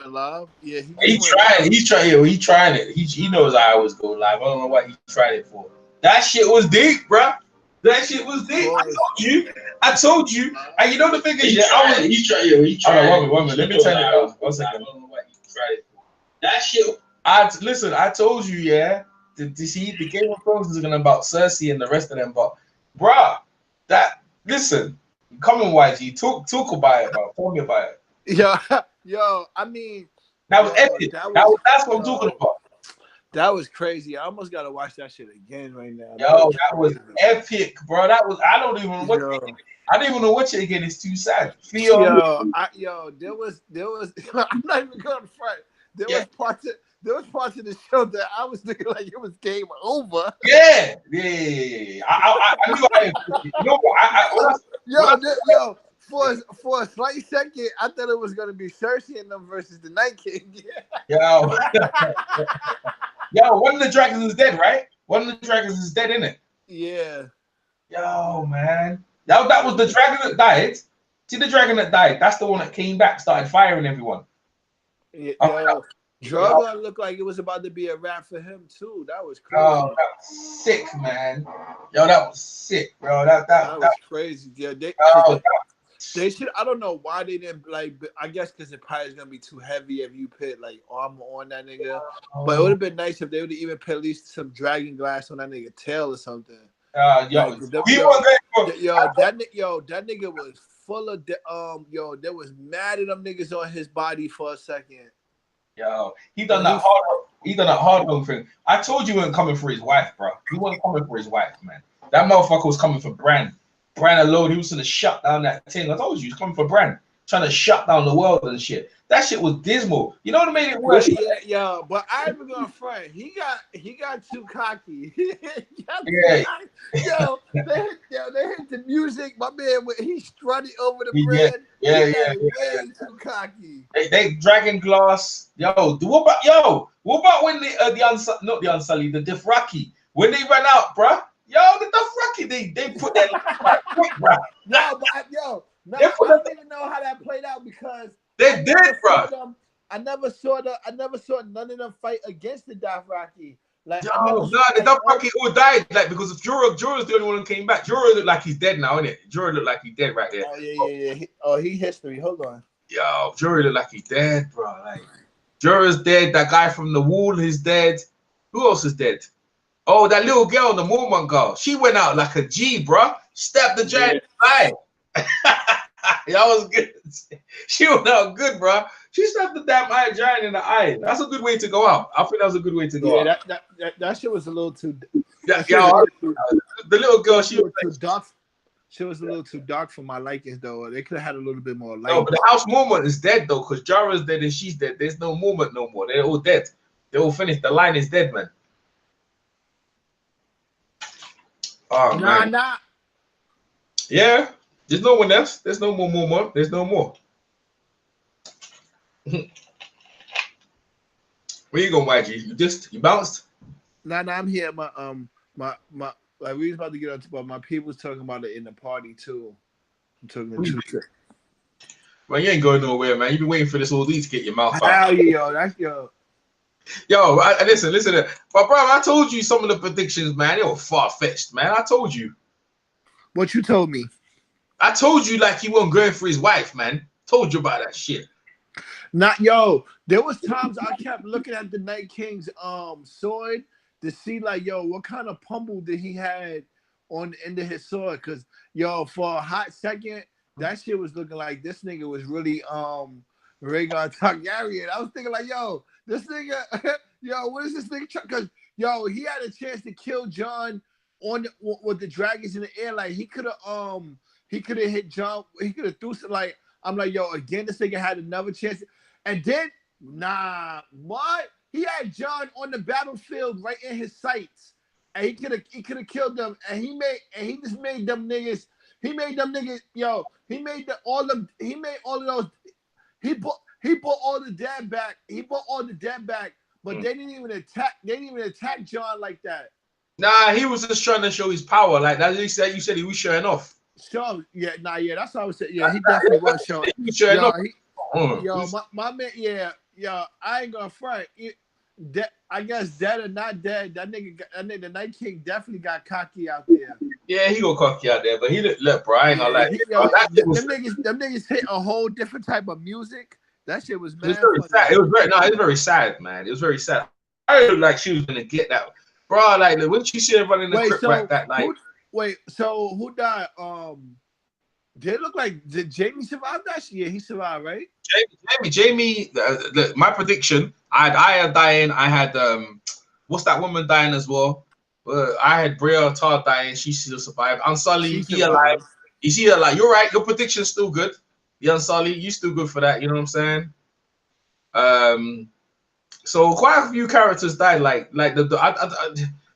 live. Yeah, He tried. He's trying. Yeah, he trying it. He knows I always go live. I don't know what he tried it for. That shit was deep, bro. That shit was deep. I told you. And you know the thing is, He tried. He tried. Hold on, one minute. Let me turn it down. 1 second. I don't know what he tried it for. That shit. Listen. I told you, yeah. See, the Game of Thrones is gonna about Cersei and the rest of them, but, bruh, listen. Come on, YG. Talk about it, bro. Tell me about it. Yo. I mean, that was epic. That's what I'm talking about. That was crazy. I almost gotta watch that shit again right now. Yo, that was epic, bro. That was. I don't even watch it. I don't even know watch it again. It's too sad. There was. I'm not even going to front. There was parts of the show that I was thinking like it was game over. Yeah. I knew I. You know what? For a slight second, I thought it was gonna be Cersei and them versus the Night King. Yo, one of the dragons is dead, right? One of the dragons is dead, isn't it? Yeah. Yo, man. That was the dragon that died. See the dragon that died? That's the one that came back, started firing everyone. Yeah. Drogo looked like it was about to be a wrap for him too. That was crazy. Oh, that was sick, man. Yo, that was sick, bro. That was crazy. Yeah, they should. I don't know why they didn't I guess because it probably is gonna be too heavy if you put like armor on that nigga. But it would have been nice if they would have even put at least some dragon glass on that nigga tail or something. That nigga was full of there was mad at them niggas on his body for a second. Yo, he done that hard home thing. I told you he wasn't coming for his wife, bro. He wasn't coming for his wife, man. That motherfucker was coming for Bran. Bran alone, he was gonna shut down that thing. I told you, he's coming for Bran, trying to shut down the world and shit. That shit was dismal. You know what made it worse? Yeah, but I ain't gonna front. He got too cocky. They hit the music. My man, he strutted over the bridge. Way too cocky. They dragon glass. What about when the Unsullied, the Dothraki, when they ran out, bruh? Yo, the Dothraki, they put that quick, bruh. I don't even know how that played out because they did, bro. I never saw none of them fight against the Dothraki. Like, the Dothraki all died, like because of Jorah's the only one who came back. Jorah looked like he's dead now, innit? Jorah looked like he's dead right there. Oh yeah. He history. Hold on. Yo, Jorah looked like he's dead, bro. Like Jorah's dead. That guy from the Wall is dead. Who else is dead? Oh, that little girl, the Mormon girl. She went out like a G, bro. Stabbed the giant eye. That was good. She went out good, bro. She stabbed the damn giant in the eye. That's a good way to go out. I think that was a good way to go out. That shit was a little too. The little girl, she was too dark. She was a little too dark for my likings, though. They could have had a little bit more light. No, but the House Mormon is dead, though, because Jorah's dead and she's dead. There's no Mormon no more. They're all dead. They're all finished. The line is dead, man. Oh, man. Nah. Yeah. There's no one else. There's no more Mormon. There's no more. Where you going, YG? You bounced? Nah, I'm here. Like we was about to get on to, but my people was talking about it in the party too. I'm talking to two. Man, you ain't going nowhere, man. You've been waiting for this all these to get your mouth out. Hell yeah, that's yo. Yo, listen. But bro, I told you some of the predictions, man. They were far-fetched, man. I told you. What you told me? I told you like he wasn't going for his wife, man. Told you about that shit. There was times I kept looking at the Night King's sword to see like, what kind of pummel did he had on the end of his sword? Cause for a hot second, that shit was looking like this nigga was really Rhaegar Targaryen. I was thinking like, this nigga, what is this nigga? Cause he had a chance to kill Jon with the dragons in the air. Like he could have hit Jon. He could have threw some like. I'm like, again, this nigga had another chance. And then, what? He had Jon on the battlefield right in his sights. And he could have killed them. And he made them niggas, he made all of those, he brought all the dead back. But they didn't even attack Jon like that. Nah, he was just trying to show his power. Like that you said he was showing off. So that's what I was saying. Yeah, he definitely was showing. He was showing off. My man, yo, I ain't gonna front. I guess dead or not dead, that nigga, the Night King definitely got cocky out there. Yeah, he got cocky out there, but he look, bro. I ain't gonna Yeah, lie. Bro, that shit was, them niggas hit a whole different type of music. That shit was it was mad very funny. sad. It was very no, it was very sad, man. It was very sad. I looked like she was gonna get that, bro. Like when she see her running the Wait, crip like so that, like who died? Did it look like did Jamie survive that? Yeah, he survived, right? Jamie. Look, my prediction. I had dying. I had what's that woman dying as well? I had Bria Tar dying. She still survived. Unsully, She he alive. survived. You see her like you're right. Your prediction's still good. The Unsully, you still good for that. You know what I'm saying? So quite a few characters died. Like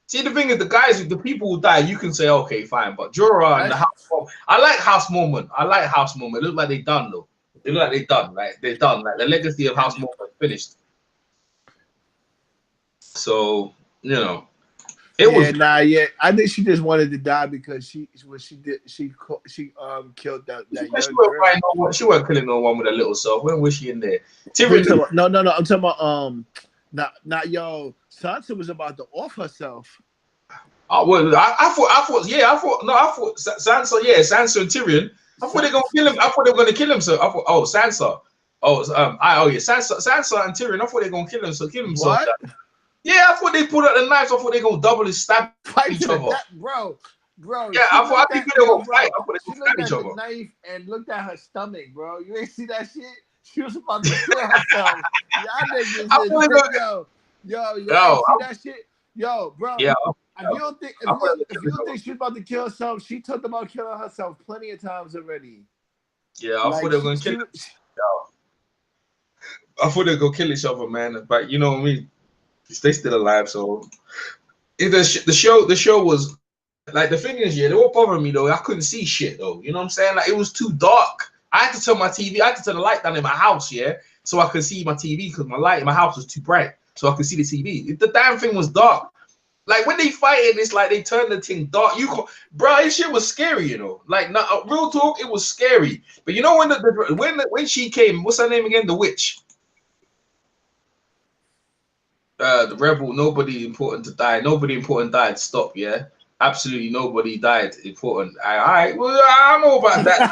see the thing is the guys, the people who die, you can say okay, fine. But Jorah and the House, I like House Moment. I like House Moment. It look like they done though. They look like they done. Like they're done. Like the legacy of House Moment finished. So you know, it was. Yeah. I think she just wanted to die because she killed that She young wasn't girl. she wasn't killing no one with a little self. When was she in there? No. I'm talking about not yo. Sansa was about to off herself. Oh, well, I thought Sansa, yeah, Sansa and Tyrion. I thought they're gonna kill him. I thought they were gonna kill him. So I thought, oh, Sansa, Sansa and Tyrion. I thought they were gonna kill him. So kill himself. What? Yeah, I thought they pulled out the knives. I thought they gonna double his stab each other. Bro. Yeah, I think they were gonna fight. I thought they She gonna stab looked each at other. the knife and looked at her stomach, bro. You ain't see that shit? She was about to kill herself. Y'all niggas, yo, you ain't see that shit? Yo, bro. Yeah. If you don't think she's about to kill herself, she talked about killing herself plenty of times already. Yeah, I thought they were gonna kill. I thought they were gonna kill each other, man. But you know what I mean? They still alive, so the show was like the thing is, yeah, they were bothering me though. I couldn't see shit though. You know what I'm saying? Like it was too dark. I had to turn my TV. I had to turn the light down in my house, yeah, so I could see my TV because my light in my house was too bright, so I could see the TV. The damn thing was dark. Like when they fighting, it's like they turn the thing dark. Bro, this shit was scary, you know. Like, not real talk, it was scary. But you know when she came, what's her name again? The witch. The rebel. Nobody important to die. Nobody important died. Stop. Yeah, absolutely nobody died important. All right. Well, I don't know about that.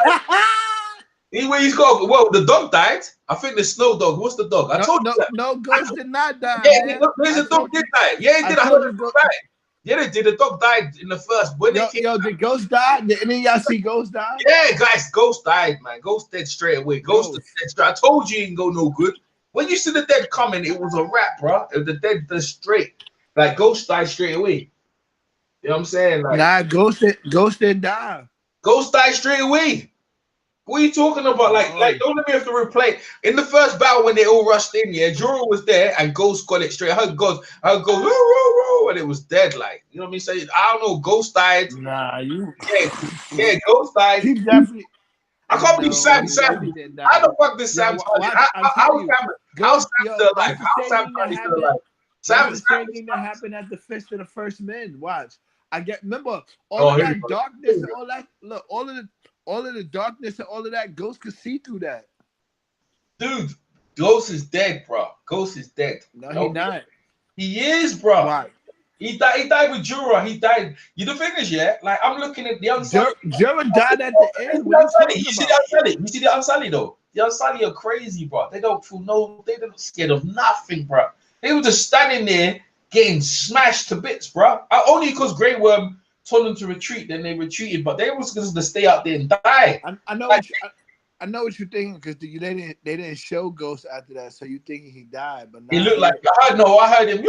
Anyway, he's got. Well, the dog died. I think the snow dog. What's the dog? I told you that. No, Ghost did not die. Yeah, man. the dog did die. Yeah, he did. I heard the dog died. Yeah, they did. The dog died in the first. When did Ghost die? Did any of y'all see Ghost die? Yeah, guys, Ghost died, man. Ghost dead straight away. Ghost is dead straight. I told you he didn't go no good. When you see the dead coming, it was a wrap, bro. The dead straight. Like Ghost died straight away. You know what I'm saying? Like, nah, Ghost didn't die. Ghost died straight away. What are you talking about? Like, don't let me have to replay. In the first battle when they all rushed in, yeah, Jorah was there and Ghost got it straight. I heard Ghost, and it was dead. Like, you know what I mean? So I don't know. Ghost died. Nah, you. Yeah, Ghost died. He definitely. I can't believe Sam. How the fuck did Sam? How Sam still alive? How Sam still alive? Sam's the same thing that happened at the Fist of the First Men. Watch. Remember all of that darkness and all that. Look, all of the darkness and all of that. Ghost could see through that. Dude, Ghost is dead, bro. Ghost is dead. No, he's not. He is, bro. Why? He died with Jorah. He died. You the thing is, yeah. Like I'm looking at the Unsullied. Jorah died at the end. You see the Unsullied. You see the Unsullied though. The Unsullied are crazy, bro. They don't feel no. They don't scared of nothing, bro. They were just standing there getting smashed to bits, bro. Only because Grey Worm told them to retreat, then they retreated. But they was going to stay out there and die. I know. Like, I know what you're thinking because they didn't show Ghost after that, so you thinking he died, but he looked like I heard him.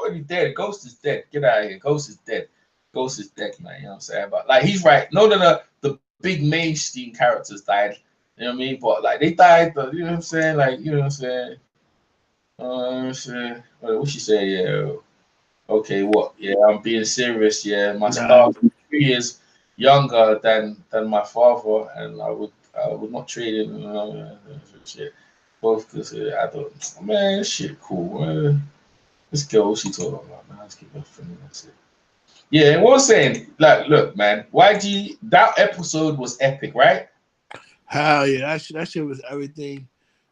And he's dead. Ghost is dead. Get out of here. Ghost is dead. Ghost is dead, man. You know what I'm saying? But like he's right. No, the big mainstream characters died. You know what I mean? But like they died. But you know what I'm saying? Like you know what I'm saying? What she say? Yeah. Okay. What? Yeah. I'm being serious. Yeah. My star is 3 years younger than my father, and I would not trade him. Shit. Both because I don't. Man, this shit cool. Let's go. What she talking about? Man, let's keep it friendly. That's it. Yeah, what I'm saying, like, look, man, that episode was epic, right? Hell yeah, that shit was everything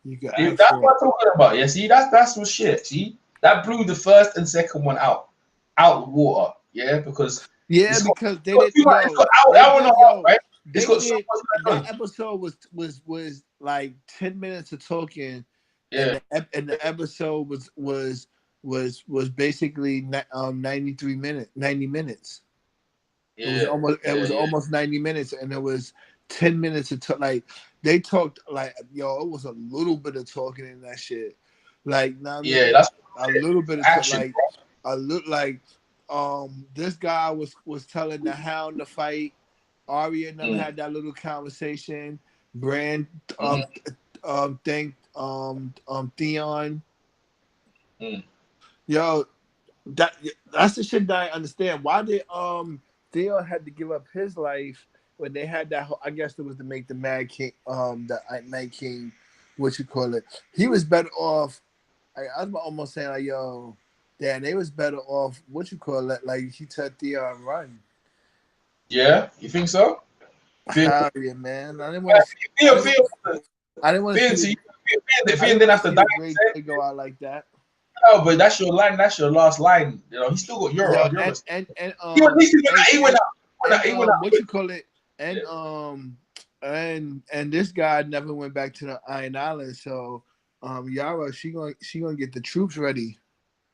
You can See, ask that's for what it. I'm talking about. Yeah, see, that's what shit. See, that blew the first and second one out of water. Yeah, because Yeah, it's got, because it's they got did. too much. It's Yo, got they hour and a did. half, Yo, right? It's they got so did. much going That on. episode was like 10 minutes of talking, and Yeah, the episode was basically 93 minutes, 90 minutes. yeah, It yeah, was yeah, almost 90 minutes, and it was 10 minutes of like they talked like yo. It was a little bit of talking in that shit. Like, know what I yeah. mean, That's a little bit of action, like bro. a look like this guy was telling the Hound to fight. Arya and them Mm, had that little conversation. Brand mm, thanked Theon. mm. Yo, that's the shit that I understand. Why did Theo had to give up his life when they had that? I guess it was to make the Mad King, the Night King, what you call it. He was better off. I was almost saying like, yo, damn, they was better off. What you call it? Like he told Theo run. Yeah, you think so? Feel, Hell yeah, man. I didn't want to. I feel, didn't. I didn't want to feel. see. See, I feel didn't didn't want to have to see die. a great day go out like that. No, but that's your line. That's your last line. You know, he still got Yo, Euro. Euro. and He went, at least he went and out. He went out. what you call it, Yeah. and this guy never went back to the Iron Island. So Yara, she gonna get the troops ready.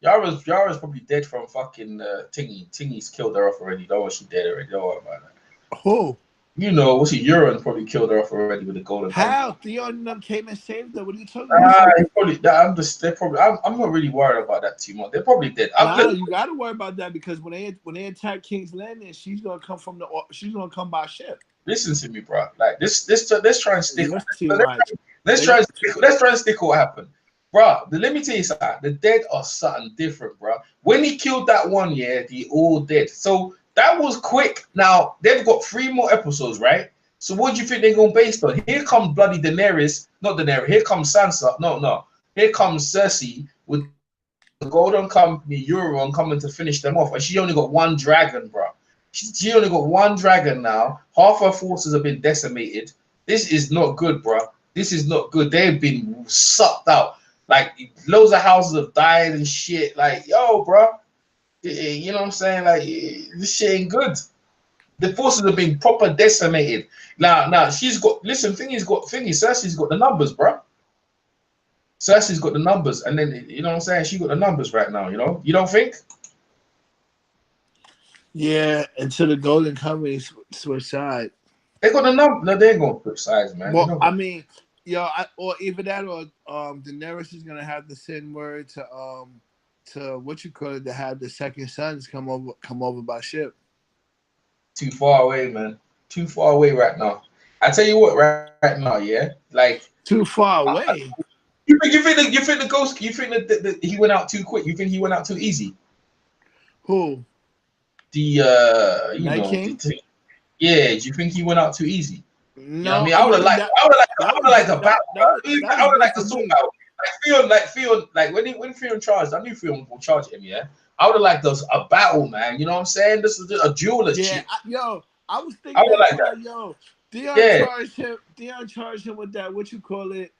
Yara's probably dead from fucking Tingy. Tingy's killed her off already. Don't worry, she dead already. Don't worry about that. Who? You know, what's it? Euron probably killed her off already with the golden helmet. How Theon and them came and saved her? What are you talking about? He probably. They're probably. I'm not really worried about that too much. They're probably dead. Nah, you got to worry about that because when they attack King's Landing, she's gonna come by ship. Listen to me, bro. Like let's try and stick. Let's see, right? Let's try and stick. Let's try and stick what happened, bro. Let me tell you something. The dead are something different, bro. When he killed that one, yeah, the all dead. So that was quick. Now they've got 3 more episodes, right? So what do you think they're going based on? Here comes bloody Daenerys, not Daenerys. Here comes Sansa. No. Here comes Cersei with the Golden Company, Euron coming to finish them off, and she only got 1 dragon, bro. She only got 1 dragon now. Half her forces have been decimated. This is not good, bro. This is not good. They've been sucked out. Like loads of houses have died and shit. Like, yo, bro. You know what I'm saying? Like, this shit ain't good. The forces have been proper decimated. Now she's got. Listen, Cersei's got the numbers, bro. Cersei's got the numbers, and then you know what I'm saying. She got the numbers right now. You know, you don't think? Yeah, until the Golden Company switch side. They got the number. No, they ain't gonna switch sides, man. Well, I mean, or either that or Daenerys is gonna have to send word to what you call it to have the second sons come over by ship. Too far away, man. Too far away right now. I tell you what, right now, yeah, like Too far away. You think the ghost? You think that he went out too quick? You think he went out too easy? Who? The Night King? Yeah. Do you think he went out too easy? You know what I No, mean? I would have liked a battle. I would have liked a sword battle. Like when Theon charged, I knew Theon would charge him. Yeah, I would have liked a battle, man. You know what I'm saying? This is a duel. Yeah, I was thinking I would like that. that. Yo, Yeah. Theon charged him with that. What you call it?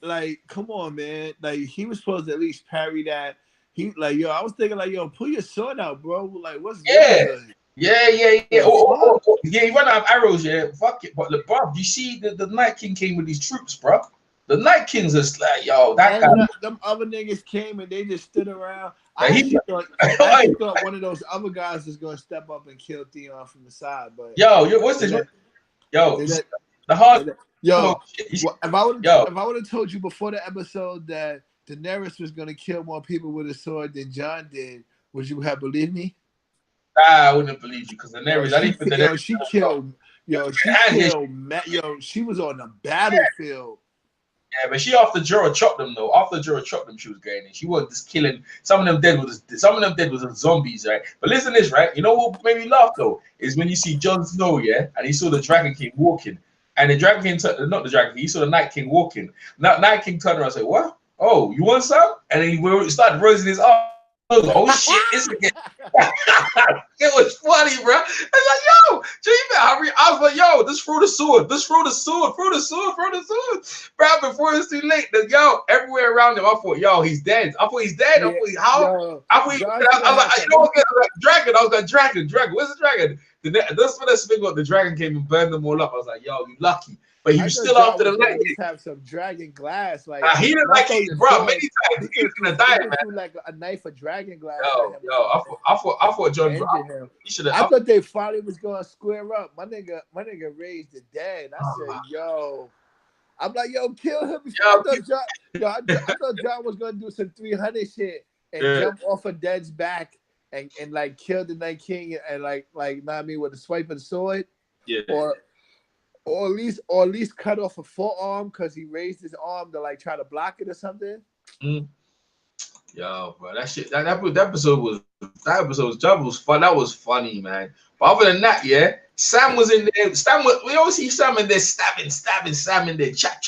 Like, come on, man. Like, he was supposed to at least parry that. I was thinking like, yo, pull your sword out, bro. Like, what's Yeah. good? Yeah. Yeah, he ran out of arrows, yeah. Fuck it. But look, bro, you see the Night King came with these troops, bro. The Night King's just like, yo, that guy. Them other niggas came and they just stood around. Like, I actually thought one of those other guys was gonna step up and kill Theon from the side, but what's this? The hard. Yo, if I would have told you before the episode that Daenerys was gonna kill more people with a sword than Jon did, would you have believed me? I wouldn't believe you because Daenerys. She was on the battlefield. Yeah, but she after Jorah chopped them though. After Jorah chopped them, she was going in. She wasn't just killing. Some of them dead was zombies, right? But listen to this, right? You know what made me laugh though is when you see Jon Snow, yeah, and he saw the Dragon King walking, and the Dragon King, not the Dragon King, he saw the Night King walking. Night King turned around and said, "What? Oh, you want some?" And then he started raising his arm. oh shit, it's again. It was funny, bro. I was like, yo, you better hurry. I was like, yo, just throw the sword. Just throw the sword. Throw the sword. Throw the sword. Bro, before it's too late, yo, everywhere around him, I thought, yo, he's dead. I thought he's dead. I Yeah, thought, how? yo, I thought, John I should have was had like, you some. know what? I was like, dragon. I was like, dragon. Where's the dragon? That's when I speak about the dragon came and burned them all up. I was like, yo, you lucky. But he I was thought still John after the was gonna light. at least have some dragon glass, like He didn't not like throw it, the bro. sword. Many times He he's could gonna die, have man. threw like a knife of dragon glass at him or Yo, something I thought to John. injure him. He should have. I thought they finally was gonna square up. My nigga raised the dead. I said, yo, I'm like, yo, kill him. I Yo, thought John, I thought John was gonna do some 300 shit and yeah, jump off of Dead's back and like kill the Night King and like know what I mean, with a swipe of the sword, yeah. or at least cut off a forearm because he raised his arm to like try to block it or something. Mm. Yo, bro, that shit. That episode was Job was fun. That was funny, man. But other than that, yeah, Sam was in there. We always see Sam in there stabbing Sam in there, chop.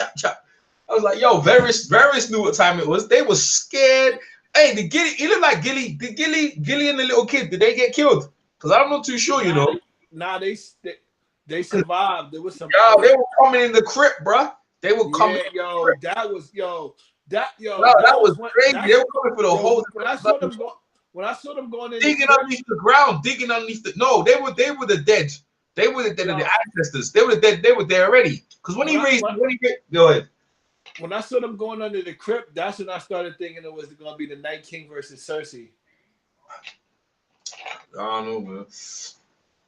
I was like, yo, Varys knew what time it was. They was scared. Hey, the Gilly, he looked like Gilly and the little kid. Did they get killed? Because I'm not too sure, you know. Nah, they survived. There was some. Yo, they were coming in the crypt, bro. They were coming. Yeah, yo, that was No, that was crazy. They were coming for the whole. When I saw them going in digging underneath the ground, digging underneath the. No, they were the dead. They were the dead of the ancestors. They were the dead. They were there already. Because when he raised, go ahead. When I saw them going under the crypt, that's when I started thinking it was going to be the Night King versus Cersei. I don't know, man.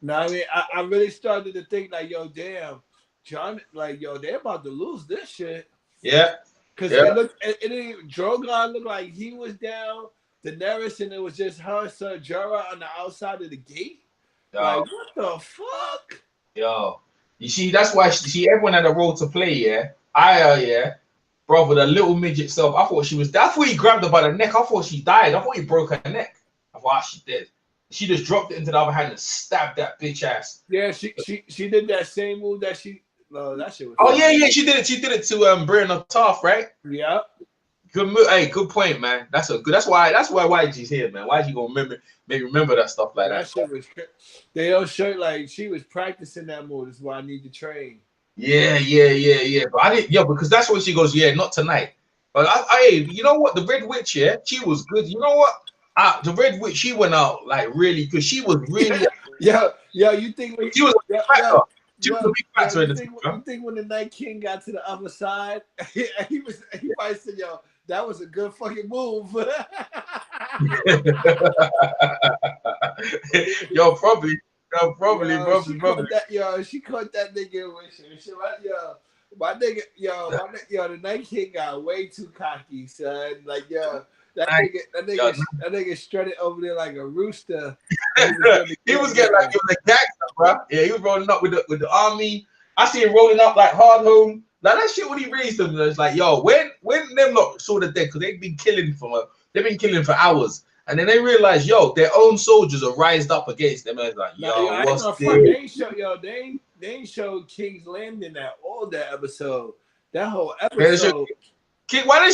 No, I mean, I really started to think like, yo, damn, John, like, yo, they're about to lose this shit. Yeah. Because Drogon looked like he was down, Daenerys, and it was just her, Sir Jorah on the outside of the gate. Yo. Like, what the fuck? Yo. You see, that's why everyone had a role to play, yeah? Yeah. Bro, with a little midget self, I thought he grabbed her by the neck. I thought she died. I thought he broke her neck. I thought she dead. She just dropped it into the other hand and stabbed that bitch ass. Yeah, she did that same move that she. No, that shit was. Oh yeah, she did it. She did it to Brienne of Tarth, right? Yeah. Good move. Hey, good point, man. That's why YG's here, man. YG gonna remember that stuff like that. Shit was. They all show like she was practicing that move. That's why I need to train. Yeah. But I didn't. Yeah, because that's when she goes. Yeah, not tonight. But you know what? The Red Witch, yeah, she was good. You know what? The Red Witch, she went out like really good. She was really. Yeah. You think she was a big factor? She was a big factor in the team. You think when the Night King got to the other side, he probably said, "Yo, that was a good fucking move." Yo, probably. She caught that nigga with shit. My nigga, the Night King got way too cocky, son. Like, that nigga strutted over there like a rooster. He was getting like a gangster, bro. Yeah, he was rolling up with the army. I see him rolling up like hard home. Like that shit when he raised them, it's like, yo, when them lot saw the dead, because they've been killing for hours. And then they realized, yo, their own soldiers are rised up against them. And it's like, what's this? They ain't showed King's Landing at all that episode. That whole episode. Why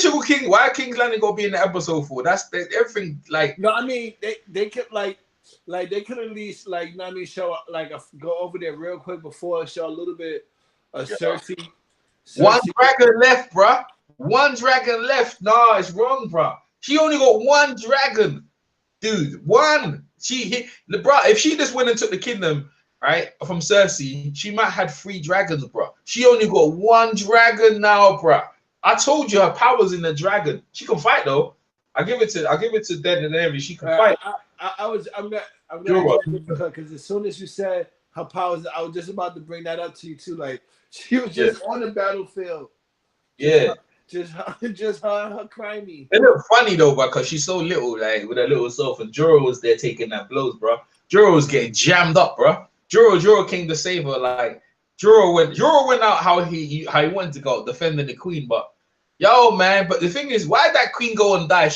King's Landing gonna be in the episode for? That's everything. Like, no, I mean they could like they could at least like, you know what I mean, show like go over there real quick before show a little bit of Cersei. One dragon left, bro. One dragon left. Nah, it's wrong, bro. She only got one dragon, dude. One. Bro. If she just went and took the kingdom, right, from Cersei, she might have had 3 dragons, bro. She only got 1 dragon now, bro. I told you her power's in the dragon. She can fight though. I give it to Dead and Envy. She can fight. I'm gonna because as soon as you said her powers, I was just about to bring that up to you too. Like she was just on the battlefield. Just her crimey. It looked funny though, because she's so little, like with her little self, and Jorah was there taking that blows, bro. Jorah was getting jammed up, bro. Jorah came to save her. Like Jorah went out how he wanted to go defending the queen, but yo, man. But the thing is, why did that queen go and die? I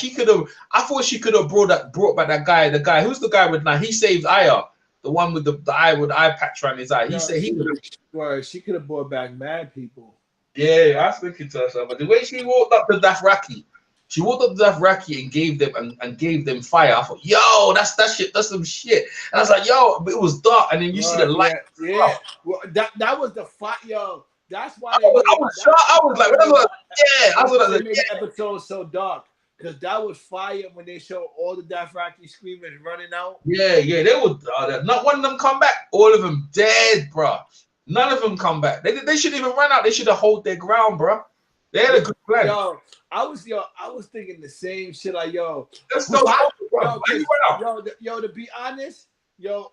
thought she could have brought back that guy. The guy who's the guy with now? He saved Aya, the one with the eye patch around his eye. He said she could have brought back mad people. Yeah, I was thinking to herself, but the way she walked up to Dothraki, She walked up to Dothraki and gave them fire. I thought, yo, that's shit. That's some shit. And I was like, yo, but it was dark, and then you see the light. Yeah. Well, that was the fight, yo. That's why I they made. was shocked. I was like, yeah. I That's was why they like, made the episode so dark. Because that was fire when they showed all the Dothraki screamers running out. yeah. They were not one of them come back. All of them dead, bro. None of them come back. They shouldn't even run out. They should have hold their ground, bro. They had a good plan. I was thinking the same shit. Like, that's so bro. To be honest,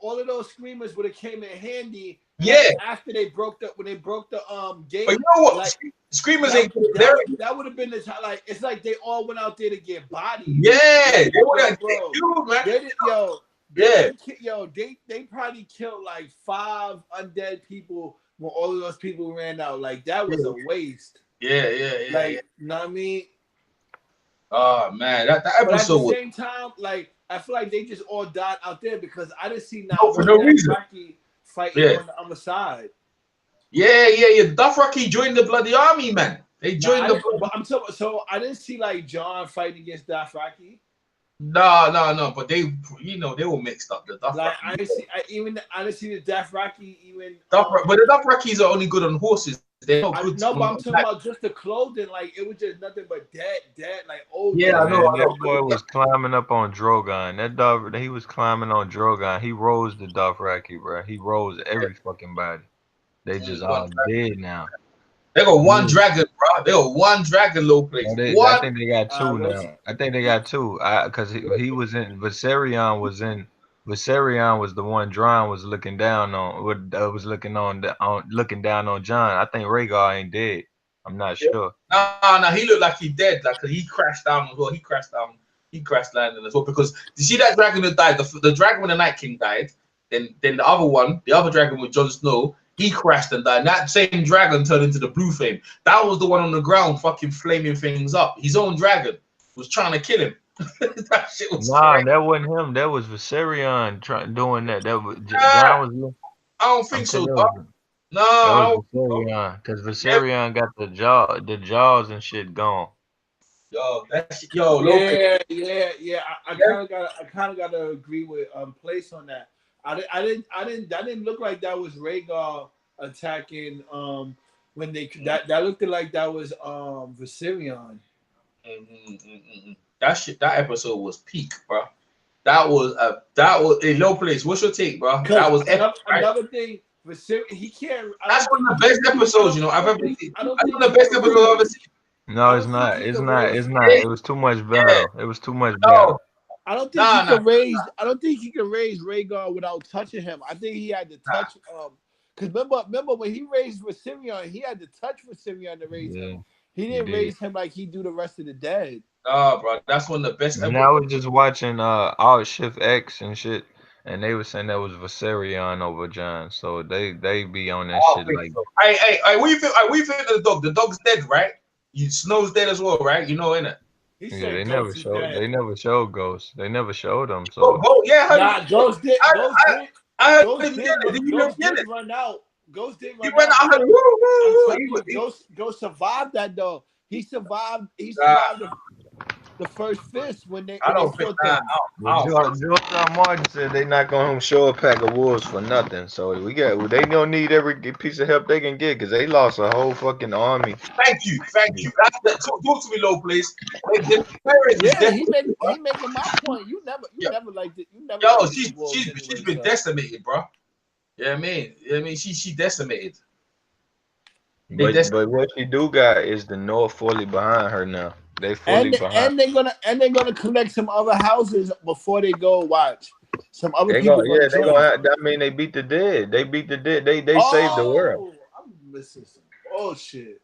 all of those screamers would have came in handy. Yeah. After they broke the gate. But you know what? Like, screamers ain't that would have been the time. Like, it's like they all went out there to get bodied. Yeah, they would have killed, man. They probably killed like 5 undead people when all of those people ran out. Like, that was a waste. Yeah. Like, you know what I mean? Oh man, that episode. But at the same time, like, I feel like they just all died out there because I didn't see for no reason. Fighting on the other side. Yeah. Dothraki joined the bloody army, man. They joined But I'm talking. So I didn't see like Jon fighting against Dothraki. No. But they were mixed up. The Dothraki. Like I didn't see the Dothraki even. But the Dothrakis are only good on horses. They're not good. No, but I'm talking about just the clothing. Like it was just nothing but dead, like old. Yeah, I know. That boy was climbing up on Drogon. He was climbing on Drogon. He rose the Dothraki, bro. He rose every fucking body. They just all dead now. They got one dragon, bro. They got one dragon low place. I think they got two now. I think they got two. Because he was in Viserion was in. Viserion was the one Dron was looking down on. Was looking down on Jon. I think Rhaegar ain't dead. I'm not sure. No. He looked like he dead. Like he crashed down as well. He crashed landing as well. Because you see that dragon that died. The dragon when the Night King died. Then the other one, the other dragon with Jon Snow. He crashed and died. And that same dragon turned into the blue flame. That was the one on the ground, fucking flaming things up. His own dragon was trying to kill him. That shit was crazy. That wasn't him. That was Viserion doing that. That was I don't think so. No, Viserion, because Viserion got the jaws and shit gone. Yeah. I kind of gotta agree with Place on that. I didn't look like that was Rhaegar attacking when they that looked like that was Viserion. That episode was peak, bro. That was in no place. What's your take, bro? That was another thing. He can't. That's one of the best episodes, I've ever seen. That's one of the best episodes I've ever seen. No, it's not. It's not. It was too much battle. It was too much battle. I don't think he can raise. I don't think he can raise Rhaegar without touching him. I think he had to touch. Because remember when he raised Viserion, he had to touch Viserion to raise him. He didn't raise him like he do the rest of the dead. Oh, bro, that's one of the best. And I was just watching Alt Shift X and shit, and they were saying that was Viserion over Jon. So they be on that shit like. So. Hey, what you think? What you think of the dog? The dog's dead, right? Snow's dead as well, right? Innit? Yeah, they never showed Ghost. They never showed him. So Ghost did. I heard Ghost did run out. Ghost did run out. Ghost survived that though. He survived. The first fist when they. George Martin said they not gonna show a pack of wolves for nothing. So they gonna need every piece of help they can get because they lost a whole fucking army. Thank you. Talk to me, low, please. He making my point. You never liked it. You never. Yo, she's been decimated, bro. Yeah, I mean, she decimated. But what she do got is the North fully behind her now. They fully behind. And they're gonna collect some other houses before they go watch. Some other people. That mean they beat the dead. They beat the dead. They saved the world. I'm missing some bullshit.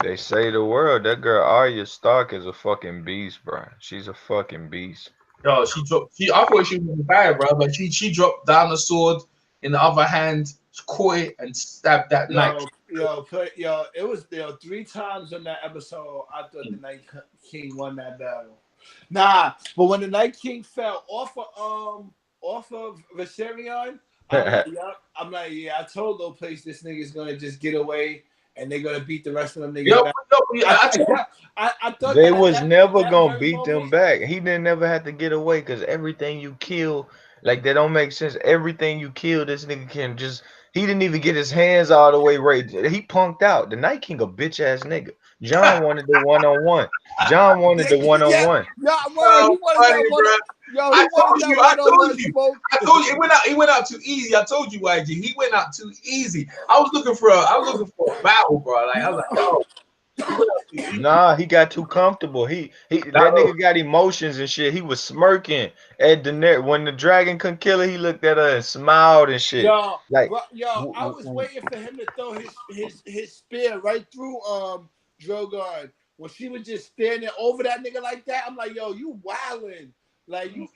They save the world. That girl Arya Stark is a fucking beast, bro. She's a fucking beast. Yo, I thought she was bad, bro, but she dropped down the sword. In the other hand, caught it and stabbed that knight. It was 3 times on that episode. I thought the Night King won that battle. Nah, but when the Night King fell off of Viserion, I'm like, I told Low Place this nigga's gonna just get away and they're gonna beat the rest of them niggas. I thought They that at was never that gonna very beat them moment. back. He didn't never have to get away because everything you kill, like that don't make sense. Everything you kill, this nigga can just. He didn't even get his hands all the way right. He punked out. The Night King a bitch ass nigga. John wanted the 1-on-1. John wanted the Yeah, 1-on-1. yeah, word. He wanted Funny, that one. bro. Yo, he wanted that one-on-one smoke. I told you it went out too easy. I told you, YG, he went out too easy. I was looking for a battle, bro. Like I was like, yo, he went out too easy. Nah, he got too comfortable. That nigga got emotions and shit. He was smirking at Daenerys when the dragon couldn't kill her. He looked at her and smiled and shit. Yo, Like, I was waiting for him to throw his spear right through Drogon. When she was just standing over that nigga like that, I'm like, yo, you wildin'. I could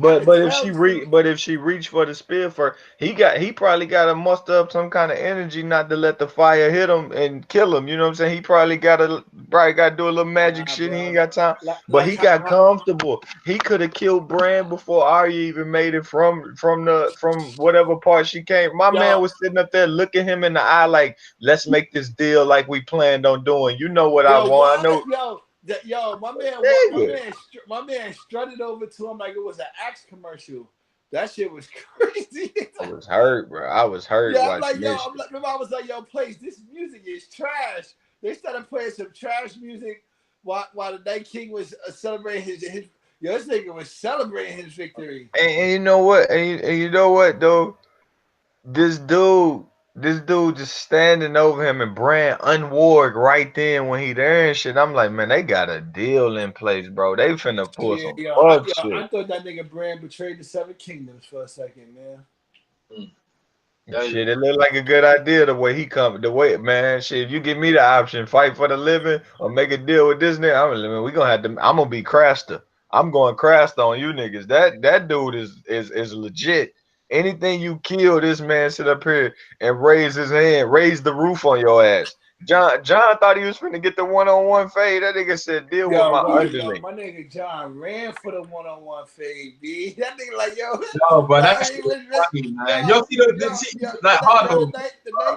but tell. if she reached for the spear for he probably got to muster up some kind of energy not to let the fire hit him and kill him. You know what I'm saying? He probably got to do a little magic Nah, shit. He bro. ain't got time. But Like he got comfortable. He could have killed Bran before Arya even made it from whatever part she came. My man yo, was sitting up there looking him in the eye like, let's make this deal like we planned on doing. You know what I yo, want. I know. Nigga. my man strutted over to him like it was an Axe commercial. That shit was crazy. I was hurt, bro. I was hurt Yeah, I'm watching like, yo, this shit. I was like, yo, place, this music is trash. They started playing some trash music while the Night King was celebrating his. Yo, this nigga was celebrating his victory. And you know what? And you know what though? This dude, this dude just standing over him and Bran unwarged right then when he there and shit. I'm like, man, they got a deal in place, bro. They finna pull Yeah, some fuck shit. I thought that nigga Bran betrayed the Seven Kingdoms for a second, man. Shit, it looked like a good idea the way he come, the way man. Shit, if you give me the option, fight for the living or make a deal with this nigga, we gonna have to. I'm gonna be Craster. I'm going Craster on you niggas. That dude is legit. Anything you kill, this man sit up here and raise his hand, raise the roof on your ass. John thought he was finna get the 1-on-1 fade. That nigga said, deal with my underling. My nigga John ran for the 1-on-1 fade, B. That nigga like, yo, No, but like, that's funny, man. Yo, see like the hard. Night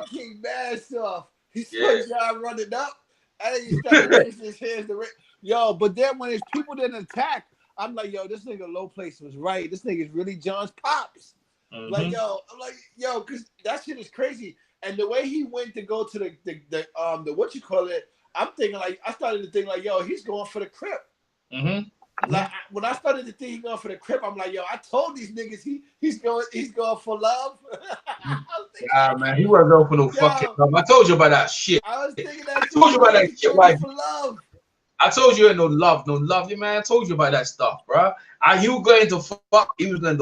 King masked off. He saw John running up. And then he started raising his hands to yo, but then when his people didn't attack, I'm like, yo, this nigga Low Place was right. This nigga's really John's pops. Mm-hmm. Like, yo, because that shit is crazy. And the way he went to go to the what you call it, I'm thinking like I started to think like, yo, he's going for the Crip. Mm-hmm. Like when I started to think he's going for the Crip, I'm like, yo, I told these niggas he's going for love. Yeah, man, he wasn't going for no fucking love. I told you about that shit. I was thinking that shit. I told you about that shit. Why? For love. I told you ain't no love, yeah, man. I told you about that stuff, bro. He was going to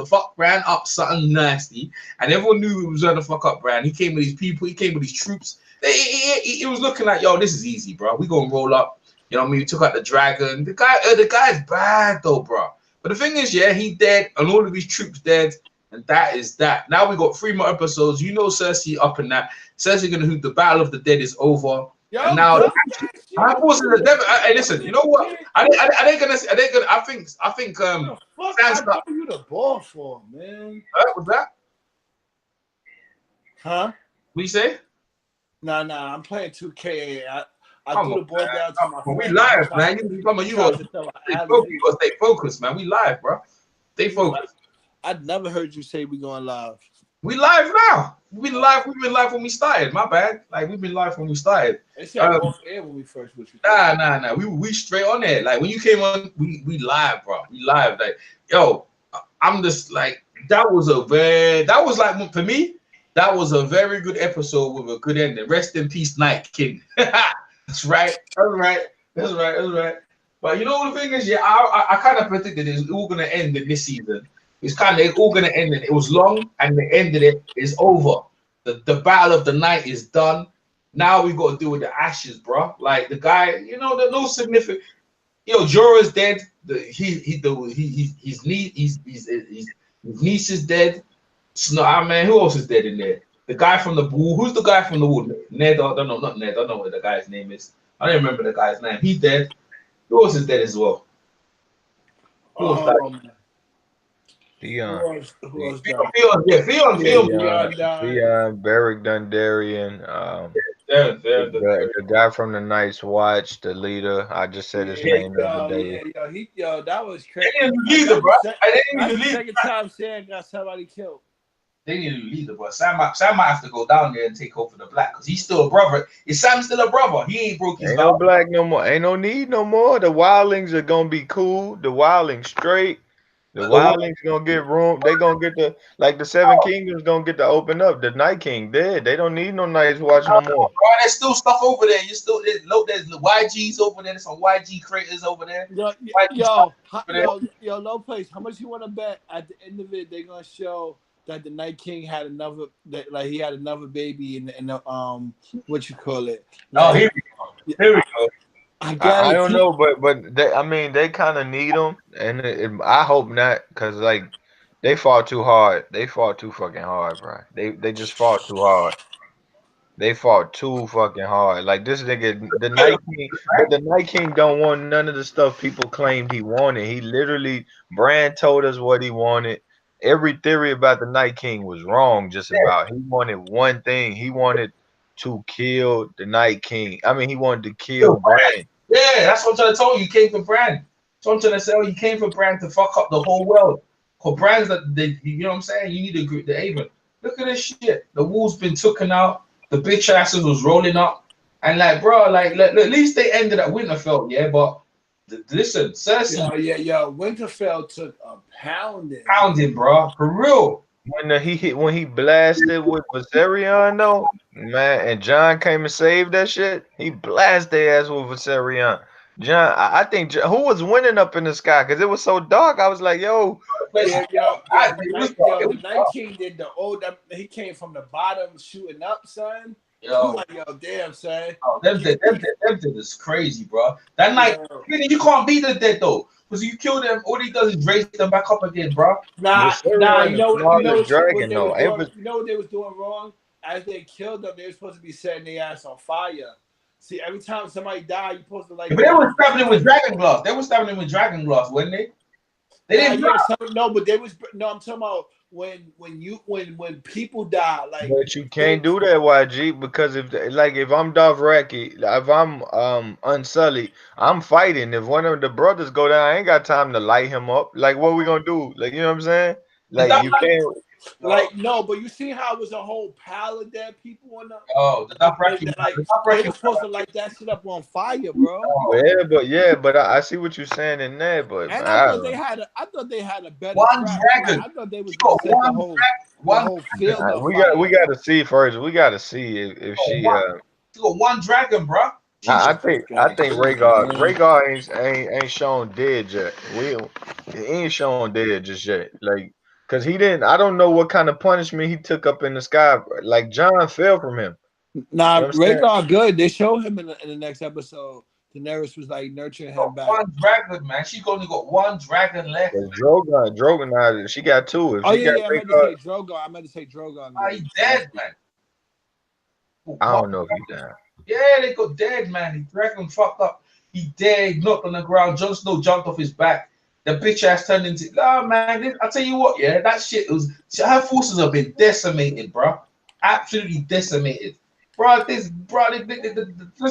fuck Bran up something nasty, and everyone knew he was going to fuck up Bran. He came with his people, he came with his troops. He was looking like, yo, this is easy, bro. We gonna roll up. You know what I mean? We took out the dragon. The guy's bad though, bro. But the thing is, yeah, he dead, and all of his troops dead, and that is that. Now we got 3 more episodes. You know, Cersei up in that. Cersei gonna the Battle of the Dead is over. Yo, and now I wasn't the devil. Hey, listen, you know what? Are they gonna? I think. What the fuck I threw you the ball for, man? What's that? Huh? What you say? Nah. I'm playing 2K. I threw the ball down to my. We live, man. You gotta stay focused, man. We live, bro. Stay focused. I'd never heard you say we going live. We live now. We've been live when we started. My bad. Like we've been live when we started. They said off air when we first was. Nah. We straight on there. Like when you came on, we live, bro. We live. Like, yo, I'm just like that was like for me, that was a very good episode with a good ending. Rest in peace, Night King. That's right. But you know the thing is, yeah, I kind of predicted it's all gonna end in this season. It's all gonna end. It was long, and the end of it is over. The battle of the night is done. Now we got to deal with the ashes, bro. Like the guy, you know, there's no significant. Yo, Jorah's dead. His niece is dead. Man, who else is dead in there? The guy from the wall. Who's the guy from the wall? Ned. I don't know. Not Ned. I don't know what the guy's name is. I don't remember the guy's name. He's dead. Who else is dead as well? Theon, Theon, Beric Dondarrion. The guy from the Night's Watch, the leader. I just said his name the other day. That was They crazy. didn't even lead bro. They didn't That's even the lead. second time Sam got somebody killed. They didn't even lead bro. Sam might have to go down there and take over the black because he's still a brother. Is Sam still a brother? He ain't broke his Ain't vow. no black no more. Ain't no need no more. The wildlings are gonna be cool. The wildlings straight. The wildlings gonna get room. They gonna get the Seven Kingdoms gonna get to open up. The Night King dead. They don't need no Night's Watch no more. Bro, there's still stuff over there. There's YGs over there. There's some YG creators over there. Yo, low place. How much you want to bet at the end of it they're gonna show that the Night King had another he had another baby in the what you call it? Like, here we go. Here we go. I don't know, but they, I mean, they kind of need them, and I hope not, cause like they fought too hard. They fought too fucking hard, bro. They just fought too hard. They fought too fucking hard. Like this nigga, the Night King, but the Night King don't want none of the stuff people claimed he wanted. He literally, Bran told us what he wanted. Every theory about the Night King was wrong. Just about he wanted one thing. He wanted to kill the Night King. I mean, he wanted to kill Bran. Yeah, that's what I'm trying to tell you. You came for Bran. So I'm trying to say, you came for Bran to fuck up the whole world. Cause Bran's you know what I'm saying? You need to agree the Avon. Look at this shit. The wall's been taken out. The bitch asses was rolling up. And like, bro, like, at least they ended at Winterfell, yeah. But listen, Cersei. Winterfell took a pounding. Pounding, bro. For real. When he blasted with Viserion though, man, and John came and saved that shit. He blasted their ass with Viserion. John, I think who was winning up in the sky because it was so dark. I was like, yo, the Night King did the old. He came from the bottom shooting up, son. I'm like, yo, damn, son. Oh, them dead is crazy, bro. That night, you can't beat the dead though. Because you kill them, all he does is raise them back up again, bro. Nah. You know what they was doing wrong? As they killed them, they were supposed to be setting their ass on fire. See, every time somebody died, you're supposed to like. But they were stabbing him with dragon glass. They were stabbing him with dragon glass, weren't they? They didn't. But they was. No, I'm talking about when people die, like. But you can't do that, YG, because if I'm Dothraki, if I'm Unsullied, I'm fighting. If one of the brothers go down, I ain't got time to light him up. Like, what we gonna do? Like, you know what I'm saying? Like, you can't. Like, no, but you see how it was a whole pile of dead people on the. The Dothraki. They were supposed to light that shit up on fire, bro. But I see what you're saying in there, but and I thought they had a better one dragon. I thought they was gonna set the whole field up. We got to see first. We got to see if she. She got one dragon, bro. I think Rhaegar ain't shown dead yet. He ain't shown dead just yet. Like, cause he didn't. I don't know what kind of punishment he took up in the sky. Like John fell from him. Nah, Rhaegar good. They show him in the next episode. Daenerys was like nurturing him back. One dragon, man. She only got one dragon left. Drogon. She got two. I meant to say Drogon. He's dead, man. I don't know if he's dead. Yeah, they got dead, man. The dragon fucked up. He dead, knocked on the ground. Jon Snow jumped off his back. The bitch ass turned into. Nah, man. I tell you what, yeah, that shit was. Her forces have been decimated, bro. Absolutely decimated. Bro, just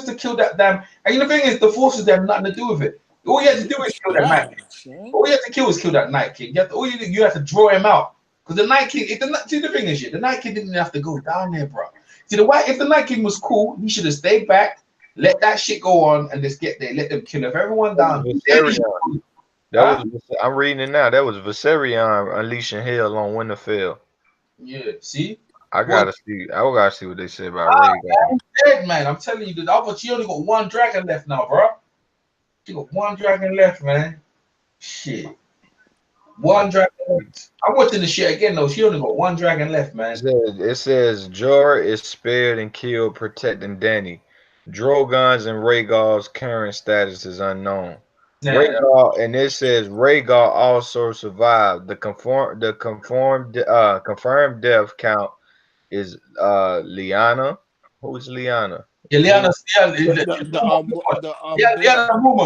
to kill that damn. And you know, the thing is, the forces have nothing to do with it. All you have to do is kill that Night King. All you have to kill is kill that Night King. You have to draw him out. Because the Night King, see the thing is, the Night King didn't have to go down there, bro. See, if the Night King was cool, he should have stayed back, let that shit go on, and just get there, let them kill everyone down. I'm reading it now. That was Viserion unleashing hell on Winterfell. Yeah, see? I gotta see what they say about Rhaegar. I'm dead, man. I'm telling you, but she only got one dragon left now, bro. She got one dragon left, man. Shit. One dragon left. I'm watching the shit again, though. She only got one dragon left, man. It says Jorah is spared and killed protecting Dany. Drogon's and Rhaegar's current status is unknown. Rhaegar, and it says Rhaegar also survived. The confirmed death count is Lyanna. Who's Lyanna? Yeah, Lyanna's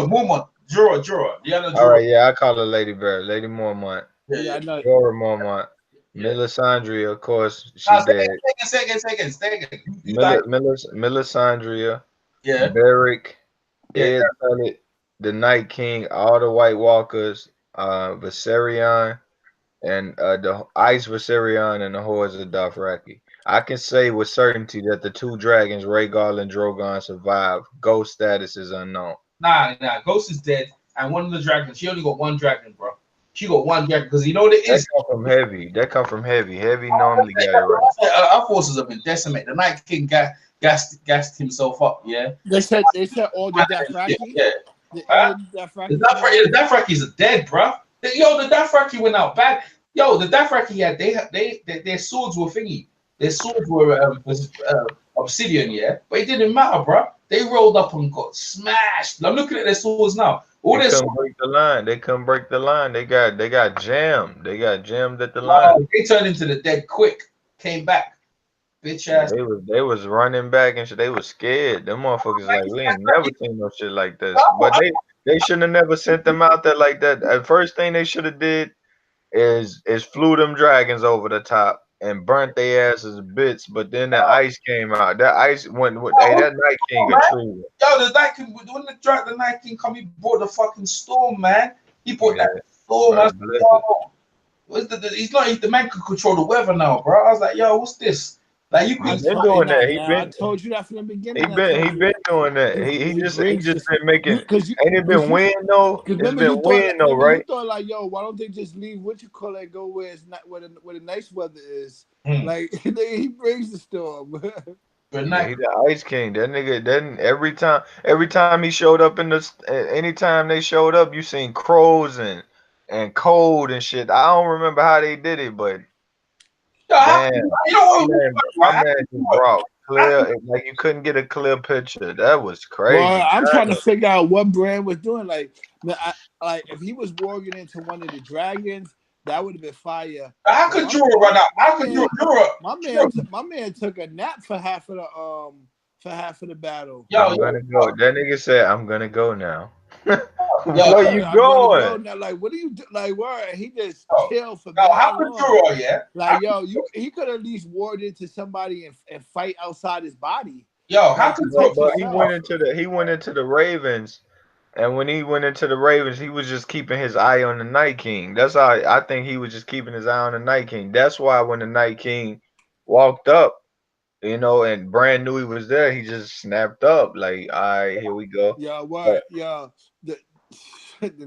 Mormont. Jorah. Lyanna Jorah. All right, yeah, I call her Lady Bear, Lady Mormont. Yeah, I know. Jorah Mormont. Melisandre, of course, she Now, dead. second. You died. Melisandre, Yeah, Beric, yeah. Ed Tullet, the Night King, all the White Walkers, Viserion, and the Ice Viserion and the Hordes of Dothraki. I can say with certainty that the two dragons, Rhaegal and Drogon, survived. Ghost status is unknown. Nah. Ghost is dead, and one of the dragons. She only got one dragon, bro. She got one dragon because you know what it That is. come from Heavy. That come from Heavy. Heavy normally got it right. Our forces have been decimated. The Night King gassed himself up. Yeah. They said all the Dothraki. Yeah. All the Dothraki. The Dathrakis are dead, bro. The Dothraki went out bad. Yo, the Dothraki their swords were thingy. Their swords were obsidian, yeah, but it didn't matter, bro. They rolled up and got smashed. I'm looking at their swords now. All They their couldn't swords, break the line. They couldn't break the line. They got jammed. They got jammed at the line. they turned into the dead quick. Came back, bitch Yeah, ass. they was running back and shit. They was scared. Them motherfuckers like we ain't never seen no shit like this. But they shouldn't have never sent them out there like that. The first thing they should have did is flew them dragons over the top and burnt their asses to bits. But then the ice came out. That ice went with that Night King a tree. Yo, the Night King, when the Night King come, he brought the fucking storm, man. He brought that storm. I was like, yo, he's not the man can control the weather now, bro. I was like, yo, what's this? Like you He could been doing that. I told you that from the beginning. He been doing that. He just been making. Ain't it been wind though? It's been wind though, right? You thought like, yo, why don't they just leave go where it's not where the nice weather is? Like he brings the storm. Yeah, he the Ice King. That nigga. Then every time he showed up anytime they showed up, you seen crows and cold and shit. I don't remember how they did it, but damn, my man just brought clear. Like you couldn't get a clear picture. That was crazy. Well, I'm trying to figure out what Bran was doing. Like if he was walking into one of the dragons, that would have been fire. How could Jorah run out? How could Jorah? My man took a nap for half of the battle. Yo, I'm gonna go. That nigga said, "I'm gonna go now." Where you going? Now, like, what do you do? Like, where he just chill for? How could Jorah? Yeah. Like, yo, he could at least ward into somebody and fight outside his body. Yo, how could Jorah? But he went into the Ravens. And when he went into the Ravens, he was just keeping his eye on the Night King. That's how I think he was just keeping his eye on the Night King. That's why when the Night King walked up, and Bran knew he was there, he just snapped up like, all right, here we go. Yeah, what? Yeah, the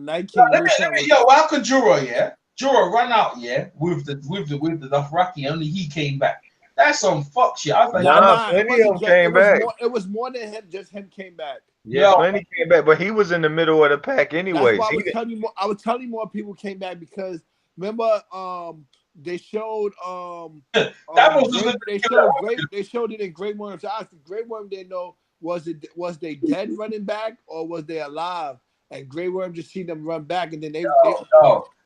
Night King. How could Jorah? Yeah, Jorah run out. Yeah, with the Dothraki. Only he came back. That's some fuck shit. I was like, plenty of them came back. It was more than him. Just him came back. Yeah, plenty came back, but he was in the middle of the pack anyway. I was telling you more people came back because remember, they showed they showed it in Grey Worm's eyes. Grey Worm didn't know was they dead running back or was they alive? And Grey Worm just seen them run back, and then they.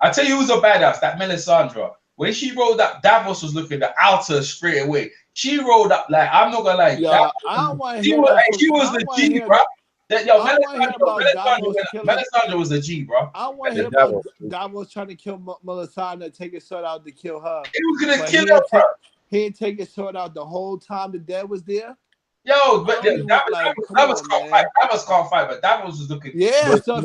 I tell you who's a badass. That Melisandre. When she rolled up, Davos was looking at Alta straight away. She rolled up like I'm not gonna lie. Yeah, I don't want to hear she was the G, bro. Melisandre was the G, bro. I don't want to hear about Davos trying to kill Melisandre, take his sword out to kill her. He was gonna kill her, bro. He didn't take his sword out the whole time the dad was there. Yo, but Davos can't fight. Davos can't fight, but Davos was looking. Yeah, but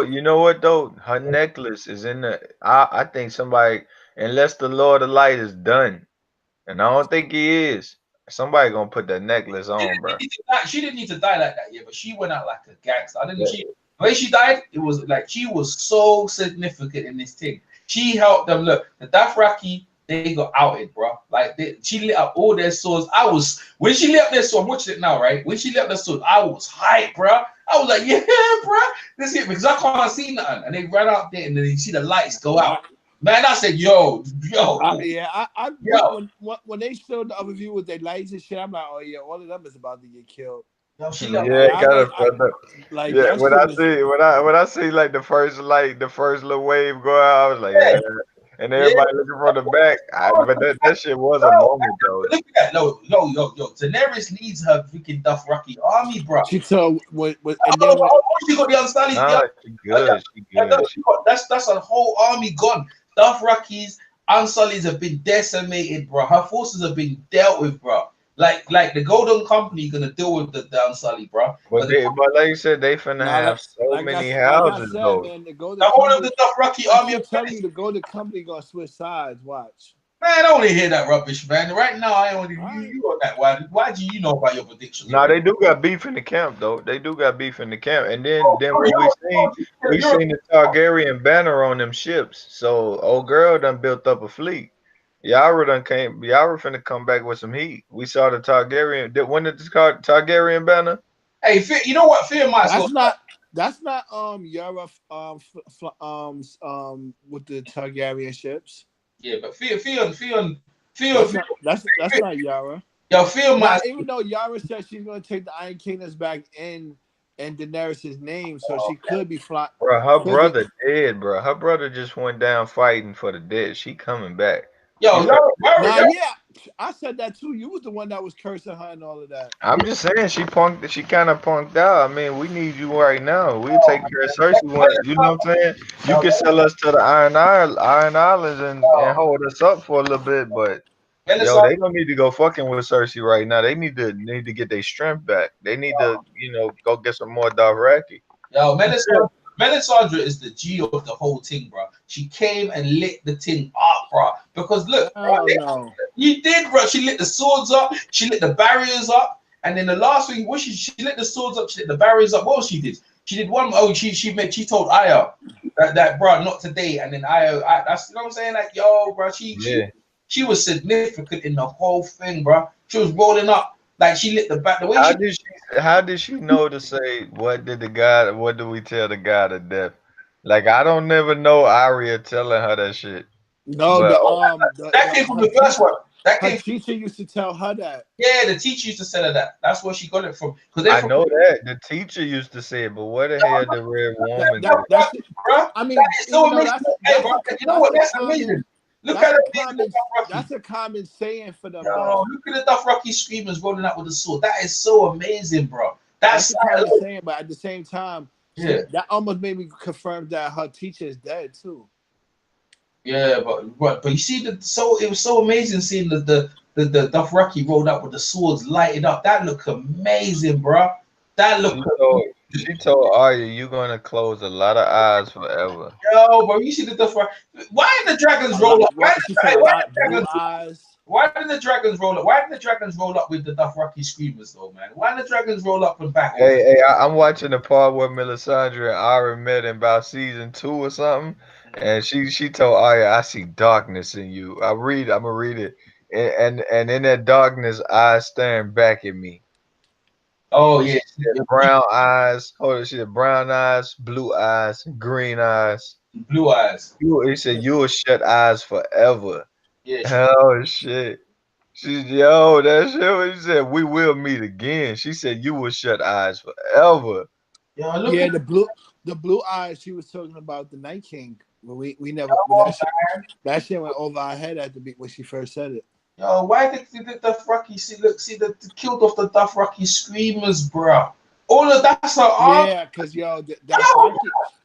you know what though? Her necklace is in the. I think somebody, unless the Lord of Light is done, and I don't think he is. Somebody gonna put that necklace on, bro. She didn't need to die like that, yeah, but she went out like a gangster. The way she died, it was like she was so significant in this thing. She helped them. Look, the Dothraki, they got outed, bro. Like she lit up all their swords. When she lit up their sword, I'm watching it now, right? When she lit up their sword, I was hyped, bro. I was like, yeah, bro, this is it because I can't see nothing. And they ran out there and then you see the lights go out. Man, I said, yo. When they showed the other view with their lights and shit, I'm like, oh yeah, all of them is about to get killed. When I see like the first little wave go out, I was like, yeah. And everybody looking from the back. But that shit was a moment though. Look at that, yo. Daenerys needs her freaking Dothraki army, bro. She told she got the understanding. She good. That's a whole army gone. Dothrakis, Unsullieds have been decimated, bro. Her forces have been dealt with, bro. Like the Golden Company gonna deal with the Unsullied, bro. But but like you said, they finna Now, have so many like I houses said, though. man, the Golden the whole of Company. the Dothraki I army keep of telling you, Venice. the Golden Company gonna switch sides. Watch. Man, I don't want to hear that rubbish, man. Right now, I only All right. you on that. Why do you know about your predictions Now already? they do got beef in the camp though. They do got beef in the camp. And then Oh, what we you're seen the Targaryen banner on them ships. So old girl done built up a fleet. Yara finna come back with some heat. We saw the Targaryen. When did this called Targaryen banner? hey, you know what? Fear might as well. That's not. That's not Yara with the Targaryen ships. Yeah, but Fear, That's not Yara. yo, Fear Now, might. even though Yara said she's gonna take the Iron Kingdoms back in Daenerys' name, so she could be fly. Bro, her Could be. brother dead, bro. Her brother just went down fighting for the dead. She coming back. Yo, She finna Now, yeah, I said that too. You was the one that was cursing her and all of that. I'm just saying she punked. She kind of punked out. I mean, we need you right now. We take care of Cersei. You know what I'm saying? You can sell us to the Iron Islands and hold us up for a little bit, but yo, Melisandre, they don't need to go fucking with Cersei right now. They need to get their strength back. They need to, go get some more Dothraki. yo, Melisandre is the G of the whole thing, bro. She came and lit the thing up, bro. Because look, bro, Oh no. you did, bro. She lit the swords up. She lit the barriers up. And then the last thing, she lit the swords up. She lit the barriers up. What else she did? She did one. Oh, she told Aya that bro, not today. And then Aya, that's, you know what I'm saying? Like, yo, bro, Yeah. she was significant in the whole thing, bro. She was rolling up like she lit the back. The way How did she know to say what do we tell the god of death? Like I don't never know Arya telling her that shit. No, But that came from the first one. That her came. teacher used to tell her that. Yeah, the teacher used to say that. That's where she got it from. Because they're I from. know that the teacher used to say it, but where the hell did Red Woman get it? That's Bro, I mean, that is so even though amazing. Hey, bro, you know what? That's amazing. Look at that's a common saying for them Yo, though. look at the Dothraki screamers rolling out with the sword. That is so amazing, bro. That's That's a common saying, but at the same time, yeah, that almost made me confirm that her teacher is dead too. yeah, but you see it was so amazing seeing the Dothraki rolled out with the swords lighted up. That looked amazing, bro. That looked She told Arya, "You gonna close a lot of eyes forever." yo, bro. You see the Dothraki. Why did the dragons roll up? She said a lot blue eyes. Why did the dragons roll up? Why did the dragons roll up with the Dothraki screamers though, man? Why did the dragons roll up and back? Hey, I'm watching the part where Melisandre and Arya met in about season 2 or something, and she told Arya, "I see darkness in you." I'm gonna read it, and in that darkness, eyes staring back at me. Oh And yeah, she said brown eyes. Hold on, she said brown eyes, blue eyes, green eyes. blue eyes. He said you will shut eyes forever. Yeah, Oh shit. Yo, that shit what she said, we will meet again. She said you will shut eyes forever. yo, look Yeah, at the blue eyes. She was talking about the Night King. But we never yo, that shit went over our head at the when she first said it. yo, why did the Dothraki see the killed off the Dothraki screamers, bro? All of that's her arm. Yeah, because yo, the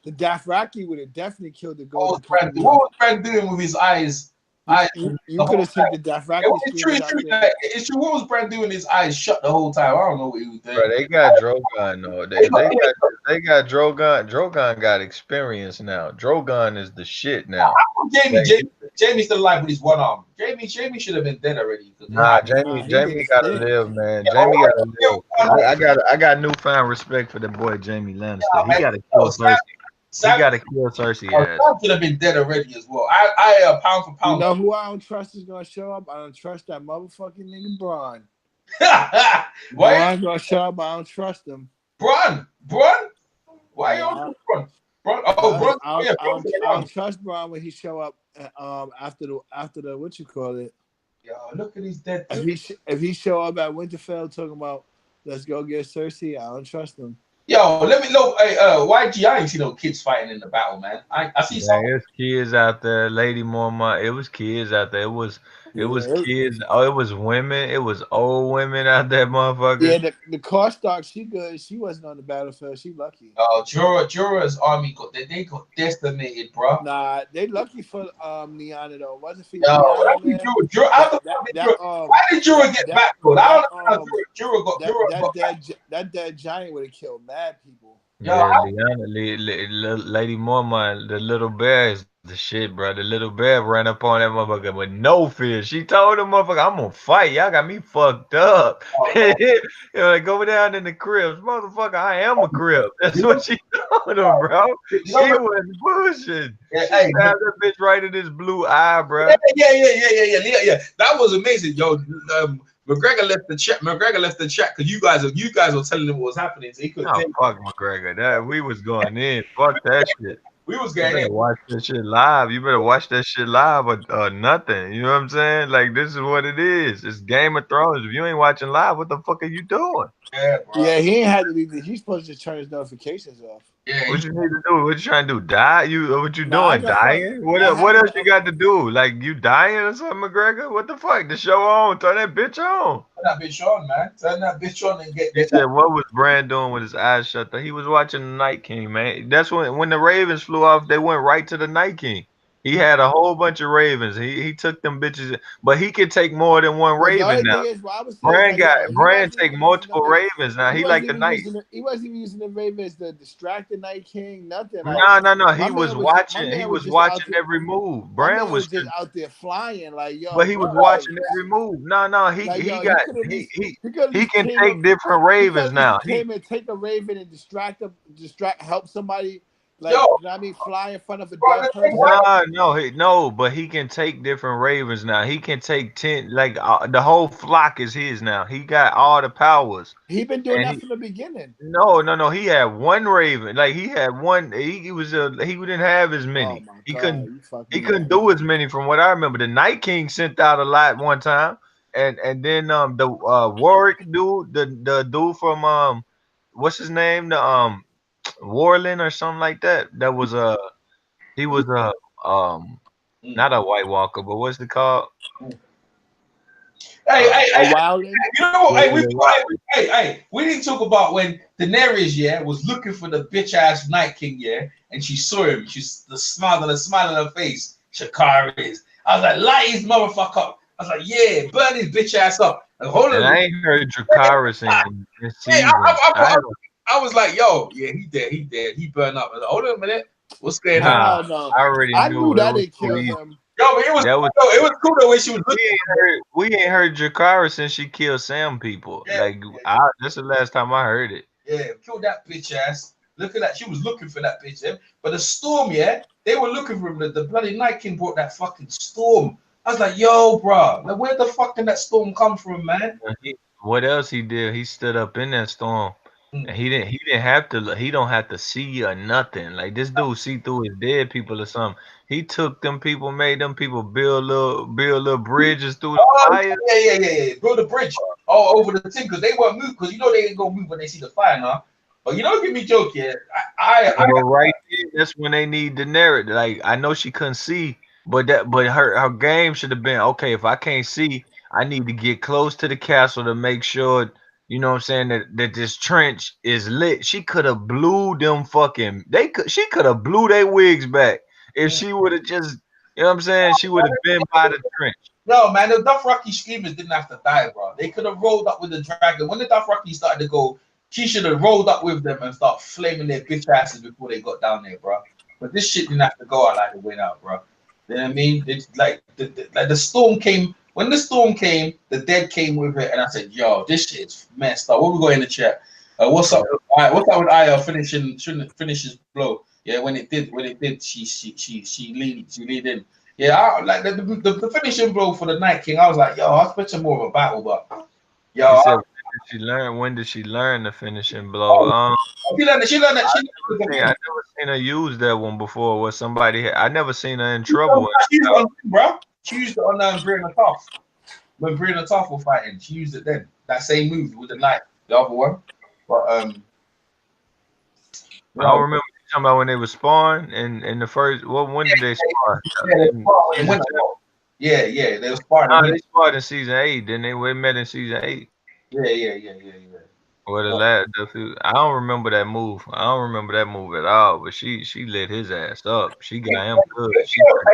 Dothraki would have definitely killed the Golden Company. What was Brand doing with his eyes? You could have seen the Dothraki It's true, screamers out there. it's true. What was Brand doing? His eyes shut the whole time. I don't know what he was doing. Bro, they got Drogon though. They got Drogon. Drogon got experience now. Drogon is the shit now. Jamie's still alive with his one arm. Jamie should have been dead already. Nah, He Jamie did gotta it. live, man. Jamie gotta live. I got newfound respect for the boy Jamie Lannister. He gotta kill Cersei. He gotta kill Cersei ass. Sam should have been dead already as well. I pound for You pound. know who I don't trust is gonna show up? I don't trust that motherfucking nigga Braun. Why? Braun's gonna show up. I don't trust him. Braun? Why you on Braun? Braun. I don't trust Braun when he show up. After the what you call it. Yo, look at his dead. If he show up at Winterfell talking about let's go get Cersei, I don't trust him. Yo, let me know. Hey, YG, I ain't see no kids fighting in the battle, man. I see some. There's kids out there, Lady Mormont. It was kids out there. It was It was Yeah, kids. Oh, it was women. It was old women out there, yeah. motherfucker. The Karstark, she good. She wasn't on the battlefield. She lucky. Jorah's army they got decimated, bro. Nah, they lucky for Lyanna though. Wasn't for Yo, what Lyanna, happened man. to Jorah? How That the that fuck did that Jorah? Why did Jorah that get that backfield? I don't that know how Jorah got back. that dead giant would have killed mad people. Yo, Yeah, Liana, Lady Mormont, the little bear is the shit, bro. The little bear ran up on that motherfucker with no fear. She told the motherfucker, "I'm gonna fight. Y'all got me fucked up." how, You know, like go down in the cribs, motherfucker. I am a crib. That's you what know, she told him, bro. you know, She wasn't bullshit. yeah, She hey, stabbed that bitch right in his blue eye, yeah, bro. yeah. That was amazing, yo. McGregor left the chat. McGregor left the chat because you guys were telling him what was happening, so he couldn't Oh take it. fuck McGregor. That we was going in. Fuck that shit. We was You getting better it. watch that shit live. You better watch that shit live or nothing. You know what I'm saying? Like this is what it is. It's Game of Thrones. If you ain't watching live, what the fuck are you doing? Yeah, bro. Yeah, he ain't had to leave. He's supposed to turn his notifications off. Yeah, What you need to do? What you trying to do? Die? What you Nah, I doing? got fuck. Dying? What I what have else the. you got to do? Like you dying or something, McGregor? What the fuck? The show on. Turn that bitch on. turn that bitch on, man. Turn that bitch on and He get said, that. "What was Brand doing with his eyes shut?" He was watching the Night King, man. That's when the Ravens flew off. They went right to the Night King. He had a whole bunch of Ravens. He took them bitches, but he could take more than one But the Raven only now. thing is, what I would say is like, yo, Brand take multiple Ravens now. He like the Night. He wasn't even using the Ravens to distract the Night King. Nothing like No. my He was man was. My watching. He man was was just out watching there. every move. My Brand man was, was just out there flying. Like but yo, he was bro, watching every move. No. like He yo, he got could at least he could at he least can came up. take different He could Ravens at least now. came and take a Raven and help somebody. Like Yo, you know what I mean, fly in front of a bro, dead the thing person. was, No, but he can take different ravens now. He can take 10, like the whole flock is his now. He got all the powers. He been doing And that from the beginning. no. He had one raven. Like he had one. He was he didn't have as Oh many. my He god, couldn't you fucked he me couldn't up. do as many from what I remember. The Night King sent out a lot one time, and then the Warwick dude, the dude from what's his name, the Warland or something like that. That was he was um mm, not a White Walker, but what's it called? mm. Uh, A wilding. You know what? yeah, Hey, the Wild. we didn't talk about when Daenerys, yeah, was looking for the bitch ass Night King, yeah, and she saw him. She's the smile on her face. Shakara is. I was like, light his motherfucker up. I was like, yeah, burn his bitch ass up. Like, hold And on. I ain't heard Dracarys in Hey, seasons. I was like, yo, yeah, he dead. He burned up. I was like, hold on a minute. What's going on? Nah, Hell no. I already I knew knew it that was they too killed easy. him. Yo, but That was it was cool the way she was looking. we ain't heard Dracarys since she killed Sam people. Yeah, Like that's the last time I heard it. yeah, killed that bitch ass. Look at that. She was looking for that bitch. Yeah? But the storm, yeah, they were looking for him. The bloody Night King brought that fucking storm. I was like, yo, bro, like, where the fuck did that storm come from, man? What else he did? He stood up in that storm. Mm. And he didn't have to he don't have to see or nothing. Like this dude see through his dead people or something. He took them people, made them people build little bridges through the Oh, fire. yeah. Build a bridge all over the thing because they weren't moved because you know they ain't gonna move when they see the fire now. But you know, give me joke, yeah. But right there, that's when they need the narrative. Like I know she couldn't see, but her game should have been okay. If I can't see, I need to get close to the castle to make sure. You know what I'm saying that this trench is lit. She could have blew them fucking. She could have blew their wigs back if she would have just. You know what I'm saying? She would have been by the trench. No, man, the Dothraki screamers didn't have to die, bro. They could have rolled up with the dragon. When the Dothraki started to go, she should have rolled up with them and start flaming their bitch asses before they got down there, bro. But this shit didn't have to go out like it went out, bro. You know what I mean? It's like the storm came. When the storm came, the dead came with it, and I said, "Yo, this shit's messed up." What we got in the chat? What's up? What's up with Aya finishes blow? Yeah, when it did, she lead in. Yeah, like the finishing blow for the Night King. I was like, yo, I expected more of a battle, but yo, You said when did she learn the finishing blow? she learned that I never seen her use that one before. Where somebody I never seen her in trouble. she used it on, bro. She used it on Brienne Tough. When Brienne and Tough were fighting, she used it then. That same move with the knife, the other one. But I don't remember you talking about when they were sparring in the first. Well, when did they spar? yeah, they fought in winter. Yeah. They were sparring. Oh, they sparred in season 8. Then they met in season 8. Yeah. Or the Uh, last, I don't remember that move. I don't remember that move at all. But she lit his ass up. She got him good.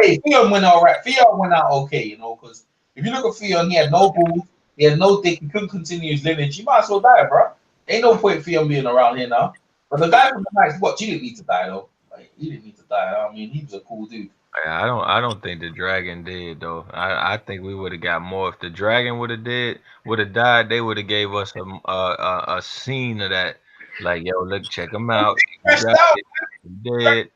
Hey, Theon went all right. Theon went out okay, you know, because if you look at Theon, he had no balls, he had no dick, he couldn't continue his lineage. He might as well die, bro. Ain't no point Theon being around here now. But the guy from the Knights, what? He didn't need to die though. Like, he didn't need to die. I mean, he was a cool dude. I don't think the dragon did though. I think we would have got more if the dragon would have died. They would have gave us a scene of that. Like, yo, look, check him out. He Crashed died. down. He dead.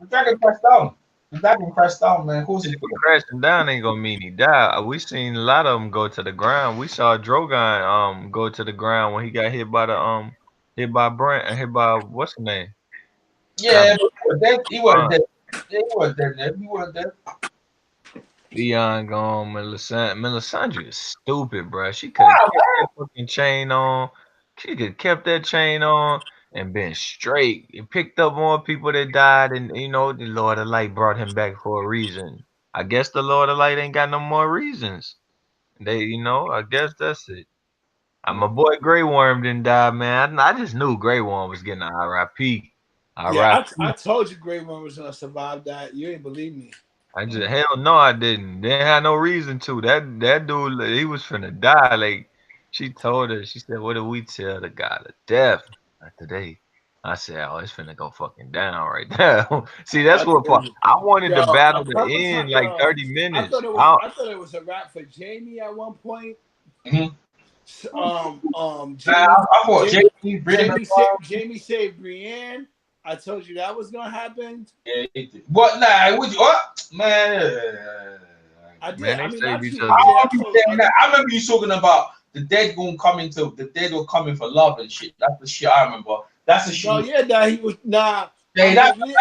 The dragon crashed down. The dragon crashed down, man. Of course he could. Crashing down ain't gonna mean he died. We seen a lot of them go to the ground. We saw Drogon go to the ground when he got hit by Brent, hit by what's the name? Not Yeah, but he was dead. He wasn't Brent. dead. Yeah, he wasn't dead. Man. He wasn't dead. Leon gone. Melisandre is stupid, bro. She could have Wow, kept that fucking chain on. She could have kept that chain on and been straight. It picked up more people that died, and you know the Lord of Light brought him back for a reason. I guess the Lord of Light ain't got no more reasons. I guess that's it. My boy Grey Worm didn't die, man. I just knew Grey Worm was getting a RIP. Yeah, I RIP. told you Grey Worm was gonna survive that. You ain't believe me. Hell no, I didn't. Didn't have no reason to. That dude, he was finna die. Like she told her, she said, "What did we tell the God of death today?" I said, "Oh, it's finna go fucking down right now." See, that's I what told you. I wanted Yo, the battle a to couple end times, like yo, 30 minutes. I thought it was a wrap for Jamie at one point. Mm-hmm. Jamie, I thought Jamie, JP, Brian, Jamie saved Brienne. I told you that was gonna happen. yeah, what? Nah, would you? What? Man. I did. Man, I they mean, save not each too other. much. I remember you saying that. I remember you talking about the dead going coming to the dead were coming for love and shit. That's the shit I remember. That's the shit. No, yeah, that he was nah. Yeah, I that, mean,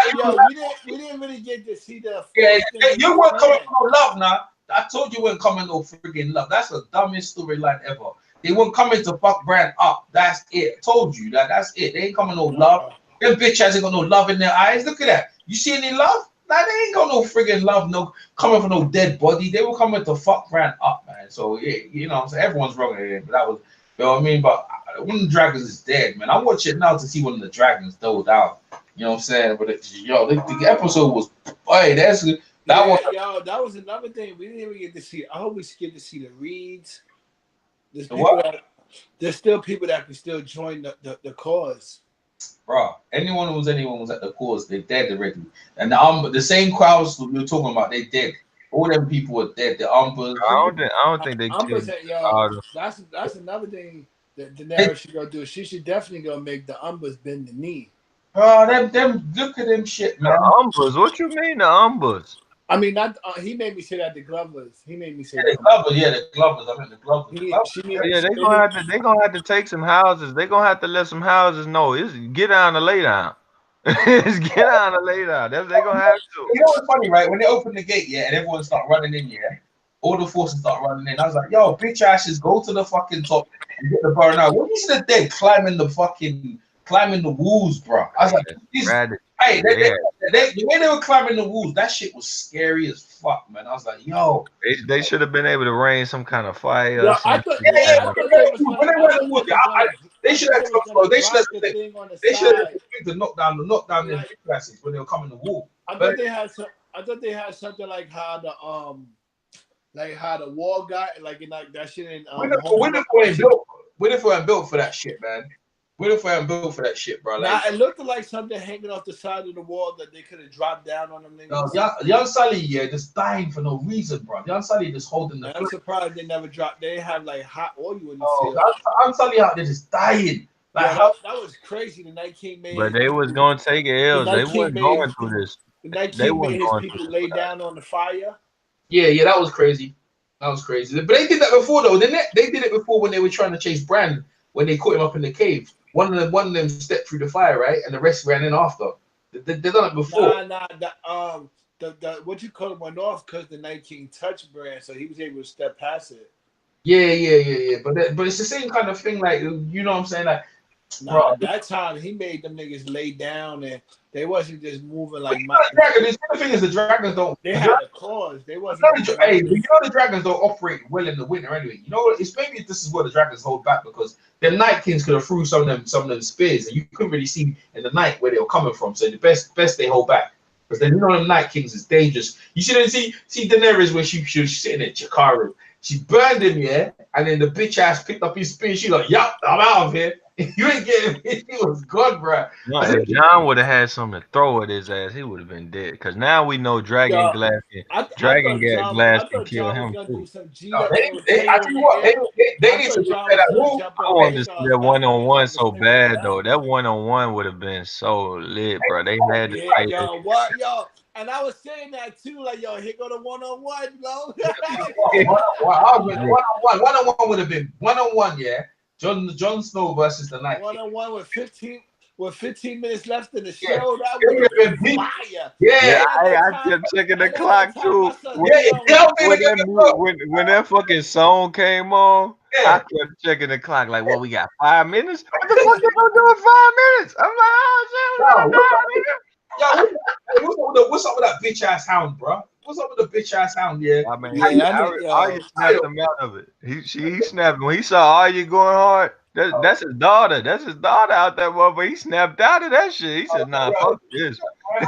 we didn't really get to see the yeah, full thing you with weren't coming Brienne. for no love now. I told you weren't coming no friggin' love. That's the dumbest storyline ever. They weren't coming to fuck Brand up. That's it. Told you that. That's it. They ain't coming no love. Them bitch ain't got no love in their eyes. Look at that. You see any love? Nah, they ain't got no friggin' love. No coming for no dead body. They were coming to fuck Brand up, man. So yeah, you know what I'm saying? Everyone's wrong here, but that was, you know what I mean? But one of the dragons is dead, man. I watch it now to see one of the dragons dole out. You know what I'm saying? But the episode was, hey, that Yeah, was. yo, that was another thing we didn't even get to see. I hope we get to see the reads. There's people What? that there's still people that can still join the cause. Bro, anyone was at the cause, they're dead already. And the same crowds we were talking about, they dead. All them people are dead. The Umbers, I don't think they Umber killed said, yo, all the that's another thing that they, Daenerys should go do. She should definitely go make the Umbers bend the knee. bro, them, look at them shit, man. Umbers. What you mean the Umbers? I mean, not he made me say that the Glovers. He made me say Yeah, the the Umbers. Glovers, yeah, the Glovers. I mean the Glovers. The He, Glovers. she, Oh, yeah, she made him. they gonna have to take some houses. They gonna have to let some houses know. It's get down and lay down. It's get down and lay down. They gonna have to. You know what's funny, right? When they open the gate, yeah, and everyone start running in, yeah, all the forces start running in. I was like, yo, bitch asses, go to the fucking top and get the burn out. When you see the dead climbing the walls, bro. I was like, these, Radish. hey, Yeah. the way they were climbing the walls, that shit was scary as fuck, man. I was like, yo, They should have been able to rain some kind of fire or Yeah, I some thought. shit. Yeah, I thought they was when gonna. they I went in thought the they woods, was gonna. they I should thought have they was gonna they should drop the have thing on the they should have side. to knock down the Like, classes when they were coming to wall. I But thought they had some. I thought they had something like how the wall got like in like that shit in Winterfell ain't built. Winterfell ain't built for that shit, man. Winterfell ain't built for that shit, bro. Now Like, it looked like something hanging off the side of the wall that they could have dropped down on them no, niggas. young Sully, yeah, just dying for no reason, bro. Young Sully just holding the. And I'm surprised they never dropped. They have like hot oil in the Oh, field. young Sully out there just dying. Like Yeah, how? that was crazy. The Night King made But his they was people. gonna take The L's. They Night King wasn't made going his through this. The Night They King made wasn't his going people through lay this. down on the fire. Yeah, that was crazy. That was crazy. But they did that before though, didn't they? They did it before when they were trying to chase Bran when they caught him up in the cave. One of them stepped through the fire, right, and the rest ran in after. They done it before. Nah. The what you call it went off because the Night King touched Bran, so he was able to step past it. Yeah. But it's the same kind of thing, like you know what I'm saying, like Nah, at that time he made them niggas lay down and they wasn't just moving But like you know the dragon. The thing is, the dragons don't. they had a clause. They wasn't moving like Hey, but this. you know the dragons don't operate well in the winter anyway. You know what? It's maybe this is where the dragons hold back because the night kings could have threw some of them spears and you couldn't really see in the night where they were coming from. So the best they hold back because then you know the night kings is dangerous. You shouldn't see Daenerys when she was sitting at Jakara. She burned him, yeah, and then the bitch ass picked up his spear. She like, yup, I'm out of here. You ain't getting me. He was good, bro. No, if John would have had something to throw at his ass, he would have been dead. Cause now we know Yo, Glass I can thought kill John was him gonna do too. some G'd No, up and they, rotate I it tell in you the what, air. they I need to thought John repair was that gonna room. jump I up wanted and to hit see us. that That's one what I on thought one he was so thinking of bad that. though. That one on one would have been so lit, bro. They had to Yeah, fight that yo, what, yo, and I was saying that too, like, yo, here go the 1-on-1, yo. shit. One on one would have been one on one, yeah. Jon Snow versus the Night King. 1-on-1 with 15 minutes left in the Yeah, show. That it would would have been have been big. fire. Yeah, Yeah, And at that I time, kept checking the and at that clock time, my too. son When yeah, Dion was yeah. when that fucking song came on, I Yeah, kept checking the clock. Like, what we got 5 minutes? What the fuck they gonna do in 5 minutes? I'm like, oh shit, we yo, gonna die, yo, what's up with that bitch ass hound, bro? What's up with the bitch ass hound? Yeah, nigga. I mean, yeah, that nigga, Arya yo. I snapped him out of it. He snapped when he saw Arya going hard. That's his daughter. That's his daughter out there, but he snapped out of that shit. He said, "Nah, yo, fuck this."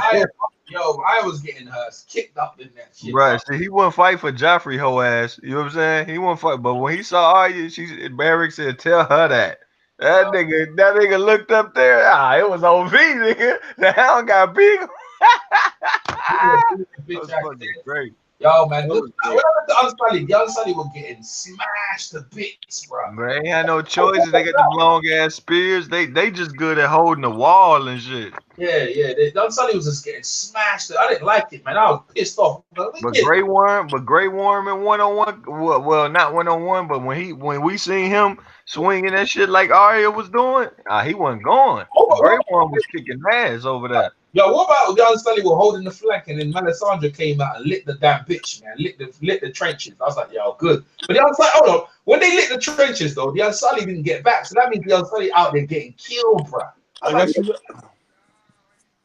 I, I was getting her kicked up in that shit, bro. Right. See, he wouldn't fight for Joffrey hoe ass. You know what I'm saying? He wouldn't fight. But when he saw Arya, Barrick said, tell her that. That nigga looked up there. It was OV, nigga. The hound got big. That Bitch was ass fucking dead. great. Yo, man, That look, was what great. happened to Unsullied? The Unsullied were getting smashed to bits, bro. But they ain't had no choices. They got them long ass spears. They just good at holding the wall and shit. Yeah. The Unsullied was just getting smashed. I didn't like it, man. I was pissed off. But Grey Worm in 1-on-1, well, not 1-on-1, but when we seen him swinging that shit like Arya was doing, he wasn't going. Grey Worm was kicking ass over there. Yo, what about the Unsullied were holding the flank and then Melisandre came out and lit the damn bitch, man. Lit the trenches. I was like, yo, good. But the Unsullied, hold on. When they lit the trenches, though, the Unsullied didn't get back. So that means the Unsullied out there getting killed, bro. I I was like, guess you.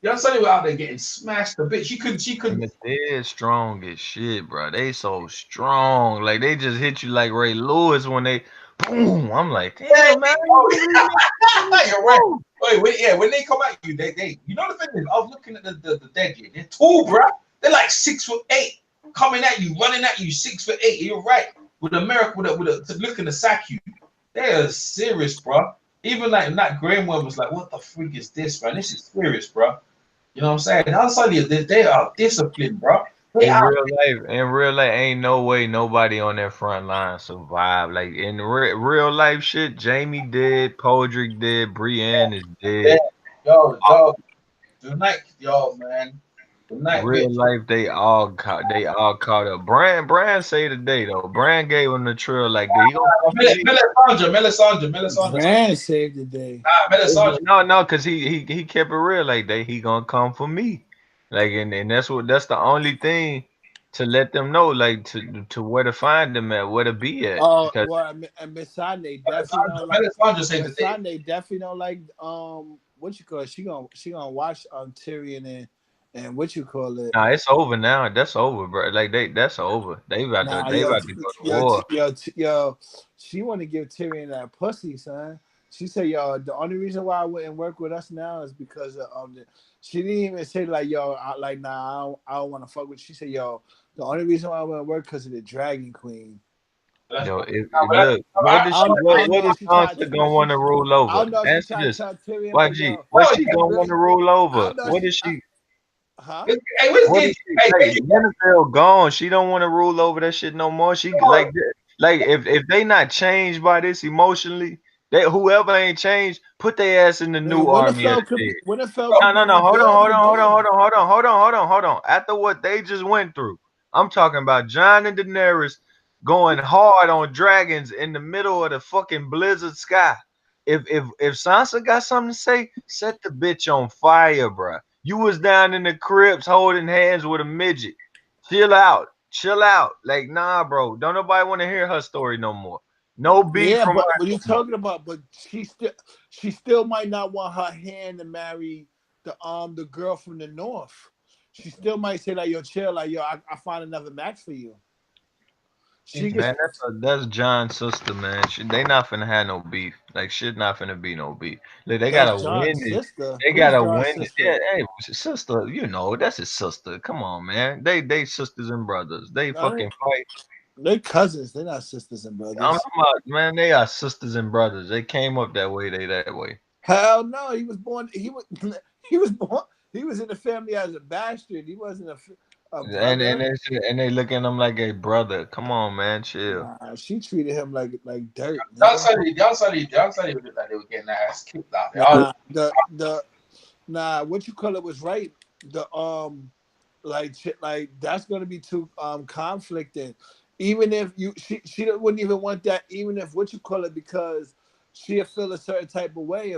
the Unsullied were out there getting smashed a bit. She couldn't. And they're strong as shit, bro. They so strong. Like they just hit you like Ray Lewis when they boom. I'm like, damn man, you really You're right. Wait, when they come at you, you know the thing is, I was looking at the dead here. They're tall, bro. They're like 6'8", coming at you, running at you, 6'8". You're right. With America, looking to sack you, they are serious, bro. Even like Nat Graham was like, what the freak is this, man? This is serious, bro. You know what I'm saying? Outside they are disciplined, bro. They in are. real life, ain't no way nobody on that front line survived. Like in real life shit, Jamie dead, Podrick dead, Brienne is Yeah. dead. Yo, tonight, yo, man. Tonight, Real bitch. life, they all caught up. Brand say today though. Brand gave him the trail like that. He gonna come for me. Melisandre. Brand saved the day. Melisandre. No, cause he kept it real like that. He gonna come for me. Like and that's the only thing to let them know like to where to find them at, where to be at. Oh, Because well, and Miss Sunday definitely don't like. Melisandre saved the Miss day. Sunday definitely don't like. What you call it? She gonna watch Tyrion and what you call it? nah, it's over now. That's over, bro. Like that's over. Nah, They about to go to war. yo, she want to give Tyrion that pussy, son. She said, yo, the only reason why I wouldn't work with us now is because of the. She didn't even say like, yo, nah, I don't want to fuck with. She said, yo, the only reason why I wouldn't work because of the Dragon Queen. That's Yo, what. look, I don't what know is if she tried Sansa to, gonna want to rule I over? don't know if she Answer tried to this. tell Tyrion, but YG, yo, what's Oh, she yeah. gonna want to rule I over? don't know if What she, is she? huh? Hey, where's What Gage? is she? Hey, Hey, Gage, Winterfell gone. She don't want to rule over that shit no more. She like if they not changed by this emotionally, they whoever ain't changed, put their ass in the Nigga, new army of the dead. Winterfell could be No. rebuilt again. Hold on. After what they just went through, I'm talking about Jon and Daenerys going hard on dragons in the middle of the fucking blizzard sky. If Sansa got something to say, set the bitch on fire, bruh. You was down in the crypts holding hands with a midget. Chill out. Like, nah, bro. Don't nobody want to hear her story no more. No beef Yeah, from but her. what you talking about? But she still might not want her hand to marry the girl from the north. She still might say like, yo, chill, like, yo, I find another match for you. She gets Man, that's John's sister, man. They not finna have no beef. Like shit, not finna be no beef. Like, they that's gotta win John's it. sister. They Who's gotta John's win it. sister? Yeah, hey, sister. You know that's his sister. Come on, man. They sisters and brothers. They I fucking don't, fight. they're cousins. They're not sisters and I'm brothers. talking about, man. They are sisters and brothers. They came up that way. They that way. Hell no, he was born. He was he was born. He was in the family as a bastard. He wasn't a brother. And they look at him like a brother. Come on, man. Chill. Nah, she treated him like dirt, nigga. Downside, looked like they were getting their ass kicked out there. Nah, what you call it was right. The like that's gonna be too conflicting. Even if she wouldn't even want that. Even if what you call it, because she'll feel a certain type of way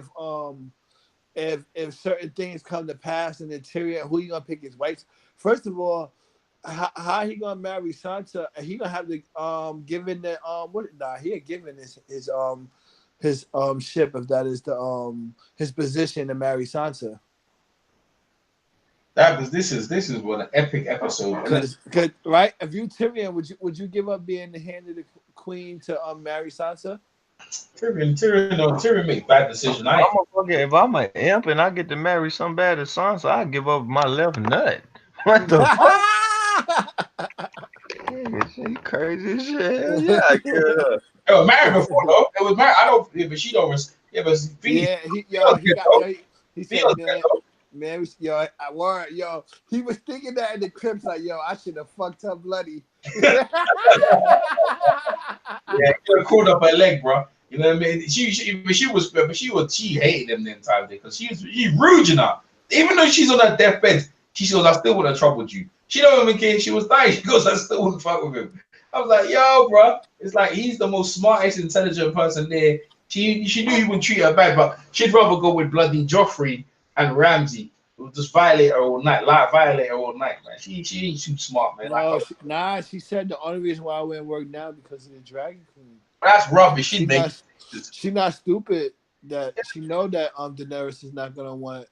if certain things come to pass and deteriorate. Who you gonna pick his wife? First of all, how he gonna marry Sansa? And he gonna have to give in the what? Nah, he ain't giving his ship, if that is the his position to marry Sansa. This is what an epic episode. Cause right, if you Tyrion, would you give up being the hand of the queen to marry Sansa? Tyrion make bad decisions. If I'm an imp and I get to marry some bad as Sansa, I give up my left nut. What the fuck? You crazy as shit. Yeah, I get up. It was married before though. It was married. I don't. Yeah, but she don't. Yeah, but Yeah, he said, man, yo, I word, yo, he was thinking that in the Crips, like, yo, I should have fucked her bloody. Yeah, she caught up her leg, bro. You know what I mean? She hated them the entire day because she rude, you know. Even though she's on her deathbed, she goes, I still would have troubled you. She don't even care. She was dying. She goes, I still wouldn't fuck with him. I was like, yo, bro. It's like he's the most smartest, intelligent person there. She knew he wouldn't treat her bad, but she'd rather go with bloody Joffrey and Ramsay. Who just violate her all night, violate her all night, man. She ain't too smart, man. No, she said the only reason why I wouldn't work now because of the Dragon Queen. That's rubbish. She not stupid. That she know that Daenerys is not gonna want.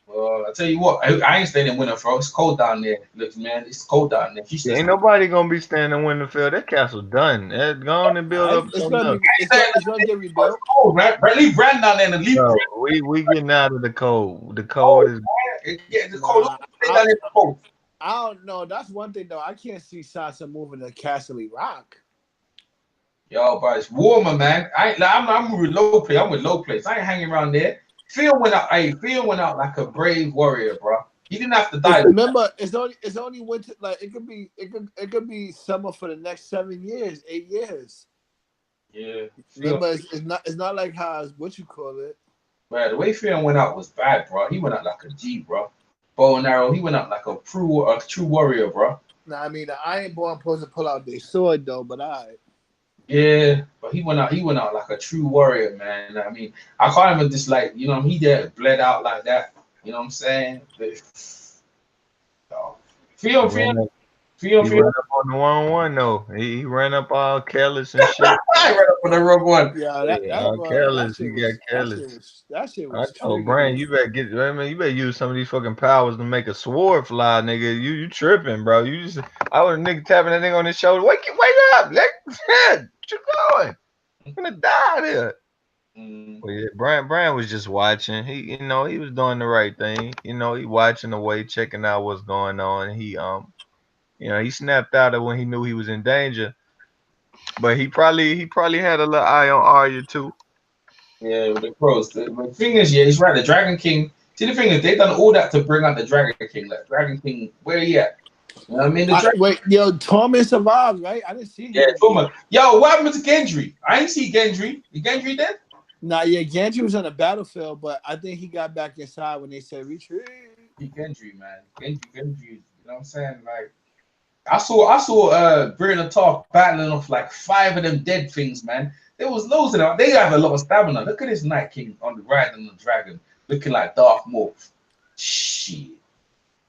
Well, I tell you what, I ain't staying in Winterfell. It's cold down there. Look, man, it's cold down there. Ain't nobody gonna be staying in Winterfell. That castle done. It's gone and build up. It's gonna get rebuilt. It's cold, man. Leave Brand down there and leave. No, we getting out of the cold. The cold is. Yeah, the cold. I don't know. That's one thing though. I can't see Sansa moving to Castle Rock. Yo, but it's warmer, man. I'm with low place. I'm with low place. I ain't hanging around there. Phil went out like a brave warrior, bro. He didn't have to die. Remember, it's only winter. Like it could be summer for the next 7 years, 8 years. Yeah. Remember, it's not like how what you call it. Man, the way Phil went out was bad, bro. He went out like a G, bro. Bow and arrow. He went out like a true warrior, bro. Nah, I mean, I ain't born supposed to pull out their sword though, but I. Yeah, but he went out like a true warrior, man. I mean, I can't even just like, you know, he there bled out like that. You know what I'm saying? Feel. He ran up on the 1-1 though. He ran up all careless and shit. I ran up on the wrong one. Yeah, careless. He got careless. That shit was. I told Brian, you better you better use some of these fucking powers to make a sword fly, nigga. You tripping, bro? I was a nigga tapping that nigga on his shoulder. Wake up, nigga. What you doing? I'm gonna die there. Well, yeah, Brian was just watching. He was doing the right thing. He watching the way, checking out what's going on. He snapped out of when he knew he was in danger. But he probably had a little eye on Arya too. Yeah, with the crows. The thing is, yeah, he's right. The Dragon King. See, the thing is, they done all that to bring out the Dragon King. Like Dragon King, where he at? You know what I mean? Wait, yo, Tormund survived, right? I didn't see him. Yeah, Tormund. Yo, what happened to Gendry? I ain't see Gendry. Is Gendry dead? Nah, yeah, Gendry was on the battlefield, but I think he got back inside when they said retreat. Gendry, man. Gendry. You know what I'm saying? Like, I saw Britain talk battling off like 5 of them dead things, man. There was loads of them. They have a lot of stamina. Look at this Night King on the riding the dragon, looking like Darth Maul. Shit.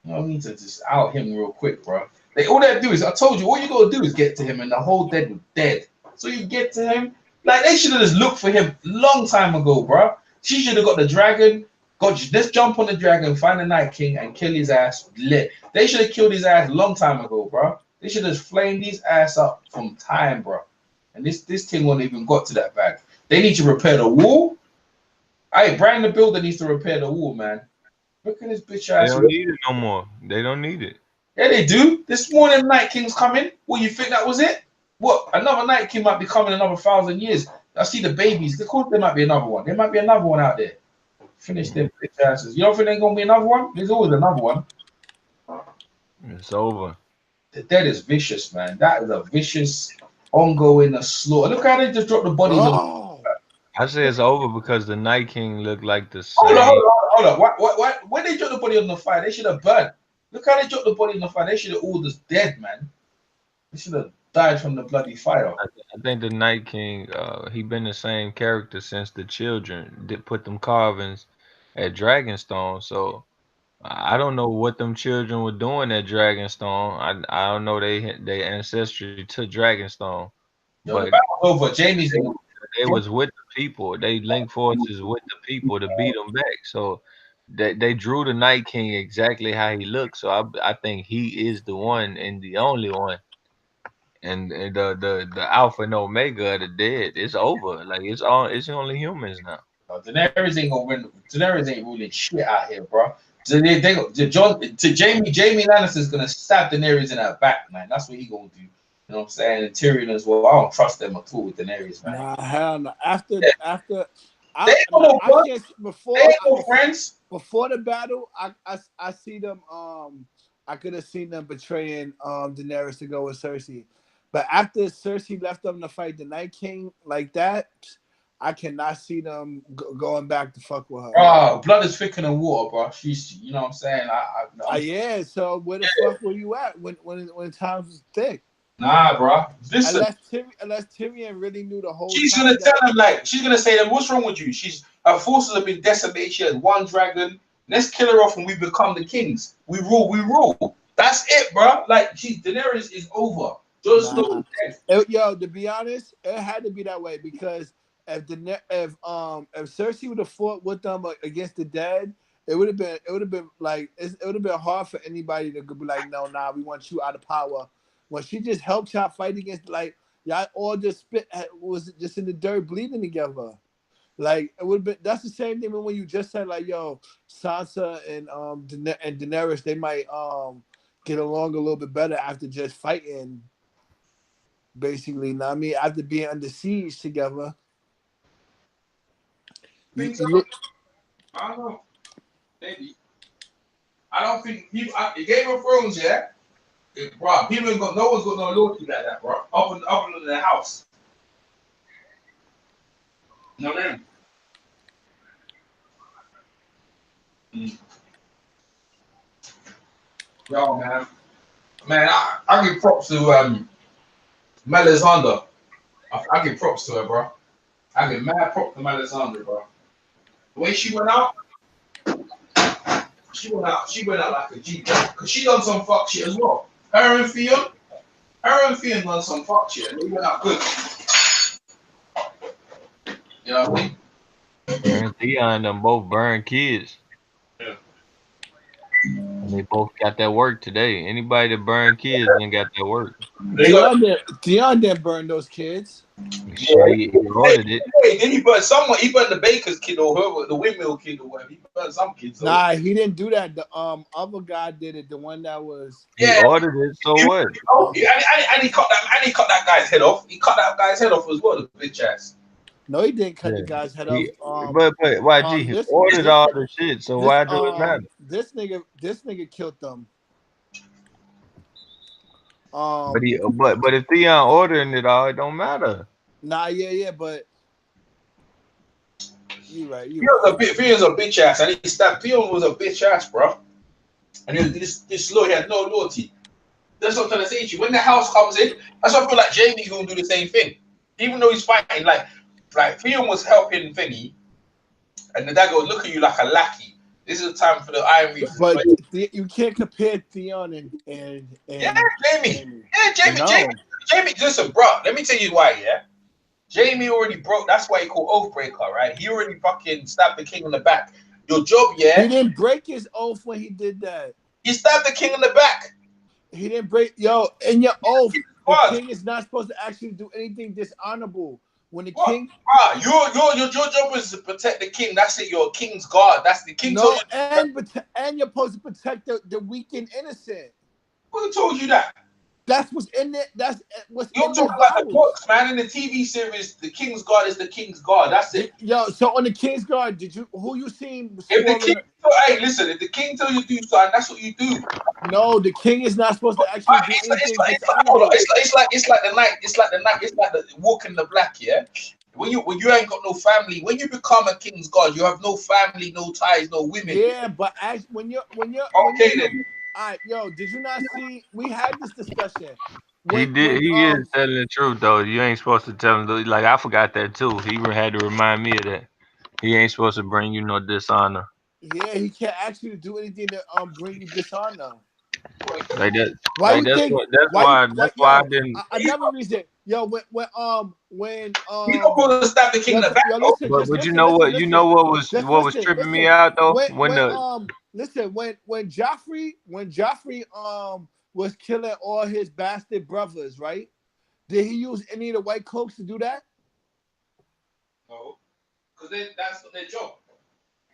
You know, I need to just out him real quick, bro. All they do is, I told you, all you gotta do is get to him, and the whole dead was dead. so you get to him. Like they should have just looked for him long time ago, bro. She should have got the dragon. Let's jump on the dragon, find the Night King, and kill his ass. Lit. They should have killed his ass long time ago, bro. They should have flamed his ass up from time, bro. And this thing won't even got to that bag. They need to repair the wall. Hey, Brian the Builder needs to repair the wall, man. Look at this bitch ass. They don't need it no more. They don't need it. Yeah, they do. This morning, Night King's coming. What, you think that was it? What? Another Night King might be coming in another 1,000 years. I see the babies. Of course, there might be another one. There might be another one out there. Finish them bitch asses. You don't think there's gonna be another one? There's always another one. It's over. The dead is vicious, man. That is a vicious, ongoing slaughter. Look how they just dropped the bodies. I say it's over because the Night King looked like the same. Hold on. What? When they dropped the body on the fire, they should have burned. Look how they dropped the body on the fire. They should have all just dead, man. They should have died from the bloody fire. I think the Night King, he been the same character since the children did put them carvings at Dragonstone. So I don't know what them children were doing at Dragonstone. I don't know they ancestry to Dragonstone. Yo, the battle's over. Jamie's they was with the people. They linked forces with the people to beat them back. So they drew the Night King exactly how he looked. So I think he is the one and the only one. And the Alpha and Omega of the dead. It's over. Like it's only humans now. Daenerys ain't gonna win. Daenerys ain't ruling shit out here, bro. Jamie Lannister's gonna stab Daenerys in her back, man. That's what he gonna do. You know what I'm saying? And Tyrion as well. I don't trust them at all with Daenerys, man. Nah, hell no. After friends. Before the battle, I see them. I could have seen them betraying Daenerys to go with Cersei, but after Cersei left them to fight the Night King like that, I cannot see them going back to fuck with her. Bro, blood is thicker than water, bro. She's, you know what I'm saying? Yeah. So where the fuck were you at when times was thick? Nah, bro. Listen, unless Tyrion really knew the whole. She's gonna tell him she's gonna say that what's wrong with you? Her forces have been decimated. She has one dragon. Let's kill her off and we become the kings. We rule. That's it, bro. Like Daenerys is over. Yo, to be honest, it had to be that way because if Cersei would have fought with them against the dead, it would have been hard for anybody to be like, no, nah, we want you out of power. When she just helped y'all fight against, like, y'all all just was just in the dirt bleeding together. Like, it would have been, that's the same thing when you just said, like, yo, Sansa and Daenerys, they might get along a little bit better after just fighting, basically. Now, I mean, after being under siege together. I don't know. Maybe. I don't think Game of Thrones, yeah? Bro, no one's got no loyalty like that, bro. Other than the house. You know what I mean? Yo, man. Man, I give props to Melisandre. I give props to her, bro. I give mad props to Melisandre, bro. The way she went out, she went out like a G, because she done some fuck shit as well. Her and Theon done some fuck shit, and they went out good. You know what I mean? Her and Theon them both burned kids. Yeah. And they both got that work today. Anybody that burned kids ain't got that work. Theon didn't burn those kids. Yeah, he ordered it. Hey, then he burned someone. He burned the baker's kid or whoever, the windmill kid or whatever. He burned some kids. Nah, he didn't do that. The other guy did it. The one that was. He ordered it. So what? And he cut that guy's head off. He cut that guy's head off as well. The bitch ass. No, he didn't cut the guy's head off. But YG he ordered all the shit. So why do it matter? This nigga killed them. But if Theon ordering it all, it don't matter. Nah, yeah, but you right. Theon's a bitch ass, and Theon was a bitch ass, bro. And this slow, he had no loyalty. That's what I'm trying to say to you. When the house comes in, that's why I feel like Jamie's gonna do the same thing, even though he's fighting. Like Theon was helping Thingy, and the dad goes, "Look at you like a lackey. This is the time for the Iron Reef." But you can't compare Theon and Jamie. Yeah, Jamie. Listen, bro. Let me tell you why. Yeah, Jamie already broke. That's why he called Oathbreaker, right? He already fucking stabbed the king in the back. Your job, He yeah. didn't break his oath when he did that. He stabbed the king in the back. He didn't break. Yo, in your oath, the What? king is not supposed to actually do anything dishonorable. When the What? king, Your job is to protect the king. That's it. You're a king's guard. That's the king told no, you. and you're supposed to protect the weak and innocent. Who told you that? That's what's in it. That's what's You're in their talking about the vows. books, man. In the TV series, the king's guard is the king's guard. That's it. Yo, so on the King's Guard, who you seen If the scoring? king, hey, listen, if the king tells you to do something, that's what you do. No, the king is not supposed to actually do anything dishonorable. It's like the night. It's like the walk in the black. Yeah. When you ain't got no family, when you become a king's guard, you have no family, no ties, no women. Yeah, but when you're okay then. all right, yo, did you not see? We had this discussion. He did. He is telling the truth though. You ain't supposed to tell him. Like I forgot that too. He had to remind me of that. He ain't supposed to bring you no dishonor. Yeah, he can't ask you to do anything to bring you dishonor. Like that. Why like you think? That's why I didn't. Another reason, yo, when you don't go to stab the king in the back. Listen, but you know what? You know what was tripping me out though? When Joffrey was killing all his bastard brothers, right? Did he use any of the white cloaks to do that? No, because that's their job.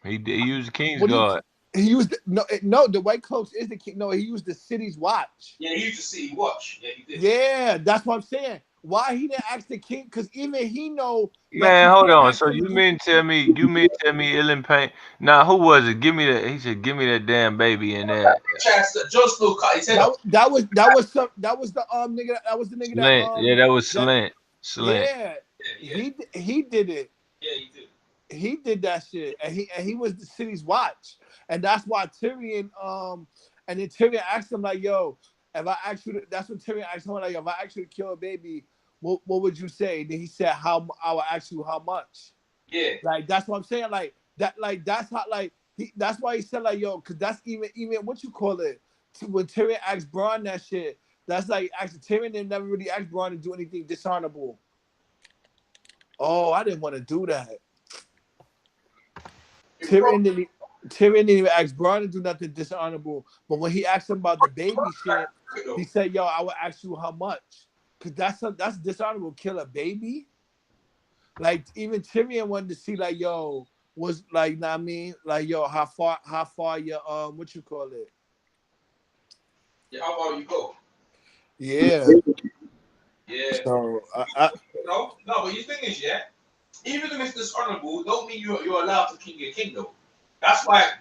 He used the king's guard. He used the white cloaks is the king. No, he used the city's watch. Yeah, he used the city watch. Yeah, he did. Yeah, that's what I'm saying. Why he didn't ask the king? Because even he know. Man, hold on. So you mean tell me Ilan Payne? Nah, who was it? Give me that. He said, "Give me that damn baby in there." John Snow cut his head off. That was the nigga. That was the nigga. That was Slint. Yeah, he did it. Yeah, he did. He did that shit, and he was the city's watch, and that's why Tyrion and then Tyrion asked him like, "Yo, if I actually," that's what Tyrion asked him like, "If I actually kill a baby, what would you say?" Then he said, "How I will ask you how much." Yeah, like that's what I'm saying. That's how that's why he said like, "Yo," because that's even what you call it when Tyrion asked Bronn that shit. That's like actually Tyrion didn't never really ask Bronn to do anything dishonorable. Oh, I didn't want to do that. Tyrion didn't even ask Bronn to do nothing dishonorable. But when he asked him about the baby shit, he said, "Yo, I will ask you how much." Because that's dishonorable. Kill a baby? Like, even Tyrion wanted to see, like, yo, was like, know what I mean? Like, yo, how far your, what you call it? Yeah, how far you go? Yeah. Yeah. So, no, but the thing is, yeah, even if it's dishonorable, don't mean you're allowed to king your kingdom. That's why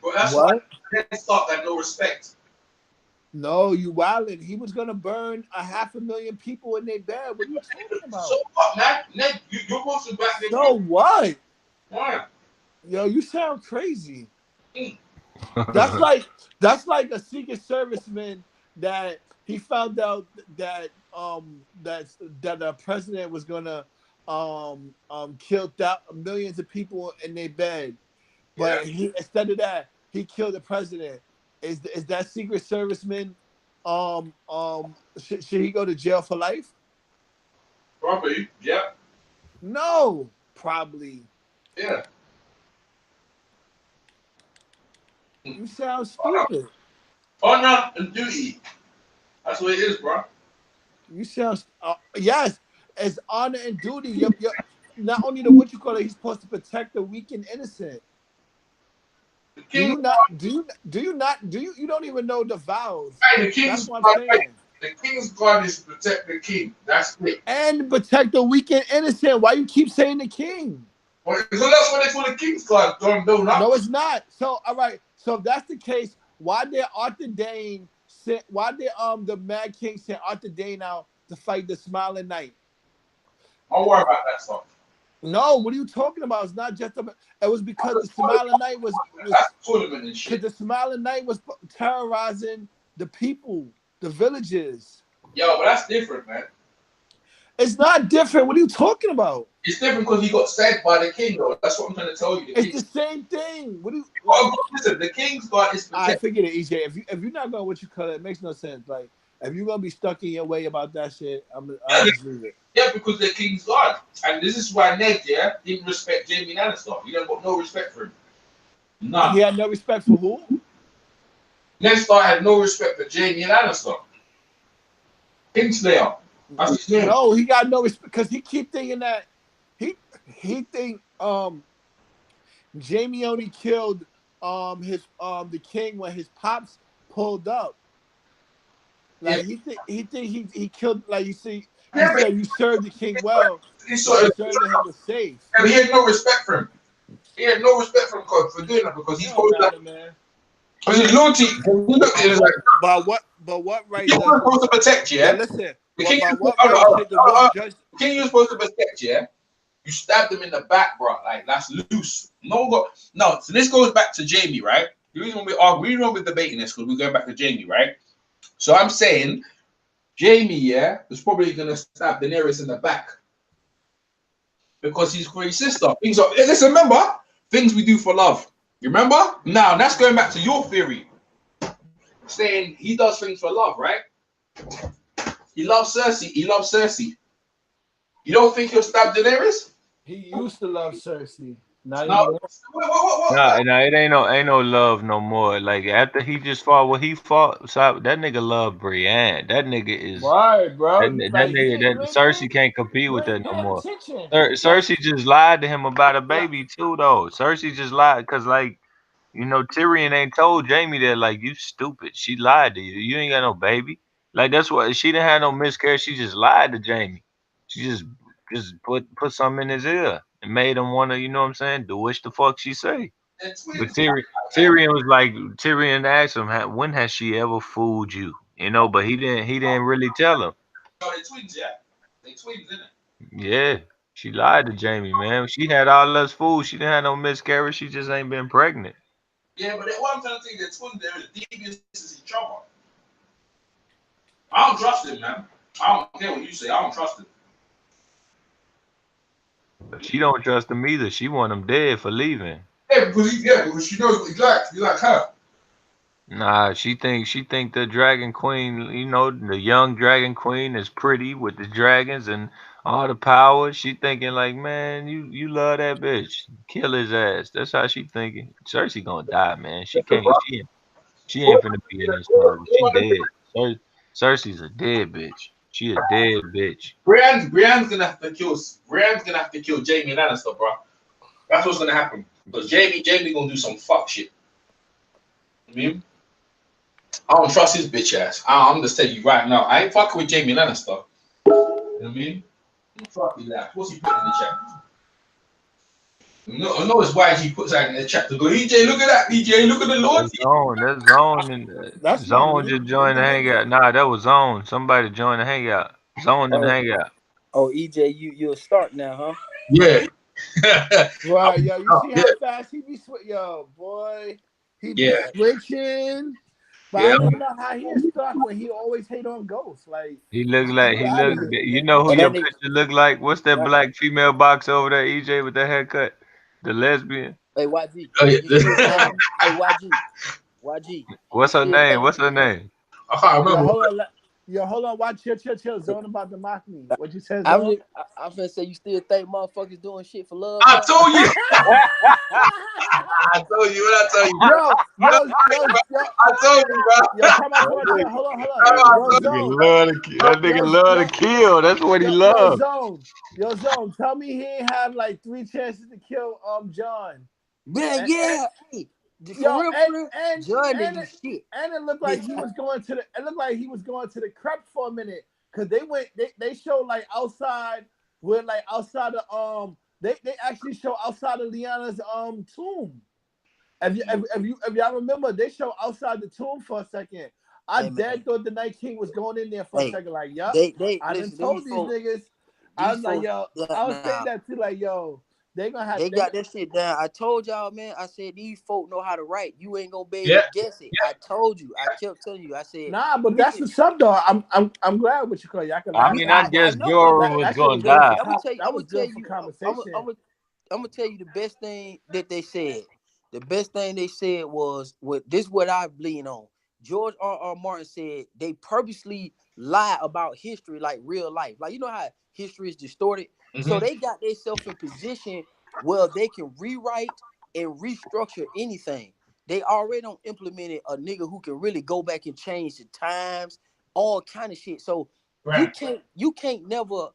Ned Stark had no respect. No, you wildin'. He was gonna burn 500,000 people in their bed. What are you talking about? So what, man? Ned, you're supposed to back the So what? Why? Yo, you sound crazy. That's like a Secret Serviceman that he found out that the president was gonna kill millions of people in their bed, but instead of that he killed the president. Is that Secret Serviceman should he go to jail for life? Probably, yeah. No, probably. Yeah. You sound stupid. Honor and duty. That's what it is, bro. You sound yes, it's honor and duty. You're not only the what you call it, he's supposed to protect the weak and innocent. Do you don't even know the vows? Hey, the king's That's what I'm saying. The king's guard is to protect the king. That's it. And protect the weak and innocent. Why you keep saying the king? Well, so that's what they call the king's guard. No, it's not. So all right. So if that's the case, why did the Mad King send Arthur Dayne out to fight the Smiling Knight? Don't worry about that stuff. No, what are you talking about? It's not just it was because the Smiling Knight was tournament and shit. Because the Smiling Knight was terrorizing the people, the villages. Yo, but that's different, man. It's not different. What are you talking about? It's different because he got sent by the king, though. That's what I'm trying to tell you. It's the same thing. What do you? Well, listen, the king's guard is. I forget it, EJ. If you're not going what you call it makes no sense. Like If you're gonna be stuck in your way about that shit, I'll Yeah, just leave it. yeah, because they're King's Guard. And this is why Ned, yeah, didn't respect Jamie Lannister. He never got no respect for him. He None. had no respect for who? Ned Stark had no respect for Jamie Lannister. Kingslayer. That's his name. No, he got no respect because he keep thinking that he he think Jamie only killed his the king when his pops pulled up. Yeah. Like he killed, like you see, he Yeah, but said you served the king well, he but sort you of, served him was safe. yeah, but he had no respect for him. He had no respect for him for doing that because It he's don't supposed to. matter, man. Because his loyalty, he looked at it as like, But what the right king does was supposed to protect you, but yeah? listen, The king, but what right should the wolf judge? the king you were supposed to protect, yeah? You stabbed him in the back, bro. Like, that's loose. No one got. No, so this goes back to Jamie, right? The reason we're debating this because we're going back to Jamie, right? So I'm saying, Jamie, yeah, was probably going to stab Daenerys in the back because he's for his sister. Things are, listen, remember, things we do for love. You remember? Now, that's going back to your theory, saying he does things for love, right? He loves Cersei. He loves Cersei. You don't think he'll stab Daenerys? He used to love Cersei, not No. anymore. Nah, nah, it ain't no love no more. Like after he just fought what he fought, so that nigga love Brienne. That nigga is Why, bro? that Like nigga that Cersei can't compete you with that ain't no paying more. attention. Like, Cersei just lied to him about a like baby too, though. Cersei just lied because like Tyrion ain't told Jamie that like you stupid. She lied to you. You ain't got no baby. Like that's what she didn't have no miscarriage. She just lied to Jamie. She just put something in his ear and made him wanna, you know what I'm saying, do what the fuck she say. They're But twins. Tyrion was like Tyrion asked him, when has she ever fooled you? You know, but he didn't really tell him. No, they're twins, yeah? They're twins, isn't it? Yeah. She lied to Jamie, man. She had all us food. She didn't have no miscarriage. She just ain't been pregnant. Yeah, but what I'm trying to think, they're twins, they're as devious as each other. I don't trust him, man. I don't care what you say. I don't trust him. But she don't trust him either. She want him dead for leaving. Because she knows what he's like. He's like her. Nah, she think the Dragon Queen, the young Dragon Queen is pretty with the dragons and all the power. She thinking like, man, you love that bitch. Kill his ass. That's how she thinking. Cersei gonna die, man. She Listen, can't bro. she ain't finna be in this mother. She dead. Cersei's a dead bitch. She a dead bitch. Brienne's gonna have to kill. Brienne's gonna have to kill Jamie Lannister, bro. That's what's gonna happen. Because Jamie gonna do some fuck shit. I mean, I don't trust his bitch ass. I'm just telling you right now. I ain't fucking with Jamie Lannister. You know what I mean? Fuck his ass. What's he putting in the chat? I know it's YG puts that in the chat to go, EJ, look at that, EJ, look at the That's loyalty. Zone. That's Zone and that's not Zone me. just joined the hangout. Nah, that was Zone. Somebody joined the hangout. Zone and Oh, hangout. EJ, you'll start now, huh? Yeah. Right, yo, you see yeah. how fast he be yo, boy, he be Yeah. switching. But I Yeah. don't know how he is stuck when he always hate on Ghost. Like, He look like get he out of look. here, You man. know who And your that nigga, picture look like? What's that uh, black female box over there, EJ, with that haircut? The lesbian. hey YG, Oh, you still yeah. think? Hey YG, you What's her still name? think? What's her name? I can't Yo, remember. hold on, hold on, watch, chill. Zone about to mock me. What you said, I'm Zone? just, I'm finna say you still think motherfuckers doing shit for love, I bro? told you. I told you what I told you. I told you, bro. Time out, chill. Hold on. Yo, That nigga Zone. love to kill. That nigga love to kill. That's what he love. Zone. Tell me he ain't have like 3 chances to kill John. Man, And, yeah. Hey, yo, for real, John didn't do it, shit. and it looked like he was going to the. It looked like he was going to the crepe for a minute because they showed like outside where like outside the they actually show outside of Lyanna's tomb. If y'all remember, they show outside the tomb for a second. I Hey man, dead thought the Night King was going in there for a hey, second. Like, yup. they I done listen. told these niggas. I was like, Folks, yo. I was saying now that too. Like, yo, they gonna have. they got that shit down. I told y'all, man. I said these folk know how to write. You ain't gonna be able Yeah. to guess it. I told you. I kept telling you. I said, Nah, but that's what's up though. I'm glad with you, cause y'all can I laugh mean, at I me. I guess know, Jorah was That shit gonna was good for die. I'm gonna tell you. that I'm was gonna tell good for you. conversation. I'm gonna tell you the best thing that they said. The best thing they said was what I lean on. George R. Martin said they purposely lie about history like real life. Like, you know how history is distorted? So they got themselves in position where they can rewrite and restructure anything. They already don't implemented a nigga who can really go back and change the times, all kind of shit. So Right. you can't never,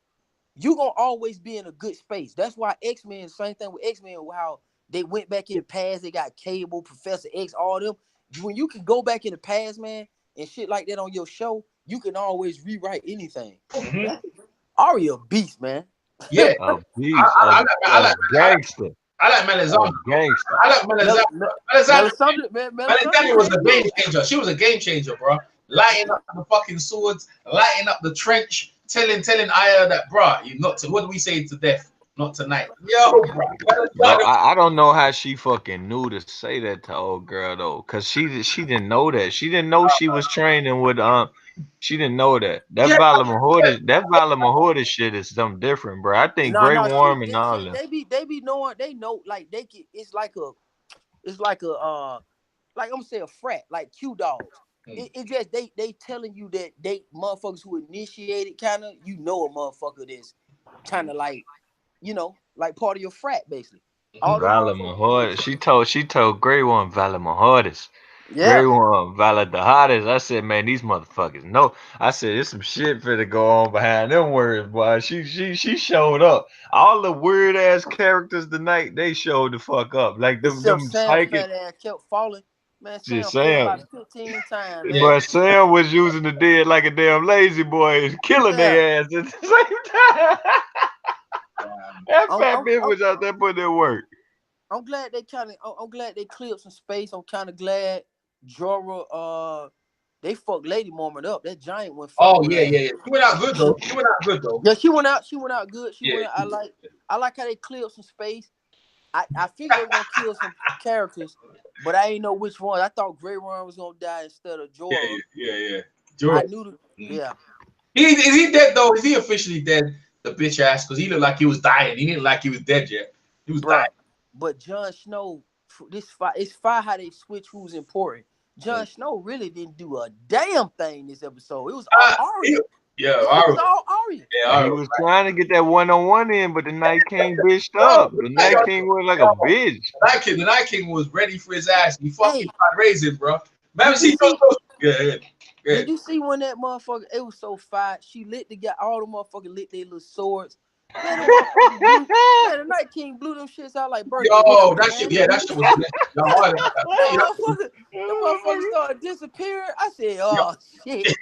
you gonna always be in a good space. That's why X-Men, same thing with X-Men, how they went back in the past, they got Cable, Professor X, all them. When you can go back in the past, man, and shit like that on your show, you can always rewrite anything. Ari a beast, man. Yeah. A beast, a gangster, I like a Melisandre. gangster. I like Melisandre. Melisandre was a Melisandre game changer. She was a game changer, bro. Lighting up the fucking swords, lighting up the trench, telling Aya that, bro, you not to. What do we say to death? Not tonight. Yo, bro. Bro, I don't know how she fucking knew to say that to old girl though, cause she didn't know that. She didn't know she was training with She didn't know that. Yeah, That Vala Mahorda shit is something different, bro. I think No, Grey no, Worm and all that. they be knowing, they know, like they get, it's like a like I'm gonna say a frat, like Q dogs. It just they telling you that they motherfuckers who initiated, kind of, you know, a motherfucker that's kind of like, you know, like part of your frat basically. All them Vala motherfuckers. Mahorda. She told Grey Worm Vala Mahordas. Yeah. Grey Worm Vala the hottest. I said, man, these motherfuckers. No, I said, there's some shit finna go on behind them words, boy. She showed up. All the weird ass characters tonight, they showed the fuck up. Like Except them Sam psychic. fat ass kept falling. Man, Shit, Sam fell Sam. about 15 times, man. But Sam was using the dead like a damn lazy boy and killing Yeah. their ass at the same time. That I'm, fat I'm, bitch I'm, was out there putting in work. I'm glad they I'm glad they cleared some space. I'm kind of glad Jorah, they fucked Lady Mormon up. That giant went fucked Oh with yeah, her. yeah, yeah. She went out good though. She went out good though. Yeah, she went out. She went out good. She Yeah. went out. I like how they cleared some space. I figured they were gonna kill some characters, but I ain't know which one. I thought Grey Worm was gonna die instead of Jorah. Yeah. I Jorah. knew yeah. Is he dead though? Is he officially dead? The bitch ass, because he looked like he was dying. He didn't look like he was dead yet. He was dying. But Jon Snow, this fight, it's fire how they switch who's important. Jon Snow really didn't do a damn thing this episode. It was all Arya. Yeah, It was all Arya. Yeah, He was trying to get that one-on-one in, but the Night King bitched up. The Night King was like a bitch. The Night King was ready for his ass. He fucking tried raising, bro. Man, Did you see when that motherfucker? It was so fire. She lit the guy. All the motherfuckers lit their little swords. Man, the Night King blew them shits out like birthday. Yo, that shit. Yeah, that shit was. The motherfuckers started disappearing. I said, "Oh shit."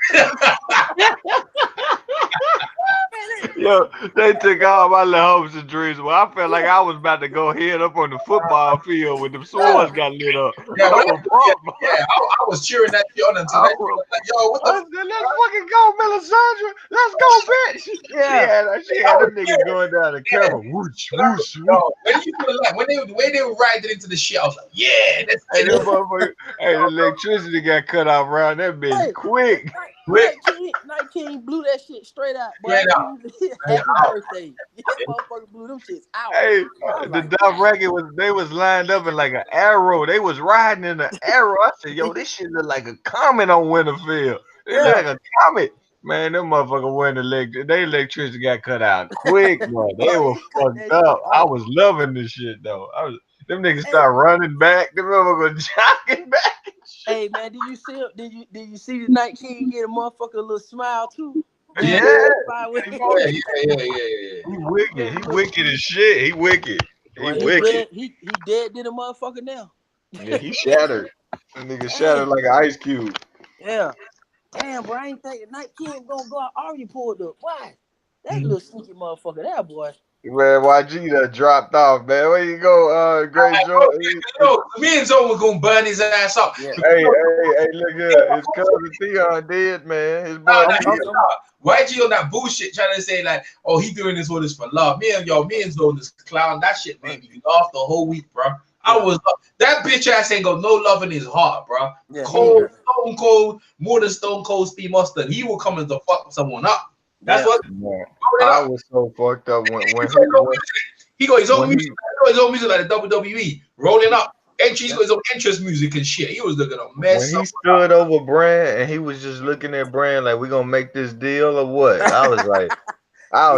Yo, they took all my little hopes and dreams. Well, I felt like I was about to go head up on the football field when the swords got lit up. I was cheering that shit on until like, yo, what the? Let's fucking go, Melisandre. Let's go, bitch. She had them niggas going down the camera. Whoosh, whoosh, whoosh. When they were riding into the shit, I was like, yeah, that's hey, the electricity got cut off around that bitch quick. Night King blew that shit straight out. Happy birthday. That motherfucker blew them shits out. Hey, the Dothraki they was lined up in like an arrow. They was riding in an arrow. I said, yo, this shit look like a comet on Winterfell. It look like a comet. Man, them motherfucker wearing their electricity got cut out quick, bro. They were fucked up. I was loving this shit though. Them niggas start running back. Them motherfuckers jogging back. Hey man, did you see the Night King get a motherfucker a little smile too? Yeah. He wicked. He wicked as shit. He wicked. He wicked. He dead than a motherfucker now. Yeah, he shattered. That nigga shattered like an ice cube. Yeah. Damn, bro, I ain't think the Night King gonna go out. Already pulled up. Why? That little sneaky motherfucker, that boy. Man, YG done dropped off, man. Where you go, Great Joe? Me and Zoe were gonna burn his ass up. Yeah. Hey, look here. His cousin Theon dead, man. His boy. YG on that bullshit trying to say like, oh, he doing this all this for love. Me and Zoe this clown. That shit made me laugh the whole week, bro. I was that bitch ass ain't got no love in his heart, bro. Yeah, cold, stone cold, more than Stone Cold Steve Mustard. He will come in to fuck someone up. That's what. Yeah. I was so fucked up when he got his own music like the WWE, rolling up. He's got his own entrance music and shit. He was looking a When mess he up. stood over Bran and he was just looking at Bran like, we gonna make this deal or what? I was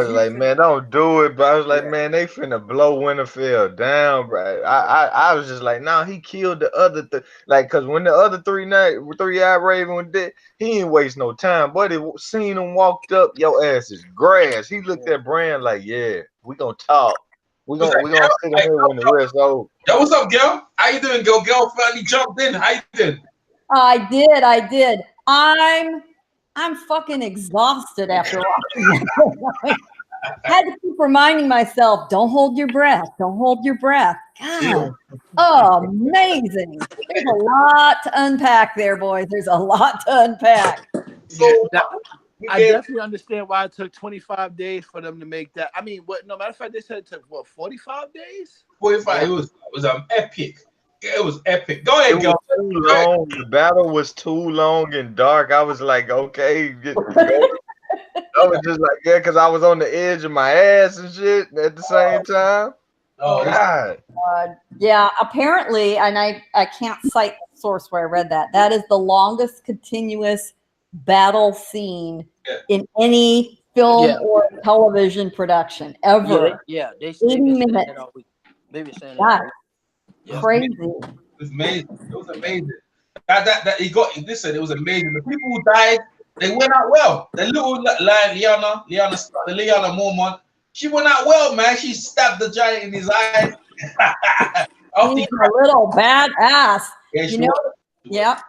like, man, don't do it. But I was like, man, they finna blow Winterfell down, bro. I was just like, nah, he killed the other like, cause when the other three-eyed Raven was dead, he ain't waste no time. But he seen him walked up, your ass is grass. He looked at Bran like, yeah, we gonna talk. We Was gonna sit in here when the rest over. Yo, what's up, girl? How you doing, girl? Girl finally jumped in. How you doing? I did. I'm fucking exhausted after watching that. I had to keep reminding myself, don't hold your breath. Don't hold your breath. God. Oh, amazing. There's a lot to unpack there, boys. There's a lot to unpack. So I definitely understand why it took 25 days for them to make that. I mean, no matter of fact, they said it took, what, 45 days? 45. It was epic. It was epic. Go ahead, girl. Too long. The battle was too long and dark. I was like, okay, go. I was just like, yeah, because I was on the edge of my ass and shit at the same time. Oh, God. Yeah, apparently, and I can't cite the source where I read that. That is the longest continuous battle scene in any film or television production ever. They 80 minutes. They've been saying that. Yeah. Crazy. It was amazing. It was amazing. That he got. Listen, it was amazing. The people who died, they went out well. The little Lyanna Mormont, she went out well, man. She stabbed the giant in his eye. She's a little badass. Yeah, yeah.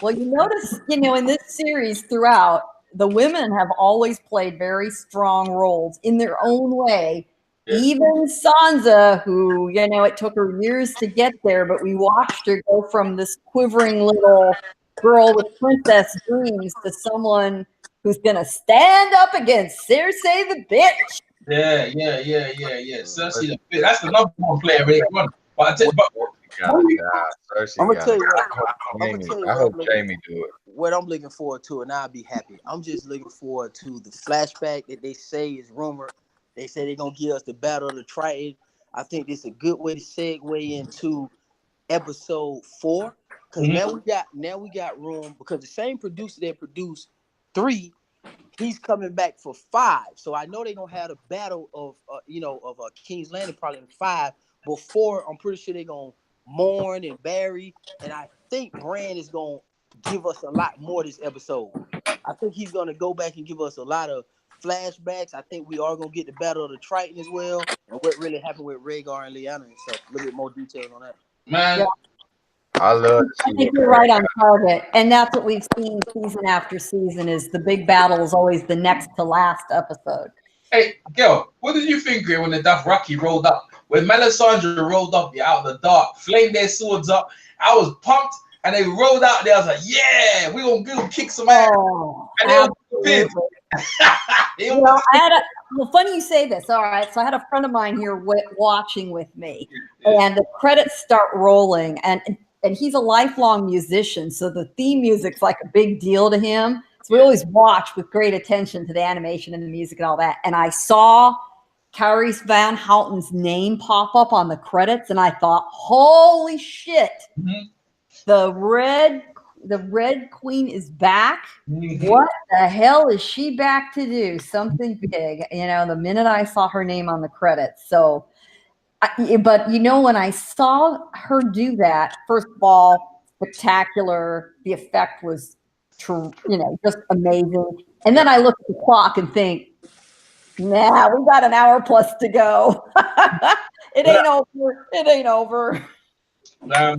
Well, you notice, in this series throughout, the women have always played very strong roles in their own way. Yeah. Even Sansa, who, it took her years to get there, but we watched her go from this quivering little girl with princess dreams to someone who's going to stand up against Cersei the bitch. Yeah. Cersei the bitch. That's the number one player, really. But I'm gonna tell you what. I hope Jamie do it. What I'm looking forward to, and I'll be happy. I'm just looking forward to the flashback that they say is rumored. They say they're gonna give us the Battle of the Triton. I think this is a good way to segue into episode 4. Because now we got room, because the same producer that produced 3, he's coming back for 5. So I know they're gonna have a battle of King's Landing probably in 5. But 4, I'm pretty sure they're gonna mourn and bury. And I think Bran is gonna give us a lot more this episode. I think he's gonna go back and give us a lot of flashbacks. I think we are gonna get the Battle of the Triton as well, and what really happened with Rhaegar and Lyanna and stuff. A little bit more details on that. Man, I love to see. I think you're right on target, and that's what we've seen season after season. Is the big battle is always the next to last episode. Hey, girl, what did you think when the Dothraki rolled up? When Melisandre rolled up out of the dark, flamed their swords up, I was pumped, and they rolled out there. I was like, yeah, we're gonna kick some ass. And they were pissed. Funny you say this. All right, so I had a friend of mine here watching with me, and the credits start rolling, and he's a lifelong musician, so the theme music's like a big deal to him. So we always watch with great attention to the animation and the music and all that. And I saw Carice Van Houten's name pop up on the credits, and I thought, holy shit, the Red Queen is back. What the hell is she back to do? Something big, the minute I saw her name on the credits. So, but when I saw her do that, first of all, spectacular. The effect was just amazing. And then I look at the clock and think, nah, we got an hour plus to go. It ain't over. It ain't over. No, how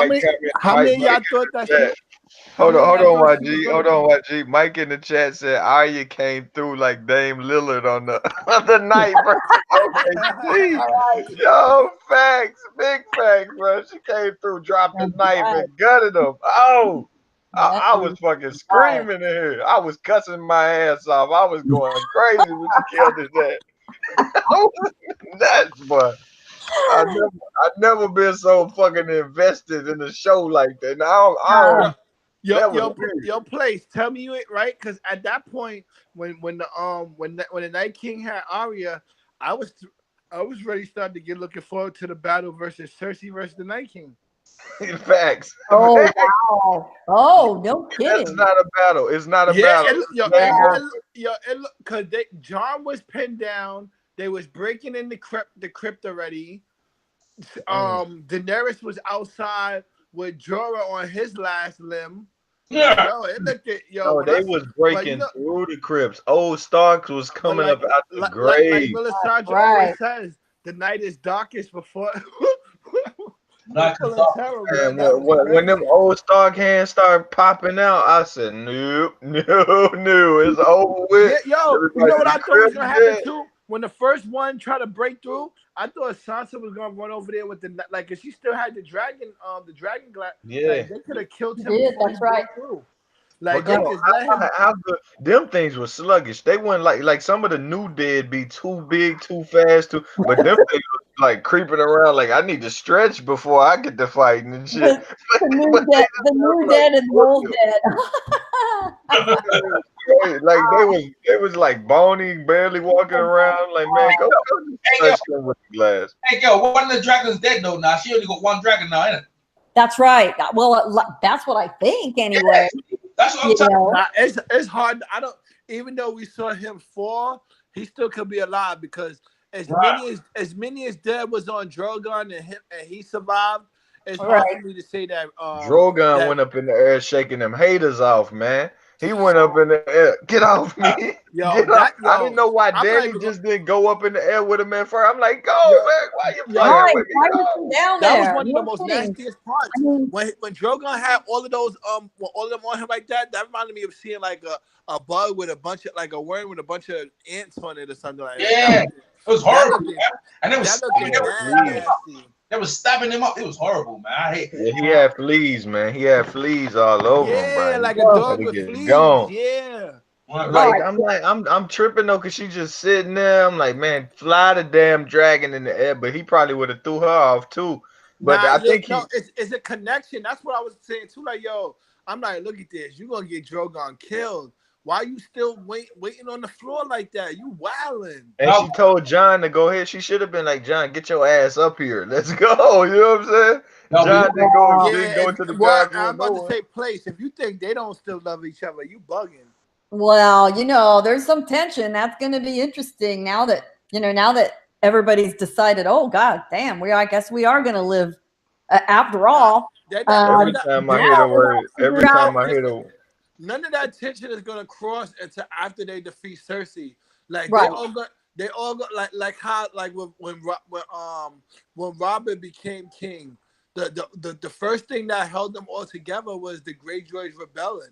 many of y'all thought that? Hold on, YG. Mike in the chat said Arya came through like Dame Lillard on the other night. Yo, facts, big facts, bro. She came through, dropped the knife, and gutted him. Oh, I was fucking screaming in here. I was cussing my ass off. I was going crazy when she killed his ass. Nuts, boy. I've never been so fucking invested in a show like that. Now, Your place. Tell me it right, because at that point, when the Night King had Arya, I I was ready starting to get looking forward to the battle versus Cersei versus the Night King. Facts. Oh Facts. wow! Oh, no That's kidding. not a battle. It's not a Yeah, battle. Yeah, because John was pinned down. They was breaking in the crypt already. Mm. Daenerys was outside with Jorah on his last limb. Like Yeah. yo, it looked at yo No, when I they was but you breaking know, through the crypts. Old Starks was but coming up out the like grave. Melisandre right. always says, the night is darkest before Not before the dark. terror, bro. And That was when them crazy. old Stark hands started popping out, I said, nope, no, it's over with. Yeah, yo, you know Everybody what in the I thought was crypt gonna is happen dead. too? When the first one tried to break through, I thought Sansa was gonna run over there with like, if she still had the dragon glass, Yeah. like they could have killed You him did. before he That's right. broke through. But Like they come Yep. on, just let him. how good them things were sluggish. They weren't like some of the new dead be too big, too fast, but them things was like creeping around like I need to stretch before I get to fighting and shit. The, the new But they dead, just the look new like dead, and the old Scorpio. dead. Like they was like bony, barely walking around. Like man, go Hey yo, touch them with the glass. hey yo, one of the dragons dead though now. She only got one dragon now, innit? That's right. Well, that's what I think Yeah. anyway. That's what I'm You telling know, Nah, it's hard. I don't. Even though we saw him fall, he still could be alive because you. Right. as many as dead was on Drogon and he survived. It's all hard for right. me to say that Drogon that went up in the air shaking them haters off, man. He went up in the air. Get off me. Get off. I didn't know why I'm not Danny even just didn't go up in the air with him at first. I'm like, go, yo man. Why you yo. playing Right. with me? Why was Go. he down That was there? one of the No most kidding. nastiest I parts. mean, When Drogon had all of those all of them on him like that, that reminded me of seeing like a bug with a bunch of like a worm with a bunch of ants on it or something like that. Yeah. It was That horrible, looked man. And they was that stabbing, looked Yeah, please. nasty. they was stabbing him up. It was horrible, man. I hate Yeah, he had fleas, man. He had fleas all over him, Yeah, bro. He like a well, dog better with get fleas. gone. Yeah. right. all Like right. I'm tripping though, cause she just sitting there. I'm like, man, fly the damn dragon in the air, but he probably would have threw her off too. But Nah, I yeah, think no, he it's a connection. That's what I was saying too. Like, yo, I'm like, look at this. You're gonna get Drogon killed. Why you still waiting on the floor like that? You wilding. and No, she told John to go ahead. She should have been like, John, get your ass up here. Let's go. You know what I'm saying? no, but John didn't go Wow. didn't Yeah, go if to the what guards I'm room about to nowhere. say place. If you think they don't still love each other, you bugging. Well, there's some tension. That's going to be interesting now that everybody's decided. Oh God, damn, I guess we are going to live after Nah, all. Every Um, time I now hear the we got word, to every figure out. time I hear the none of that tension is gonna cross until after they defeat Cersei. Like Right. they all got like how like when Robert became king, the first thing that held them all together was the Greyjoys rebelling.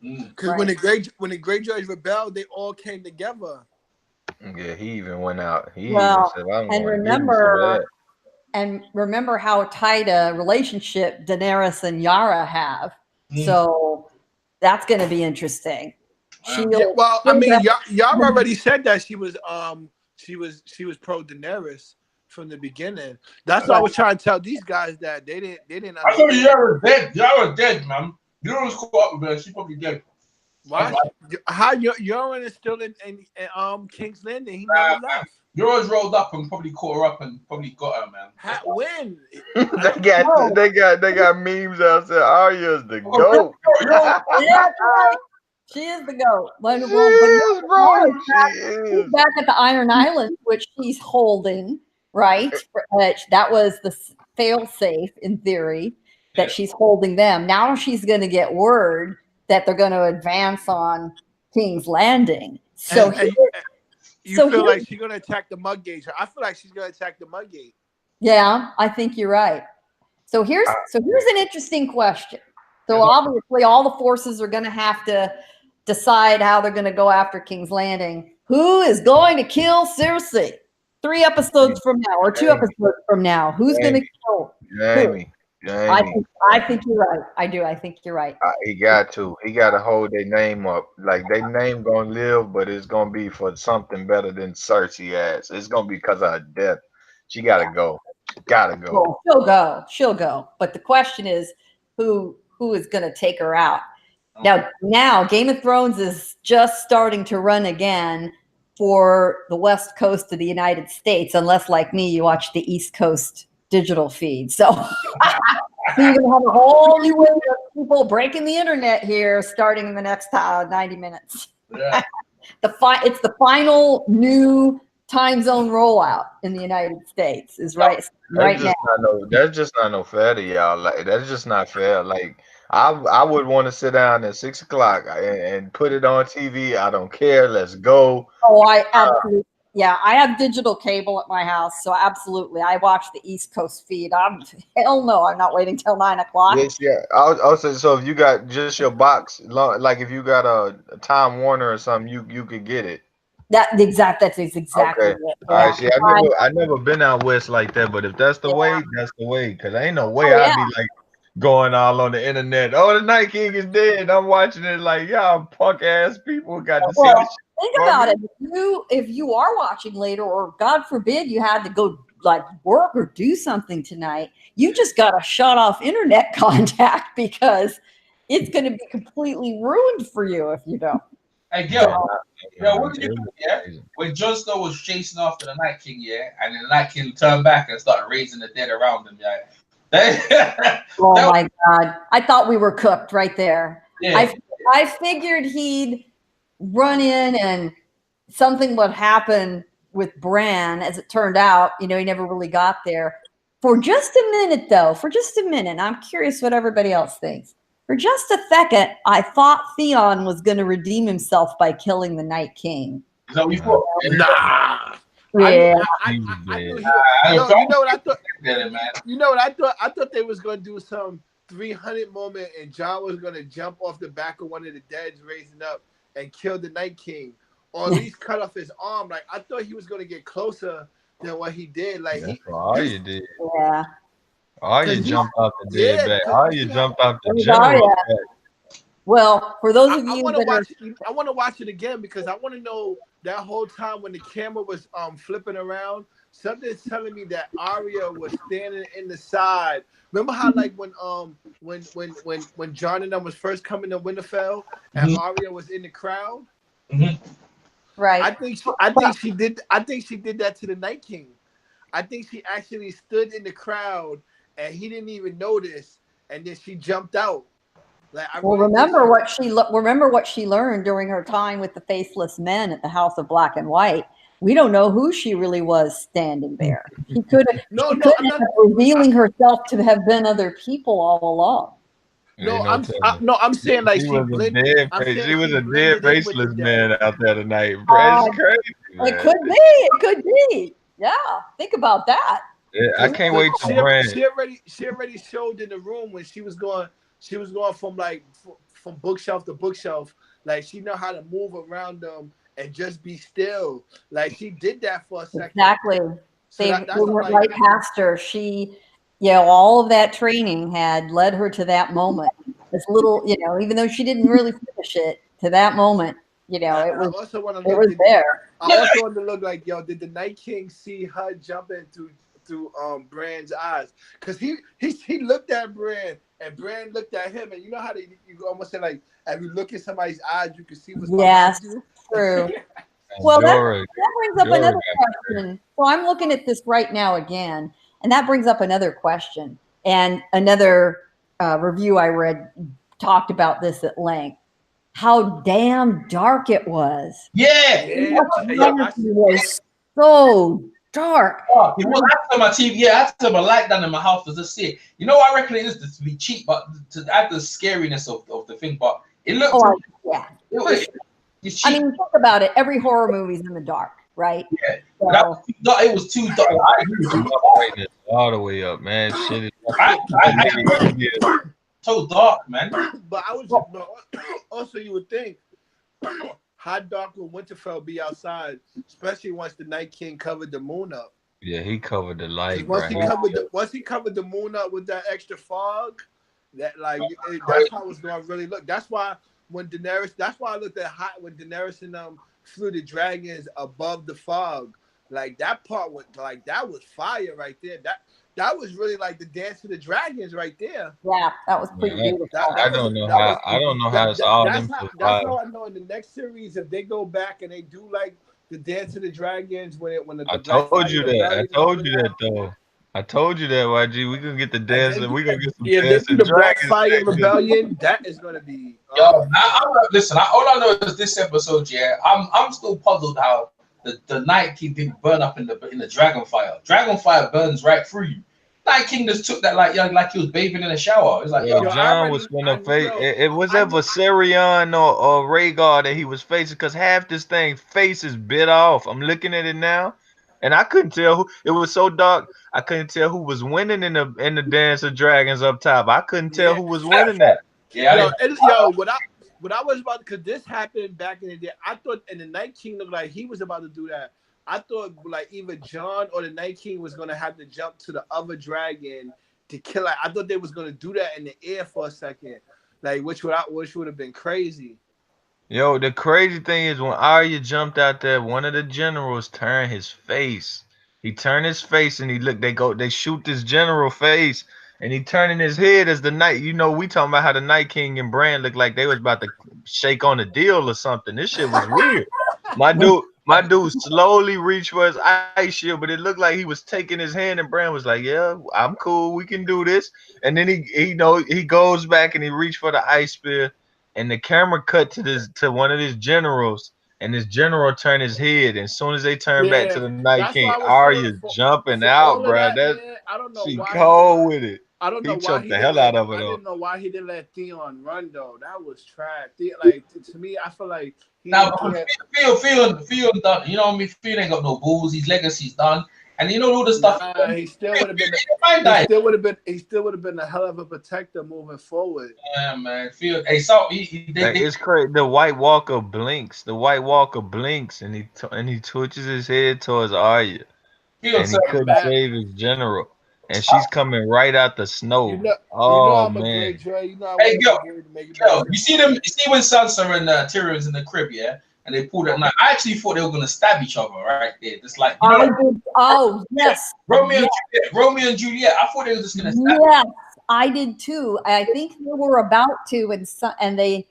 mm. Because Right. when the Greyjoys rebelled, they all came together. yeah, he even went out. He even Well, said, I'm and going to give you some of remember, that. and remember how tight a relationship Daenerys and Yara have. Mm. So that's going to be interesting. Yeah, She'll, well, I she'll mean, def- y'all already said that she was pro Daenerys from the beginning. That's what I right. was trying to tell these guys that they didn't I thought understand. Yara was dead. Yara was dead, man. You was caught up with her. She probably dead. That's Why? why. How Euron is still in King's Landing? He never left. Yara's rolled up and probably caught her up and probably got her, man. How, when? I they don't. got No. they got memes out there. Arya's the goat. Yara, Yeah, that's right. She is the goat. But, She well, but is, bro. She she's is. back at the Iron Islands, which she's holding, right? That was the fail safe in theory that yeah. she's holding them. Now she's going to get word that they're going to advance on King's Landing. So, And you so feel here, like she's gonna attack the Mudgate? I feel like she's gonna attack the Mudgate. yeah, I think you're right. So here's I- an interesting question. So Yeah, obviously, all the forces are going to have to decide how they're going to go after King's Landing. Who is going to kill Cersei? 3 episodes from now, or 2 Jamie, episodes from now, who's going to Jamie, kill who? Jamie, I Jamie. think I think you're right. I do. I think you're right. He got to. He got to hold their name up. Like their name gonna live, but it's gonna be for something better than Cersei ass. It's gonna be because of her death. She gotta Yeah. go. Gotta go. Well, she'll go. She'll go. But the question is, who is going to take her out? Now Game of Thrones is just starting to run again. for the West Coast of the United States, unless, like me, you watch the East Coast digital feed. So you're going to have a whole new wave of people breaking the internet here starting in the next 90 minutes. Yeah. It's the final new time zone rollout in the United States is right now. That's just not no fair to y'all. Like that's just not fair. Like I would want to sit down at 6 o'clock and put it on TV. I don't care. Let's go. Oh, I absolutely. Yeah, I have digital cable at my house, so absolutely, I watch the East Coast feed. Hell no, I'm not waiting till 9 o'clock. Yes, yeah. Also, so if you got just your box, like if you got a Time Warner or something, you could get it. That's exactly Okay. it. All right. See, I never been out west like that, but if that's the way, that's the way. Cause ain't no way I'd be like going all on the internet. Oh, the Night King is dead. I'm watching it like y'all punk ass people got to see this shit. Think about it. If you are watching later, or God forbid you had to go like work or do something tonight, you just got to shut off internet contact because it's going to be completely ruined for you if you don't. Hey, what did you do, when Jon Snow was chasing after the Night King, and then the Night King turned back and started raising the dead around him, Oh my God. I thought we were cooked right there. Yeah. I figured he'd run in and something would happen with Bran. As it turned out, he never really got there. For just a minute, though, I'm curious what everybody else thinks. For just a second, I thought Theon was going to redeem himself by killing the Night King. Is that what you thought? Nah. Yeah. You know what I thought? You know what I thought? I thought they was going to do some 300 moment and Jon was going to jump off the back of one of the deads, raising up and kill the Night King, or at least cut off his arm. Like I thought he was going to get closer than what he did. Like you did. Yeah. Oh, you jumped off the dead back. Oh, you jumped off the general back. Well, for those of you I want to watch it again because I want to know that whole time when the camera was flipping around. Something's telling me that Arya was standing in the side. Remember how like when Jon and them was first coming to Winterfell and Arya was in the crowd? Mm-hmm. Right. I think she did that to the Night King. I think she actually stood in the crowd and he didn't even notice, and then she jumped out. Remember what she learned during her time with the Faceless Men at the House of Black and White. We don't know who she really was standing there. She could have revealing herself to have been other people all along. I'm saying like she was a dead faceless man out there tonight. That's crazy. Man. It could be. Yeah, think about that. Yeah, I can't wait to Bran. She already showed in the room when she was going from bookshelf to bookshelf. Like she know how to move around them and just be still. Like she did that for a second. Exactly. They went right past her. She, all of that training had led her to that moment. This little, even though she didn't really finish it, to that moment, it was there. I also want to look like, did the Night King see her jumping through Bran's eyes? Because he looked at Bran and Bran looked at him, and you know how you almost say like, if you look at somebody's eyes, you can see what's behind you. True. Well, that brings up another question. So I'm looking at this right now again, and that brings up another question. And another review I read talked about this at length. How damn dark it was. It was so dark. It was after my TV. I had to turn my light down in my house to just see it. I reckon it is to be cheap, but to add the scariness of the thing. But it looked. I mean, think about it. Every horror movie's in the dark, right? Yeah. So, it was too dark. All the way up, man. Shit. So dark, man. But I was also you would think how dark will Winterfell be outside, especially once the Night King covered the moon up. Yeah, he covered the light. Once he covered the moon up with that extra fog, that's how it's gonna really look. That's why when Daenerys, I looked at when Daenerys and flew the dragons above the fog. Like that part was that was fire right there. That was really like the dance of the dragons right there. Yeah, that was pretty beautiful. I don't know how it's all them. That's how I know in the next series if they go back and they do like the Dance of the Dragons when I the Black told Fire you that. I Rebellion and all told of you that. that though. I told you that, YG. We gonna get the If they dancing. do, We gonna get some if they do dancing the Black dragons Fire next year. Rebellion, that is gonna be Yo, oh man. listen. All I know is this episode. Yeah, I'm still puzzled how the Night King didn't burn up in the Dragon Fire. Dragon Fire burns right through you. Night King just took that like he was bathing in a shower. It's like, Yo, yo, Yo, I John already was finna I face. yo It was I that knew Viserion or Rhaegar that he was facing, because half this thing face is bit off. I'm looking at it now, and I couldn't tell who. It was so dark, I couldn't tell who was winning in the Dance of Dragons up top. I couldn't tell yeah who was winning that. yeah, I yo didn't. yo what I was about because this happened back in the day. I thought and the Night King looked like he was about to do that. I thought like either John or the Night King was gonna have to jump to the other dragon to kill it. I thought they was gonna do that in the air for a second, like which would have been crazy. Yo, the crazy thing is when Arya jumped out there, one of the generals turned his face. He turned his face and he look. They shoot this general face, and he turning his head as the night. You know, we talking about how the Night King and Bran looked like they was about to shake on a deal or something. This shit was weird. My dude slowly reached for his ice shield, but it looked like he was taking his hand, and Bran was like, "Yeah, I'm cool. We can do this." And then he goes back and he reached for the ice spear, and the camera cut to one of his generals, and this general turned his head. And as soon as they turn back to Yeah, the Night that's King, why I was Arya feeling jumping for out, all of bro. that, That man. I don't know she why he didn't. cold with it. I don't He know why choked he the didn't hell let. out of it I though. didn't know why he didn't let Theon run though. That was trash. Like to me, I feel like Now, he had Theo done. You know what I mean? Theo ain't got no balls. His legacy's done, and you know all the stuff. nah. He still would have been. Fine, He died. still would have been. He still would have been a hell of a protector moving forward. Yeah, man. Theo, hey, so Like it's crazy. The White Walker blinks. The White Walker blinks, and he twitches his head towards Arya, Theo and he said, I'm couldn't back. save his general. And she's coming right out the snow. You know Oh I'm a man. great Dre. You know I hey, wouldn't yo, forget to make it back yo, to the you see them? party. You see when Sansa and Tyrion's in the crib, yeah, and they pulled that knife. I actually thought they were gonna stab each other right there. Just like you know, I like did. Oh, yes. Romeo Yes. and Juliet. Romeo and Juliet. I thought they were just gonna stab. Yes. I did too. I think they were about to, and they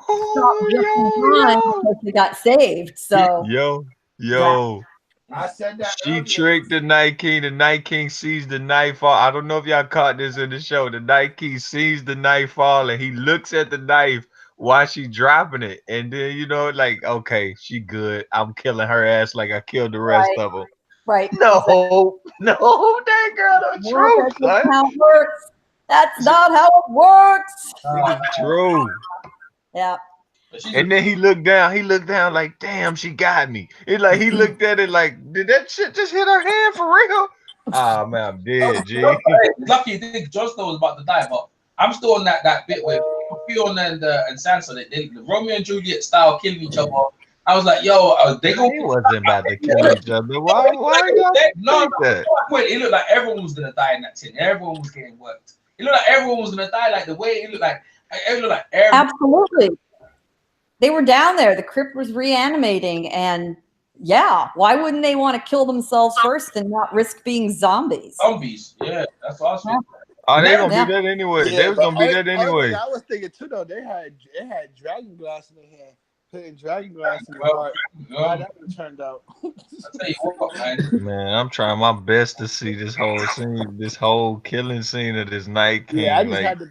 stopped just in time Oh because they got saved. So yo, that, yo. I said that She earlier. tricked the Night King. The Night King sees the knife fall. I don't know if y'all caught this in the show. The Night King sees the knife fall and he looks at the knife while she dropping it. And then, like, okay, she good. I'm killing her ass like I killed the rest right, of them. right. Exactly. No, no, that girl the No, truth, that's not son. how it works. That's not how it works. She the truth. Yeah. She's a And then he looked down. He looked down like, damn, she got me. It's like he looked at it like, did that shit just hit her hand for real? Ah man, I'm dead, G. lucky you think Jon Snow was about to die, but I'm still on that bit with Theon and Sansa. The Romeo and Juliet style killing each other. I was like, yo, they Man, gonna he wasn't about to kill each other. Why y'all no, think that? it looked like everyone was gonna die in that scene. Everyone was getting worked. It looked like everyone was gonna die. Like the way it looked like everyone. Absolutely. They were down there. The crypt was reanimating, and yeah, why wouldn't they want to kill themselves first and not risk being zombies? Zombies. Yeah, that's what I was thinking. Oh, they gonna Yeah. be that anyway. They Yeah, was but gonna be that other thing anyway. I was thinking too though, they had dragon glass in their hand, putting dragon glass in the Well, heart. How that would have turned out. I tell you what, man. Man, I'm trying my best to see this whole scene, this whole killing scene of this Night Yeah, I King. just Like, had to.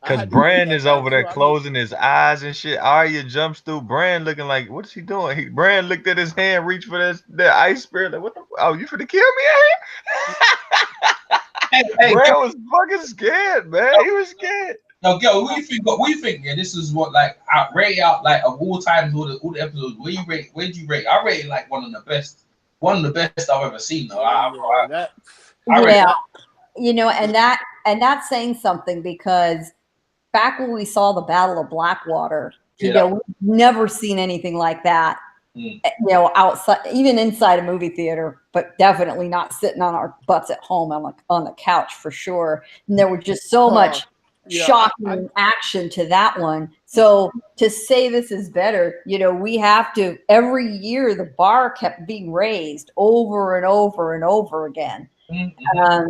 I cause had to bring Bran that is back over too. there I mean, closing his eyes and shit. Arya jumps through. Bran looking like, what is he doing? Bran looked at his hand, reached for that ice spear. Like, what the? Oh, you finna kill me out Hey, here? Bran was fucking scared, man. He was scared. now, girl, what do you think? What do you think? Yeah, this is what like rate out like of all times, all the episodes. Where'd you rate? I rate it like one of the best I've ever seen. Though. yeah, that. I rate Yeah, and that's saying something because back when we saw the Battle of Blackwater, we've never seen anything like that. Outside, even inside a movie theater, but definitely not sitting on our butts at home on the couch for sure. And there was just so much shocking action to that one. So to say this is better, we have to, every year the bar kept being raised over and over and over again.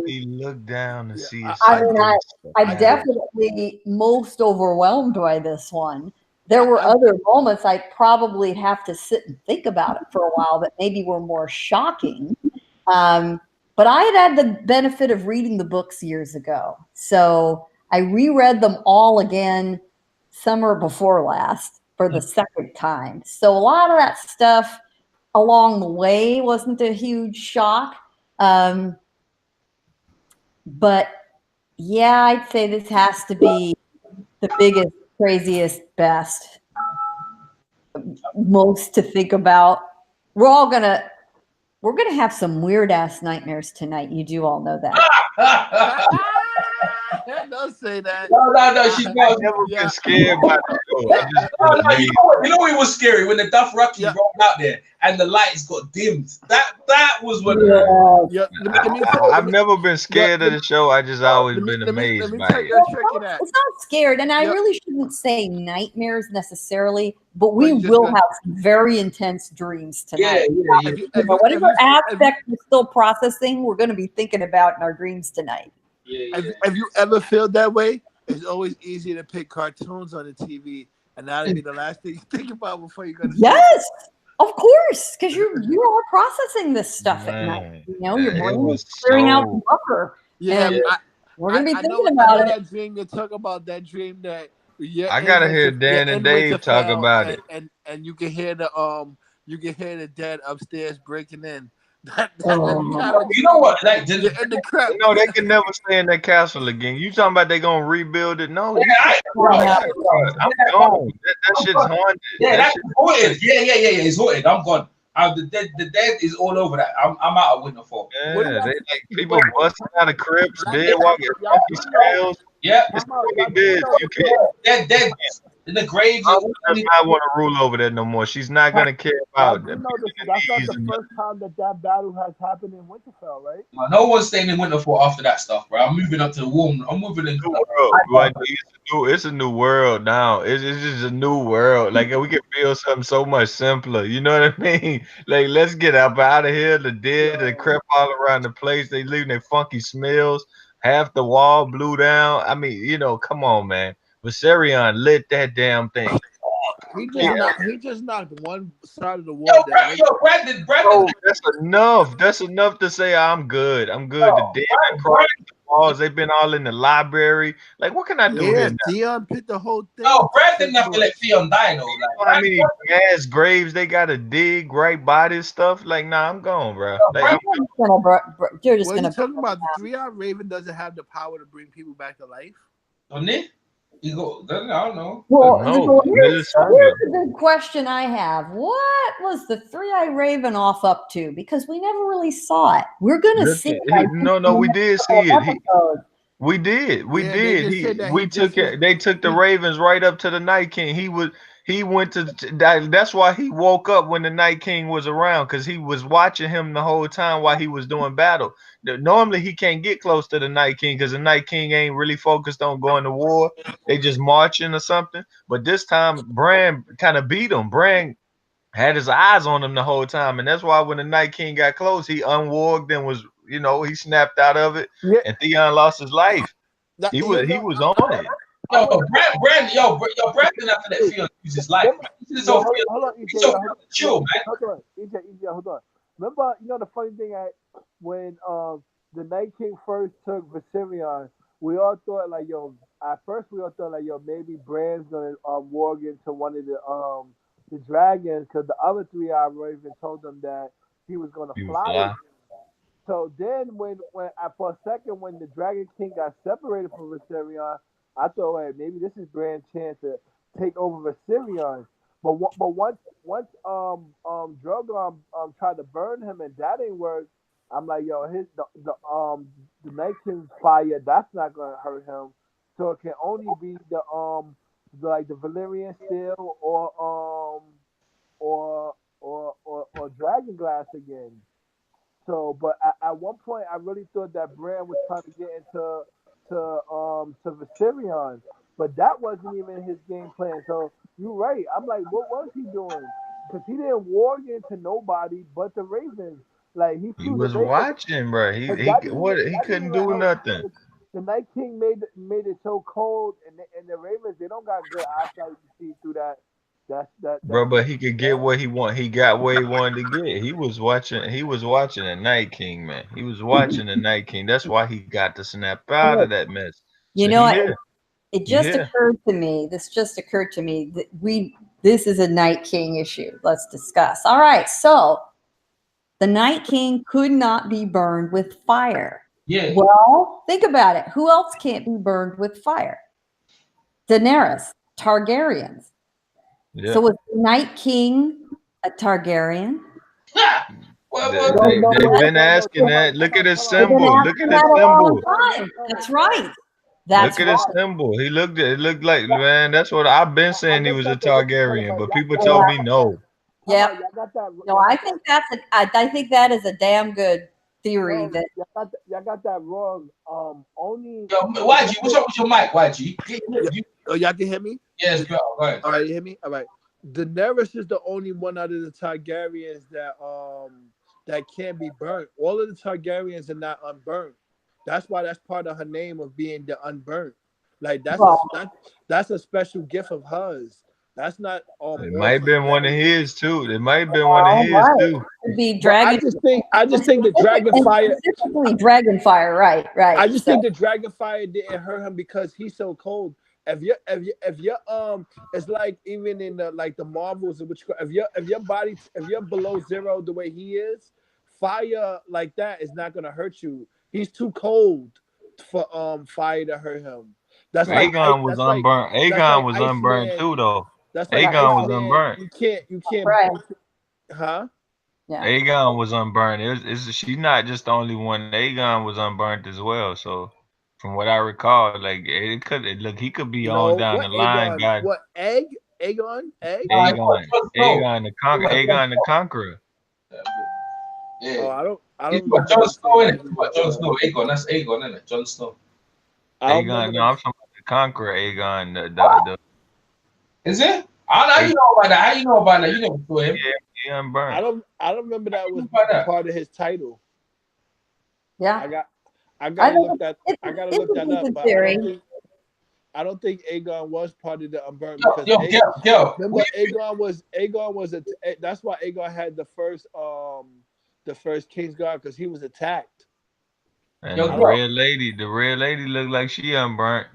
He looked down to see his I'm I definitely most overwhelmed by this one there were other moments I probably have to sit and think about it for a while that maybe were more shocking. But I had the benefit of reading the books years ago. So I reread them all again summer before last for the second time. So a lot of that stuff along the way wasn't a huge shock. But yeah, I'd say this has to be the biggest, craziest, best, most to think about. We're gonna have some weird ass nightmares tonight. You do all know that. Don't say that. No, she's not. I've never been scared by the show. I just been amazed. You know it was scary when the Duff Rocky rolled out there and the lights got dimmed. That was when. I've never been scared of the show. I just always been amazed by it. It's not scared, and I really shouldn't say nightmares necessarily, but we will have some very intense dreams tonight. Whatever aspect we're still processing, we're going to be thinking about in our dreams tonight. Have you ever felt that way? It's always easier to pick cartoons on the TV, and that'll be the last thing you think about before you go to sleep. Yes, of course, because you are processing this stuff at night. You know, your brain is clearing out the buffer. Yeah, we're gonna be thinking about it. That dream. You talk about that dream that. I gotta hear Dan and Dave talk about it. And you can hear the dead upstairs breaking in. You know what? Like, in the crap. No, they can never stay in that castle again. You talking about they gonna rebuild it? No, I'm gone. That shit's haunted. Yeah, that's haunted. Yeah. It's haunted. I'm gone. The dead is all over that. I'm out of Winterfell. Yeah, they like people busting out of crypts, dead walking, funky smells. Yeah, it's pretty dead. You can't. Dead in the graves. I does not want to rule over that no more. She's not gonna care about them. That's not the first time that battle has happened in Winterfell, right? No one's staying in Winterfell after that stuff, bro. I'm moving up to the warm. I'm moving into the world. Like, it's a new world now. It's just a new world. Like we can feel something so much simpler. You know what I mean? Like let's get up out of here. The dead, the crap all around the place. They leaving their funky smells. Half the wall blew down. I mean, come on, man. Viserion lit that damn thing. He just knocked one side of the wall down. Brandon. That's enough. That's enough to say I'm good. I'm good. The dead across the walls. They've been all in the library. Like, what can I do here now? Theon put the whole thing. No, Brandon not gonna let Theon die though. Like, how many mass graves they gotta dig right by this stuff? Like, nah, I'm gone, bro. Like, you're just gonna talking about the 3-eyed Raven doesn't have the power to bring people back to life. Don't it? I don't know. Well, here's a good question I have. What was the 3-eyed Raven off up to? Because we never really saw it. We're gonna see it. No, we did see it. We did. They took the Ravens right up to the Night King. He went to that's why he woke up when the Night King was around, because he was watching him the whole time while he was doing battle. Normally he can't get close to the Night King because the Night King ain't really focused on going to war. They just marching or something. But this time Bran kind of beat him. Bran had his eyes on him the whole time, and that's why when the Night King got close, he unwarged and was, he snapped out of it, and Theon lost his life. He was on it. Brandon after that field used his life. Hold on, chill, man. Hold on. Remember, the funny thing when the Night King first took Viserion, we all thought maybe Bran's gonna warg into one of the dragons, because the other 3-eyed Raven told them that he was gonna fly. So then when for a second when the Dragon King got separated from Viserion, I thought, hey, maybe this is Bran's chance to take over Viserion. But once Drogon tried to burn him and that didn't work, I'm like, yo, the Night King's fire, that's not gonna hurt him. So it can only be the Valyrian steel or dragon glass again. So, but at one point, I really thought that Bran was trying to get into Viserion, but that wasn't even his game plan. So you're right. I'm like, what was he doing? Because he didn't warg into nobody but the Ravens. Like he was watching, bro. He couldn't do nothing. the Night King made it so cold, and the Ravens they don't got good eyesight to see through that. Bro, but he could get that. what he want. He got what he wanted to get. He was watching. He was watching the Night King, man. He was watching the Night King. That's why he got to snap out of that mess. You So know, he here. it just occurred to me. This just occurred to me that this is a Night King issue. Let's discuss. All right, so the Night King could not be burned with fire. Yeah. Well, think about it. Who else can't be burned with fire? Daenerys, Targaryens. Yeah. So was the Night King a Targaryen? They've been asking that. Look at his symbol. Look at his symbol. That's right. Look at his symbol. He looked. It looked like, man. That's what I've been saying. He was a Targaryen, but people told me no. Yeah. No, I think I think that is a damn good theory. That y'all got that wrong. Only. Yo, YG, what's up with your mic, YG? Oh, y'all can hear me? Yes, go ahead. All right, you hear me? All right. Daenerys is the only one out of the Targaryens that can't be burnt. All of the Targaryens are not unburnt. That's why that's part of her name of being the unburnt. Like that's a special gift of hers. That's not It might have been one of his too. It might have been one of his too. Could be dragon. I just think the dragon fire. Specifically dragon fire, right. I just think the dragon fire didn't hurt him because he's so cold. If you're it's like even in the Marvels, which if you're below zero the way he is, fire like that is not gonna hurt you. He's too cold for fire to hurt him. That's Aegon was unburnt. Aegon was unburnt too, though. That's like Aegon was unburnt. You can't, right. Huh? Yeah. Aegon was unburnt. She's not just the only one. Aegon was unburnt as well. So, from what I recall, like he could be on down the line, guys. What Aegon? Aegon the Conqueror. Yeah. Oh, I don't. Jon Snow in it. Jon Snow, Aegon. That's Aegon, isn't it? Jon Snow. Aegon. No, I'm talking about the Conqueror. Aegon. The Is it? How you know about that? How you know about that? You never saw him. Yeah, he unburnt. I don't remember that was part of his title. Yeah. I gotta look that up. But I don't think Aegon was part of the unburnt because remember Aegon was that's why Aegon had the first Kingsguard because he was attacked. And the red lady looked like she unburnt.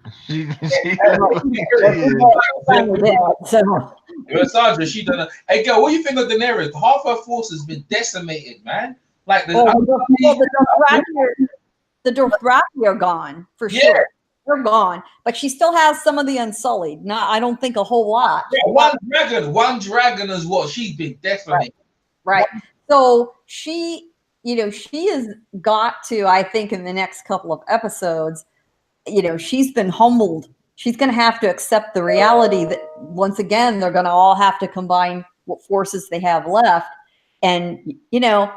Sandra, she done. Hey, girl, what do you think of Daenerys? Half her force has been decimated, man. Like the Dothraki are gone for sure. They're gone, but she still has some of the Unsullied. Not, I don't think a whole lot. Yeah, one dragon is what she's been decimated. Right. So she has got to, I think, in the next couple of episodes, she's been humbled. She's going to have to accept the reality that once again, they're going to all have to combine what forces they have left. And,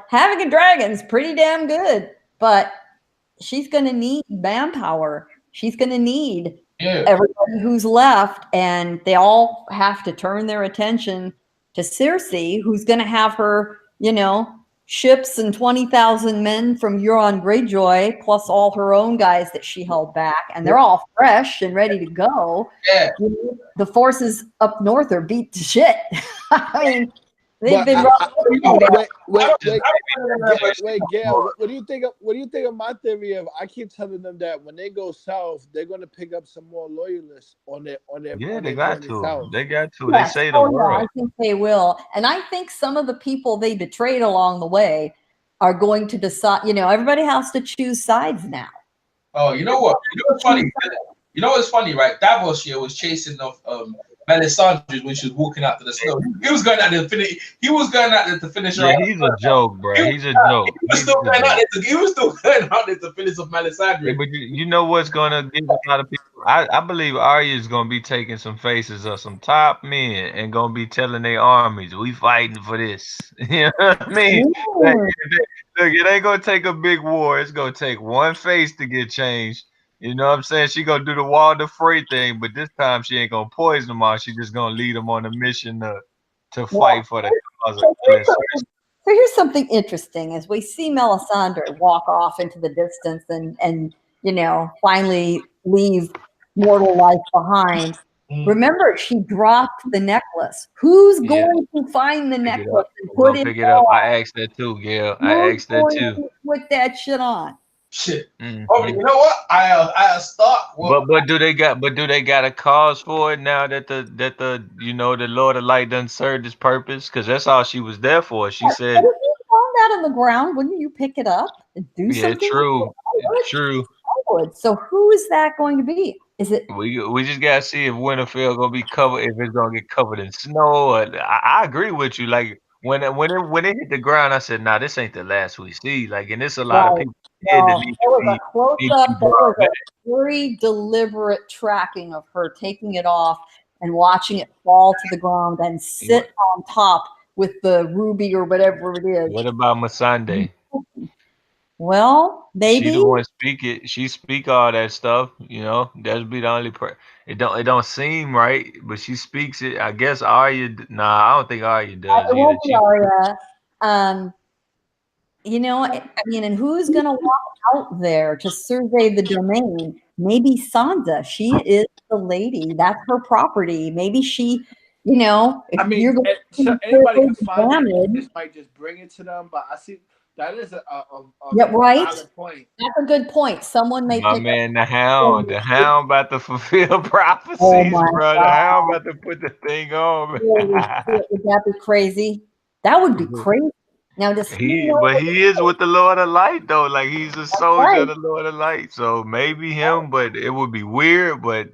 having a dragon is pretty damn good, but she's going to need manpower. She's going to need everybody who's left. And they all have to turn their attention to Cersei, who's going to have her, ships and 20,000 men from Euron Greyjoy, plus all her own guys that she held back, and they're all fresh and ready to go. Yeah. The forces up north are beat to shit. I mean, they've been wait, Gail. What do you think of my theory of? I keep telling them that when they go south, they're going to pick up some more loyalists on their. Yeah, they got to. South. They got to. They say the word. I think they will, and I think some of the people they betrayed along the way are going to decide. Everybody has to choose sides now. Oh, you know what? What's funny? You know what's funny, right? Davos here was chasing off Melisandre when she was walking out to the snow. He was going out there to finish. He was going out there to finish. Yeah, he's a joke, bro. He's a joke. He was still going out there to finish off Melisandre. Yeah, but you know what's going to give a lot of people? I believe Arya is going to be taking some faces of some top men and going to be telling their armies, "We fighting for this." You know what I mean? Look, it ain't going to take a big war. It's going to take one face to get changed. You know what I'm saying? She gonna do the Walder Frey thing, but this time she ain't gonna poison them all. She just gonna lead them on a mission to fight for the cause. So here's something interesting: as we see Melisandre walk off into the distance, and finally leave mortal life behind. Remember, she dropped the necklace. Who's going to find the Pick it necklace up. and We're put gonna it pick it up. on? I asked that too, Gail. I Who's asked that going too. to put that shit on? Shit. Oh, Hmm you know what? I start. Well, but do they got a cause for it now that the Lord of Light done served its purpose? Because that's all she was there for. She But if said, you found that on the ground, wouldn't you pick it up and do "Yeah, something with it? true, I would. true." I would. So who is that going to be? Is it We just gotta see if Winterfell gonna be covered, if it's gonna get covered in snow. I agree with you. Like when it hit the ground, I said, "Nah, this ain't the last we see." Like, and there's a lot of right? people here that No, there was a close need to up. be There was brought back. a very deliberate tracking of her taking it off and watching it fall to the ground and What, sit on top with the ruby or whatever it is. what about Masande? Well, She the maybe. one speak it. She speak all that stuff. That'd be the only part. It don't seem right, but she speaks it. I guess Arya. Nah, I don't think Arya does It either. won't be Arya. Um, I mean, and who's going to walk out there to survey the domain? Maybe Sansa. She is the lady. That's her property. Maybe she, if I mean, you're going so to anybody survey can the find it. damage, Just might just bring it to them. But I see that is a yeah, right. valid point. That's a good point. Someone may My pick up. man, the Hound about to fulfill Oh prophecies, my bro. The God. Hound about to put the thing on. Holy shit, would that be crazy? That would be crazy. Now, does he know But what he is with the Lord of Light though. Like, he's a that's soldier of right? the Lord of Light. So maybe him, but it would be weird. But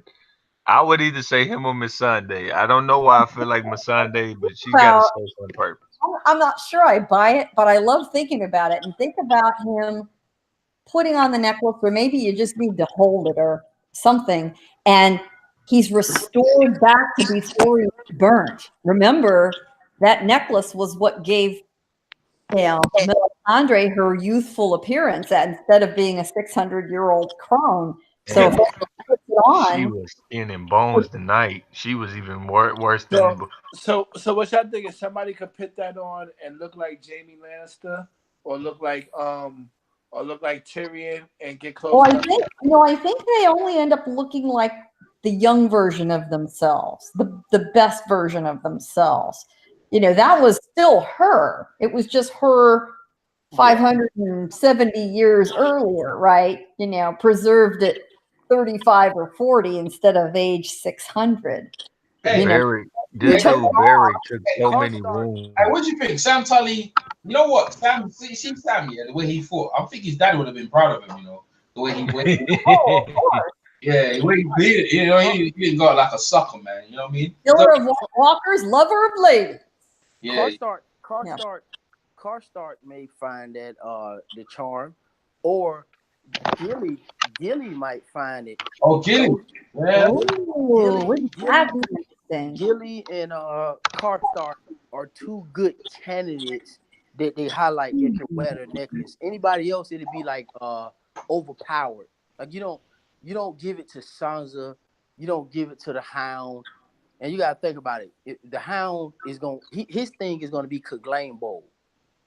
I would either say him or Miss Sunday. I don't know why I feel like Miss Sunday, but she's got to About, serve some purpose. I'm not sure I buy it, but I love thinking about it and think about him putting on the necklace, or maybe you just need to hold it or something. And he's restored back to before he was burnt. Remember, that necklace was what gave Melisandre her youthful appearance instead of being a 600-year-old crone. So if And he puts it she on, was skin and bones tonight. She was even worse than. So, so what y'all think is somebody could put that on and look like Jamie Lannister, or look like Tyrion and get close well, enough? I think they only end up looking like the young version of themselves, the best version of themselves. That was still her. It was just her 570 years earlier, right? Preserved at 35 or 40 instead of age 600. hey, Barry, You this took dude Barry took hey, so many Karstark. wounds. hey, what do you think, Sam Tully? You know what, Sam? See Sam, yeah, the way he fought. I think his dad would have been proud of him. The way he went. Oh, of course. Yeah, the way he beat it. He didn't go like a sucker, man. You know what I mean? So, Killer of walkers, lover of ladies. yeah. Karstark may find that the charm, or Gilly might find it. Oh, Gilly. Yeah. Oh, wouldn't that be interesting? Gilly and Karstark are two good candidates that they highlight that can wear the necklace. Anybody else, it'd be like overpowered. Like you don't give it to Sansa, you don't give it to the Hound, and you gotta think about it. The Hound is his thing is gonna be Clegane Bowl.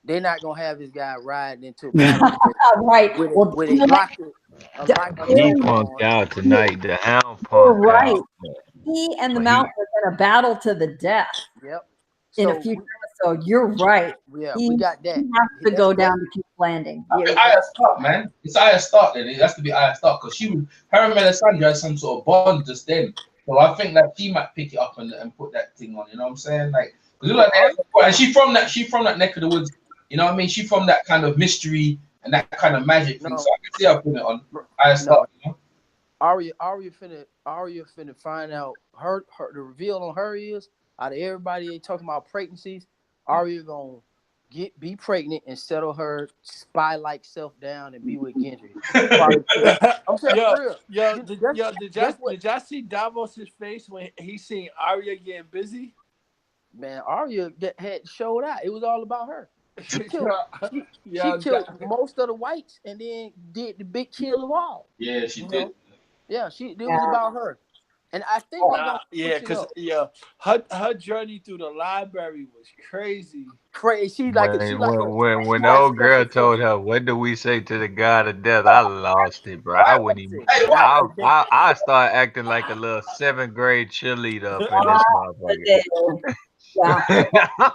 They're not gonna have this guy riding into battle Right. Well, with a He choke punked on. out tonight. The Hound you're punked right. out. He and the But Mountain are going to battle to the death Yep. in a So future episode. You're right. we He got that. has to go down to King's Landing. I think Arya Stark, man. It's Arya Stark. Then it has to be Arya Stark because her and Melisandre had some sort of bond just then. So I think that she might pick it up and put that thing on. You know what I'm saying? Like, cause and she from that neck of the woods. You know what I mean? She from that kind of mystery and that kind of magic thing. So No, I can see her putting it on Arya no. Stark. Arya finna find out her the reveal on her is out of everybody they talking about pregnancies. Arya gonna be pregnant and settle her spy like self down and be with Gendry. I'm saying yo, for real. yo, You- did, That's yo, did y'all that's what did y'all see Davos's face when he seen Arya getting busy? man. Arya had showed out. It was all about her. She killed. yeah, She yeah, killed most of the whites and then did the big kill of all. Yeah, she You did. know. Yeah. It Yeah. was about her. And I think they're gonna yeah, switch it because up. her journey through the library was crazy. Crazy. When She the got old girl special told forces. her, "What do we say to the god of death?" I lost it, bro. I Why? wouldn't even. Hey, why? God of death. I start acting like a little seventh grade cheerleader up in Ah, this the motherfucker. day. Yeah.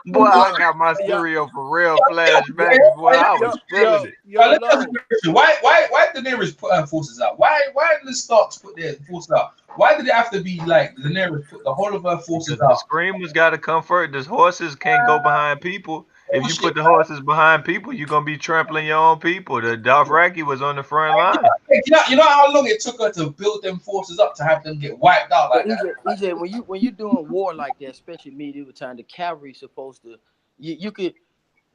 Boy, I Yo, got my yo, stereo for real Why? flashbacks. Boy, I yo, was feeling yo, it. yo, Let's ask a low. question. Why did Daenerys put her forces out? Why did the Starks put their forces out? Why did it have to be like Daenerys put the whole of her forces Because the out? screamers got to comfort. The horses can't go behind people. If you Bullshit. put the horses behind people, you're gonna be trampling your own people. The Dothraki was on the front line. You know how long it took her to build them forces up to have them get wiped out But like that? EJ, when you doing war like that, especially medieval time, the cavalry supposed to you could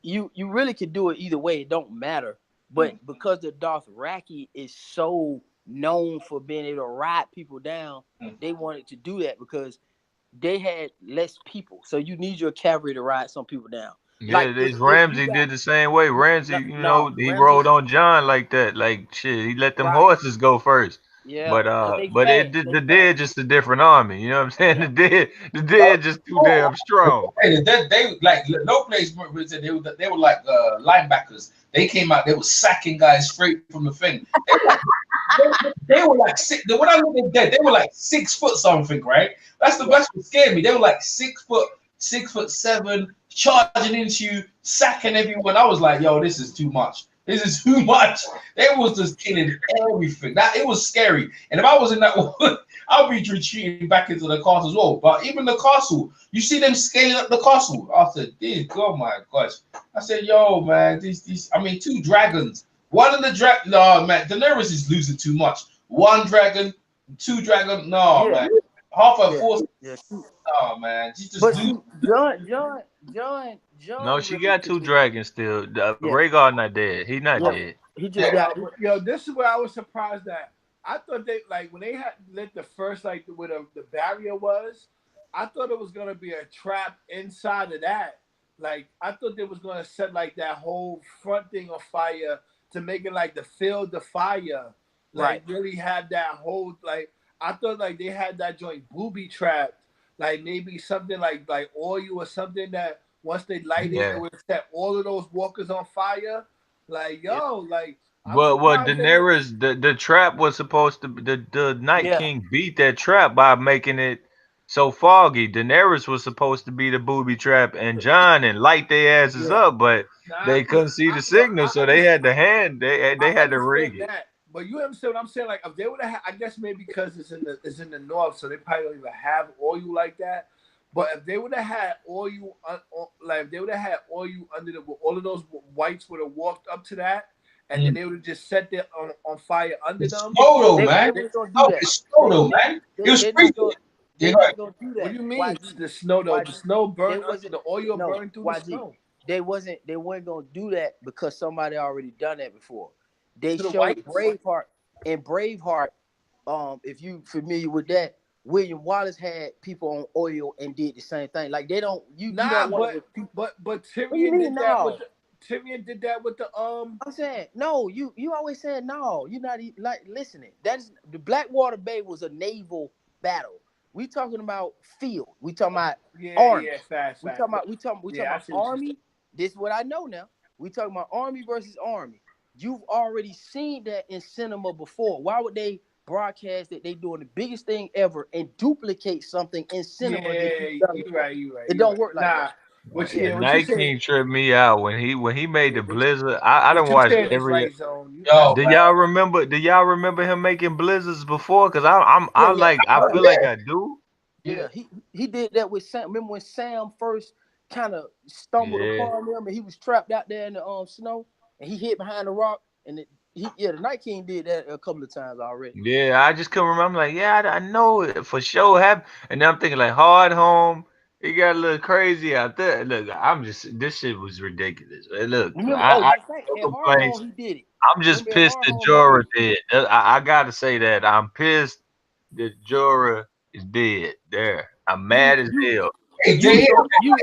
you really could do it either way. It don't matter. But because the Dothraki is so known for being able to ride people down, they wanted to do that because they had less people. So you need your cavalry to ride some people down. Like Yeah, this if you Ramsey got did the same way. Ramsey, no he Ramses, rode on John like that. Like shit, he let them right? horses go first. Yeah, because they But fast. They the fast. dead just a different army. You know what I'm saying? Yeah, The dead just too damn strong. Hey, they like no place they were like linebackers. They came out, they were sacking guys straight from the thing. They were like six. When I looked at dead, they were like 6 foot something, right? That's what scared me. They were like 6 foot, 6'7", charging into you, sacking everyone. I was like, yo, this is too much. This is too much. They was just killing everything. That it was scary. And if I was in that one, I'll be retreating back into the castle as well. But even the castle, you see them scaling up the castle. I said, oh my gosh. I said, yo, man, these. I mean, 2 dragons. One of the no man, Daenerys is losing too much. 1 dragon, 2 dragon, no yeah, man. Half her yeah, force, yeah. no man. She's just But losing. see, No, John she really got could 2 dragons still. yeah, Rhaegar not dead. He not yeah. dead. He just Yeah. got Yo, this is where I was surprised at. I thought they like when they had lit the first like where the barrier was. I thought it was gonna be a trap inside of that. Like I thought they was gonna set like that whole front thing on fire to make it like the field of fire. right. Like really had that whole like I thought like they had that joint booby trapped. Like maybe something like oil or something that once they light it, it Yeah. would set all of those walkers on fire. Like Yeah, yo, like I'm Well, surprised they didn't. Daenerys, the trap was supposed to be the Night yeah, King beat that trap by making it so foggy. Daenerys was supposed to be the booby trap and John and light their asses yeah. up, but Nah, they couldn't see the yo, signal, so they had the hand. I They had to rig understand it. that, but you understand what I'm saying? Like if they would have, I guess maybe because it's in the north, so they probably don't even have oil like that. But if they would have had oil, like if they would have had oil under the, all of those whites would have walked up to that, and then they would have just set it on fire under It's them. slow though, They man. weren't gonna do Oh, that. it's slow They though, they man. It was they're freezing. not gonna They they're got not gonna do What that. do you mean? YG. The snow though, the YG. snow They burned, wasn't the oil no burned through the YG. snow They weren't gonna do that because somebody already done that before. They to the showed whites. Braveheart and Braveheart. If you familiar with that, William Wallace had people on oil and did the same thing. Like they don't you Nah, don't want to repeat. but What do you Tyrion mean did that with no? Tyrion did that with the I'm saying no. You always saying no. You're not like listening. That's the Blackwater Bay was a naval battle. We talking about field. We talking about army. fast. We talking Yeah, I about see what you're saying. army. This is what I know now. We talking about army versus army. You've already seen that in cinema before. Why would they broadcast that they doing the biggest thing ever and duplicate something in cinema that Yeah, you've done you're before? right. You're right. It You're don't right. work like Nah, that. what The what you Night said? King tripped me out when he made Yeah, the blizzard. I What don't you watch said is every. right, zone. That's yo, Do man. right. y'all remember? Do y'all remember him making blizzards before? Cause yeah, I Oh, feel yeah, like I do. yeah. He did that with Sam. Remember when Sam first kind of stumbled Yeah. upon him and he was trapped out there in the snow and he hid behind a rock and the Night King did that a couple of times already. Yeah, I just couldn't remember. I'm like, yeah, I know it for sure happened. And then I'm thinking like hard home. He got a little crazy out there. Look, I'm just this shit was ridiculous. Look, Remember? Oh, I matter of fact, no at Hard complaints. Home he did it. I'm just Remember at pissed Hard that Home he did Jorah it. dead. I gotta say that I'm pissed that Jorah is dead. There, I'm You mad as you hell. hey, you don't you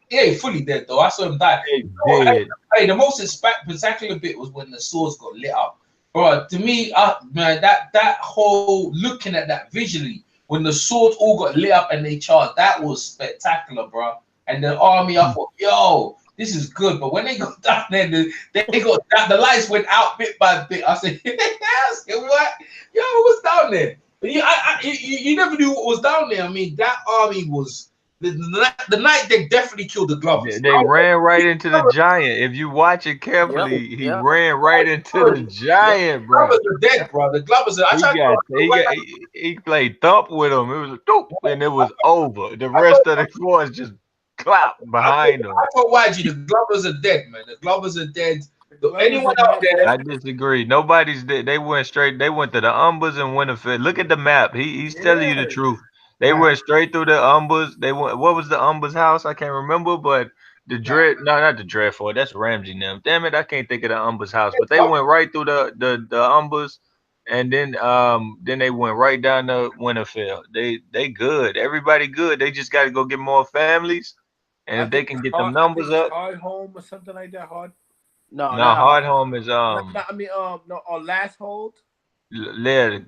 he ain't fully dead though. I saw him die. He's Oh, dead. hey, the most spectacular bit was when the swords got lit up. Bro, to me, man, that whole looking at that visually, when the swords all got lit up and they charged, that was spectacular, bro. And the army, I thought, yo, this is good. But when they got down there, they got down, the lights went out bit by bit. I said, what? Yo, what's down there? But you never knew what was down there. I mean, that army was the night they definitely killed the Glovers. They ran right into the giant. If you watch it carefully, he ran right into the giant, bro. The Glovers are dead, bro. The Glovers are. He played thump with him. It was a doop, and it was over. The rest of the force just clapped behind him. I told YG the Glovers are dead, man. The Glovers are dead. Anyone out there? I disagree. Nobody's dead. They went straight. They went to the Umbers and Winterfell. Look at the map. He's telling you the truth. They went straight through the Umbers. They went. What was the Umbers house? I can't remember, but the Dread. No, not the Dreadfort. That's Ramsay now. Damn it, I can't think of the Umbers house. But they went right through the Umbers, and then they went right down to Winterfell. They good. Everybody good. They just got to go get more families, and if they can get them numbers up. Hard home or something like that. No, hard home is last hold. Yeah.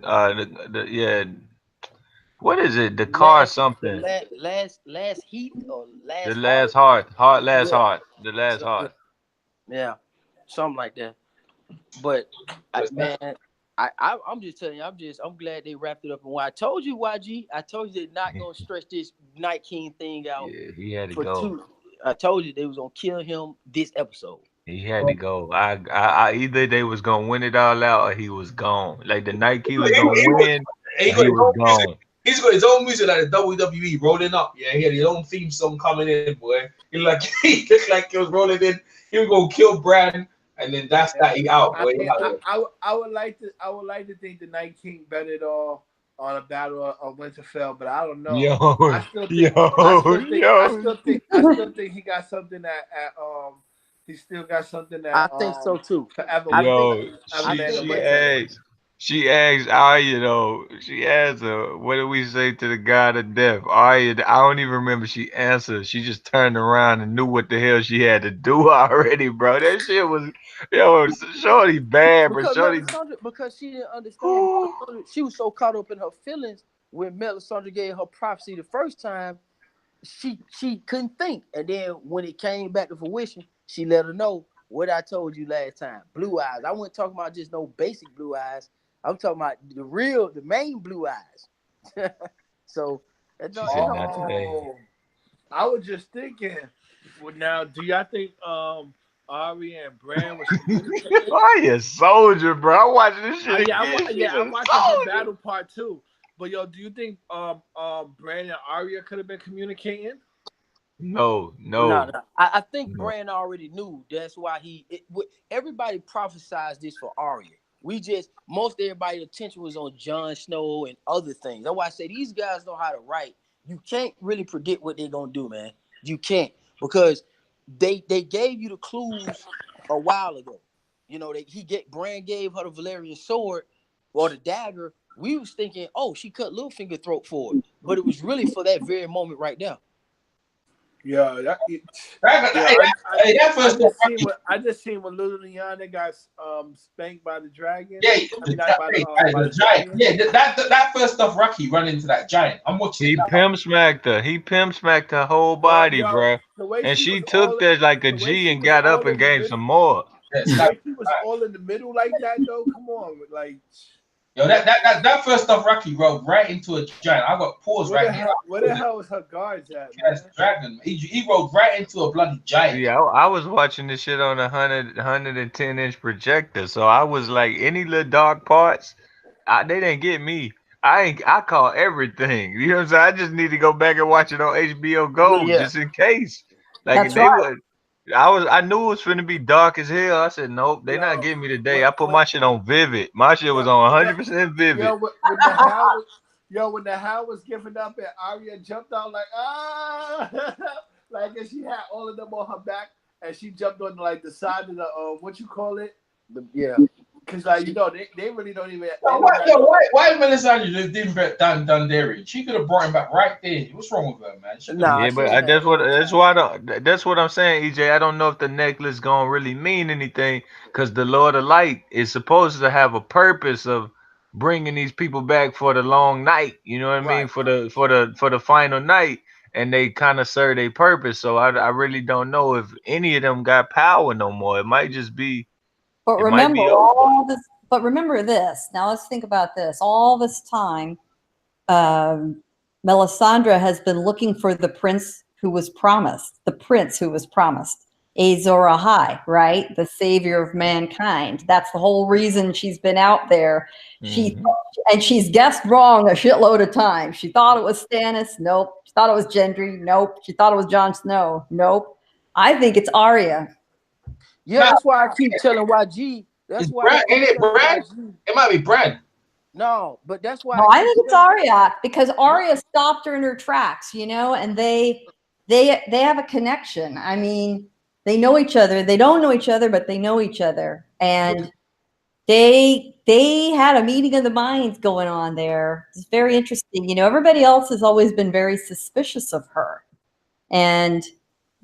What is it? The car something. Last heat or last. The last heart. The last heart. Yeah, something like that. But I'm just telling you, I'm glad they wrapped it up. And why I told you, YG, I told you they're not gonna stretch this Night King thing out. Yeah, he had to go. I told you they was gonna kill him this episode. He had to go. I either they was gonna win it all out or he was gone. Like the Night King was gonna win. He was gone. He's got his own music like the WWE rolling up. Yeah, he had his own theme song coming in, boy. He looked like he was rolling in. He was gonna kill Brand, and then that's that he out. Boy. I would like to think the Night King betted all on a battle of Winterfell, but I don't know. I still think he got something at he still got something that I think so too. Forever. She asked Arya though. She asked her, "What do we say to the god of death?" Arya, I don't even remember. She answered. She just turned around and knew what the hell she had to do already, bro. That shit was, shorty bad, but shorty because she didn't understand. She was so caught up in her feelings when Melisandre gave her prophecy the first time. She couldn't think, and then when it came back to fruition, she let her know what I told you last time. Blue eyes. I wasn't talking about just no basic blue eyes. I'm talking about the main blue eyes. So that's I was just thinking. Well, now, do y'all think Arya and Bran was? Arya soldier, bro. I'm watching this shit. I'm watching the battle part 2. But do you think Bran and Arya could have been communicating? No. I think Bran already knew. That's why everybody prophesized this for Arya. Most everybody's attention was on Jon Snow and other things. That's why I say these guys know how to write. You can't really predict what they're gonna do, man. You can't, because they gave you the clues a while ago. Bran gave her the Valyrian sword or the dagger. We was thinking, oh, she cut Littlefinger's throat for it, but it was really for that very moment right now. Yeah, I just seen when Little Lyanna got spanked by the dragon. Yeah, by the giant. Yeah, that first stuff, Rocky run into that giant. I'm watching. He pimp smacked her. He pimp smacked her whole body, bro. And she took that like a G and got up and gave some more. She was all in the middle like that, though. Come on, like. Yo, that first stuff Rocky rode right into a giant. I got paused right here. Where the hell was her guards at? That's dragon. He rode right into a bloody giant. Yeah, I was watching this shit on a 110-inch projector, so I was like, any little dark parts, they didn't get me. I call everything. You know what I'm saying? I just need to go back and watch it on HBO Go just in case. Like I knew it was finna be dark as hell. I said, nope, they not getting me today. I put my shit on Vivid. My shit was on 100% Vivid. When the hound was giving up and Arya jumped out like, like, and she had all of them on her back and she jumped on like the side of the what you call it? Because they really don't even. Why Melisandre didn't bet Dundee? She could have brought him back right there. What's wrong with her, man? That's what I'm saying, EJ. I don't know if the necklace gonna really mean anything, because the Lord of Light is supposed to have a purpose of bringing these people back for the long night. You know what I mean? Right. For the final night, and they kind of serve their purpose. So I really don't know if any of them got power no more. It might just be. But It might remember be over. all this. But remember this. Now let's think about this. All this time, Melisandre has been looking for the prince who was promised. The prince who was promised. Azor Ahai, right? The savior of mankind. That's the whole reason she's been out there. Mhm. She's guessed wrong a shitload of times. She thought it was Stannis. Nope. She thought it was Gendry. Nope. She thought it was Jon Snow. Nope. I think it's Arya. Yeah, Nah, that's why I keep telling YG. That's it's why I Brad. keep Ain't it telling Brad? YG. It might be Brad. No, but that's why No, I I keep think it's telling. Arya because Arya stopped her in her tracks, and they have a connection. I mean, they know each other. They don't know each other, but they know each other, and they had a meeting of the minds going on there. It's very interesting. Everybody else has always been very suspicious of her, and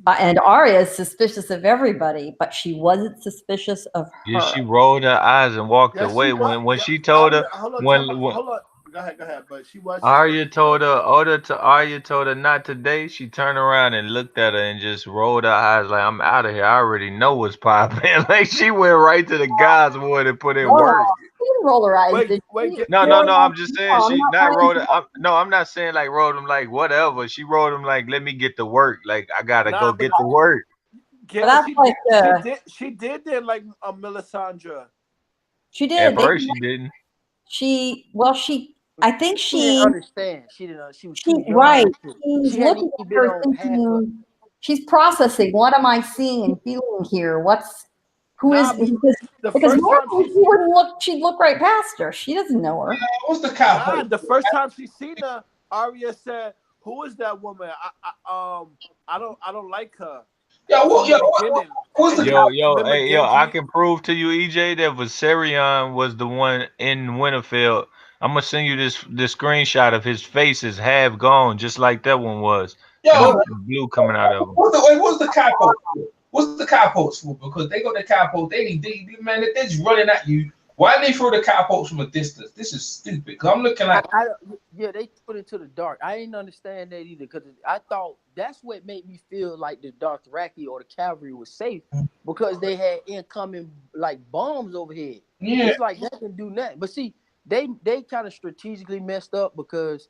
Arya is suspicious of everybody, but she wasn't suspicious of Yeah, her. she rolled her eyes and walked Yeah, she away was. when Yeah, she told her hold on, time out. when Hold on. Go ahead. But she was Arya suspicious of told her. her, Arya told her not today. She turned around and looked at her and just rolled her eyes like, I'm out of here. I already know what's popping. Like she went right to the God's wood and put in No, work. she didn't roll her eyes. Did Wait. she? No, no, No, no. no, I'm just saying no, I'm she not not trying wrote it. No, I'm not saying like wrote them like whatever. She wrote them like let me get to work. Like I gotta go Nah, but get to work. but Gail, that's like she did that like a Melisandre. she At did. first she didn't. I think She didn't understand. She didn't. She was too right. young. She's She hadn't looking even at been her on half of. thinking, she's processing. What am I seeing and feeling here? Who is, Nah, the because first time normally she wouldn't look, she'd look right past her. She doesn't know her. What's the cat? the first time she seen her, Arya said, "Who is that woman? I don't like her." Yeah, From what? the Yeah, beginning, what's and the then cat? remember Hey, yo, I Genji. can prove to you, EJ, that Viserion was the one in Winterfell. I'm gonna send you this screenshot of his face is half gone, just like that one was, and the Yo, blue coming out of him. what's the cat post for? What's the cat post for? Because they got the cat post. Man, if they're just running at you, why they throw the cat post from a distance? This is stupid. Because I'm looking like, Yeah, they put it to the dark. I didn't understand that either because I thought that's what made me feel like the Dothraki or the cavalry was safe because they had incoming like bombs overhead. yeah, It's like that can do nothing. But see, they kind of strategically messed up because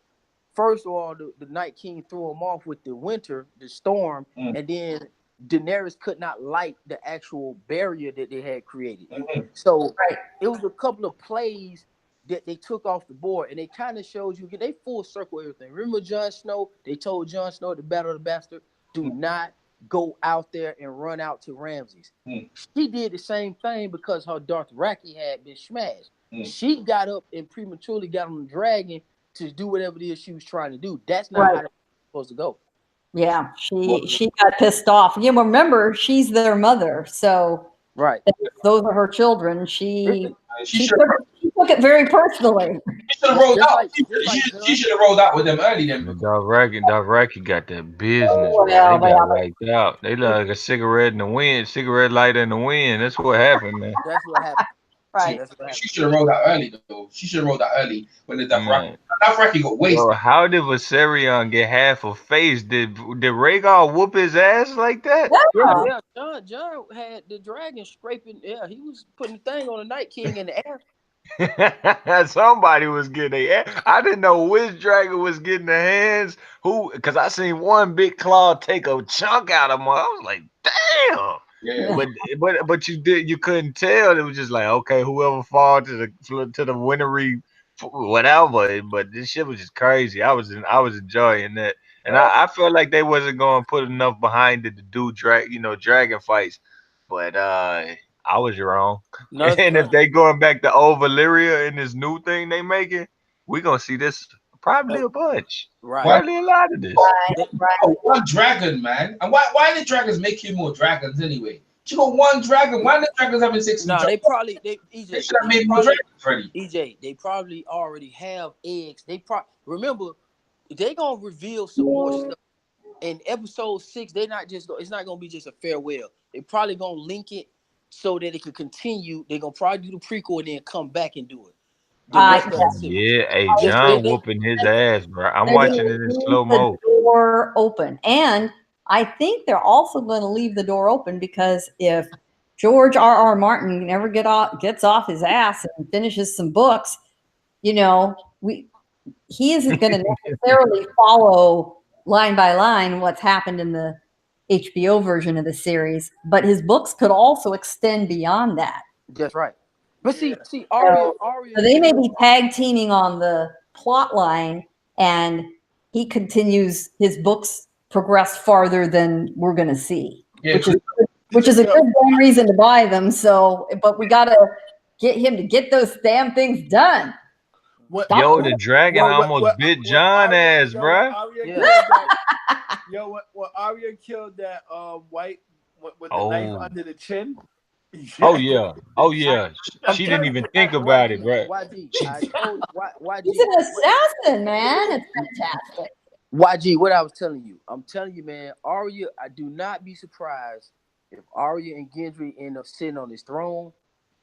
first of all, the Night King threw them off with the storm, mm, and then Daenerys could not light the actual barrier that they had created. mm, So Right. it was a couple of plays that they took off the board, and it kind of shows you they full circle everything. Remember Jon Snow? They told Jon Snow at the Battle of the Bastard, do not go out there and run out to Ramses. mm, She did the same thing because her Dothraki had been smashed. mm. She got up and prematurely got on the dragon to do whatever it is she was trying to do. That's not Right. how that's supposed to go. Yeah. What? She got pissed off. Yeah. Remember, she's their mother. So Right. those are her children. She She should took, she took it very personally. have rolled Just out. like just like She John. should have rolled out with them early then. The Because Dothraki got that business, Oh, bro. They well, got wiped out. They look like a cigarette in the wind, cigarette lighter in the wind. That's what happened, man. That's what happened. she, right. That's what she happened. should have rolled out early though. She should have rolled out early when the Dothraki. Man. Dothraki got Yo, wasted. how did Viserion get half a face? Did Rhaegar whoop his ass like that? Yeah, Yeah. yeah. John had the dragon scraping. Yeah, he was putting the thing on the Night King in the air. Somebody was getting I didn't know which dragon was getting the hands. Who? Because I seen one big claw take a chunk out of him. I was like, damn. Yeah. But you couldn't tell. It was just like okay, whoever fall to the wintry whatever. But this shit was just crazy. I was enjoying that, and I felt like they wasn't going to put enough behind it to do dragon fights. But I was wrong. No, And no, if they going back to old Valyria in this new thing they making, we gonna see this probably a bunch, right. Why? probably a lot of this. They, Oh, one dragon, man. And why the dragons make you more dragons anyway? You got one dragon. Why the dragons having 60 no, dragons? they probably They EJ. should have made more dragons ready. They probably already have eggs. Remember they gonna reveal some more stuff in episode 6. They're not just it's not gonna be just a farewell. They probably gonna link it so that it can continue. They're gonna probably do the prequel and then come back and do it. The rest of Yeah. the Oh series. yeah, hey, Just John whooping his ass, bro. I'm They're going watching it to in leave slow the mo. door open. And I think they're also going to leave the door open because if George R. Martin never gets off his ass and finishes some books, you know, he isn't going to necessarily follow line by line what's happened in the HBO version of the series, but his books could also extend beyond that. That's right. But Yeah. see, So, Arya so they may killed. be tag teaming on the plot line, and he continues his books progress farther than we're going to see, Yeah, which is a good damn reason to buy them. So, but we got to get him to get those damn things done. What? Stop Yo, the dragon almost bit John ass, Yo, bro. Arya Yeah. killed that. Yo, what Arya killed that white with the knife Oh, under the chin. oh yeah, oh yeah. I'm She didn't telling even you, think about it, YG, bro. YG. She, I told He's YG, an assassin, man. It's fantastic. YG. What I was telling you, I'm telling you, man. Arya, I do not be surprised if Arya and Gendry end up sitting on his throne.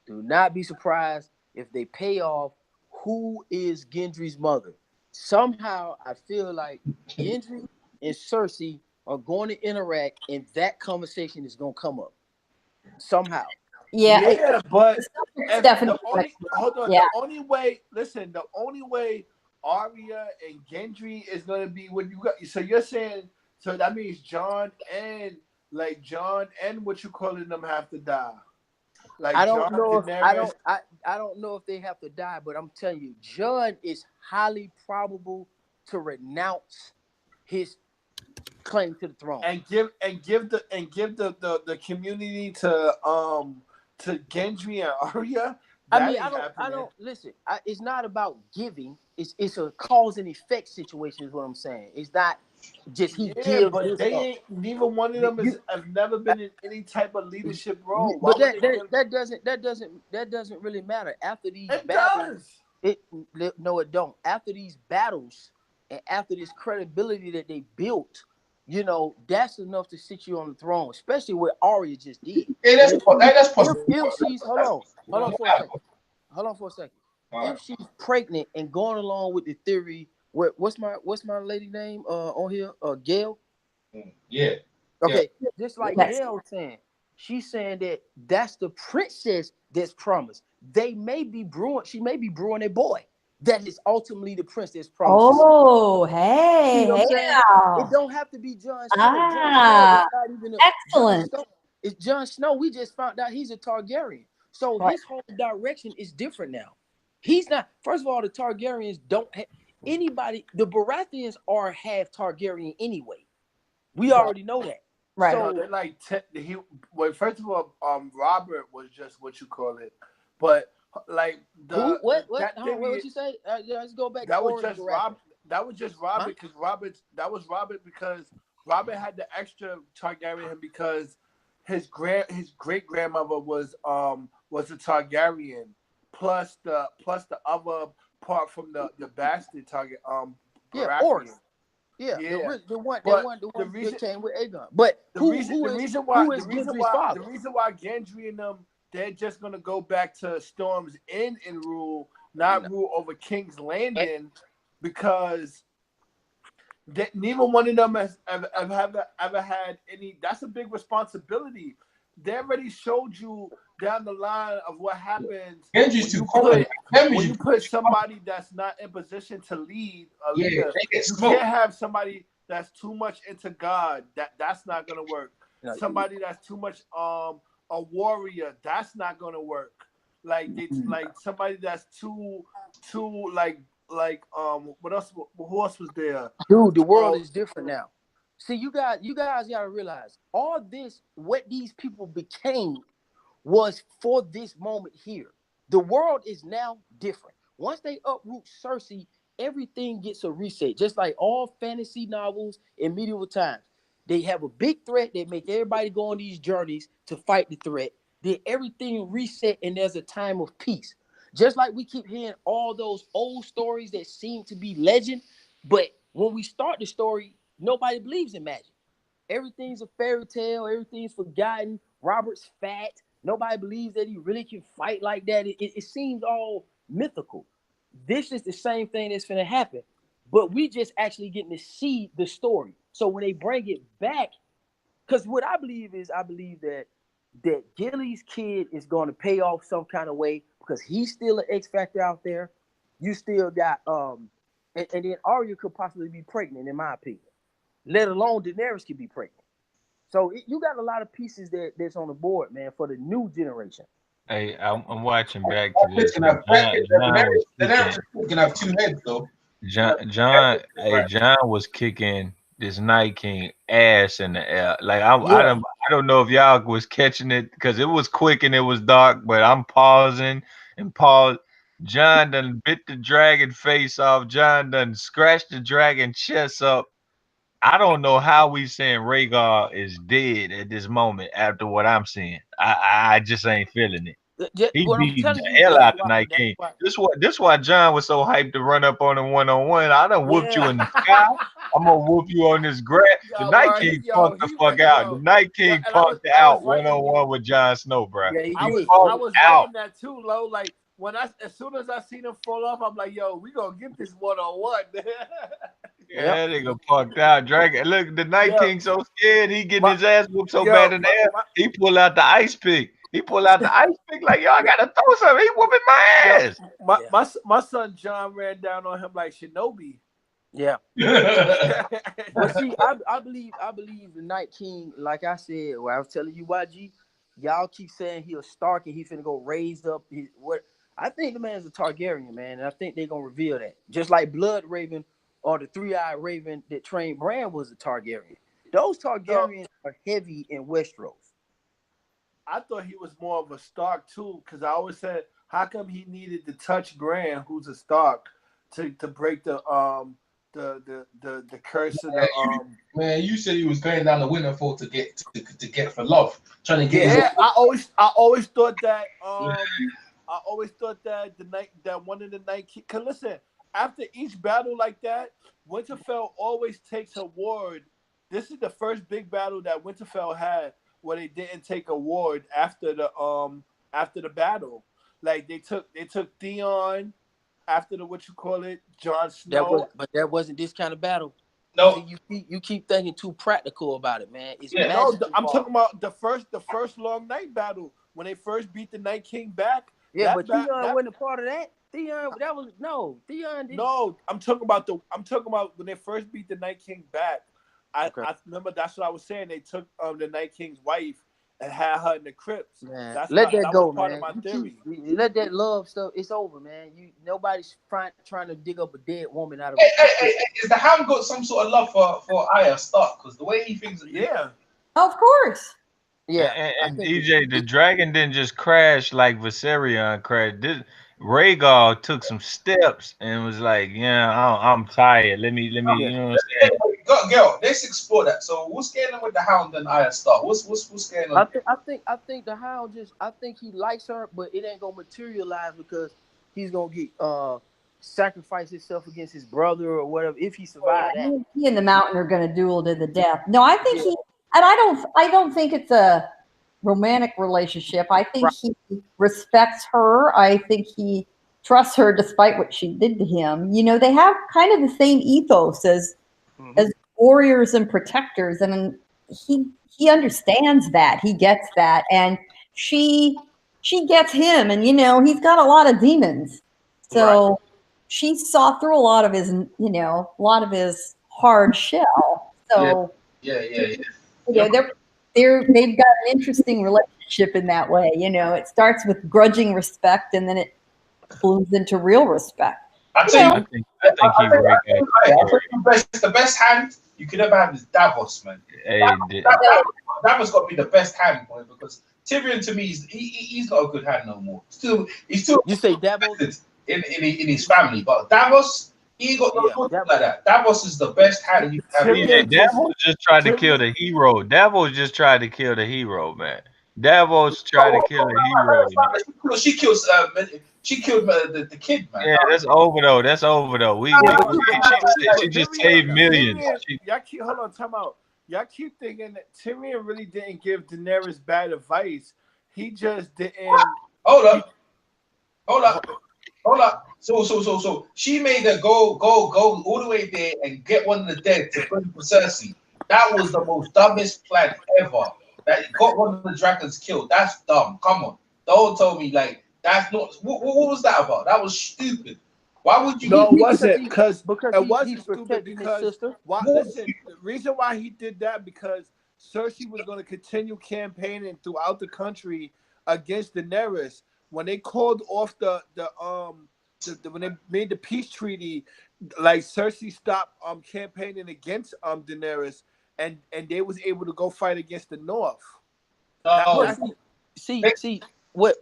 Do not be surprised if they pay off who is Gendry's mother. Somehow, I feel like Gendry and Cersei are going to interact, and that conversation is going to come up somehow. Yeah, Yeah, but it's if the definitely only hold on, yeah. the only way, listen, the only way Arya and Gendry is gonna be what you got. So you're saying, so that means John and what you calling them have to die. Like I don't John, know if Daenerys. I don't know if they have to die, but I'm telling you, John is highly probable to renounce his claim to the throne. and give the community to Gendry and Arya. I That mean, ain't I happening. don't listen. It's not about giving. It's a cause and effect situation. Is what I'm saying. It's not just he Yeah, gives but this they up. ain't. Neither one of them have never been in any type of leadership role. Why But would they give? that doesn't really matter after these It battles. does. It no, it don't. After these battles and after this credibility that they built, that's enough to sit you on the throne, especially what Arya just did. yeah, And that's possible. if she's hold on for a second, hold on for a second. All right. If she's pregnant and going along with the theory, what's my lady name on here? Gail. Yeah, yeah. Okay, just like Yes. Gail saying, she's saying that that's the princess that's promised. They may be brewing. She may be brewing a boy that is ultimately the prince that's promised. Oh, See hey, what I'm hey saying? It now. don't have to be Jon Snow. Jon Snow is Ah, not even a Jon excellent. Snow. It's Jon Snow. We just found out he's a Targaryen. So Right. his whole direction is different now. He's not. First of all, the Targaryens don't have anybody. The Baratheons are half Targaryen anyway. We already know that. Right. No, So they're like well, first of all, Robert was just what you call it, but like who? What? that Hold on, theory what you say? Let's go back to that was Orange just Baratheon. That was just Huh? Robert because Robert had the extra Targaryen because his great grandmother was a Targaryen plus the other part from the bastard Target Yeah, Orange. Baratheon. Yeah, Yeah, the one but the that reason came with Aegon. But the reason the reason why who the is reason Gendry's why father? the reason why Gendry and them they're just gonna go back to Storm's End and rule, No. not rule over King's Landing, because neither one of them has ever had any. That's a big responsibility. They already showed you down the line of what happens Gendry's when too you common. put when you put somebody that's not in position to lead a Yeah, leader. they get You smoked. can't have somebody that's too much into God. That's not gonna work. No. Somebody that's too much a warrior. That's not gonna work. Like like somebody that's too what else? Who else was there? Dude, the world Oh, is different now. See, you guys gotta realize all this, what these people became was for this moment here. The world is now different. Once they uproot Cersei, everything gets a reset. Just like all fantasy novels in medieval times. They have a big threat, they make everybody go on these journeys to fight the threat. Then everything reset and there's a time of peace. Just like we keep hearing all those old stories that seem to be legend, but when we start the story, nobody believes in magic. Everything's a fairy tale. Everything's forgotten. Robert's fat. Nobody believes that he really can fight like that. It seems all mythical. this is the same thing that's gonna happen, but we just actually getting to see the story. So when they bring it back, because what I believe is, I believe that Gilly's kid is going to pay off some kind of way because he's still an X factor out there. You still got and then Arya could possibly be pregnant, in my opinion. Let alone Daenerys could be pregnant. So you got a lot of pieces that's on the board, man, for the new generation. Hey, I'm watching back to this. Can have, can have two heads though. John was kicking this Night King ass in the air. Like Yeah. I don't know if y'all was catching it because it was quick and it was dark, but I'm pausing and pause. John done bit the dragon face off. John done scratched the dragon chest up. I don't know how we saying Rhaegar is dead at this moment after what I'm seeing. I just ain't feeling it. He What I'm beat telling the you, hell that's out the why. Night That's King. why. This why John was so hyped to run up on him one-on-one. I done whooped you Yeah. in the sky. I'm gonna whoop you on this grass. The Yo, Night bro, King yo, punked the he fuck went, out. The yo, Night yo, King and punked I was out writing you. one-on-one with Jon Snow, bro. Yeah, he I did. was Punked out. writing that too, low. Like as soon as I seen him fall off, I'm like, yo, we gonna get this 1-on-1. Yep. Yeah, that nigga punked out. Dragon. Look, the Night Yeah, King so scared. He getting my his ass whooped so yo, bad in the air. He pull out the ice pick. He pull out the ice pick like, yo, I gotta throw something. He whooping my yo, ass. Yeah. my son John ran down on him like Shinobi. Yeah. Yeah. But see, I believe the Night King, like I said, where I was telling you, YG, y'all keep saying he a Stark and he's finna go raise up his what. I think the man's a Targaryen, man, and I think they're gonna reveal that. Just like Blood Raven or the Three-Eyed Raven that trained Bran was a Targaryen. Those So Targaryens are heavy in Westeros. I thought he was more of a Stark too, because I always said, how come he needed to touch Gran, who's a Stark, to break the curse of the Man, you said he was going down the Winterfell to get for love, trying to get his. Yeah, I always thought that I always thought that one of the night king. Cause listen, after each battle like that, Winterfell always takes a ward. This is the first big battle that Winterfell had where they didn't take a ward after the battle. Like they took Theon after the what you call it, Jon Snow. But that wasn't this kind of battle. See, No, you keep thinking too practical about it, man. It's yeah, No, magic I'm involved. talking about the first long night battle when they first beat the Night King back. Yeah, but Theon That wasn't a part of that. Theon, that was no. Theon didn't. No, I'm talking about when they first beat the Night King back. Okay. I remember that's what I was saying. They took the Night King's wife and had her in the crypts. Man, let that That was go, part of man. my theory. You let that love stuff. It's over, man. Nobody's trying to dig up a dead woman out of hey, a hey, hey, crypt. hey, is the Hound got some sort of love for Arya Stark? Because the way he thinks, Yeah, Of course. Yeah, I And think DJ, the dragon didn't just crash like Viserion crashed. Rhaegar took some steps and was like, "Yeah, I'm tired. Let me, yeah. you know what I'm saying?" girl, let's explore that. So, what's going on with the Hound and Arya Stark? What's going on? I think the Hound I think he likes her, but it ain't gonna materialize because he's gonna get sacrifice himself against his brother or whatever if he survived that. He and the mountain are going to duel to the death. No, I think Yeah, he, and I don't think it's a romantic relationship. I think right. he respects her. I think he trusts her despite what she did to him. You know, they have kind of the same ethos Mm-hmm. as warriors and protectors, and he understands that. He gets that, and she gets him, and he's got a lot of demons, Right. so she saw through a lot of his hard shell. Yeah, So yeah. they've got an interesting relationship in that way. It starts with grudging respect, and then it blooms into real respect. I You tell you, know, I think he right the best hand you could ever have is Davos, man. Hey, Davos got to be the best hand, boy, because Tyrion to me he's not a good hand no more. He's still You say Davos? in his family, but Davos he ain't got no Yeah, good like that. Davos is the best hand you can have. DJ, Tyrion just Davos just tried to kill Tyrion. the hero. Davos just tried to kill the hero, man. Davos tried to kill the hero. She killed the kid, man. Yeah, that's over though. That's over though. yeah, but you She but just Tyrion, saved millions. y'all keep hold on, time out. Y'all keep thinking that Tyrion really didn't give Daenerys bad advice. He just didn't. Hold He, up. Hold up. hold up. So she made her go all the way there and get one of the dead to bring for Cersei. That was the most dumbest plan ever. That got one of the dragons killed. That's dumb. Come on. Don't tell me like that's not. What was that about? That was stupid. Why would you do? No, it because wasn't he because because it he's wasn't stupid protecting his because sister. why? What? Listen, the reason why he did that because Cersei was going to continue campaigning throughout the country against Daenerys. When they called off when they made the peace treaty, like Cersei stopped campaigning against Daenerys, and they was able to go fight against the North. That No, But that's see what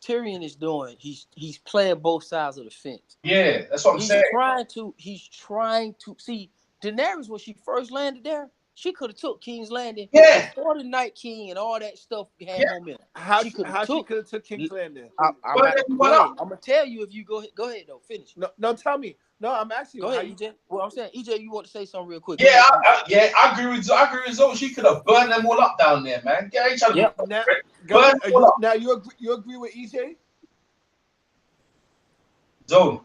Tyrion is doing. He's playing both sides of the fence. yeah, that's what I'm He's saying. trying to see Daenerys when she first landed there. She could have took King's Landing Yeah, before the Night King and all that stuff had yeah. momentum. how She could have how she took. could have took King's Landing. I'm But about then go what ahead. up? I'm gonna tell you if you go ahead though. Finish. No, no, tell me. No, I'm asking you Go how ahead, you. EJ. Well, I'm saying EJ, you want to say something real quick? Go Yeah, ahead. I agree with Zoe. She could have burned them all up down there, man. Yeah, I ain't trying to be Yep. Now, burn them all up. you agree with EJ? Zoe.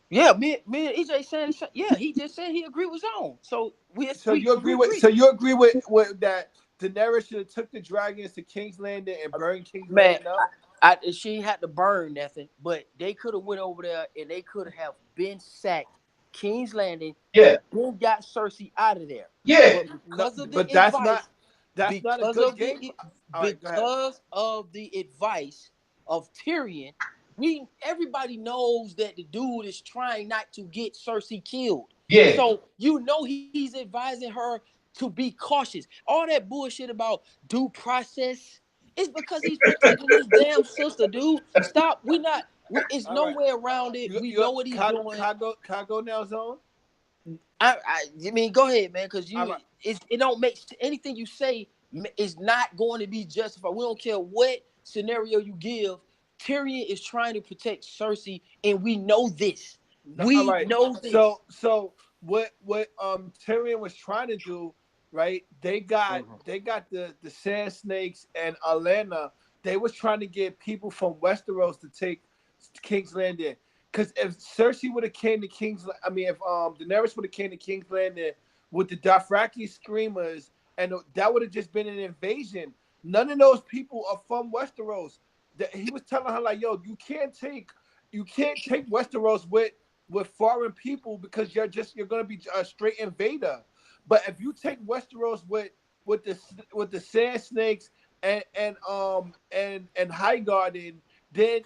Yeah, me and EJ saying yeah. He just said he agreed with Zone. So we agree. So you agree with that Daenerys should have took the dragons to King's Landing and burned King's Man, Landing up? she had to burn nothing, but they could have went over there and they could have been sacked King's Landing Yeah, and then got Cersei out of there. yeah. But No, because of the but advice, that's not a because good of game. All right, go ahead. because of the advice of Tyrion, everybody knows that the dude is trying not to get Cersei killed. Yeah, So he's advising her to be cautious. All that bullshit about due process is because he's protecting his damn sister, dude. Stop. It's All right. no way around it. We know what he's doing. Can I go now, Zone? I mean, go ahead, man, because All right. it don't make anything you say is not going to be justified. We don't care what scenario you give. Tyrion is trying to protect Cersei, and we know this. No, all We right. know this. So what Tyrion was trying to do, right? They got the Sand Snakes and Atlanta. They was trying to get people from Westeros to take King's Landing. Because if Cersei would have came to if Daenerys would have came to King's Landing with the Dothraki screamers, and that would have just been an invasion. None of those people are from Westeros. He was telling her like, "Yo, you can't take Westeros with foreign people because you're gonna be a straight invader. But if you take Westeros with the Sand Snakes and High Garden, then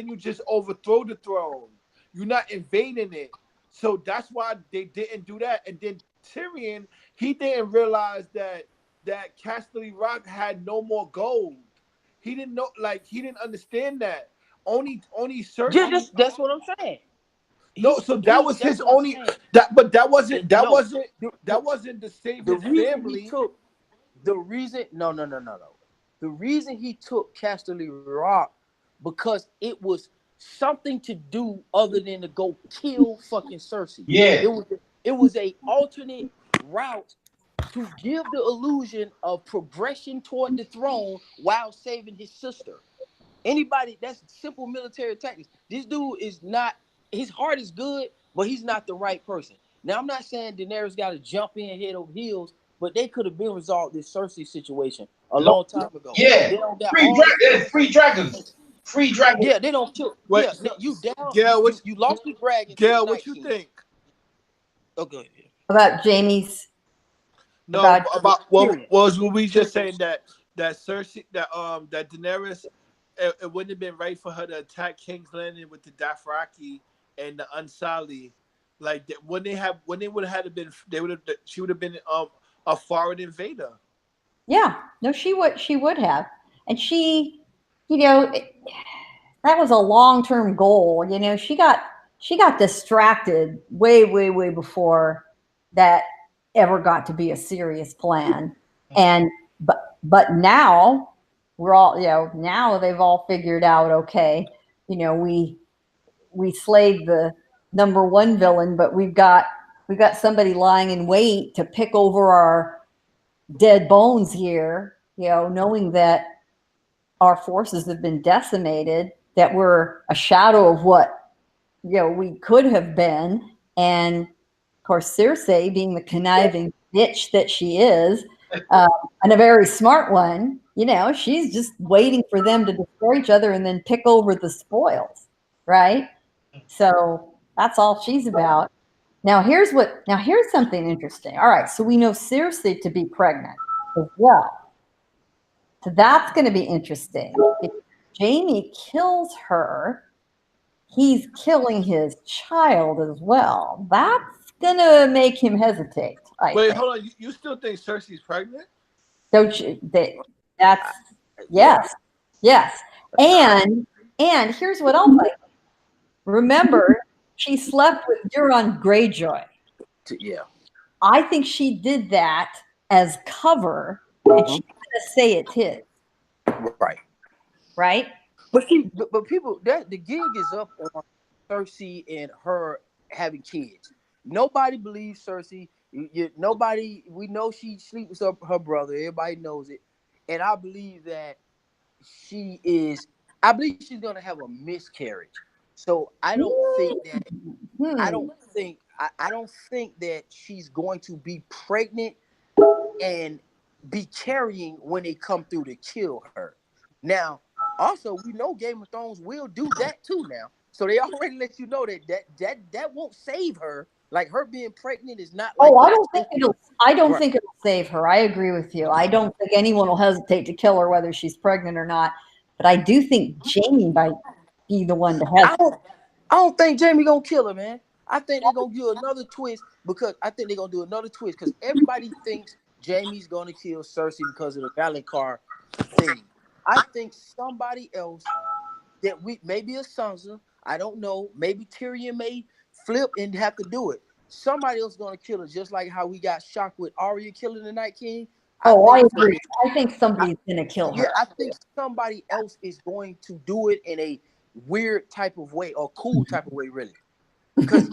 you just overthrow the throne. You're not invading it. So that's why they didn't do that. And then Tyrion, he didn't realize that Casterly Rock had no more gold. He didn't know, like he didn't understand that. Only Yeah, certain that's what I'm saying. no, so that was That's his what I'm only saying. but that wasn't that No, wasn't the, the, that wasn't to save the his reason he family. took the reason no. The reason he took Casterly Rock because it was something to do other than to go kill fucking Cersei. yeah, It was a alternate route to give the illusion of progression toward the throne while saving his sister. Anybody that's simple military tactics. This dude is not. His heart is good, but he's not the right person. Now I'm not saying Daenerys got to jump in head over heels, but they could have been resolved this Cersei situation a no, long time ago. yeah. They don't got all this Free dragons. Free dragons. yeah, they don't kill. Wait, Yeah, so, you down. Gail, You lost the dragon to the Gail, what Night you King. think? Okay. About Jamie's No, about about Tyrion. what was we just saying that Cersei that Daenerys it wouldn't have been right for her to attack King's Landing with the Dothraki and the Unsullied. Like when they would have had to been she would have been a foreign invader. yeah, no, she would have. And she, you know, that was a long-term goal. She got distracted way before that ever got to be a serious plan. And but now we're all, now they've all figured out, okay, we slayed the number one villain, but we've got somebody lying in wait to pick over our dead bones here, knowing that our forces have been decimated. that we're a shadow of what, you know, we could have been. And of course, Cersei, being the conniving bitch that she is, and a very smart one, you know, she's just waiting for them to destroy each other and then pick over the spoils, right? So that's all she's about. Now here's something interesting. All right, so we know Cersei to be pregnant as well. So that's going to be interesting. If Jaime kills her, he's killing his child as well. That's going to make him hesitate, I Wait, think. hold on. You still think Cersei's pregnant? Don't you? That's yes, yes. And here's what I'll say. Remember, she slept with Euron Greyjoy. Yeah. I think she did that as cover, and she's gonna say it's his. Right. Right. But people, that the gig is up on Cersei and her having kids. Nobody believes Cersei. Nobody. We know she sleeps with her brother. Everybody knows it, and I believe that she is. I believe she's gonna have a miscarriage. So I don't think that. I don't think. I don't think that she's going to be pregnant and be carrying when they come through to kill her. Now, also, we know Game of Thrones will do that too now. So they already let you know that won't save her. Like her being pregnant is not like. Oh, I don't think it'll. I don't think it'll save her. I agree with you. I don't think anyone will hesitate to kill her whether she's pregnant or not. But I do think Jaime might be the one to hesitate. I don't think Jaime gonna kill her, man. I think they're gonna do another twist because everybody thinks Jaime's gonna kill Cersei because of the Valonqar thing. I think somebody else that maybe a Sansa, I don't know, maybe Tyrion may flip and have to do it. Somebody else gonna kill her, just like how we got shocked with Arya killing the Night King. I agree. I think somebody's gonna kill her. Yeah, I think somebody else is going to do it in a weird type of way or cool type of way, really. Because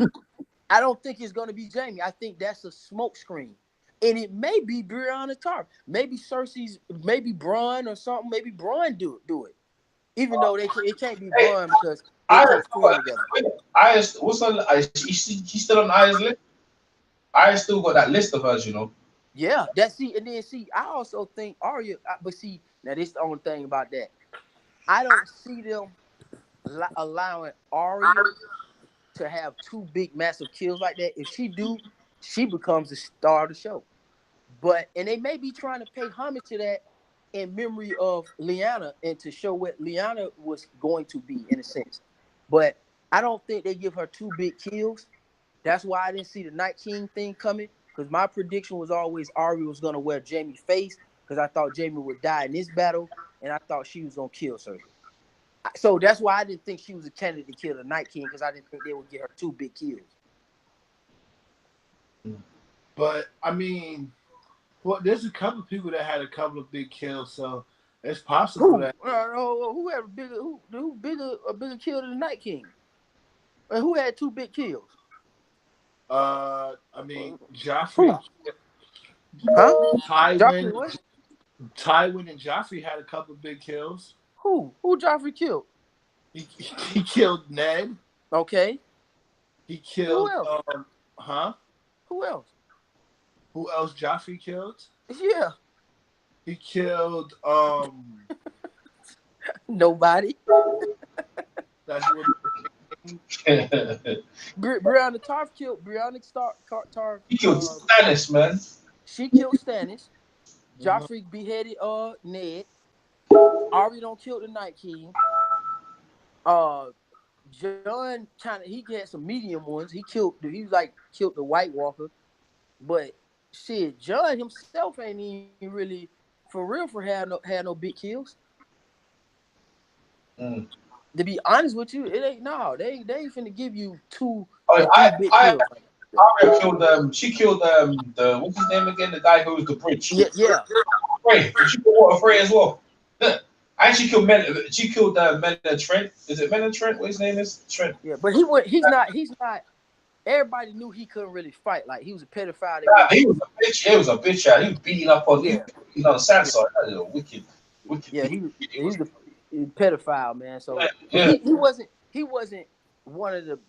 I don't think it's going to be Jaime. I think that's a smoke screen. And it may be Brianna Tarth. Maybe Cersei's, maybe Bronn or something. Maybe Bronn do it. Even though it can't be Bronn because they can't score together. What's on? She's still on Aya's list. I still got that list of hers, you know. Yeah, I also think Arya, but see, now this is the only thing about that. I don't see them allowing Arya to have two big massive kills like that. If she do, she becomes the star of the show. And they may be trying to pay homage to that in memory of Lyanna and to show what Lyanna was going to be in a sense. But I don't think they give her two big kills. That's why I didn't see the Night King thing coming, because my prediction was always Arya was going to wear Jaime's face, because I thought Jaime would die in this battle, and I thought she was going to kill Cersei. So that's why I didn't think she was a candidate to kill the Night King, because I didn't think they would get her two big kills. But I mean, well, there's a couple of people that had a couple of big kills, so it's possible that who had a bigger kill than the Night King? And who had two big kills? I mean, Joffrey. Tywin and Joffrey had a couple of big kills. Who Joffrey killed? He killed Ned. Okay. He killed. Who else? Who else? Who else Joffrey killed? Yeah. He killed. Nobody. That's what. Brianna Tarth killed Tarth. He killed Stannis, man. She killed Stannis. Joffrey beheaded Ned. Arya don't kill the Night King. Jon he had some medium ones. He killed the White Walker. But shit, Jon himself ain't even really had no big kills. To be honest with you, it ain't they ain't finna give you two big kills. Arya killed she killed the what's his name again? The guy who was the bridge. Yeah. Frey. She killed Frey as well. And she killed Men Trent. Is it Men Trent? What his name is? Trent. Yeah, but he's not. Everybody knew he couldn't really fight. Like he was a pedophile. He was a bitch. He was a bitch. He was beating up on Sansa. That is a wicked. Yeah, he was pedophile, man. So he wasn't one of the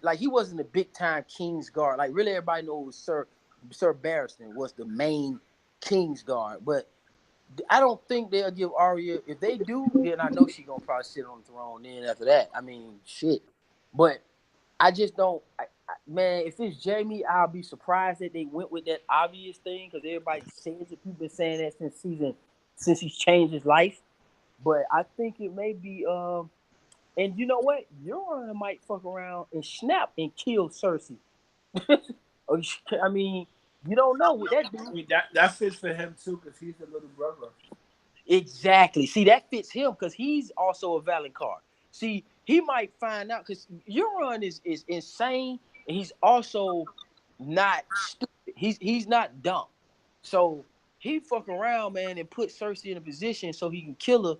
like he wasn't the big time King's Guard. Like really, everybody knows Sir Barristan was the main King's Guard, but I don't think they'll give Arya. If they do, then I know she's gonna probably sit on the throne. Then after that, I mean, shit. But I just don't, man. If it's Jamie, I'll be surprised that they went with that obvious thing because everybody says it. People been saying that since he's changed his life. But I think it may be. And you know what? Euron might fuck around and snap and kill Cersei. I mean, you don't know what that dude. I mean, that fits for him too because he's the little brother. Exactly. See, that fits him because he's also a Valonqar. See, he might find out because Euron is insane and he's also not stupid. He's not dumb. So he fuck around, man, and put Cersei in a position so he can kill her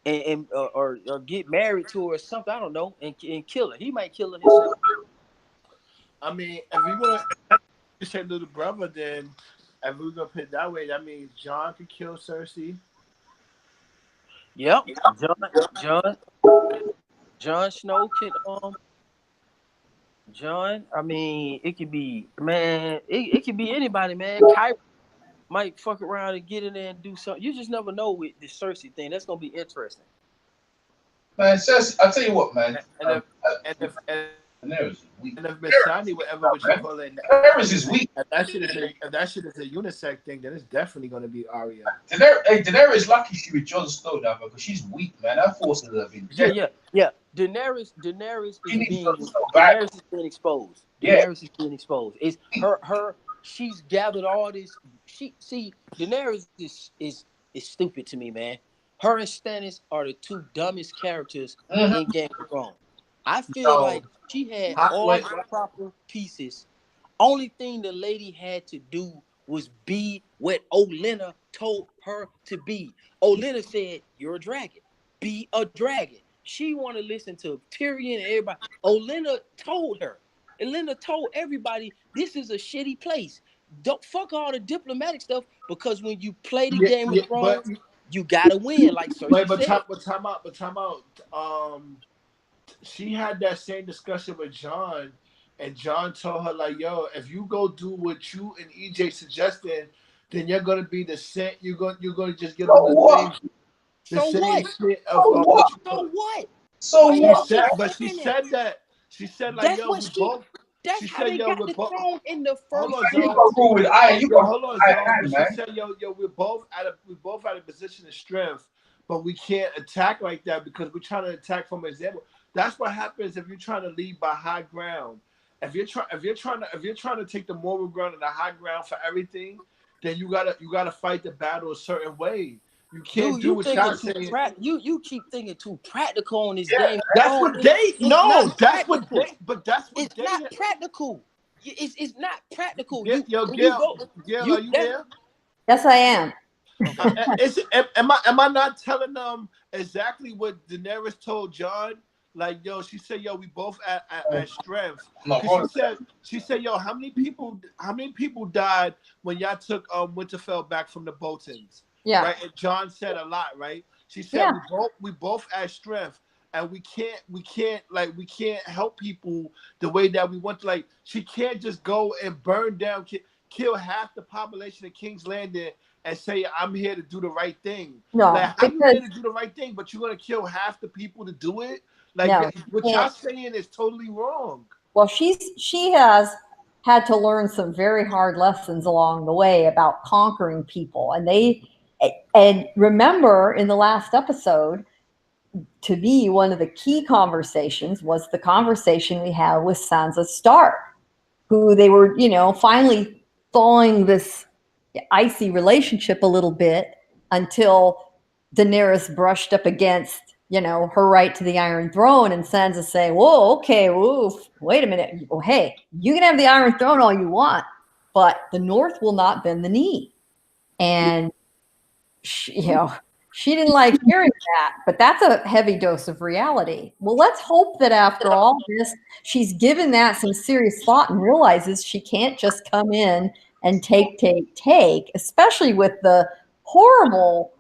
and or get married to her or something. I don't know, and kill her. He might kill her himself. I mean, if we want to say little brother, then if we're gonna put it that way, that means Jon could kill Cersei. Yep, Jon Snow can Jon. I mean, it could be man. It could be anybody, man. Kyrie might fuck around and get in there and do something. You just never know with the Cersei thing. That's gonna be interesting. Man, Cersei, I'll tell you what, man. And if Missandei, whatever what you call it, Daenerys is weak. If that shit is a unisex thing, then it's definitely gonna be Arya. Daenerys lucky she with Jon Snow now because she's weak, man. That forces her to be. Yeah. Daenerys is being exposed. Daenerys is being exposed. It's her. She's gathered all this. Daenerys is stupid to me, man. Her and Stannis are the two dumbest characters in Game of Thrones. I feel like she had all the proper pieces. Only thing the lady had to do was be what Olenna told her to be. Olenna said, "You're a dragon. Be a dragon." She wanted to listen to Tyrion and everybody. Olenna told her. Olenna told everybody, "This is a shitty place. Don't fuck all the diplomatic stuff because when you play the Game of Thrones, you gotta win." Like Cersei said. But time out. She had that same discussion with Jon, and Jon told her like, "Yo, if you go do what you and EJ suggesting, then you're gonna be the same. You're gonna just give them the same shit of So what? But she said that. She said like, that's "Yo, what we she, both." That's she how said, they "Yo, got we're the both." throne in the first. Hold on, John. She said, "Yo, we're both at a position of strength, but we can't attack like that because we're trying to attack from an example." That's what happens if you're trying to lead by high ground. If you're trying to take the moral ground and the high ground for everything, then you gotta fight the battle a certain way. You can't do what y'all saying. You keep thinking too practical on this game. That's what they no. That's what they. But that's what it's not practical. It's not practical. Gail, are you there? Yes, I am. Am I not telling them exactly what Daenerys told Jon? Like, yo, she said, "Yo, we both at strength." She said, "Yo, how many people died when y'all took Winterfell back from the Boltons?" Yeah. Right. And Jon said a lot, right? She said we both at strength, and we can't help people the way that we want to. Like, she can't just go and burn down, kill half the population of King's Landing and say, "I'm here to do the right thing." No, like, how you here to do the right thing, but you're gonna kill half the people to do it? Like, what y'all saying is totally wrong. Well, she has had to learn some very hard lessons along the way about conquering people, and remember in the last episode, to me, one of the key conversations was the conversation we had with Sansa Stark, who they were, finally thawing this icy relationship a little bit until Daenerys brushed up against, her right to the Iron Throne, and Sansa saying, "Whoa, okay, wait a minute. Oh, hey, you can have the Iron Throne all you want, but the North will not bend the knee." And she didn't like hearing that, but that's a heavy dose of reality. Well, let's hope that after all this, she's given that some serious thought and realizes she can't just come in and take, especially with the horrible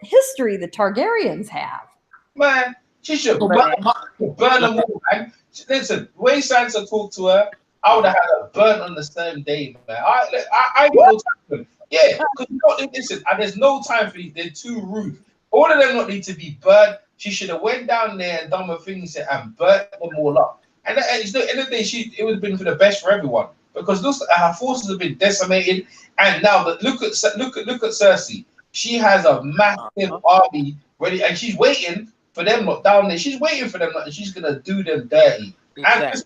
history the Targaryens have. Man, she should Man, burn them all, man. Listen, the way Sansa talked to her, I would have had her burnt on the same day, man. I ain't got no time for them. Yeah, because listen, and there's no time for these. They're too rude. All of them not need to be burnt. She should have went down there and done her things and burnt them all up. And it's the end of the day, it would have been for the best for everyone because her forces have been decimated. And now look at Cersei. She has a massive army ready, and she's waiting for them not down there. She's waiting for them, and she's gonna do them dirty. exactly.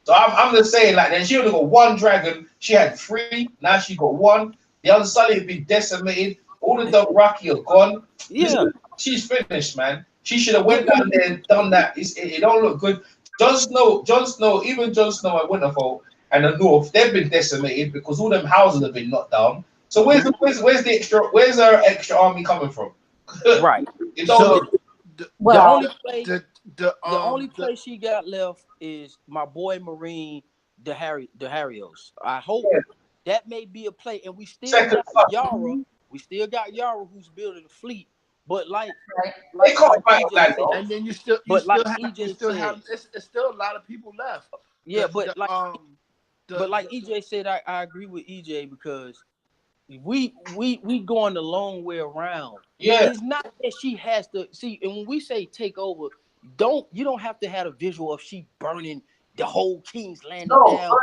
So I'm just saying, like, then she only got one dragon. She had three. Now she got one. The other Sully has been decimated. All the Dothraki are gone. Yeah. She's finished, man. She should have went down there and done that. It don't look good. Jon Snow, even Jon Snow at Winterfell and the North, they've been decimated because all them houses have been knocked down. So where's our extra army coming from? Right. It don't look. The only place she got left is my boy Marine, the Harrios. I hope that may be a play, and we still got Yara. We still got Yara who's building a fleet. But like they can't fight that, and then you still have it's still a lot of people left. Yeah, but like EJ said, I agree with EJ because we going the long way around. Yeah, it's not that she has to see, and when we say take over, you don't have to have a visual of she burning the whole King's Landing down.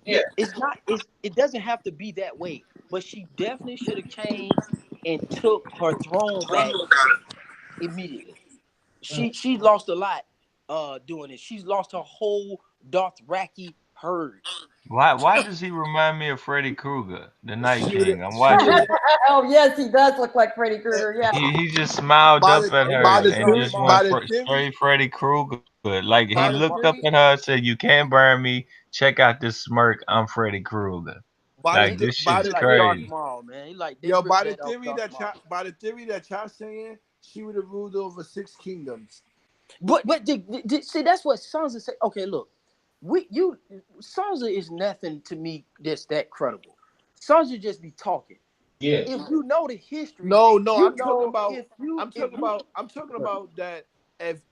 Yeah, it doesn't have to be that way, but she definitely should have came and took her throne back immediately. She lost a lot doing it. She's lost her whole Dothraki herd. Why does he remind me of Freddy Krueger, the Night King? I'm watching it. Oh yes, he does look like Freddy Krueger. Yeah, he just smiled up at her and just went straight Freddy Krueger. Like he looked up at her and said, "You can't burn me. Check out this smirk. I'm Freddy Krueger." Like this shit's crazy. Man. Like, by the theory that y'all saying, she would have ruled over 6 kingdoms. But see, that's what Sansa say. Okay, look, Sansa is nothing to me that's that credible. Sansa just be talking. Yeah. If you know the history, I'm talking about that. If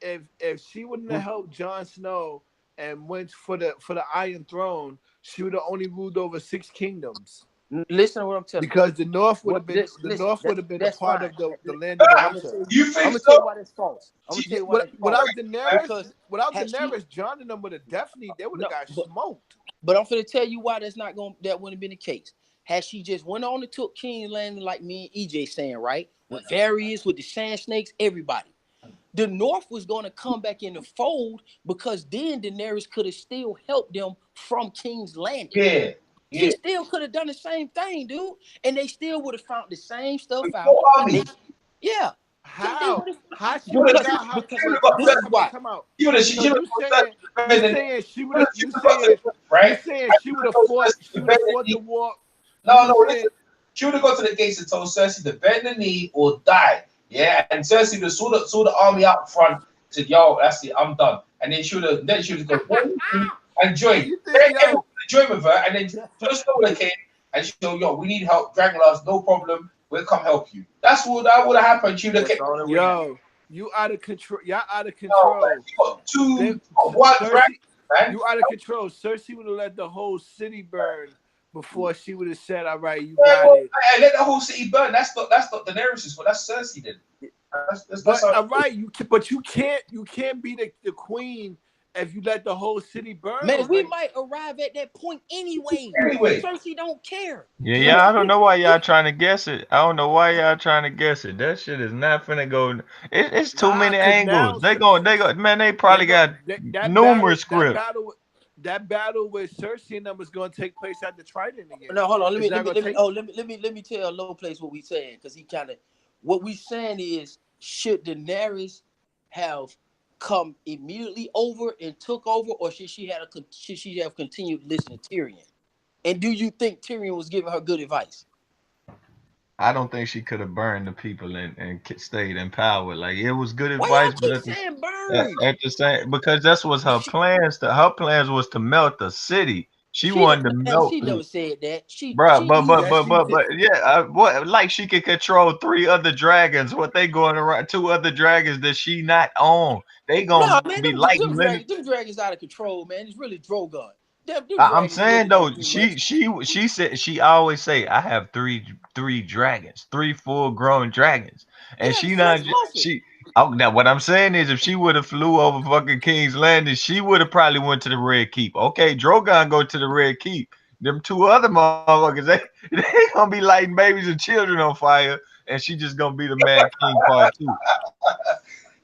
she wouldn't have helped Jon Snow and went for the Iron Throne, she would have only ruled over 6 kingdoms. Listen to what I'm telling you. Because the North would have been a part of the land of the Winter. You think I'm gonna tell you why that's false. Without Daenerys, Jon and them would have definitely got smoked. But I'm gonna tell you why that wouldn't have been the case. Had she just went on and took King's Landing like me and EJ saying, right? With with the Sand Snakes, everybody. The North was going to come back in the fold because then Daenerys could have still helped them from King's Landing. Yeah. She still could have done the same thing, dude. And they still would have found the same stuff out. Yeah. How? She would have got this is why. Come out. You saying she would have fought the war. No, listen. She would have gone to the gates and told Cersei to bend the knee or die. Yeah, and Cersei would have saw the army out front, said, "Yo, that's it, I'm done." And then she would have gone and joined. Join with her, and then just know what came and she go, "Yo, we need help, Dragonlance, no problem. We'll come help you." That would have happened. She would have kept. Yo, you out of control. Y'all out of control. You got one dragon, man. You out of control. Cersei would have let the whole city burn before she would have said, "All right, you got it." And let the whole city burn. That's not Daenerys' fault. That's Cersei did. That's all right. You can't be the queen if you let the whole city burn. Man, we might arrive at that point anyway. Cersei don't care. Yeah, I don't know why y'all trying to guess it. That shit is not finna go. It's too many angles. They man, they probably got numerous scripts. That battle with Cersei and them was going to take place at the Trident again. No, hold on. Let me tell Low Place what we saying, because what we saying is, should Daenerys have come immediately over and took over, or should she have continued listening to Tyrion? And do you think Tyrion was giving her good advice? I don't think she could have burned the people and stayed in power. Like, it was good advice, why y'all keep saying burn? At the same, because that's was her plans. Her plans was to melt the city. She wanted to melt. She never said that. Bruh, Yes, she did. yeah, what, like she could control 3 other dragons. What they going around? 2 other dragons that she not on. They gonna Nah, man, be lighting limit. them dragons out of control, man. It's really Drogon. Them I'm dragons really saying don't though, do much. she said she always say I have three dragons, 3 full grown dragons, and Yeah, she so not that's awesome. she. Oh, now what I'm saying is, if she would have flew over fucking King's Landing, she would have probably went to the Red Keep. Okay, Drogon go to the Red Keep. Them 2 other motherfuckers, they gonna be lighting babies and children on fire, and she just gonna be the Mad King part 2.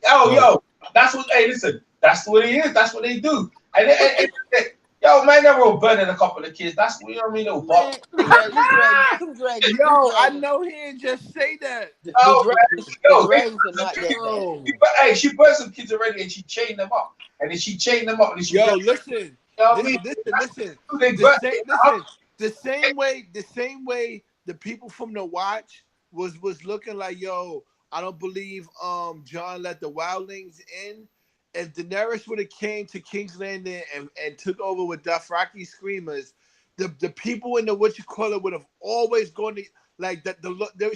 So Yo, that's what. Hey, listen, that's what it is. That's what they do. Yo, man, they were burning a couple of kids. That's what you know what I mean. Little Man, buck. Yo, I know he didn't just say that. Oh man, the yo, dragons are not that bad. Yo, hey, she burned some kids already, and she chained them up, and then she chained them up, and then she. yo, Burned, listen, you know what I mean? listen. They The burnt. same, listen. The same way the people from the Watch was looking like, yo, I don't believe John let the wildlings in. If Daenerys would have came to King's Landing and took over with Dothraki screamers, the people in the what you call it would have always gone to like that.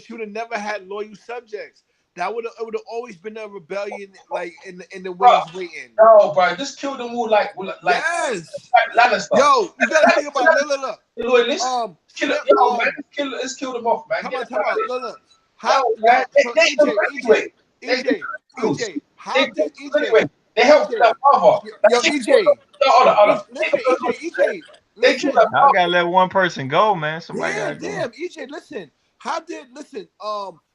She would have never had loyal subjects. It would have always been a rebellion like in the Bro, wings waiting. no, bro, just kill them all Yes. like Lannister. Yo, you gotta think about look. Loyalists. Kill, Yo, man, let's kill them off, man. come Get on, them come out of on, there. look. How Yo, yo, man, so they know anyway. EJ, how They did anyway. EJ, They helped EJ, their father. yo, EJ, Hold on. listen, EJ, They killed listen, their I father. gotta let one person go, man. Somebody gotta go. damn, EJ, listen.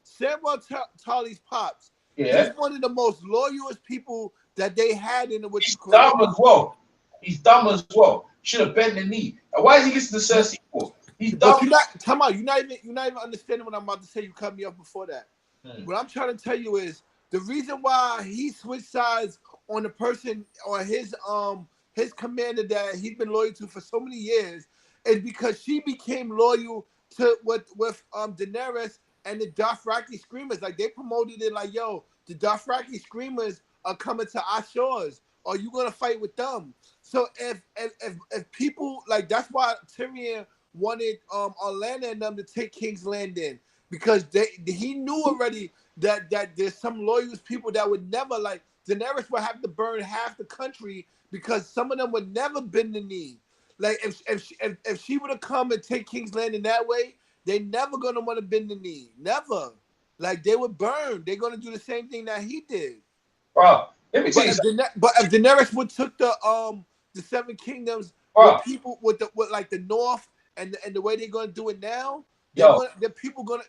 Samuel Tarly's pops. Yeah. He's one of the most loyalist people that they had in the what you He's call dumb it. as well. He's dumb as well. Should have bent the knee. And why is he listening to Cersei for? He's But dumb. you're not even understanding what I'm about to say. You cut me off before that. What I'm trying to tell you is the reason why he switched sides on the person or his commander that he's been loyal to for so many years is because she became loyal to with Daenerys and the Dothraki screamers. Like they promoted it like, yo, the Dothraki screamers are coming to our shores. Are you gonna fight with them? So if people like that's why Tyrion wanted Orlando and them to take King's Landing because he knew already that there's some loyal people that would never like Daenerys would have to burn half the country because some of them would never bend the knee. Like if she would have come and take King's Landing that way, they never gonna want to bend the knee. Never. Like they would burn. They're gonna do the same thing that he did. Bro, let me tell you something. But if Daenerys would took the Seven Kingdoms Bro, with people with like the North and the way they're gonna do it now, yo, the people yo,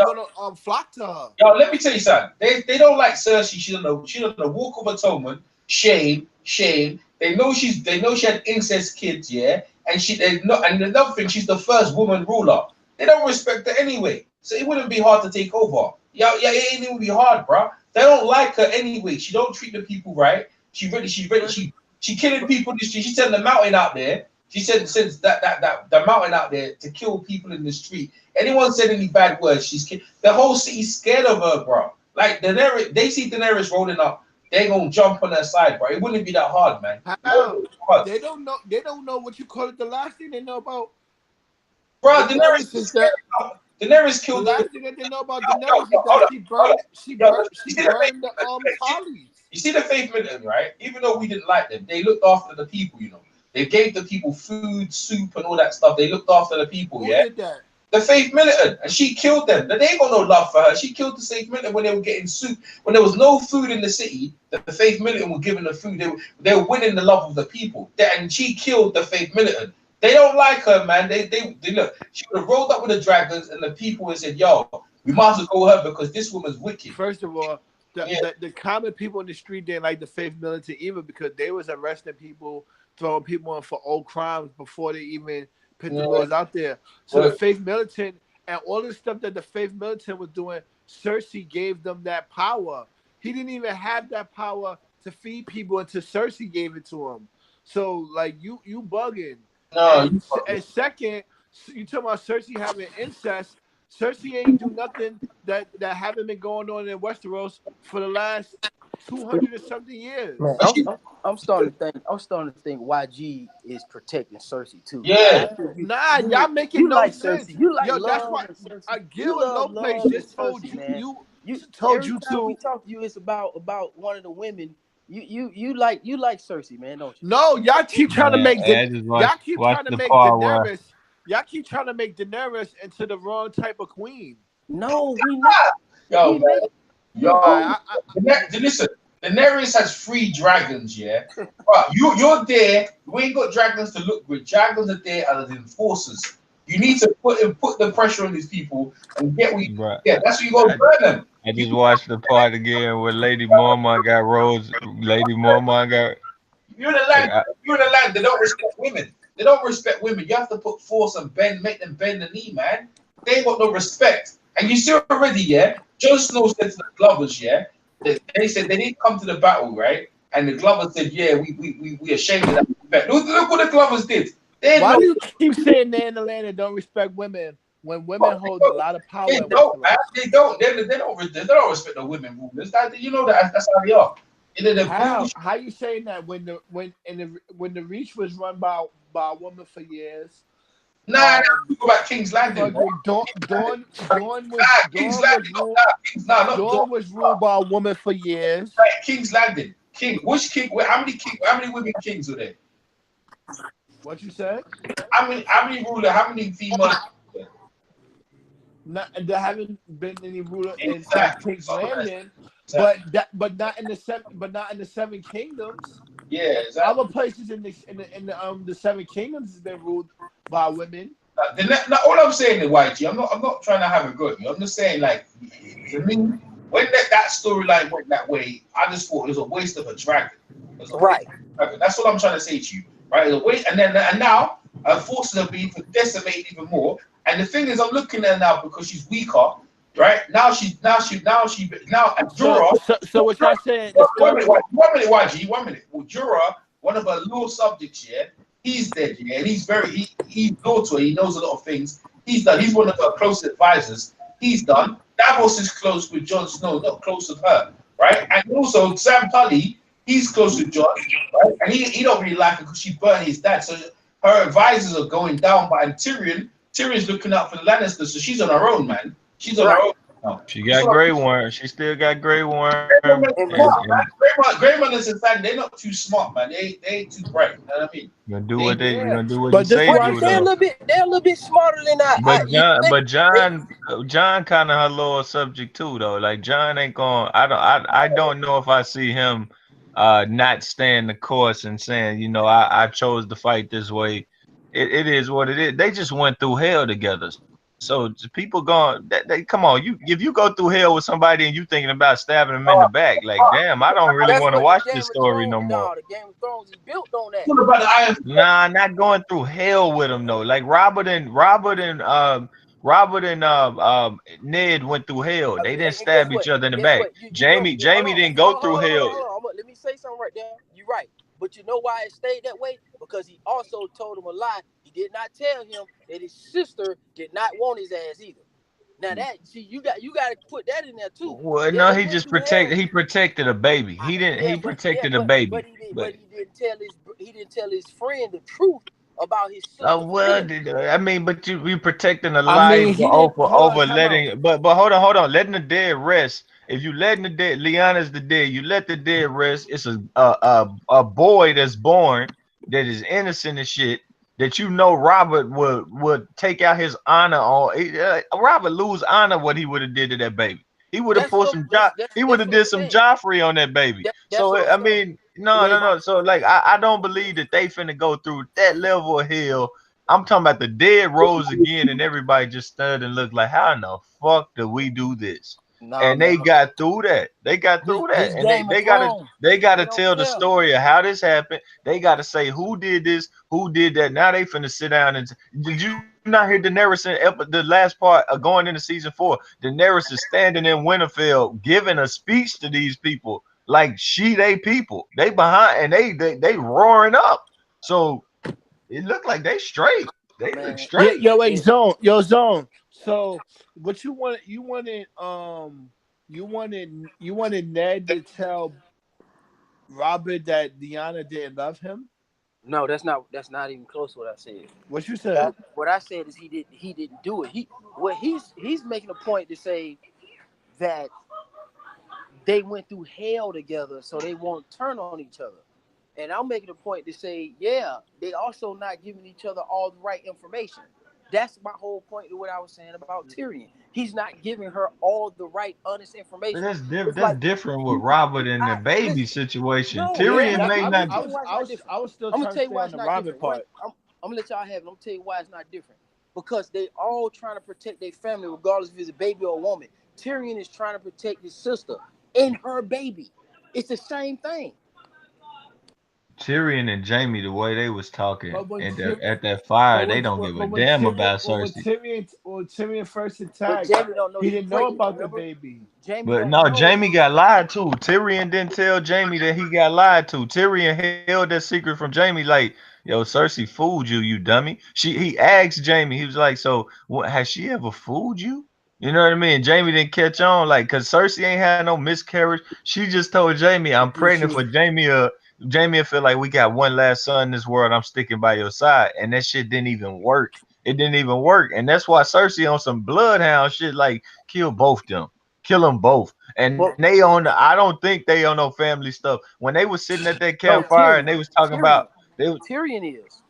gonna flock to her. yo, let me tell you something. They don't like Cersei. She don't know walk of atonement. Shame. They know she had incest kids, yeah, and another thing, she's the first woman ruler. They don't respect her anyway, so it wouldn't be hard to take over. Yeah, it ain't even be hard, bro. They don't like her anyway. She don't treat the people right. She killing people in the street. She sent the mountain out there. She sends that the mountain out there to kill people in the street. Anyone said any bad words, the whole city's scared of her, bro. Like Daenerys, they see Daenerys rolling up, they gonna jump on her side, bro. It wouldn't be that hard, man. How? They don't know. They don't know what you call it. The last thing they know about Bro, Daenerys is that Daenerys the killed. last thing that they know about Daenerys is that she burned the Tarlys. You see the Faith Militant, right? Even though we didn't like them, they looked after the people, you know. They gave the people food, soup, and all that stuff. They looked after the people, Who yeah? did that? The Faith Militant. And she killed them. They ain't got no love for her. She killed the Faith Militant when they were getting soup. When there was no food in the city, the Faith Militant were giving the food. They were winning the love of the people. And she killed the Faith Militant. They don't like her, man. They look. She would have rolled up with the dragons, and the people would have said, "Yo, we might as well go her because this woman's wicked." First of all, the common people in the street didn't like the Faith Militant either because they was arresting people, throwing people in for old crimes before they even put the laws out there. So the Faith Militant and all the stuff that the Faith Militant was doing, Cersei gave them that power. He didn't even have that power to feed people until Cersei gave it to him. So like you bugging. No, And second, you talking about Cersei having incest. Cersei ain't do nothing that haven't been going on in Westeros for the last 200 and something years. Man, But she, I'm starting to think. I'm starting to think YG is protecting Cersei too. yeah, I think Nah, you, y'all making you no like sense. Cersei. You like Yo, that's Love why and Cersei. Gil You and love Lopez Love and just told Cersei, you man. You told every you time we to. talk to you, it's about one of the women. You like Cersei, man, don't you? No, y'all keep trying to Man, make the I just y'all keep watch trying to the make part where Daenerys. Y'all keep trying to make Daenerys into the wrong type of queen. No, we not. yo, We make man, you yo. go. Listen, Daenerys has 3 dragons, yeah. But you're there. We ain't got dragons to look with. Dragons are there as enforcers. You need to put the pressure on these people and get what you bruh, get. That's what you got to burn them. I You, just watched the part again where Lady Mormont got Rose. Lady Mormont got you're in a like land. You're in a land. They don't respect women. They don't respect women. You have to put force and bend, make them bend the knee, man. They ain't got no respect. And you see already, yeah. Jon Snow said to the Glovers, yeah. They said they didn't come to the battle, right? And the Glovers said, yeah, we ashamed of that. Look what the Glovers did. They had Why no. do you keep saying they're in the land that don't respect women when women hold a lot of power They in don't, man. Westeros? They don't respect the women rulers. You know that's how they are. And then the How foolish. how you saying that when the Reach was run by a woman for years? Nah, Um, talk about King's Landing, bro. fucking King's Landing. Not Dawn. Dawn was ruled by a woman for years. Right, King's Landing. King. Which king? How many women kings were there? What you said? How many ruler? How many female? Not there haven't been any ruler in Exactly. King's Landing, Exactly. but not in the Seven Kingdoms. Yeah, Other exactly. places in the Seven Kingdoms has been ruled by women. All I'm saying is YG. I'm not trying to have a go at you. I'm just saying, like, to me, when that storyline went that way, I just thought it was a waste of a dragon. It was a waste Right. of a dragon. That's what I'm trying to say to you, right? It was a waste, and now her forces are being decimated even more. And the thing is, I'm looking at her now because she's weaker, right? Now Jorah. So what y'all saying? The story. 1 minute, YG, 1 minute. Well, Jorah, one of her law subjects, yeah, he's dead, yeah, and he's law to her. He knows a lot of things. He's done. He's one of her close advisors. He's done. Davos is close with Jon Snow, not close with her, right? And also Sam Tully, he's close with Jon, right? And he don't really like her because she burned his dad. So her advisors are going down. But Tyrion's looking out for the Lannisters, so she's on her own, man. She's on her Right. own now. she got Grey Worm. She still got Grey Worm, And man, and Greyman is in fact they're not too smart, man. They ain't too bright. You know what I mean? gonna do They, what they Yeah, gonna do what you but this say is well, what I'm do they're a though. saying. little bit. They're a little bit smarter than I. But You John, think but John kind of her little subject too though. Like John ain't going. I don't know if I see him not staying the course and saying, I chose to fight this way. It is what it is. They just went through hell together. So people going, they come on. If you go through hell with somebody and you thinking about stabbing them in the back, like damn, I don't really that's want to what the watch Game this of story Thrones? no more. No, the Game of Thrones is built on that. what about the Iron? Nah, not going through hell with him though. Like Robert and Ned went through hell. They didn't And guess stab what? each other in the Guess back. what? You know. Jamie didn't go through hell. Hold on. Let me say something right there. You're right. But you know why it stayed that way? Because he also told him a lie. He did not tell him that his sister did not want his ass either. Now that see, you got to put that in there too. Well, Yeah, no, they he went just through hell. protected a baby. He didn't Yeah, he protected a baby. but But he didn't tell his friend the truth about his sister well, feelings. I mean, but you protecting a I life mean, he didn't. Hold on, over time out. letting, but hold on, letting the dead rest. If you letting the dead, Liana's the dead. You let the dead rest. It's a boy that's born that is innocent and shit. That Robert would take out his honor on. Robert lose honor what he would have did to that baby. He would have That's put what some he would that's have what I'm did some saying. Joffrey on that baby. That's So what I'm I saying. mean, no, Wait, no, no. So like, I don't believe that they finna go through that level of hell. I'm talking about the dead rose again, and everybody just stood and looked like, how in the fuck did we do this? Nah, And man. they got through that. They got through that, This and they Game of they gotta Thrones, they they gotta don't tell the care. story of how this happened. They gotta say who did this, who did that. Now they finna sit down and did you not hear Daenerys in the last part of going into season 4? Daenerys is standing in Winterfell giving a speech to these people like they people. They behind and they roaring up. So it looked like they straight. They look Man, yeah, straight. it, zone. So what you wanted? You wanted Ned to tell Robert that Deanna didn't love him? No, that's not even close to what I said. What you said? What I said is he didn't do it. He's making a point to say that they went through hell together, so they won't turn on each other. And I'm making a point to say, yeah, they also not giving each other all the right information. That's my whole point to what I was saying about Tyrion. He's not giving her all the right, honest But information. that's It's that's like, different with Robert and the I baby listen. situation. No, it's Yeah, Tyrion not. may I'm gonna not. tell you why it's not different. I was still I'm gonna trying to tell you stay why on it's the not Robert different. One, part. I'm gonna let y'all have it. I'm gonna tell you why it's not different. Because they all trying to protect their family, regardless if it's a baby or a woman. Tyrion is trying to protect his sister and her baby. It's the same thing. Tyrion and Jamie, the way they was talking But when at Tim, that fire, but they don't give a when damn Tyrion, about Cersei. when Tyrion first But attacked, Jamie don't know he she didn't know pregnant. about the Remember, baby. Jamie But don't no, know. Jamie got lied to. Tyrion didn't tell Jamie that he got lied to. Tyrion held that secret from Jamie, like, yo, Cersei fooled you, you dummy. He asked Jamie, he was like, so what, has she ever fooled you? You know what I mean? Jamie didn't catch on, like, cause Cersei ain't had no miscarriage. She just told Jamie, I'm pregnant for Jamie. Jamie feel like we got one last son in this world. I'm sticking by your side, and that shit didn't even work. It didn't even work, and that's why Cersei on some bloodhound shit, like kill both them, kill them both. And But they on the, I don't think they on no family stuff. When they was sitting at that no, campfire and they was talking about Tyrion, they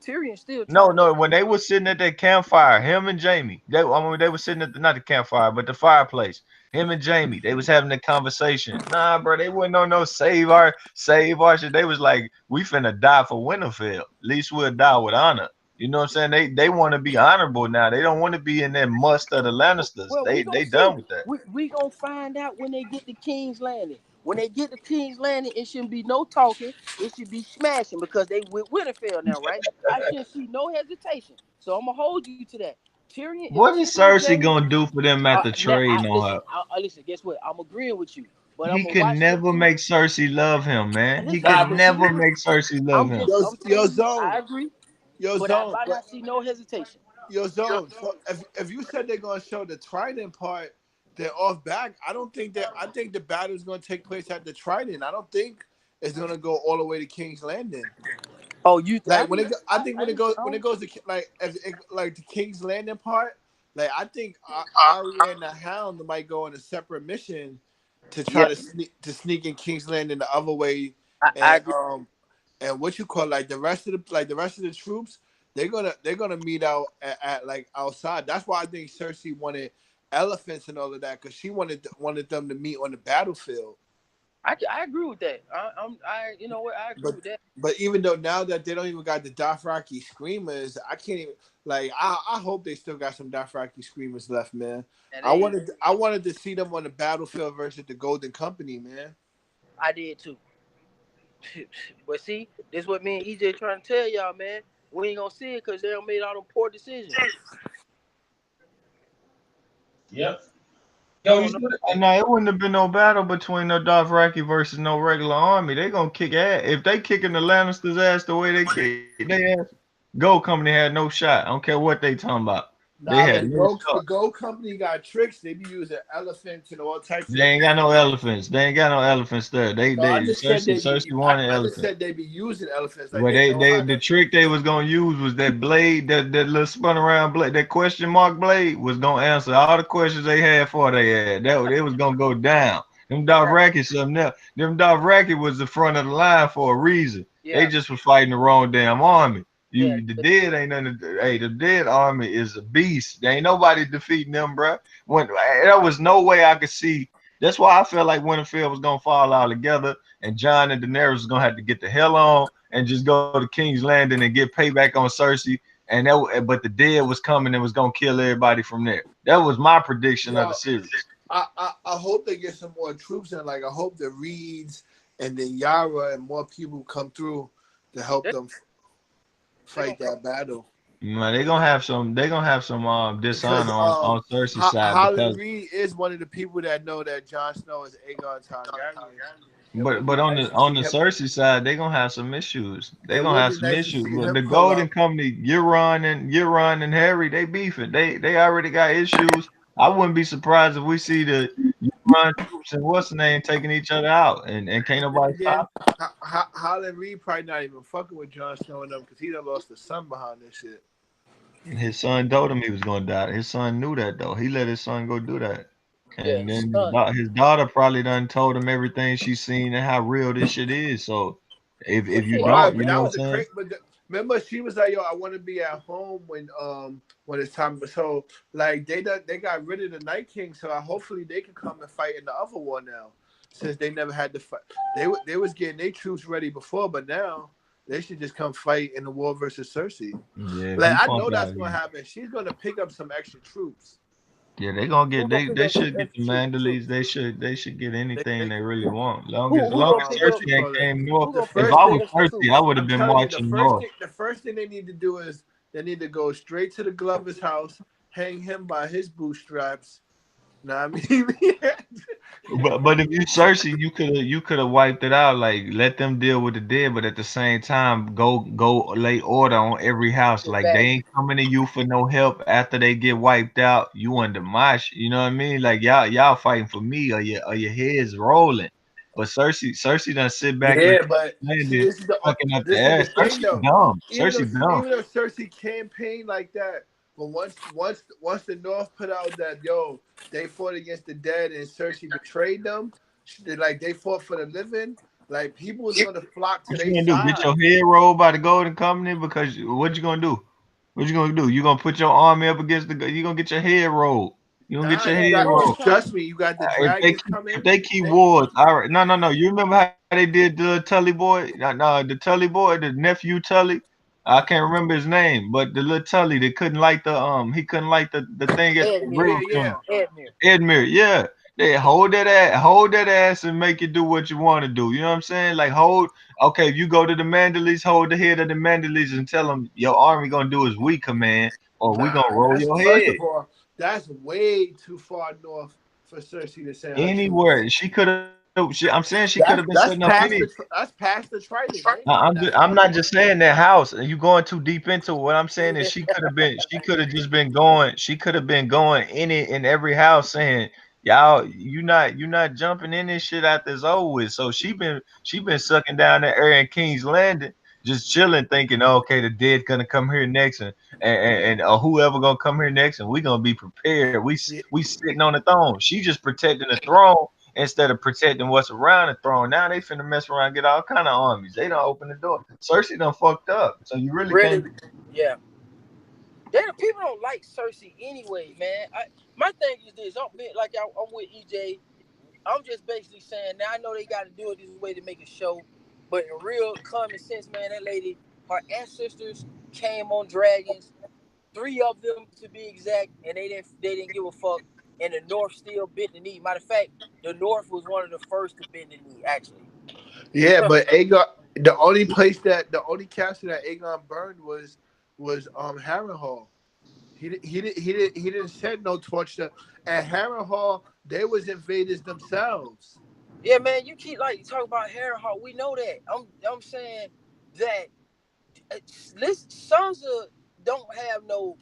Tyrion still no, trying to. no. When they was sitting at that campfire, him and Jamie, I mean, they were sitting at not the campfire, but the fireplace. Him and Jamie, they was having a conversation. Nah, bro, they wasn't on no save our shit. They was like, we finna die for Winterfell. At least we'll die with honor. You know what I'm saying? They want to be honorable now. They don't want to be in that must of the Lannisters. Well, we They gonna see. done with that. We gonna find out when they get to King's Landing. When they get to King's Landing, it shouldn't be no talking. It should be smashing because they with Winterfell now, right? I shouldn't see no hesitation. So I'm gonna hold you to that. Tyrion, if What is Tyrion Cersei Jamie, gonna do for them after now trading on listen, her? listen. Guess what? I'm agreeing with you, but I'm He gonna could watch them never two. make Cersei love him, man. He Listen, could Nah, but but see, never make Cersei love him. Yo, I'm yo, telling you, zone, I agree, yo, but I zone. might But not see no hesitation. Yo, Zone. So if you said they're gonna show the Trident part, they're off back. I don't think that. I think the battle is gonna take place at the Trident. I don't think it's gonna go all the way to King's Landing. Oh, you? Like when it, I think I when it don't. goes to like like the King's Landing part, like I think Arya and the Hound might go on a separate mission to try Yeah, to sneak in King's Landing the other way, I and agree. what you call like the rest of the troops, they're gonna meet out at like outside. That's why I think Cersei wanted elephants and all of that because she wanted them to meet on the battlefield. I agree with that. You know what? I agree But with that. even though now that they don't even got the Dothraki screamers, I can't even like I hope they still got some Dothraki screamers left, man. And they, I wanted to see them on the battlefield versus the Golden Company, man. I did too. But see, this is what me and EJ trying to tell y'all, man. We ain't gonna see it because they don't made all them poor decisions. yep. I Yo, you don't know. should And now it wouldn't have been no battle between no Dothraki versus no regular army. They gonna kick ass. If they kicking the Lannisters ass the way they kick their ass, Gold Company had no shot. I don't care what they talking about. They Nah, had but no shot. The Gold Company got tricks. They be using elephants and all types They of. ain't got no elephants. They ain't got no elephants there. No, I just said Cersei they be. wanted I just elephants. said they be using elephants like Well, they know how the to. trick they was gonna use was that blade, that little spun around blade, that question mark blade was gonna answer all the questions they had for they had. It was gonna go down. Them Right. Dothraki something else. Them Dothraki was the front of the line for a reason. They Yeah. just was fighting the wrong damn army. Yeah. The dead ain't nothing. Hey, the dead army is a beast. There ain't nobody defeating them, bro. When there was no way I could see. That's why I felt like Winterfell was gonna fall all together, and Jon and Daenerys was gonna have to get the hell on and just go to King's Landing and get payback on Cersei. And but the dead was coming and was gonna kill everybody from there. That was my prediction of the Yo, series. I hope they get some more troops and like I hope the Reeds and the Yara and more people come through to help They them they gonna fight that battle. Man, they gonna have some. They gonna have some Because dishonor on Cersei's side Holly because. Reed is one of the people that know that Jon Snow is Aegon Targaryen. It would But be on nice the to see him. Cersei side, they gonna have some issues. They It gonna would have be some nice to issues. see But him the pull Golden up. Company, Euron and Harry, they beefing. They already got issues. I wouldn't be surprised if we see you run troops and what's the name taking each other out, and can't nobody Then stop. Holland Reed probably not even fucking with Jon Snow and them because he done lost the son behind this shit. His son told him he was gonna die. His son knew that though. He let his son go do that. Yeah, And then son. his daughter probably done told him everything she's seen and how real this shit is. So if you Yeah, Right, don't, but you that know was what a I'm saying? great. But remember, she was like, "Yo, I want to be at home when it's time." So like they got rid of the Night King, so hopefully they can come and fight in the other war now, since they never had to fight. They was getting their troops ready before, but now they should just come fight in the war versus Cersei. Yeah, if Like he I punk know out that's gonna again. happen. She's gonna pick up some extra troops. Yeah, they gonna who get gonna pick they up some should get the extra troops? Mandalees. They should get anything They they could. really want. Who Long gonna as Um, pick what up? you Cersei ain't call it? came north. Who The gonna pick If first up I some was thing extra Cersei, I troops? would have I'm been telling you, marching north. the first thing they need to do is they need to go straight to the Glover's house, hang him by his bootstraps. Nah, I mean, But if you Cersei, you could have wiped it out. Like let them deal with the dead, but at the same time, go lay order on every house. Like they Exactly. ain't coming to you for no help after they get wiped out. You under my you know what I mean? Like y'all fighting for me, or your heads rolling. But Cersei done sit back and yeah, but see, landed, sucking up the this is the ass. thing Cersei though. dumb. Cersei dumb. Even though Cersei campaigned like that, but once the North put out that yo they fought against the dead and Cersei betrayed them, they fought for the living. Like people was gonna flock to What their you gonna do? Get side. your head rolled by the Golden Company? Because what you gonna do? What you gonna do? You gonna put your army up against you gonna get your head rolled. You gonna get Nah, your you head got rolled. trust me. You got the dragons If coming. they keep They, wars, all right. No. You remember how they did the Tully boy? No, the Tully boy, the nephew Tully. I can't remember his name, but the little Tully that couldn't light he couldn't light the thing at the Edmure. bridge yeah, on yeah. Edmure. Edmure, yeah. They hold that ass and make it do what you want to do. You know what I'm saying? Like okay, if you go to the Mandalees, hold the head of the Mandalees and tell them your army gonna do as we command, or we gonna Nah, roll that's your first head. of all, that's way too far north for Cersei to send her troops. Anywhere she could have, I'm saying she could have been setting up any. That's past the Trident. They ain't going that I'm far not just north. saying that house. And you going too deep into it. What I'm saying is she could have just been going. She could have been going in every house saying, "Y'all, you not jumping in this shit after it's over with." So she been sucking down the air in King's Landing, just chilling, thinking, oh, "Okay, the dead gonna come here next, and whoever gonna come here next, and we gonna be prepared. Yeah, We sitting on the throne. She just protecting the throne instead of protecting what's around the throne. Now they finna mess around, and get all kind of armies. They don't open the door. Cersei done fucked up. So you really Really? can't. Yeah. People don't like Cersei anyway, man. My thing is this. I'm with EJ. I'm just basically saying now I know they got to do it this way to make a show, but in real common sense, man, that lady, her ancestors came on dragons, 3 of them to be exact, and they didn't give a fuck. And the North still bent the knee. Matter of fact, the North was one of the first to bend the knee, actually. yeah, but Aegon. The only castle that Aegon burned was Harrenhal. He didn't set no torch to. At Harrenhal, they was invaders themselves. Yeah, man, you keep like talking about Harrenhal. We know that. I'm saying that listen, Sansa don't have no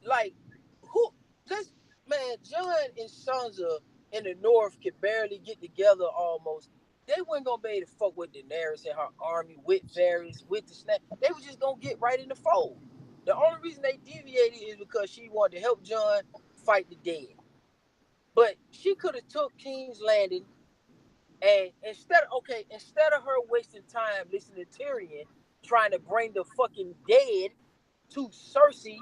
like who let's man, John and Sansa in the north could barely get together almost. They weren't gonna be able to fuck with Daenerys and her army with Varys, with the snap. They were just gonna get right in the fold. The only reason they deviated is because she wanted to help John fight the dead. But she could have took King's Landing and instead of her wasting time listening to Tyrion trying to bring the fucking dead to Cersei,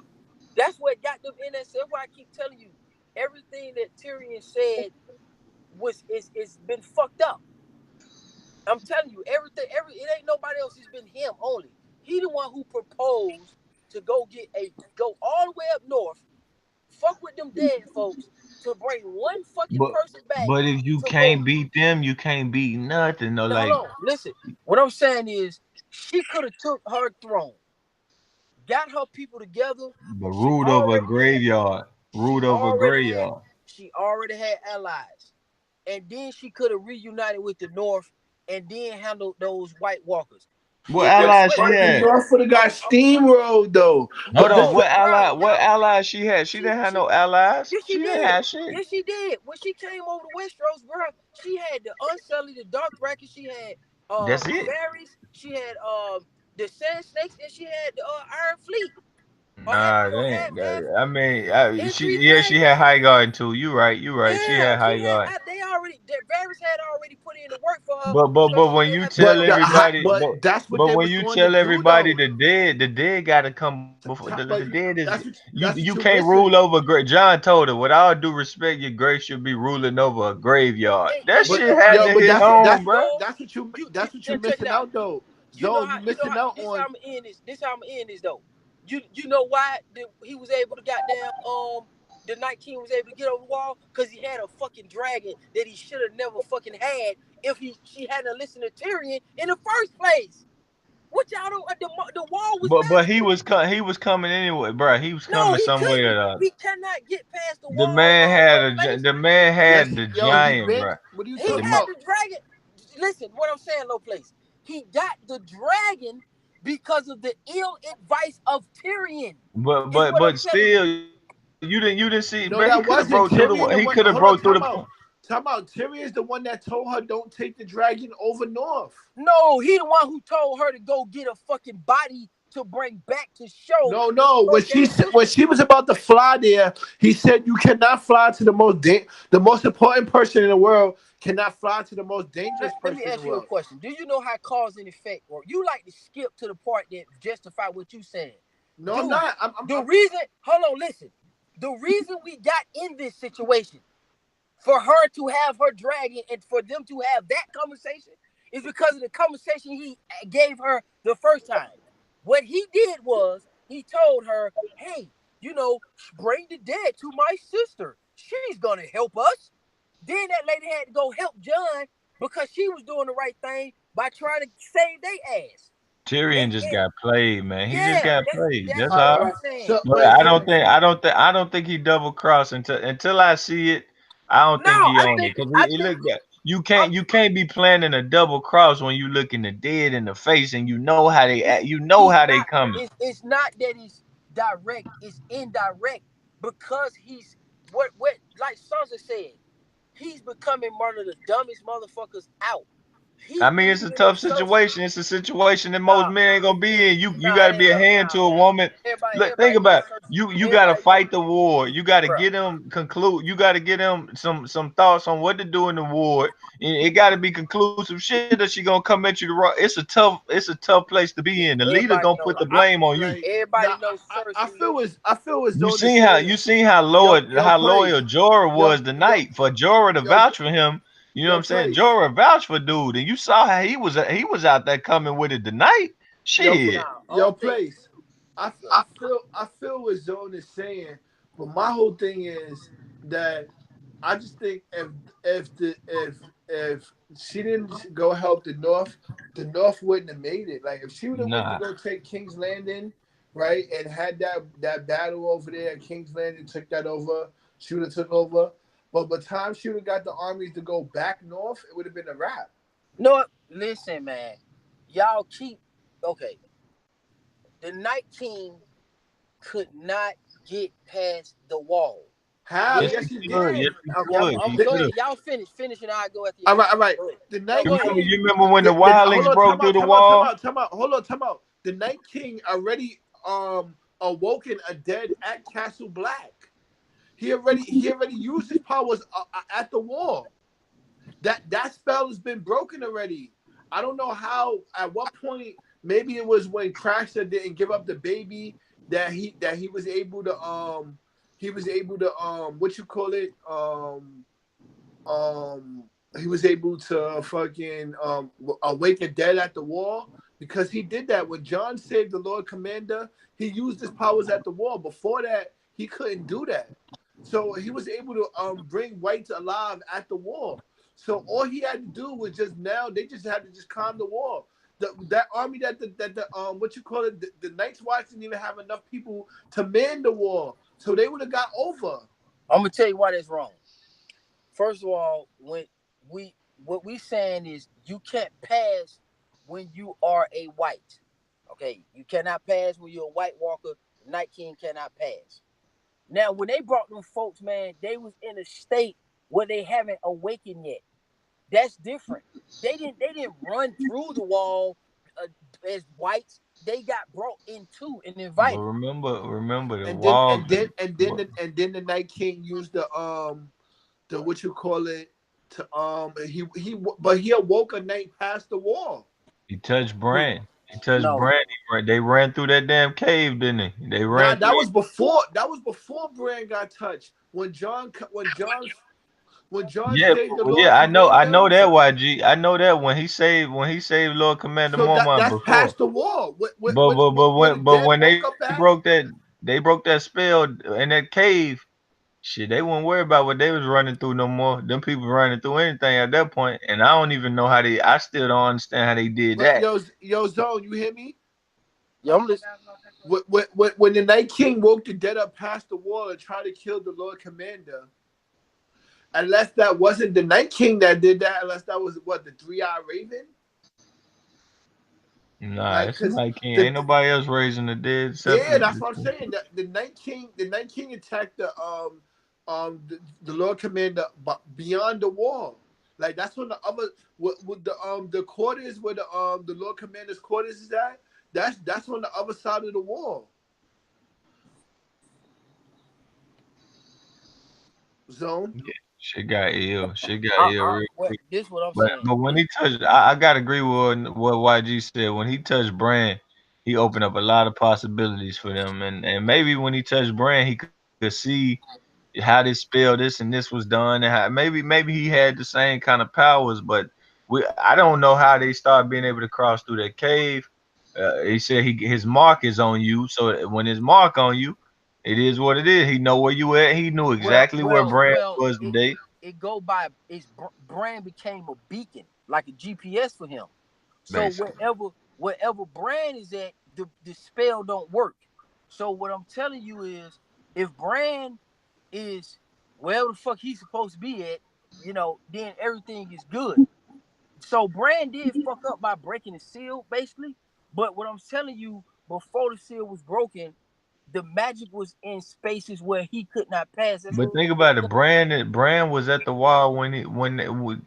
that's what got them in that. That's why I keep telling you, everything that Tyrion said is been fucked up. I'm telling you, it ain't nobody else. It's been him only. He the one who proposed to go all the way up north, fuck with them dead folks, to bring one fucking But person back but if you to go. can't beat them, you can't beat nothing. No, Now hold like on, listen. What I'm saying is, she could have took her throne, got her people together. but She ruled over a already had. graveyard. She Ruled over a already had. graveyard. She already had allies, and then she could have reunited with the North, and then handled those White Walkers. What He could have allies she swept. But the had? North would have got steamrolled though. Hold But on, No, this, what ally? bro, What allies she had? She didn't have she no allies. yes she She didn't did. have shit. Yes she did. When she came over to Westeros, bro, she had the Unsullied, the Dothraki. She had That's it. Varys. She had the Sand Snakes, and she had the Iron Fleet. Or half, Nah, or they half, ain't. half I mean, in she three yeah, she flags. had high guard too. You right. You right. She Yeah, had high she had. guard. They already. Varys had already put in the work for her, so But she when didn't you have to do tell but all that. everybody, but that's what but they when was you going to tell do everybody though. the dead got to come before the But dead is that's you what you can't rule missing. over great. John told her, with all due respect, your grace should be ruling over a graveyard. That And you shit But know how had yo, to but hit listen, home, bro. Joel, you that's what you check it missing out. out though. You know Zo, how you missing how out this how on. I'm gonna end this. This how I'm gonna end this though. You know why he was able to goddamn the Night King was able to get over the wall? Because he had a fucking dragon that he should have never fucking had if she hadn't listened to Tyrion in the first place. What y'all don't the wall was But massive. he was coming anyway, bro. He was No, coming he some way or couldn't. the other. He cannot get past the wall, Lovelace. The man Yes, had the yo, he giant, been. bro. What are you He The talking had mo- about? the dragon. Listen, what I'm saying, low place. He got the dragon because of the ill advice of Tyrion. Is what I'm but telling you. still, you didn't see, bro. He No, could have that broke wasn't through the. Tyrion. He The could one. have Hold broke on, through the. time out. Time out. Tyrion is the one that told her don't take the dragon over north. No, he the one who told her to go get a fucking body to bring back to show No, that no. her damn When sister. she was about to fly there, he said you cannot fly to the most important person in the world. Cannot fly to the most dangerous Let me person in the ask you a world. question. Do you know how cause and effect work? You like to skip to the part that justify what you saying. No, I'm Dude, not. the reason, hold on, listen. The reason we got in this situation for her to have her dragon and for them to have that conversation is because of the conversation he gave her the first time. What he did was he told her, hey, bring the dead to my sister. She's going to help us. Then that lady had to go help John because she was doing the right thing by trying to save their ass. Tyrion And, just and got played, man. He just yeah, got that's played. that's That's All right, all all all. I'm right. saying. So But wait, I don't think he double crossed until I see it. I don't No, think he I owned it think because I he think look at I'm, you can't be planning a double cross when you looking the dead in the face and you know how they act. You know he's how they not. coming. It's not that he's direct. It's indirect because he's what like Sansa said. He's becoming one of the dumbest motherfuckers out. He I mean, believing it's a in tough himself. situation. It's a situation that most Nah, men ain't gonna be in. You nah, got to it be ain't a no hand nah, to a man. woman. Look, think Everybody know about it. Cersei. You got to Everybody know, fight the war. You got to bro. get them conclude. You got to get them some thoughts on what to do in the war. And it got to be conclusive shit that she gonna come at you to wrong. It's a tough place to be in. The leader Everybody gonna put know. the blame on you. like Everybody now, knows Cersei. I feel as though they're saying, You seen how yo, loyal place, Jorah yo, was the yo, night for Jorah to yo, vouch for him. You know what yo, I'm saying? place. Jorah vouched for dude, and you saw how he was out there coming with it tonight. Yo, Shit. yo, Only thing, place. I feel as Zone is saying, but my whole thing is that I just think if she didn't go help the North wouldn't have made it. Like if she would have went to Nah. go take King's Landing, right, and had that battle over there at King's Landing, took that over, she would have took over. But by the time she would have got the armies to go back north, it would have been a wrap. no. Listen, man. Y'all keep okay. The Night King could not get past the wall. How? Yes, When he Yes, he could. did. Yes, he I'm, could. I'm He The, go could ahead. have. Y'all finish, and I'll go after all y'all. right, all right. Go ahead. The No, Night go ahead. King. You remember when the Hold wildlings on, broke through the wall? time out. Hold on, time out. The Night King already awoken a dead at Castle Black. He already used his powers at the wall. That spell has been broken already. I don't know how. At what point? Maybe it was when Craster didn't give up the baby that he was able to what you call it he was able to fucking awaken dead at the wall because he did that when John saved the Lord Commander. He used his powers at the wall. Before that, he couldn't do that. So he was able to bring whites alive at the wall. So all he had to do was just now they just had to just calm the wall. That army that the what you call it the Night's Watch didn't even have enough people to man the wall, so they would have got over. I'm gonna tell you why that's wrong. First of all, when we what we saying is you can't pass when you are a white. Okay, you cannot pass when you're a white walker. The Night King cannot pass. Now, when they brought them folks, man, they was in a state where they haven't awakened yet. That's different. They didn't run through the wall as whites. They got brought into and But invited. remember the And then wall. the Night King used the what you call it to but he awoke a night past the wall. He touched Who? Bran. He touched No, Bran. They ran through that damn cave, didn't they? They Nah, ran through. that was before Bran got touched. When John Yeah, saved the Lord yeah, I Commander. know that YG. I know that when he saved Lord Commander So Mormont that's before. past the wall. But but but When the when dead when woke up back. they broke that spell in that cave. Shit, they wouldn't worry about what they was running through no more. Them people running through anything at that point, and I don't even know how they. I still don't understand how they did But that. yo, Zone, you hear me? yeah, I'm listening. When the Night King woke the dead up past the wall and tried to kill the Lord Commander, unless that wasn't the Night King that did that, unless that was what the 3-eyed Raven, Nah, like it's a because Night King. the Ain't nobody else raising the dead except yeah, for. that's what I'm saying. The Night King attacked the Lord Commander beyond the wall. Like that's when the other with the quarters where the Lord Commander's quarters is at. That's on the other side of the wall. Zone. Yeah, shit got ill. Shit got ill real quick. This what I'm But saying. but when he touched, I gotta agree with what YG said. When he touched Brand, he opened up a lot of possibilities for them, and maybe when he touched Brand, he could see how this spell this and this was done, and how maybe he had the same kind of powers, but I don't know how they started being able to cross through that cave. He said his mark is on you, so when his mark on you, it is what it is. He know where you at. He knew Well, exactly where well, Brand well. was It today. it go by. Its brand became a beacon, like a GPS for him. So Basically. wherever Bran is at, the spell don't work. So what I'm telling you is, if Bran is wherever the fuck he's supposed to be at, then everything is good. So Bran did fuck up by breaking the seal, basically. But what I'm telling you, before the seal was broken, the magic was in spaces where he could not pass. That's But what think about it, Brand was at the wall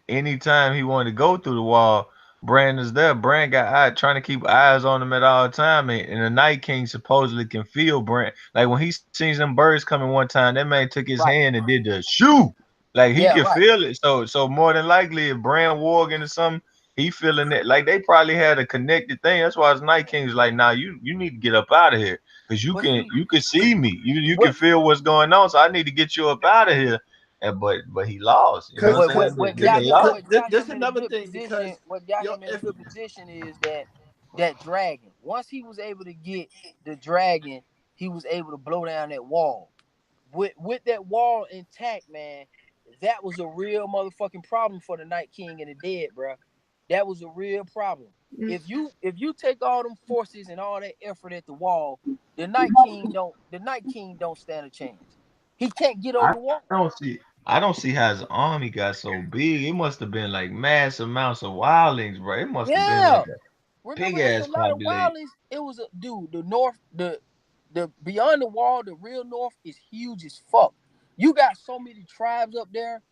anytime he wanted to go through the wall, Brand is there. Brand got trying to keep eyes on him at all time, and the Night King supposedly can feel Brand. Like when he seen them birds coming one time, that man took his right. hand and did the shoo. Like he Yeah, could right. feel it. So more than likely, if Brand walk into something, he feeling it. Like they probably had a connected thing. That's why his Night King's like, nah, you need to get up out of here. Cause you But can see, you can see me. You can what feel what's going on. So I need to get you up out of here. And but he lost. You know what Cause, I'm what saying? cause, what what They got cause, him lost. cause what got this him in a another good thing. position, Because what got yo, him in a if good position is that dragon. Once he was able to get the dragon, he was able to blow down that wall. With that wall intact, man, that was a real motherfucking problem for the Night King and the dead, bro. That was a real problem. If you take all them forces and all that effort at the wall, the Night King don't stand a chance. He can't get over I the wall. don't see. I don't see how his army got so big. It must have been like mass amounts of wildlings, bro. It must have been like Yeah. a Remember, big it's a ass lot of population. wildness. It was a dude. The north, the beyond the wall, the real north is huge as fuck. You got so many tribes up there,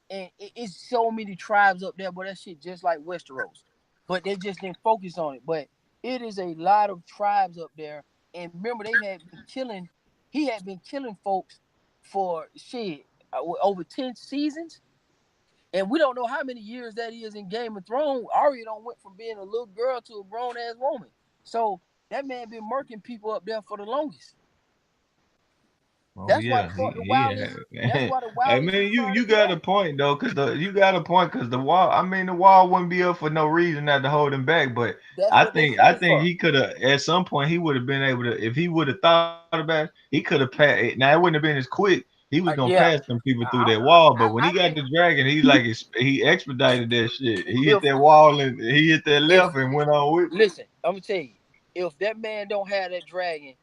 and it's so many tribes up there. But that shit just like Westeros, but they just didn't focus on it. But it is a lot of tribes up there, and remember they had been killing. He had been killing folks for shit over 10 seasons. And we don't know how many years that is in Game of Thrones. Arya don't went from being a little girl to a grown ass woman. So that man been murking people up there for the longest. Oh That's why the yeah, fuck the yeah. wildest. That's why the I wildest mean, was you trying to you get got out. a point though, cause the wall. I mean, the wall wouldn't be up for no reason not to hold him back. But That's I what they think said I it think for. he could have at some point he would have been able to if he would have thought about it, he could have passed. Now it wouldn't have been as quick. He was gonna Yeah, pass some people through that I, wall, but when he I got think the dragon, he expedited that shit. He hit if that wall and he hit that if left and went on with. listen, I'm gonna tell you, if that man don't have that dragon,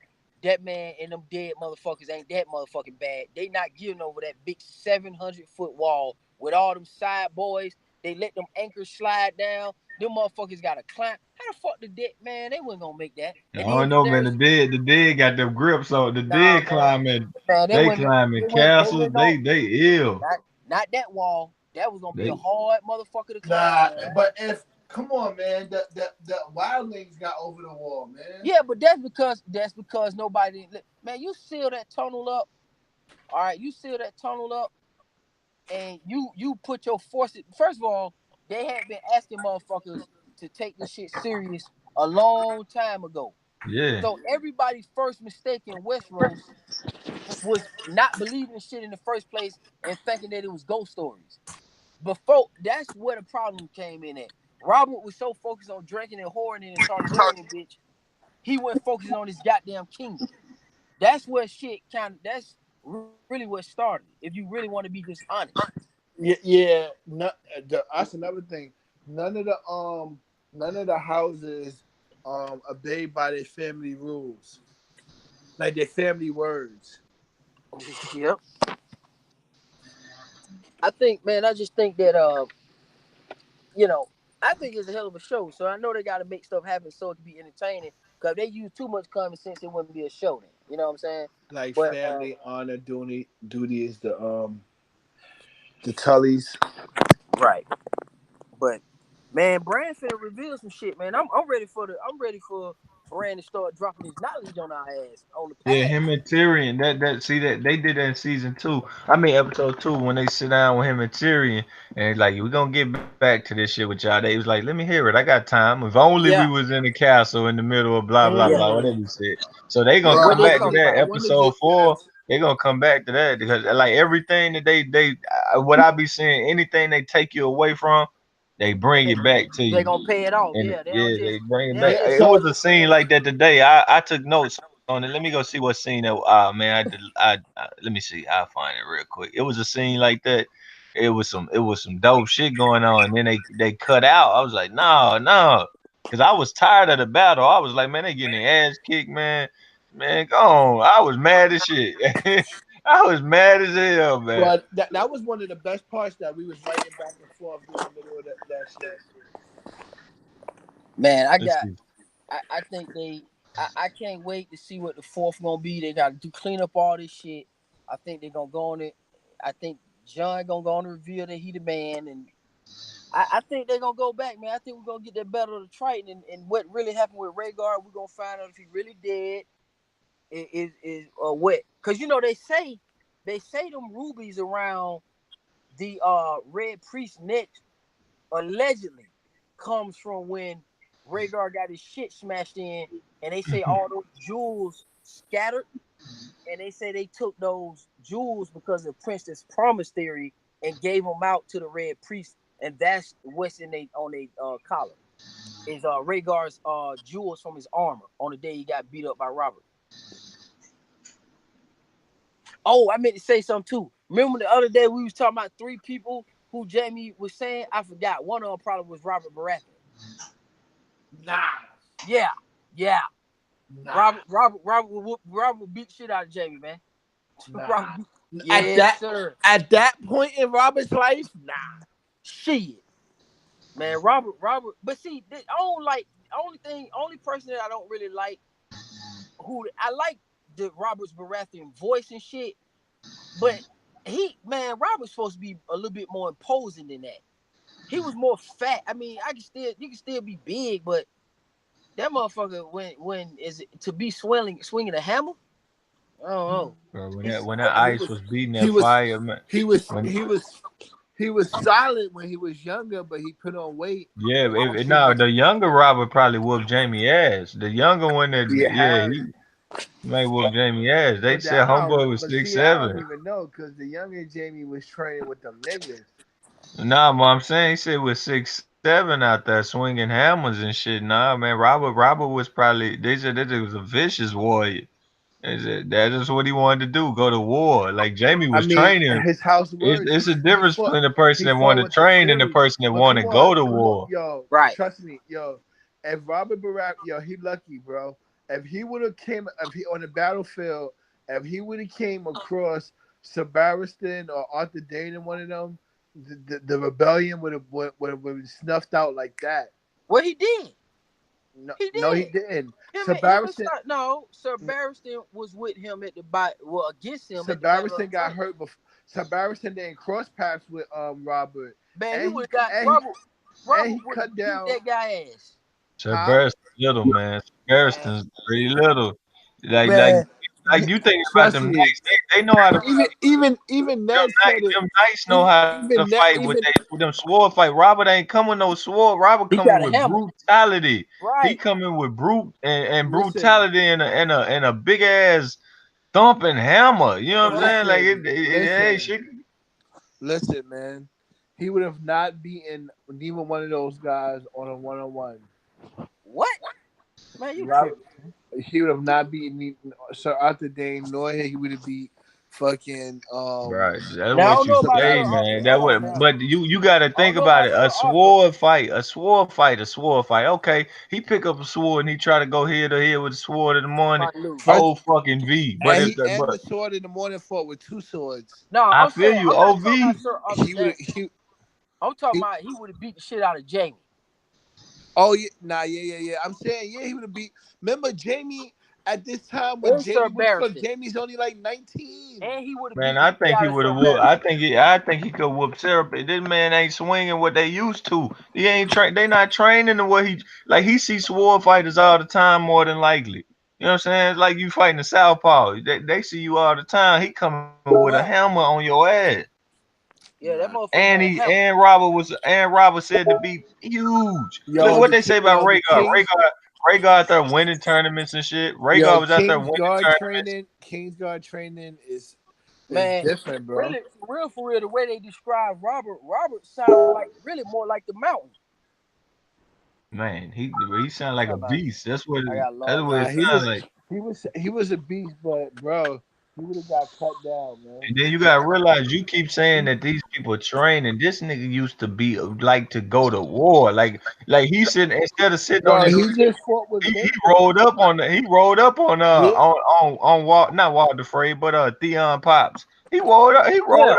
that man and them dead motherfuckers ain't that motherfucking bad. They not getting over that big 700-foot wall with all them side boys. They let them anchors slide down. them motherfuckers got to climb. How the fuck the dead man? They wasn't gonna make that. I And don't then know, man. there's The dead got them grips on. The nah, dead man, climbing, man, they they wouldn't, climbing they castles. wouldn't know. They ill. Not that wall. That was gonna be a They hard motherfucker to climb, Nah, man. but if come on, man, the wildlings got over the wall, man. Yeah, but that's because nobody. Man, you seal that tunnel up. All right, you seal that tunnel up, and you put your forces. First of all, they had been asking motherfuckers to take this shit serious a long time ago. yeah. So everybody's first mistake in Westeros was not believing shit in the first place and thinking that it was ghost stories. Before that's where the problem came in at. Robert was so focused on drinking and whoring in a Targaryen bitch, he wasn't focusing on his goddamn kingdom. That's where shit that's really what started. If you really want to be just honest. Yeah, yeah. That's another thing. None of the none of the houses obeyed by their family rules, like their family words. Yep. I think, man, I just think that you know, I think it's a hell of a show. So I know they gotta make stuff happen so it can be entertaining. Cause if they use too much common sense, it wouldn't be a show then. You know what I'm saying? Like But family honor duty is the Tullys. right. But man, Brand finna reveal some shit, man. I'm ready for Brand to start dropping his knowledge on our ass on the Yeah, past. him and Tyrion. That see that they did that in season 2. I mean episode 2 when they sit down with him and Tyrion and like we're gonna get back to this shit with y'all. They was like, let me hear it. I got time. If only we Yeah, was in the castle in the middle of blah blah yeah. blah Mm. whatever you said. So they gonna Bro, What come they back to talk that I about? want to episode get four. They gonna come back to that because like everything that they what I be saying, anything they take you away from, they bring They it back to they you. gonna pay it off. And Yeah, yeah, they bring they it don't back. yeah. just It So was a scene like that today. I took notes on it. Let me go see what scene that. Ah man, let me see. I'll find it real quick. It was a scene like that. It was some dope shit going on. And then they cut out. I was like, no, no, because I was tired of the battle. I was like, man, they getting their ass kicked, man. Man, go on. I was mad as shit. I was mad as hell, man. but that was one of the best parts that we was writing back and forth during the middle of that shit. man. Let's see. I think I can't wait to see what the fourth gonna be. They gotta do clean up all this shit. I think they're gonna go on it. I think John gonna go on to reveal that he the man, and I think they're gonna go back, man. I think we're gonna get that battle of the Triton, and what really happened with Rhaegar. We're gonna find out if he really dead. Is what? Because you know they say them rubies around the Red Priest neck allegedly comes from when Rhaegar got his shit smashed in, and they say all those jewels scattered, and they say they took those jewels because of Princess Promise theory and gave them out to the Red Priest, and that's what's in they on their collar is Rhaegar's jewels from his armor on the day he got beat up by Robert. Oh, I meant to say something too. Remember the other day we was talking about 3 people who Jamie was saying? I forgot. One of them probably was Robert Baratheon. Nah, Yeah, yeah. nah, Robert would beat shit out of Jamie, man. nah. At Yes, that sir. at that point in Robert's life, nah. Shit, man. Robert. But see, I don't like. Only person that I don't really like. Who I like the Robert's Baratheon voice and shit, but Robert's supposed to be a little bit more imposing than that. He was more fat. I mean, you can still be big, but that motherfucker when is it to be swinging a hammer? I don't know. Bro, He's when that he ice was was beating he that was fire, man. he was When he was he was solid when he was younger, but he put on weight. yeah, Once he no, was the younger Robert probably whooped Jamie ass. The younger one that he yeah, had, he might whoop Jamie ass. They but that said I don't, homeboy was but six see I don't seven. even know because the younger Jamie was training with them niggas. Nah, but I'm saying he said with 6'7" out there swinging hammers and shit. Nah, man, Robert was probably they said that was a vicious warrior. They said that is what he wanted to do, go to war. Like Jamie I was mean, training. his house words. It's a difference between the person He that fought wanted to with the train and the Fury. person that But wanted to go to war. yo, Right. trust me, yo. If Robert Barack, yo, he lucky, bro. If he would have came, if he on the battlefield, if he would have came across Sebaristan or Arthur Dane, one of them, the rebellion would have snuffed out like that. Well, he did. No, He no, he did. didn't. Him and no, Sir Barristan was with him at the well against him at the Battle of Sebastian the got Tank. hurt before. Sebastian didn't cross paths with Robert, Man, he and would have got he and Robert he would cut have beat down. that guy ass. Sir Huh? Barristan little, man. Sir Man, Barristan's pretty little. Like like Man, like you think about trust them me. knights. They know how to Even Ned said it. them knights know how to Even fight Ned, with even them sword fight. Robert ain't coming no sword. Robert he coming got a with hammer. brutality. He Right. coming with and listen, brutality and a big ass thumping hammer. You know what I'm saying? Like it ain't listen, shit. listen, man. He would have not beaten neither one of those guys on a 1-on-1. What? Man, you Rob, tripping. he would have not beaten Sir Arthur Dane, nor he would have beat fucking Right, that's Now I what don't you know about Sir say, Arthur. man. That Hold on would, now. but you got to I don't think know about about it. Sir Arthur. A sword fight, a sword fight. Okay, he pick up a sword and he try to go head to head with the sword in the morning. Might lose. first, Oh fucking V. and he and the sword in the morning fought with two swords. No, I I'm feel saying you, I'm not talking about OV. Sir Arthur He would Dane. he, I'm talking he about he would have beat the shit out of Jamie. Oh yeah, nah, yeah. I'm saying yeah, he would have beat. Remember Jamie at this time when And Sir Jamie was from Barristan. Jamie's only like 19. And he would have Man, beat the I shit think he out of would Sir have whooped. Barristan. I think he could whoop Sarah. But this man ain't swinging what they used to. He ain't train. They not training the way he sees sword fighters all the time. More than likely, you know what I'm saying? It's like you fighting a southpaw. They see you all the time. He coming with a hammer Right. on your ass. Yeah, that Nah. motherfucker And got a he hammer. and Robert said to be huge. Look Yo, what they say about the Rhaegar. Kings, Rhaegar out there winning tournaments and shit. Rhaegar was out there winning tournaments. King's Guard training is Man, different, bro. really, for real, the way they describe Robert sound like really more like the mountain. Man, he sound like a Talking about, beast. I got That's lost. what Nah, it sounds like. he was a beast, but bro, he would have got cut down, man. And then you gotta realize you keep saying that these people train, and this nigga used to be like to go to war. Like he sitting instead of sitting on Bro, his he just fought with he Bacon. rolled up Yeah, on Walt, not Walter Frey, but Theon Pops. He rolled Yeah, up on you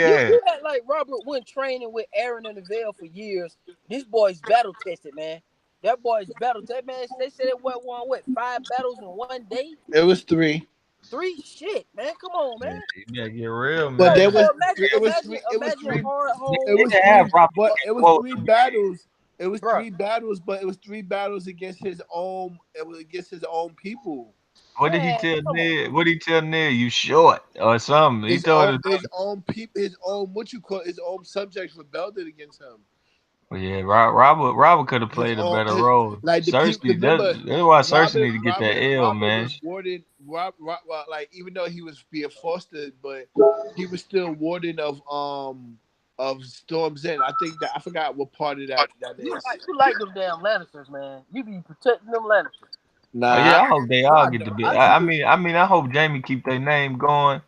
their ass. had like Robert went training with Aaron and the Veil for years. This boy's battle tested, man. That boy's battle tested, man. They said it won what 5 battles in one day. it was 3, 3 shit, man. Come on, man. Yeah, you gotta get real, but So man. there was so imagine it was 3, imagine hard it home, was They have 3, Robert but get it was close 3 to battles. It was bro. 3 battles, but it was 3 battles against his own. It was against his own people. what did he Man, tell come on. Ned? What did he tell Ned? You short or something. He told us. His own people, his own what you call his own subjects rebelled against him. Well, yeah, Robert could have His played a own better role. like the people. Cersei, Remember, that's why Cersei need to get that L, Robert man. was warden. Well, like even though he was being fostered, but he was still warden of Storm's End. I think that I forgot what part of that is. You like them damn Lannisters, man. You be protecting them Lannisters. Oh Nah, yeah, I hope they No, all I get to don't. be. I do. I hope Jamie keep their name going,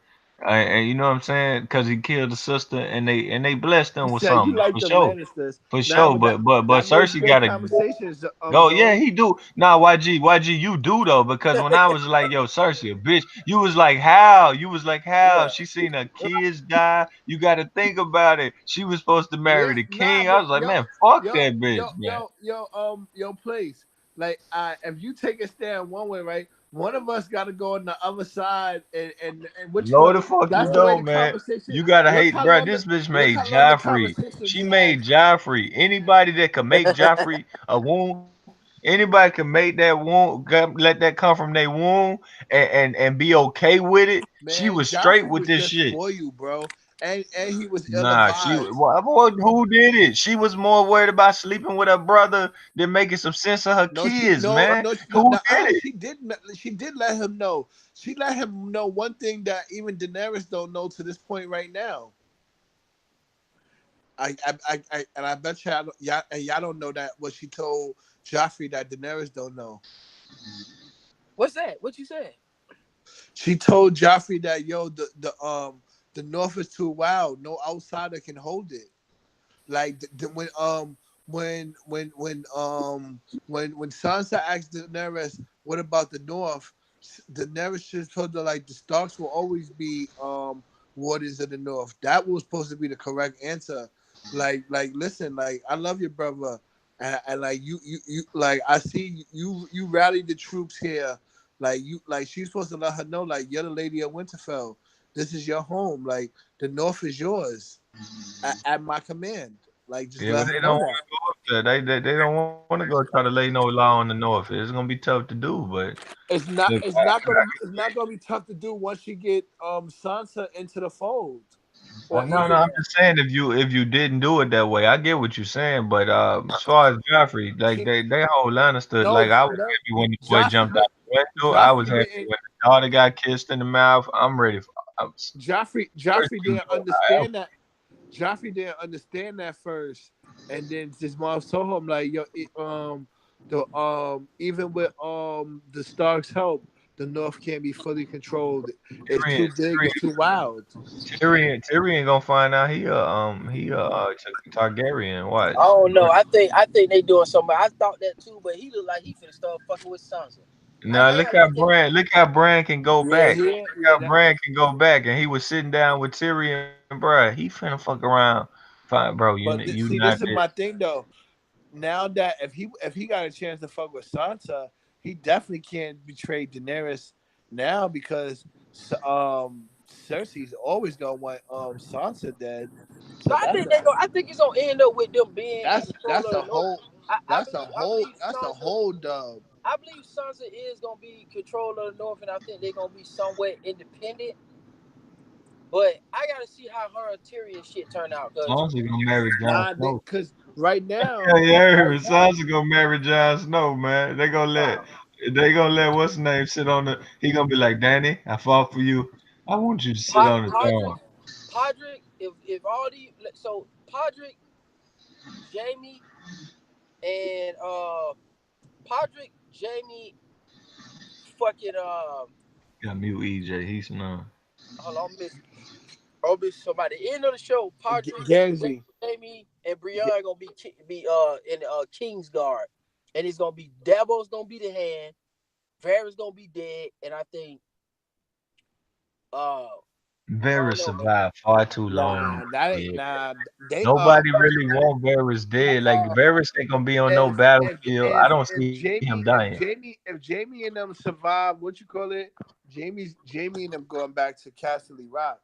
and you know what I'm saying, because he killed the sister, and they blessed you them with said you something like them Lannisters. for Nah, sure. but But that makes Cersei good gotta conversations. go. Yeah, Zone. he do. Nah, YG, you do though, because when I was like, yo, Cersei, a bitch, you was like, how? You was like, how? Yeah. She seen her kids die. You got to think about it. She was supposed to Yeah, marry the nah, king. I but was like, man, fuck that bitch, man. place. Like, if you take a stand one way, right, one of us got to go on the other side, and which No, one? the fuck you That's the way the don't, man. conversation. You gotta Look hate, how bro. long This bitch made the Joffrey. conversation She we had. made Joffrey. Anybody that could make Joffrey a wound, anybody can make that wound, let that come from their womb, and be okay with it. She Man, was straight Joffrey with was this just shit. for you, bro, and he was ill Nah, advised. who did it? She was more worried about sleeping with her brother than making some sense of her No, she kids, man. no, Who did it? she did let him know. She let him know one thing that even Daenerys don't know to this point right now. And I bet y'all don't know that what she told Joffrey that Daenerys don't know. What's that? What you said? She told Joffrey that the North is too wild. No outsider can hold it. Like when Sansa asked Daenerys what about the North, Daenerys just told her like the Starks will always be wardens of the North. That was supposed to be the correct answer. Like listen, like I love your brother, and like you like I see you rallied the troops here. Like you like she's supposed to let her know like you're the lady of Winterfell. This is your home. Like the North is yours at my command. Like just Yeah, but let her they know don't want that. to go up there. They don't want to go try to lay no law on the north. It's gonna be tough to do, but look, It's not gonna be tough to do once you get Sansa into the fold. Or no, no, even I'm just saying if you didn't do it that way, I get what you're saying, but as far as Joffrey, like King, they whole Lannister, no like I was no happy when the boy Joffrey jumped out did the window. I was Joffrey happy didn't when the daughter got kissed in the mouth. I'm ready for first Joffrey two didn't go however. understand that. Joffrey didn't understand that first, and then his mom told him like, "Yo, the even with the Starks' help, the North can't be fully controlled. It's Tyrion, too big. It's too wild." Tyrion gonna find out Targaryen. I Watch. don't know. I think they doing something. I thought that too, but he look like he finna start fucking with Sansa. Now I gotta look at. Look how Bran can go Yeah, back. yeah, Look yeah. how Bran can go back, and he was sitting down with Tyrion, bruh. He finna fuck around. Fine, bro. You See, not this is this. my thing though. Now that if he got a chance to fuck with Sansa, he definitely can't betray Daenerys now because Cersei's always gonna want Sansa dead. So No, I think it's gonna end up with them being in control that's of a the North. whole I believe. I believe that's a Sansa. whole dub. I believe Sansa is gonna be control of the North, and I think they're gonna be somewhat independent. But I gotta see how her and Tyrion shit turn out, cause Sansa gonna marry Jon Nah, Snow. because right now, Yeah, yeah, right now, Sansa gonna marry Jon Snow, man. nah, They gonna let what's his name sit on the. He gonna be like, Danny, I fought for you. I want you to sit on the Podrick, throne. Podrick, if all the so Podrick, Jamie, and Jamie, fucking Got mute EJ. He's no. hold on, miss somebody. End of the show, Podrick, Gamsey. Jamie, and Brienne gonna be in King's Guard, and it's gonna be Dabo's gonna be the hand, Varys gonna be dead, and I think uh I Varys don't know, man. survived far too long. Nah, that ain't Yeah. nah. They Nobody really want Varys dead. Like Varys ain't gonna be on no battlefield. I don't see him dying. If Jamie and them survive, what you call it? Jamie and them going back to Castle Rock.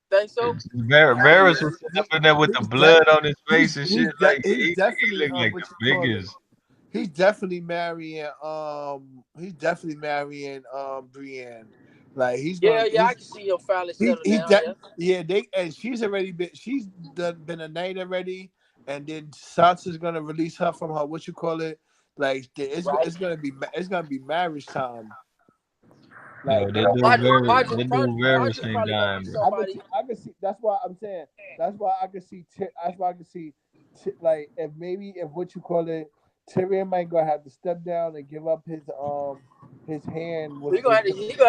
Think so? Varys was sitting up in there with the He's blood on his face and shit. Like he's he definitely looked like what the you call it. biggest. He's definitely marrying Brienne. Like Yeah, I can see him finally settle he down. Yeah, yeah, they and she's been a knight already, and then Sansa's gonna release her from her what you call it. Like right. it's gonna be marriage time. Yo, Like That dude Varys Podrick ain't probably gonna be dying, bro. somebody. I can see. That's why I'm saying. That's why I can see. Like if maybe if what you call it, Tyrion might gonna have to step down and give up his hand He with gonna have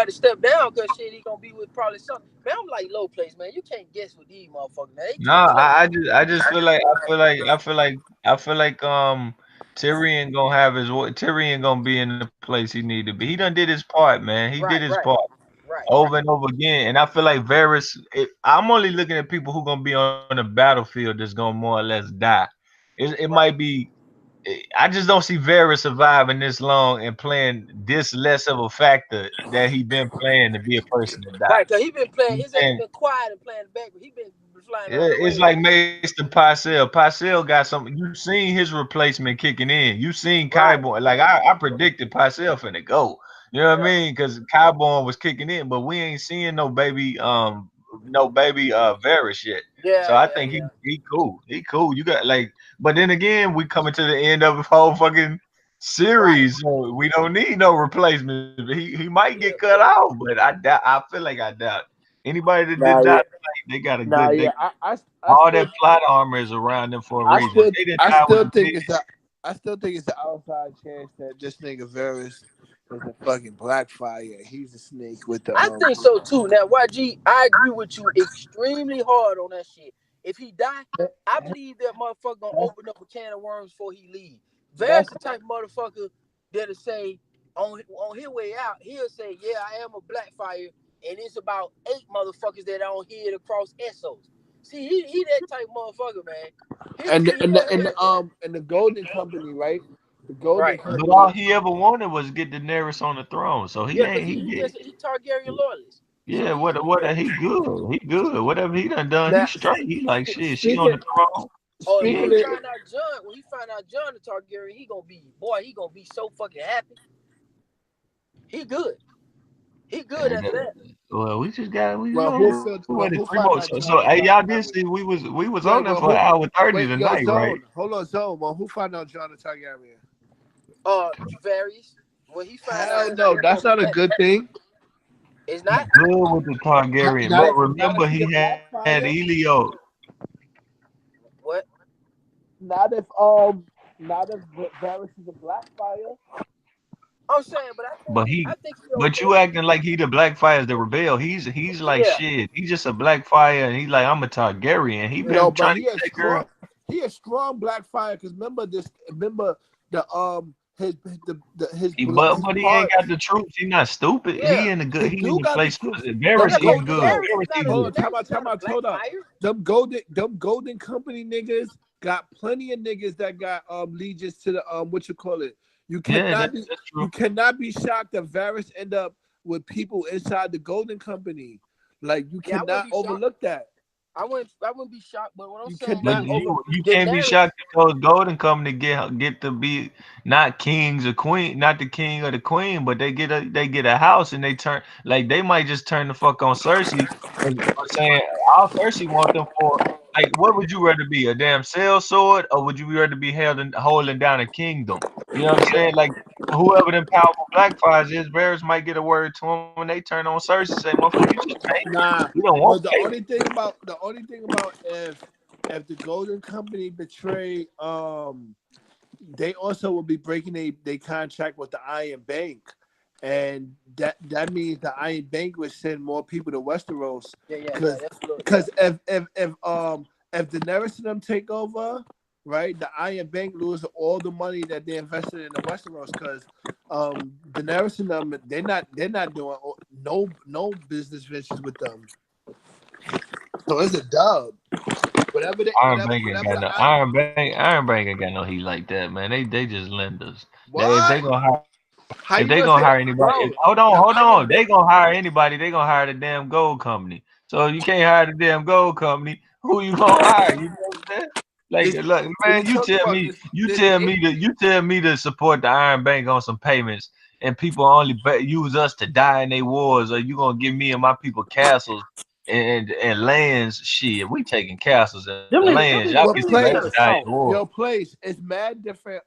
to step down because shit he gonna be with probably some man. I'm like low place, man. You can't guess with these motherfuckers, man. They No, too clever. I just I feel like Tyrion gonna have Tyrion gonna be in the place he need to be. He done did his part, man. He did Right, his right, part right. over and over again. And I feel like I'm only looking at people who gonna be on the battlefield that's gonna more or less die. It might Right. be I just don't see Varys surviving this long and playing this less of a factor that he been playing to be a person to die. Right, cause he been playing. You know His what I'm ass saying? been quiet and playing the back, but he been flying under the It's radar. like Mason Parcell. Parcell got some. You seen his replacement kicking in. You seen Right. Kyborn. Like I predicted Parcell finna go. You know what I Yeah. mean? Because Kyborn was kicking in, but we ain't seeing no baby Varys yet. So Yeah, I yeah, think yeah. he cool. He cool. You got like, but then again, we coming to the end of the whole fucking Right. series, so we don't need no replacement. He might get Yeah, cut off, but I doubt. I feel like I doubt. Anybody that did nah, not yeah, they got a nah. good. Yeah, They all that still plot armor is around them for a reason. They didn't die with the bitch. I still think it's an outside chance that this nigga Varys is a fucking Blackfire. He's a snake with the I think so too. Now, YG, I agree with you extremely hard on that shit. If he die, I believe that motherfucker gonna that's open up a can of worms before he leave. There's that's the type of motherfucker that'll say on his way out, he'll say, "Yeah, I am a Blackfire," and it's about 8 motherfuckers that don't hear it across Essos. See, he that type motherfucker, man. And the Golden Company, right? The Golden Right. But Company. all he ever wanted was get Daenerys on the throne. So he Yeah, cause ain't he Targaryen loyalist. yeah, he good. He good. Whatever he done, he Now, straight. He like shit. She on speaking the throne. Oh, and He speaking when ain't he of, find out John the Targaryen, he gonna be so fucking happy. He good. He good and, after that. well, we only waited who 3 found more. out So John hey, y'all did Targaryen? see we was Wait, on there well, for an who? hour 30 Wait, yo, tonight, right? Zone. Hold on, Zone. Well, who found out John Targaryen? Varies. When he find out Hell his no, that's not a that good thing. it's He not. good with the Targaryen, but Not remember if he he a had Blackfire. Elio. What? Not if not if Varys is a Blackfire. I'm saying, but I think he But okay. you acting like he the Blackfire is the rebel. He's like Yeah. shit. He's just a Blackfire, and he's like I'm a Targaryen. He No, been but trying to take her. he a strong Blackfire. Cause remember the his But he ain't got parts. the truth. He not stupid. Yeah. He He in do the got the place. truth. Them Varys, Yeah, he's but gold. good. Yo, Daenerys is Varys, not he a hold good. on, time Daenerys out, is not time a out, black hold up. fire. Them golden company niggas got plenty of niggas that got allegiance to the what you call it. Yeah, that's true. You cannot be shocked that Varys end up with people inside the golden company. Like you Yeah, I wouldn't cannot be shocked. overlook that. I wouldn't be shocked, but what I'm You saying But cannot is over you can't be Daenerys. shocked if those golden company get to be not kings or queen, not the king or the queen, but they get a house and they turn like they might just turn the fuck on Cersei and are saying all Cersei want them for like what would you rather be a damn sail sword or would you rather be holding down a kingdom? You know what I'm saying? Like whoever them powerful Blackfires is, Varys might get a word to him when they turn on Cersei. Say, motherfucker, you just pay. nah. You don't want But pay. the only thing about if the golden company betray they also will be breaking a contract with the Iron Bank, and that means the Iron Bank would send more people to Westeros. Yeah. That's Because if Daenerys and them take over, right, the Iron Bank lose all the money that they invested in the Westeros. Because Daenerys and them they're not doing no business ventures with them. So it's a dub. Whatever the Iron Bank ain't got no heat like that, man. They just lenders. They if what? How if you they gonna gonna say, hire anybody, bro? The hold Iron on, they Bank. gonna hire anybody. They gonna hire the damn gold company. So if you can't hire the damn gold company, who you gonna hire? You know what I'm saying? Like, This, look, we man, talking about you tell me to support the Iron Bank on some payments, and people only use us to die in their wars, or you gonna give me and my people castles and lands? Shit, we taking castles and lands. Y'all get what to let us them die place? in niggas war. Your place. It's mad different.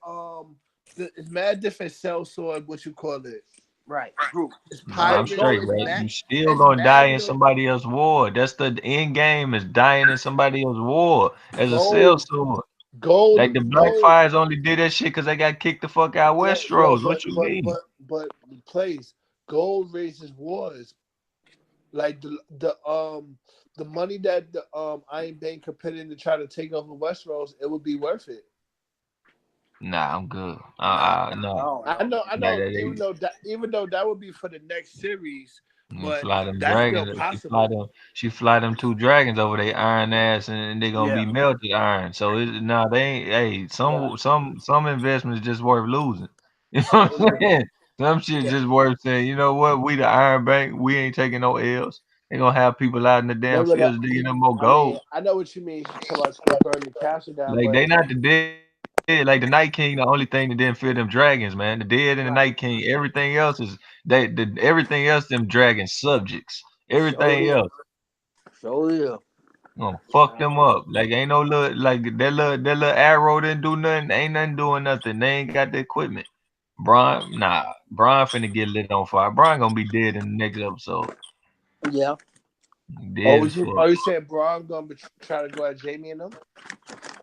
It's mad different. Cell sword. What you call it? right. Group. It's Nah, I'm pirates. straight, Golden right? Meat. You still It's gonna die mad in little somebody else's war. That's the end game is dying in somebody else's war as a gold, sellsword. Like gold, the gold. Blackfires only did that shit because they got kicked the fuck out Yeah, yo, Westeros. What you mean? but place. Gold raises wars. Like the money that the Iron Bank could put in to try to take over Westeros, it would be worth it. Nah, I'm good. Nah, I No. don't I know. know, I Like know. they Even though that would be for the next series, you but fly them that's still dragons. possible. She fly them two dragons over their iron ass, and they gonna be Yeah. melted iron. So nah, they ain't. Hey, Yeah. some investments just worth losing. You know So what yeah. I'm saying? Some shit Yeah. just worth saying. You know what? We the Iron Bank. We ain't taking no L's. They gonna have people out in the damn Remember that? fields digging up more I mean, gold. I know what you mean. Talk about trying to burn the castle down, Like but they not the dead. Like the Night King, the only thing that didn't fear them dragons, man. The dead and the Night Right. King. Everything else is everything else them dragon subjects. So Everything yeah. else. So yeah. Gonna fuck them up. Like ain't no little like that little arrow didn't do nothing. Ain't nothing doing nothing. They ain't got the equipment. Brian finna get lit on fire. Brian gonna be dead in the next episode. Yeah. Dead as fuck. are you saying Braun gonna try to go at Jamie and them?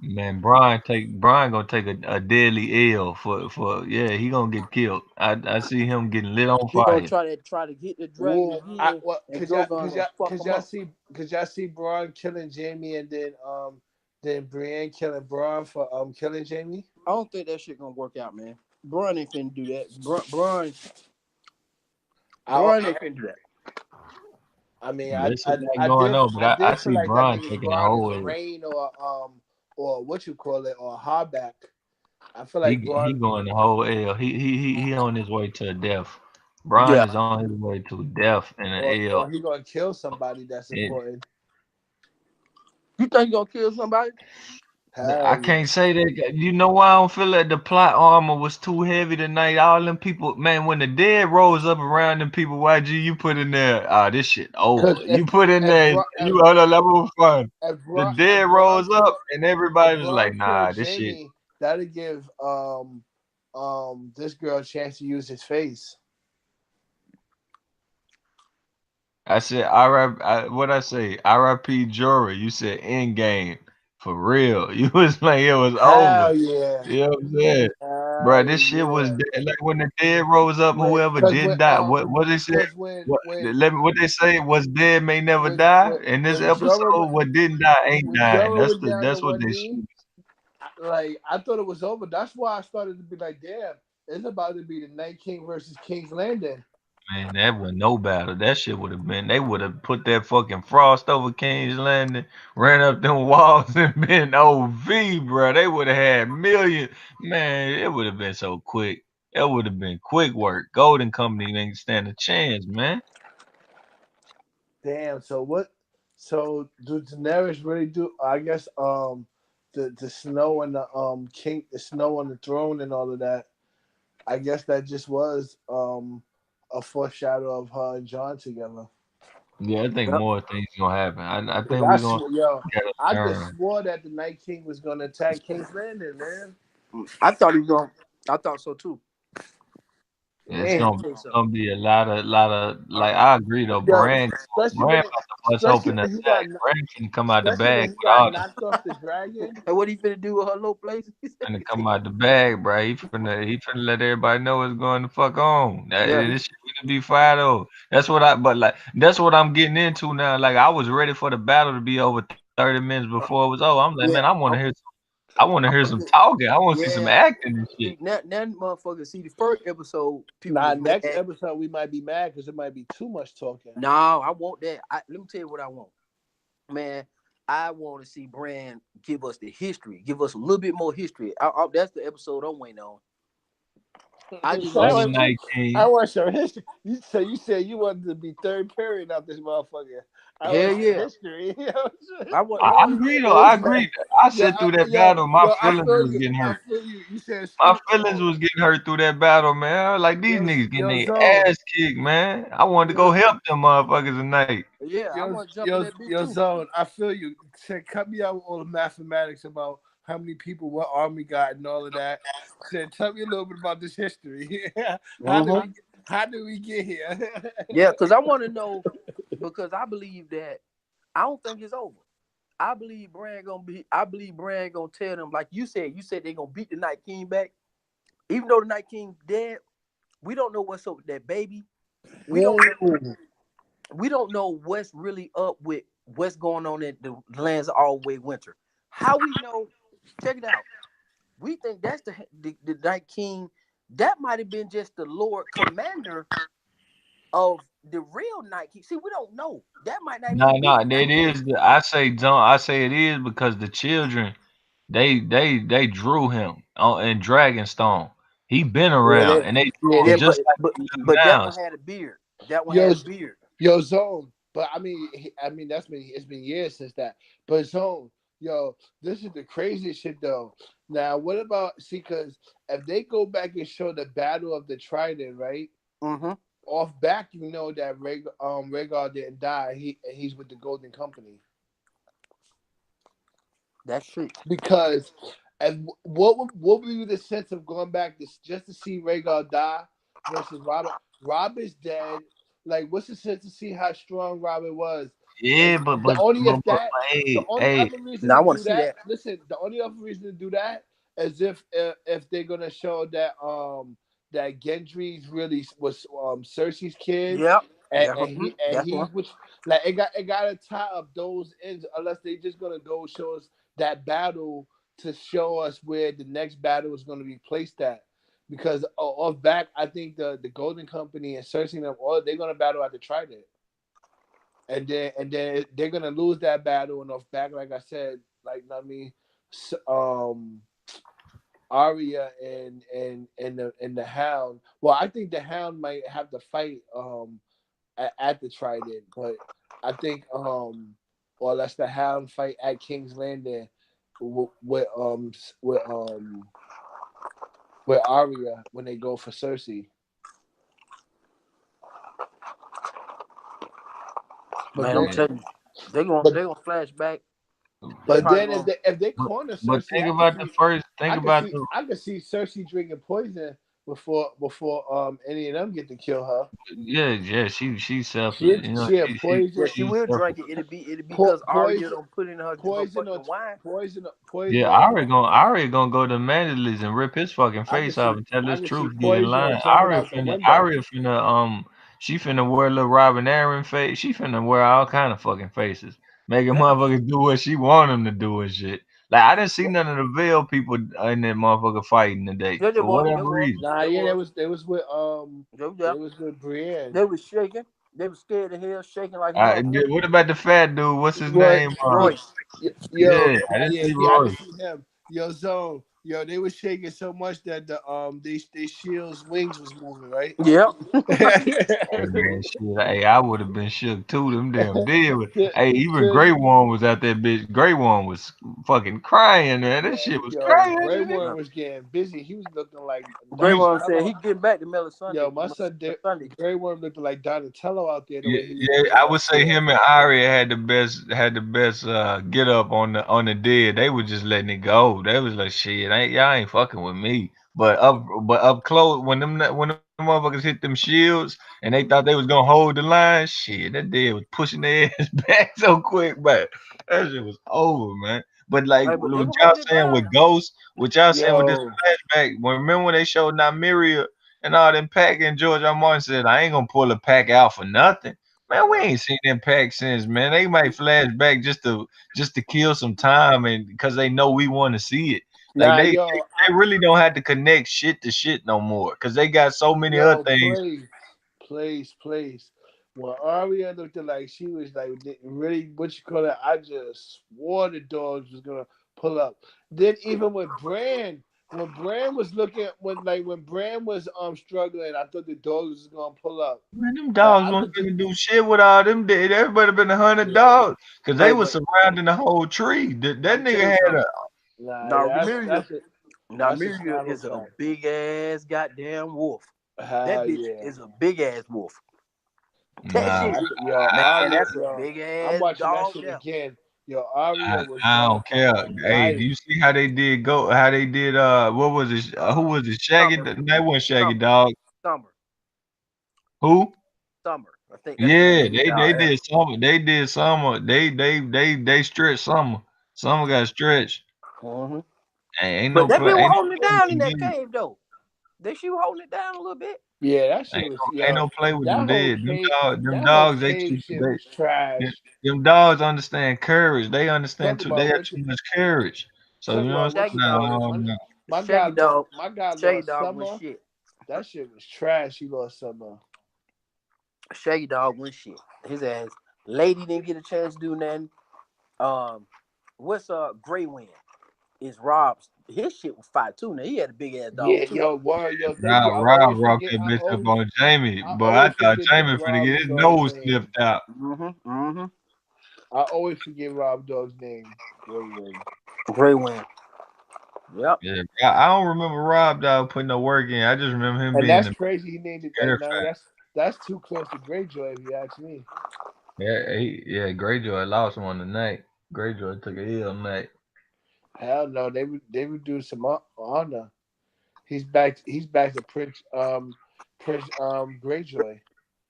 Man, Brian gonna take a deadly L for yeah, he gonna get killed. I see him getting lit on He gonna fire. try to get the dragon Well, again, and Drogon gonna fuck him up. cause y'all see Braun killing Jamie and then Brienne killing Braun for killing Jamie. I don't think that shit gonna work out, man. Braun ain't finna do that. Braun I ain't finna do that. I mean, Yeah, it's a lot going on, but I I did feel see like that Braun nigga taking the Braun is whole a L. Rain or what you call it or a hardback. I feel like He Braun going the whole L. He on his way to death. Braun Yeah. is on his way to death and an L. or he gonna kill somebody that's And important. You think you gonna kill somebody? I Hell can't yeah. say that. You know why I don't feel like the plot armor was too heavy tonight? All them people, man, when the dead rose up around them people, YG, you put in there, this shit Because over. You put in if there, Bron you on a level of fun. The If dead Braun rose up, kill and if everybody was like, Braun kill nah, this shit. Jamie, that'll give this girl a chance to use his face. I said, what I say? RIP Jory. You said end game. For real. You was like, it was over. Hell yeah. You know what I'm saying? Bro, Hell this shit was yeah. dead. Like when the dead rose up, whoever Because when did die. What they said? because What they say was dead may never die. In this when Jorah episode, what didn't die ain't when dying. Jorah went down to That's what one they knee, should. I thought it was over. That's why I started to be like, damn, it's about to be the Night King versus King's Landing. Man, that was no battle. That shit would have been. They would have put that fucking frost over King's Landing, ran up them walls, and been OV, bro. They would have had millions. Man, it would have been so quick. It would have been quick work. Golden Company ain't stand a chance, man. Damn. So what? So do Daenerys really do? I guess the snow and the snow on the throne and all of that. I guess that just was a foreshadow of her and John together. Yeah, I think Yep. more things gonna happen. I Cause think we gonna get a I just turn. swore that the Night King was gonna attack King's Landing, man. I thought he was going. I thought so too. It's Damn. gonna be a lot of like I agree though. Yo, Brand about to bust open the bag. Brand can come out the especially bag when he with got all this. knocked off the dragon. And what he finna do with her low places? Finna come out the bag, bro. He finna let everybody know what's going the fuck on. Yeah. This shit finna be fire though. But like that's what I'm getting into now. Like I was ready for the battle to be over 30 minutes before it was over. I'm like, man, Yeah, I wanna hear some talking. I wanna see some Yeah. acting and shit. See, that motherfucker. See, the first episode, people nah. was Next mad. episode we might be mad because it might be too much talking. No, I want that. Let me tell you what I want, man. I want to see Brand give us the history, give us a little bit more history. That's the episode I'm waiting on. I just On want I to the see. want Night I King. want some history. You said you wanted to be third period of this motherfucker. I Hell want some yeah. history. I I want agree though. I Exactly. agree. I said through that battle, my I feelings feel was you. getting I hurt. feel you. You said My screw. feelings was getting hurt through that battle, man. Like these niggas getting their Zone. ass kicked, man. I wanted to go help them motherfuckers tonight. Yeah, I want to jump in that bitch too. Zone. I feel you. Said cut me out with all the mathematics about how many people, what army got, and all of that. Said tell me a little bit about this history. Mm-hmm. How did we get here? Yeah, because I want to know, because I believe that I don't think it's over. I believe Brand gonna be. I believe Brand gonna tell them like you said. You said they gonna beat the Night King back, even though the Night King dead. We don't know what's up with that baby. We don't know. Ooh. We don't know what's really up with what's going on in the lands of all the way winter. How we know? Check it out. We think that's the Night King. That might have been just the Lord Commander of the real Night King. See, we don't know. That might not No, even be no, the Night it King. is. I say, don't. I say it is because the children, they drew him on in Dragonstone. He been Yeah, around, that, and they yeah, drew him that, just like we do But that now. one had a beard. That one yo, had a beard. yo, Zone. But I mean, it's been years since that. But Zone, yo, this is the craziest shit though. Now, what about see? Because if they go back and show the Battle of the Trident, right? Mm-hmm. Off back, you know that Rhaegar didn't die. He's with the Golden Company. That's true. Because and what would be the sense of going back just to see Rhaegar die versus Robert? Robert's dead. Like, what's the sense to see how strong Robert was? And Yeah, the only if that the hey, only hey, other reason Now I to want to do see that. that. Listen, the only other reason to do that is if they're gonna show that Gendry's really was Cersei's kid, Yep. and That's one. he's which like it gotta tie up those ends unless they just gonna go show us that battle to show us where the next battle is gonna be placed at. Because off back, I think the Golden Company and Cersei and them, all they're gonna battle at the Trident, and then they're gonna lose that battle and off back, like I said, like I mean, Arya and the Hound. Well, I think the Hound might have to fight at the Trident, but I think or let's the Hound fight at King's Landing with with um s- with um with Arya when they go for Cersei. But Man, I'm then, Yeah. telling you, they gonna but they gonna flash back. They but probably then gonna. if they But, corner but Cersei, think about the first. I Think could about see the. I could see Cersei drinking poison before any of them get to kill her. Yeah. She She selfish. You know, she had Yeah, poison she she will selfish. drink it. It'll be because Arya poison don't put it in her poison fucking or wine. Yeah, poison. Ari gonna go to Manderley's and rip his fucking face off and tell I his could see truth. He in poison or line. jumping out the window. Ari finna she finna wear little Robin Aaron face. She finna wear all kind of fucking faces, making Yeah, motherfuckers do what she want them to do and shit. Like I didn't see none of the Veil people in that motherfucker fighting today yeah, for they whatever was, reason. Nah, they yeah, was, they was, yeah, they was with Brienne. they was shaking. They was scared of hell, shaking like a motherfucker. What about the fat dude? What's his What? name? Royce. Yo, Yeah, I didn't yeah, see yeah, I Roy. can see him. Yo, Zone. Yo, they was shaking so much that they shields wings was moving, right? Yep. Hey man, shit. Hey, I would have been shook too. Them damn dead. Shit, Hey, even shit. Grey Worm was out there, bitch. Grey Worm was fucking crying, man. That shit was Grey crazy. Worm was getting busy. He was looking like Grey Worm said he Donatello. getting back to Melisandre. Yo, my son did. Sunday. Grey Worm looked like Donatello out there the Yeah, way he was yeah, moving I that would say shield. him and Arya had the best get up on the dead. They were just letting it go. They was like shit, y'all ain't fucking with me. But up close when them motherfuckers hit them shields and they thought they was gonna hold the line, shit, that dead was pushing their ass back so quick, but that shit was over, man. But like Hey, but they what were y'all holding it saying down. with Ghost, what y'all saying with this Yo, flashback, remember when they showed Nymeria and all them pack and George R. Martin said, I ain't gonna pull a pack out for nothing. Man, we Yeah. ain't seen them pack since, man. They might flash back just to kill some time and because they know we want to see it. Like nah, yo, they really don't have to connect shit to shit no more. Cause they got so many other yo, things. please. When Arya looked like she was like really what you call it, I just swore the dogs was gonna pull up. Then even with when Bran was looking when Bran was struggling, I thought the dogs was gonna pull up. Man, them Like dogs I weren't thought gonna do shit with all them dead. Everybody been 100 yeah. dogs. Cause they Hey, was but surrounding the whole tree. That I'm telling nigga you had something. a Nah, Now yeah, Ramiria, that's a Nymeria Scrabble is a fact. big ass goddamn wolf. That Hell bitch yeah. is a big ass wolf. That nah. shit, Yo, man, Arya, that's a yo, big I'm ass watching that dog shit there. again. Yo, Arya was I going don't for care. her Hey, do life. you see how they did go? How they did? What was it? Who was it? Shaggy? Summer, They wasn't Shaggy summer, Dog. summer, Who? summer. I think that's the name Yeah, of the they dog. Yeah. did summer. They did summer. They stretched summer. Summer got stretched. hmm Ain't But no that play. bitch was Ain't holding it no play with down in them that dead. cave though. She was holding it down a little bit. Yeah, that shit Ain't was no, ain't yo. no play with them That whole dead. cave, Them that whole dogs. They cave too. shit was trash. Them dogs understand courage. They understand Talk too. They about got winter. too much courage. So Talk you know, about what Shaggy you call dog, it. no, no. Shaggy dog, My guy Shaggy lost dog went summer. shit. That shit was trash. He lost summer. Shaggy dog went shit. His ass. Lady didn't get a chance to do nothing. What's Gray Wind? Is Rob's his shit was fire too. Now he had a big ass dog Yeah, too. yo, word, yo, thank you. Rob rocked that bitch up on Jamie, I but I always thought forget the Jamie finna Rob get his dog's nose name. snipped out. Mm-hmm. I always forget Rob dog's name. Graywind. Gray Wind. Yep. Yeah, I don't remember Rob dog putting no work in. I just remember him And being that's the crazy. He named it that. Now terrified. that's too close to Greyjoy, if you ask me. Yeah, Greyjoy lost one tonight. Greyjoy took a L night. Hell no, they would do some honor. He's back. He's back to Prince Greyjoy.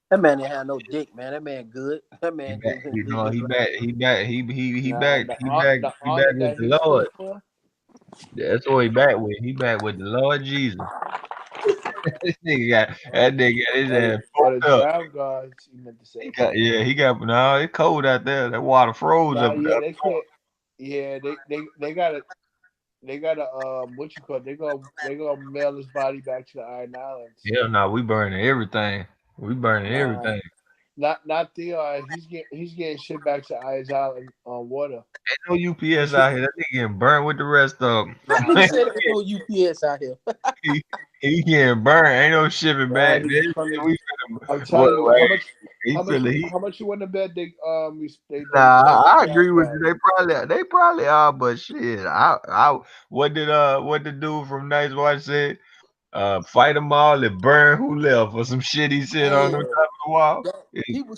That man didn't have no dick, man. That man good. That He man back, didn't you live know, his he life. back, he back, he Nah, back, the he back honor with that the he Lord. stood for. That's what he back with. He back with the Lord Jesus. That nigga got his Or ass the fucked up. drown gods. You meant to say. He got no, it's cold out there. That water froze Nah, up yeah, there. they can't. Yeah, they gotta what you call it? They gonna mail his body back to the Iron Islands. Hell no, we burning everything. We burning Nah, everything. not Theon. He's getting shit back to Eyes Island on water. Ain't no UPS out here. That nigga getting burnt with the rest of them. That nigga said there's no UPS out here. he, he getting burnt. Ain't no shipping Nah, back. nigga coming. We I'm boy, telling you, he feel he. how much you want to bet Nah, they I cash agree with back? you. They probably are, but shit. What the dude from Nice Watch said? Fight them all and burn who left or some shit he said on the Man, top of the wall. that people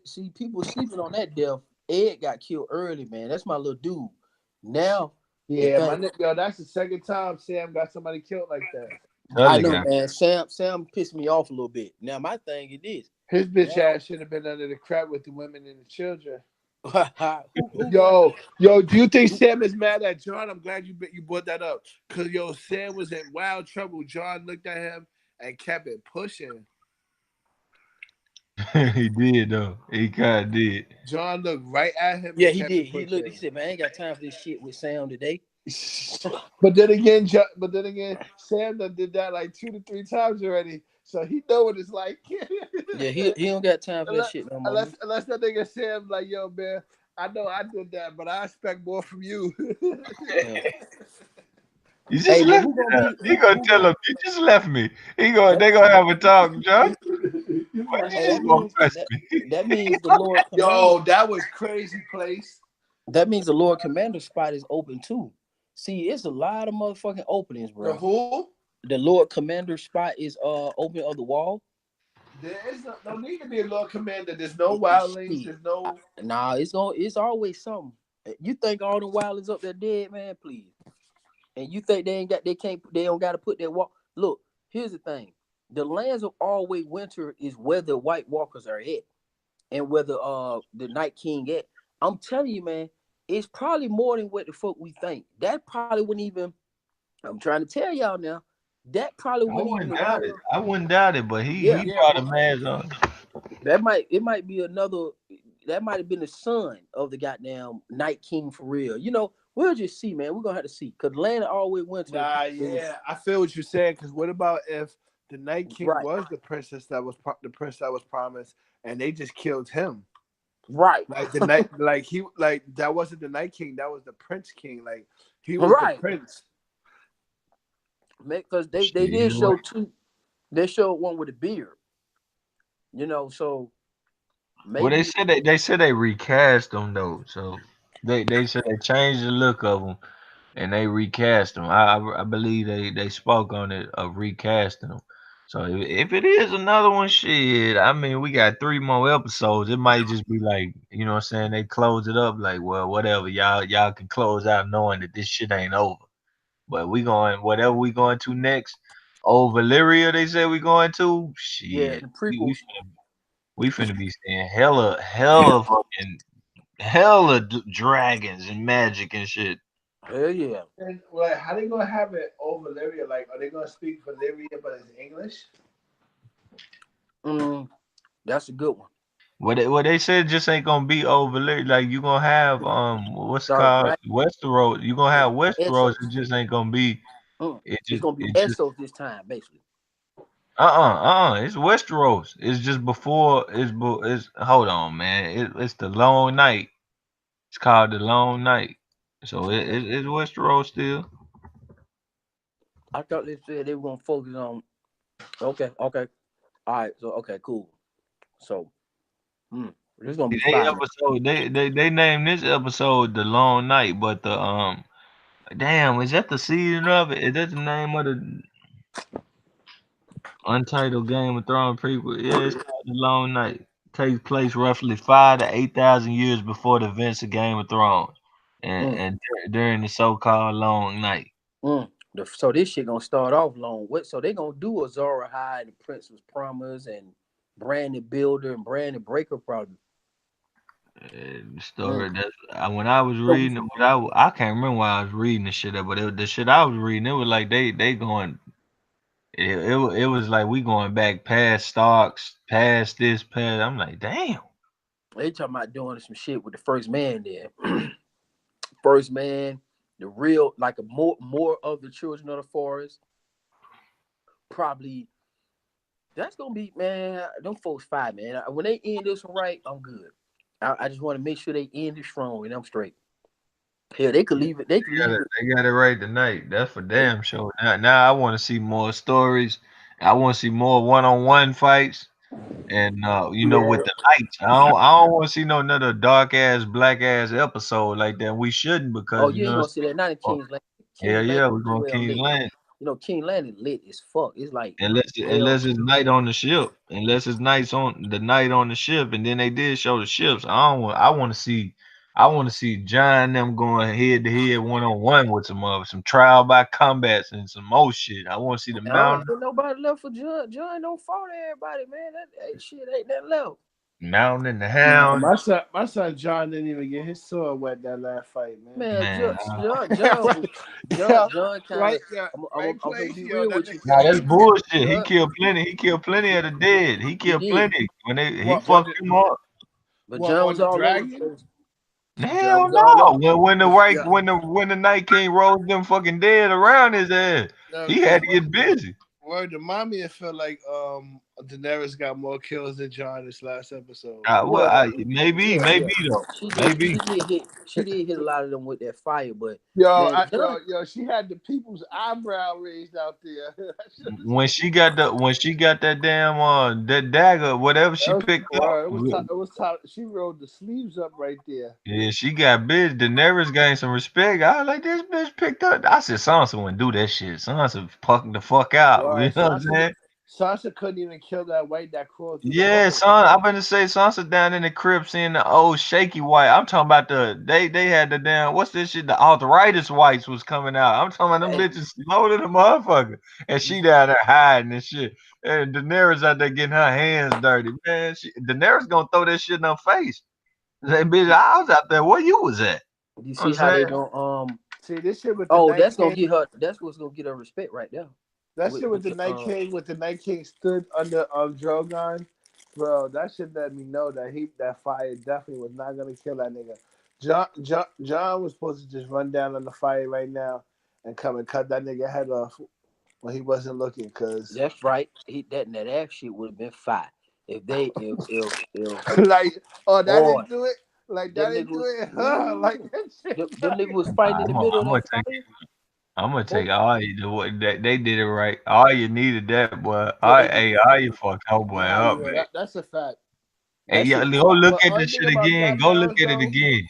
see people sleeping on that death. Ed got killed early, man. That's my little dude. Now the Yeah, thing yo, that's the second time Sam got somebody killed like that. I Other know, guy. man. Sam pissed me off a little bit. Now my thing it is His bitch now ass should have been under the crap with the women and the children. who going Yo, do you think Sam is mad at John? I'm glad you brought that up. Cause yo, Sam was in wild trouble. John looked at him and kept it pushing. He did though. He kind of did. John looked right at him Yeah, and he kept did. it He looked. He pushing. said, "Man, I ain't got time for this shit with Sam today." But then again, Sam done did that like 2 to 3 times already, so he know what it's like. Yeah, he don't got time for that unless, shit no more. unless that nigga Sam like, yo, man, I know I did that, but I expect more from you. Yeah. You just Hey, but left who me. gonna be He gonna who tell gonna him you just left me. that? They gonna have a talk, John. Why you Hey, just gonna press that me? that means the Lord Commander. Yo, that was crazy place. That means the Lord Commander spot is open too. See, it's a lot of motherfucking openings, The bro. who? The Lord Commander spot is open of the wall. There is no need to be a Lord Commander. There's no wildlings. Shit. There's no. Nah, it's always something. You think all the wildlings up there dead, man? Please. And you think they don't got to put their walk. Look, here's the thing: the lands of always winter is where the White Walkers are at, and where the Night King at. I'm telling you, man, it's probably more than what the fuck we think. That probably wouldn't even. I'm trying to tell y'all now. That probably I wouldn't even wouldn't doubt around. it. I wouldn't doubt it, but Yeah, he brought a mask on. it might be another. That might have been the son of the goddamn Night King for real. We'll just see, man. We're gonna have to see because land of always winter Nah, is yeah, I feel what you're saying. Because what about if the Night King right, was the prince that was promised, and they just killed him? right, Like the night, like that wasn't the Night King. That was the Prince King. Like he was the right. prince. Because they did Shit, what? show two. They showed one with a beard. So Well, maybe they said they recast them though. So they said they changed the look of them and they recast them. I believe they spoke on it of recasting them. So if it is another one, shit. I mean, we got 3 more episodes. It might just be like, you know what I'm saying? They close it up like, well, whatever. Y'all can close out knowing that this shit ain't over. But we going whatever we going to next. Oh, Valyria, they said we going to. yeah, Shit, the prequels. we finna be seeing hella fucking hella dragons and magic and shit. Hell yeah. And like, how they gonna have it over Valyria? Like, are they gonna speak Valyria but it's English? Mm, that's a good one. What they said just ain't gonna be over there. Like you gonna have what's it Dark called Knight. Westeros. You gonna Yeah, have Westeros. It Essos. just ain't gonna be. It's gonna be It just Essos this time, basically. It's Westeros. It's just before. It's hold on, man. It's the long night. It's called the long night. So it's Westeros still. I thought they said they were gonna focus on. Okay, okay, all right. So okay, cool. So, this is gonna be They fire. episode they named this episode the long night, but the damn is that the season of it? Is that the name of the untitled Game of Thrones prequel? Yeah, it's called the long night. Takes place roughly 5 to 8,000 years before the events of Game of Thrones, Mm, during the so-called long night. So this shit gonna start off long. What? So they gonna do a Zora High and the Prince was Promise and Brandon Builder and Brandon Breaker probably. The Mm. story that when I was So reading it, I can't remember why I was reading the shit up, but the shit I was reading, it was like they going. It was like we going back past Starks, past this, past. I'm like, damn. they talking about doing some shit with the first man there. First man, the real like a more of the children of the forest. Probably That's gonna be, man. Them folks fight, man. When they end this one right, I'm good. I just want to make sure they end it strong, and I'm straight. Hell, they could leave it. They could leave it. They got it right tonight. That's for They, damn sure. Now I want to see more stories. I want to see more one-on-one fights. And Yeah. with the lights, I don't want to see no another dark ass, black ass episode like that. We shouldn't oh, because you ain't gonna see that. Not in oh, King's Landing. hell King's Landing yeah, we're is going well King's lit. Land. King Landing lit as fuck. It's like Unless hell. it's night on the ship, unless it's night on the ship, and then they did show the ships. I want to see John and them going head to head one on one with some trial by combats and some more shit. I want to see the I don't mountain think nobody left for John. John don't fought everybody, man. That shit ain't that left. mountain and the Nah, hound. my son John didn't even get his sword wet that last fight, man. Man, Man, Yeah, John kind right, of. yeah, I'm right gonna place, be yo. real That with you. nah, that's nigga. bullshit. He John, killed plenty. He killed plenty of the dead. He he killed did, plenty when he what fucked him up. but John on was the all over the dragon? place. John Hell was all no. over. Yeah, When the Night King rolled them fucking dead around his ass, No, he because had to get busy. word to mommy, it felt like Daenerys got more kills than John this last episode. Well, well, maybe yeah. though, She did. maybe. She did hit a lot of them with that fire, but Yo, man, John. she had the people's eyebrow raised out there. When she got that damn that dagger, whatever she That was picked up, word. It was top. It was top. She rolled the sleeves up right there. yeah, she got busy. Daenerys gained some respect. I was like, this bitch picked up. I said, Sansa wouldn't do that shit. Sansa fucked the fuck out. You Word. know what I'm saying? Sasha couldn't even kill that crawled through the Yeah, hole. son, I'm gonna say Sansa down in the crib seeing the old shaky white. I'm talking about they had the damn what's this shit? The arthritis whites was coming out. I'm talking about them Hey, bitches slow to the motherfucker. And she down there hiding and shit. And Daenerys out there getting her hands dirty. Man, Daenerys gonna throw that shit in her face. Say, bitch, I was out there where you was at. you I'm see how saying? they don't See this shit with the Oh, Night that's gonna King. get her. That's what's gonna get her respect right there. That shit with With the the Night King. With the Night King stood under Drogon. Bro, that should let me know that that fire definitely was not gonna kill that nigga. John was supposed to just run down on the fire right now and come and cut that nigga head off when he wasn't looking. Cause That's right. That ass shit would have been fire if they if like, oh, that boy didn't do it. Like that them didn't niggas do it. ooh Like that shit. them niggas was fighting in the middle of I'm gonna that take fire. I'm gonna Boy, take all you do what they did it right. All you needed that boy. boy, All you fucked that boy Nah, up, yeah, man. that's a fact. Hey, That yeah, shit. go look But at only this thing shit about again. John Go look Jones at it though, again.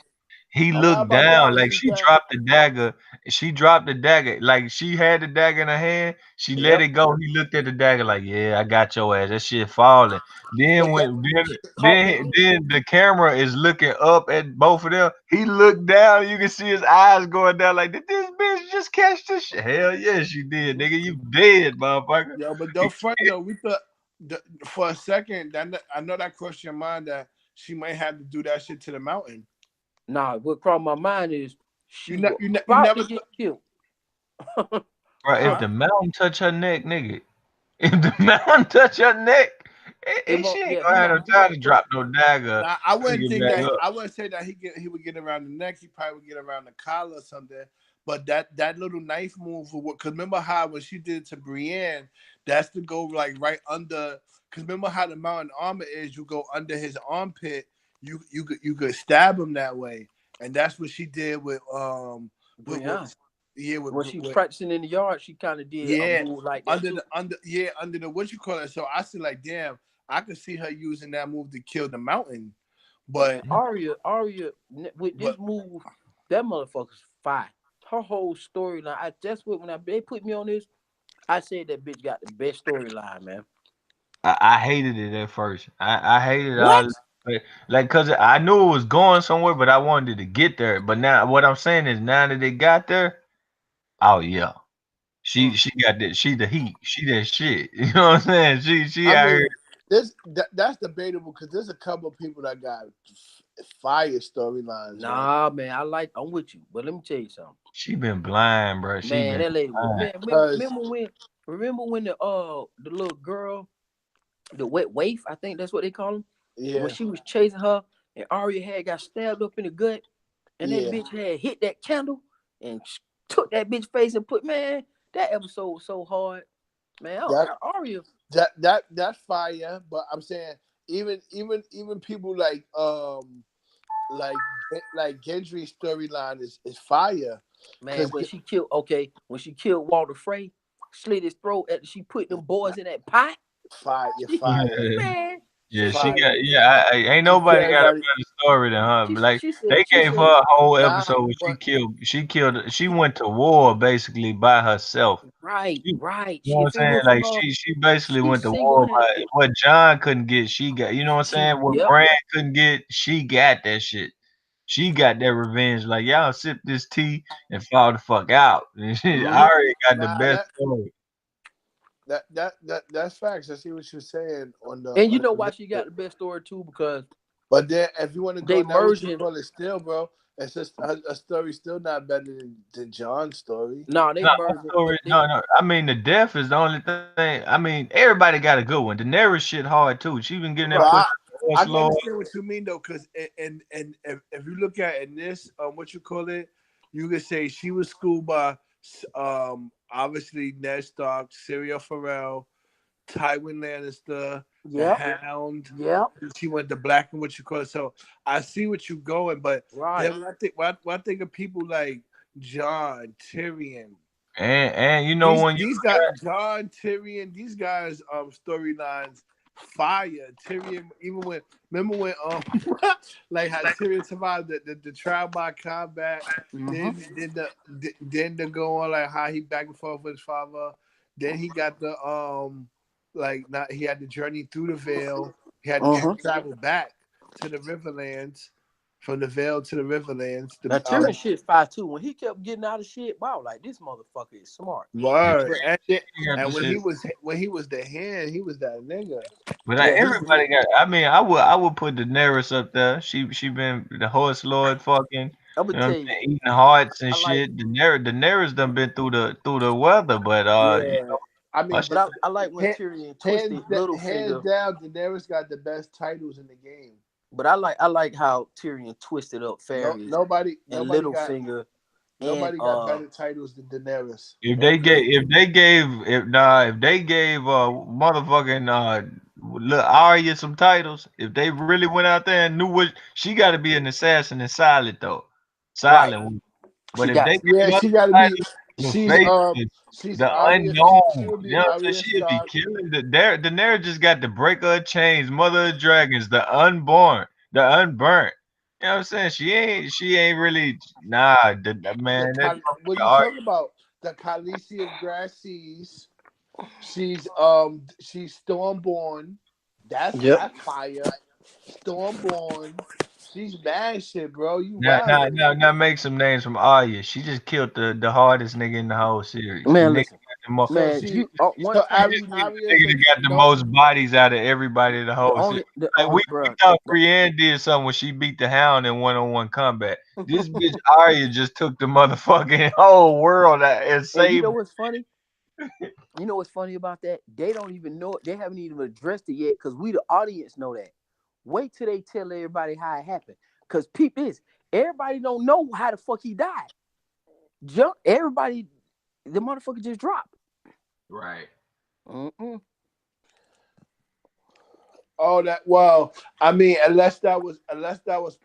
He a lot looked about down Jones, like he she got dropped the dagger. She dropped the dagger. Like she had the dagger in her hand. She let yep. it go. He looked at the dagger like, yeah, I got your ass. That shit falling. yeah, Then yeah, caught the then the camera is looking up at both of them. He looked down. You can see his eyes going down. Like, did this bitch just catch this shit? Hell yeah, she did, nigga. You dead, motherfucker. yo, but don't front though. We thought for a second that I know that crossed your mind that she might have to do that shit to the mountain. Nah, what crossed my mind is she was You about never to get killed. Bro, if huh? the mountain touch her neck, nigga. If the mountain touch her neck, It won't. she ain't Yeah, gonna have no he time not to touch. drop no dagger Nah, I to wouldn't get think back that. up. I wouldn't say that he would get around the neck. He probably would get around the collar or something. But that little knife move, because remember how when she did it to Brienne, that's to go like right under. Because remember how the mountain armor is, you go under his armpit. You could stab him that way, and that's what she did Brianna. yeah When she was with practicing in the yard, she kind of did a yeah, move like that too. under the what you call it. So I said like, damn, I could see her using that move to kill the mountain, Man, but Arya, with this but move, that motherfucker's fine. Her whole storyline. That's what when they put me on this, I said that bitch got the best storyline, man. I hated it at first. I hated all What? like cause I knew it was going somewhere, but I wanted to get there. But now what I'm saying is now that it got there, oh yeah. Mm. She got that she the heat. She that shit. You know what I'm saying? She I out here. mean, that's debatable because there's a couple of people that got fire storylines, man. Nah, man, I'm with you, but let me tell you something. She been blind, bro. She Man, been that lady was blind. man. Because Remember when the little girl, the wet waif, I think that's what they call him, when yeah, she was chasing her and Arya had got stabbed up in the gut, and that yeah, bitch had hit that candle and took that bitch face and put man. That episode was so hard. Man, That Arya. that's fire. But I'm saying even people like like Gendry's storyline is fire. Man, Cause when she killed Walter Frey, slit his throat after she put them boys in that pot. fire, Man, Yeah, she she said, got. fire. Yeah, ain't She nobody killed got a everybody. better story than her. Like they she gave said, her a whole nah, episode where but She killed. She went to war basically by herself. right, You right. know what I'm If it saying? went for Like her, she basically she went to single war by handedly. what John couldn't get. She got. You know what I'm saying? What Yep. Bran couldn't get, she got that shit. She got that revenge. Like y'all sip this tea and fall the fuck out. I Hmm. already got the Nah, best story. that's facts. I see what you're saying on the And you on know the why she got video. the best story too? Because But then, if you want to go they now, what you merging. call it, still, bro, it's just a story still not better than John's story. No, they No, her merging. story. No. I mean, the death is the only thing. I mean, everybody got a good one. Daenerys shit hard too. She been getting that But push. Right. Horse I can Lord. understand what you mean though, because and if you look at in this what you call it, you could say she was schooled by obviously Ned Stark, Syria Farrell, Tywin Lannister, the Yep. Hound. Yep. She went to black and what you call it. So I see what you're going, but Right. then when I think of people like John, Tyrion, And you know these when you these guys, John, Tyrion, these guys storylines fire. Tyrion, even when remember when like how Tyrion survived the trial by combat, Hmm. then the go on like how he back and forth with his father. Then he got the like not he had the journey through the veil. He had Hmm. to travel back to the Riverlands, from the Vale to the Riverlands. Now Tyrion shit 5'2". When he kept getting out of shit, wow, like this motherfucker is smart. Word. But you got the And shit. when he was the hand, he was that nigga. But yeah, everybody got. I mean, I would put Daenerys up there. She been the horse lord, fucking. I'm gonna You know what tell I'm you, saying? Eating hearts and I like shit. Daenerys done been through the weather, but Yeah. I her mean, shit- but I like when ha- Tyrion hands twisted hands Littlefinger, down, Daenerys got the best titles in the game. but I like how Tyrion twisted up No, Ferris nobody, and nobody got Littlefinger and nobody got better titles than Daenerys. if they and gave Blade. if they gave motherfucking little Arya some titles, if they really went out there and knew what she got to be an assassin and silent though, Right. silent. But She if got they to. gave Yeah, her she got to some be. titles, the She's faceless, she's the Arya. She unknown, would you be know what I'm saying? Arya She'd be Stark. killing Daenerys just got the breaker of chains, mother of dragons, the unborn, the unburnt. You know what I'm saying? She ain't really man, that What are motherfucker you Arya. talking about? The Khaleesi of Grass Seas. She's Stormborn. Yep. That's fire. Stormborn. She's bad shit, bro. You Now, now, wildin'. now, now, make some names from Arya. She just killed the hardest nigga in the whole series. The Man, nigga listen, got the most. So man, she you one so time you The Arya nigga said that got the no. most bodies out of everybody in the the whole series. only the Like we bro, thought Brienne did something when she beat the Hound in one-on-one combat. This bitch Arya just took the motherfucking whole world out and and you saved. know what's funny? You know what's funny about that? They don't even know it. They haven't even addressed it yet because we, the audience, know that. Wait till they tell everybody how it happened. Because peep this, everybody don't know how the fuck he died. Everybody, the motherfucker just dropped. Right. Mm-mm. Oh, that well. I mean, unless that was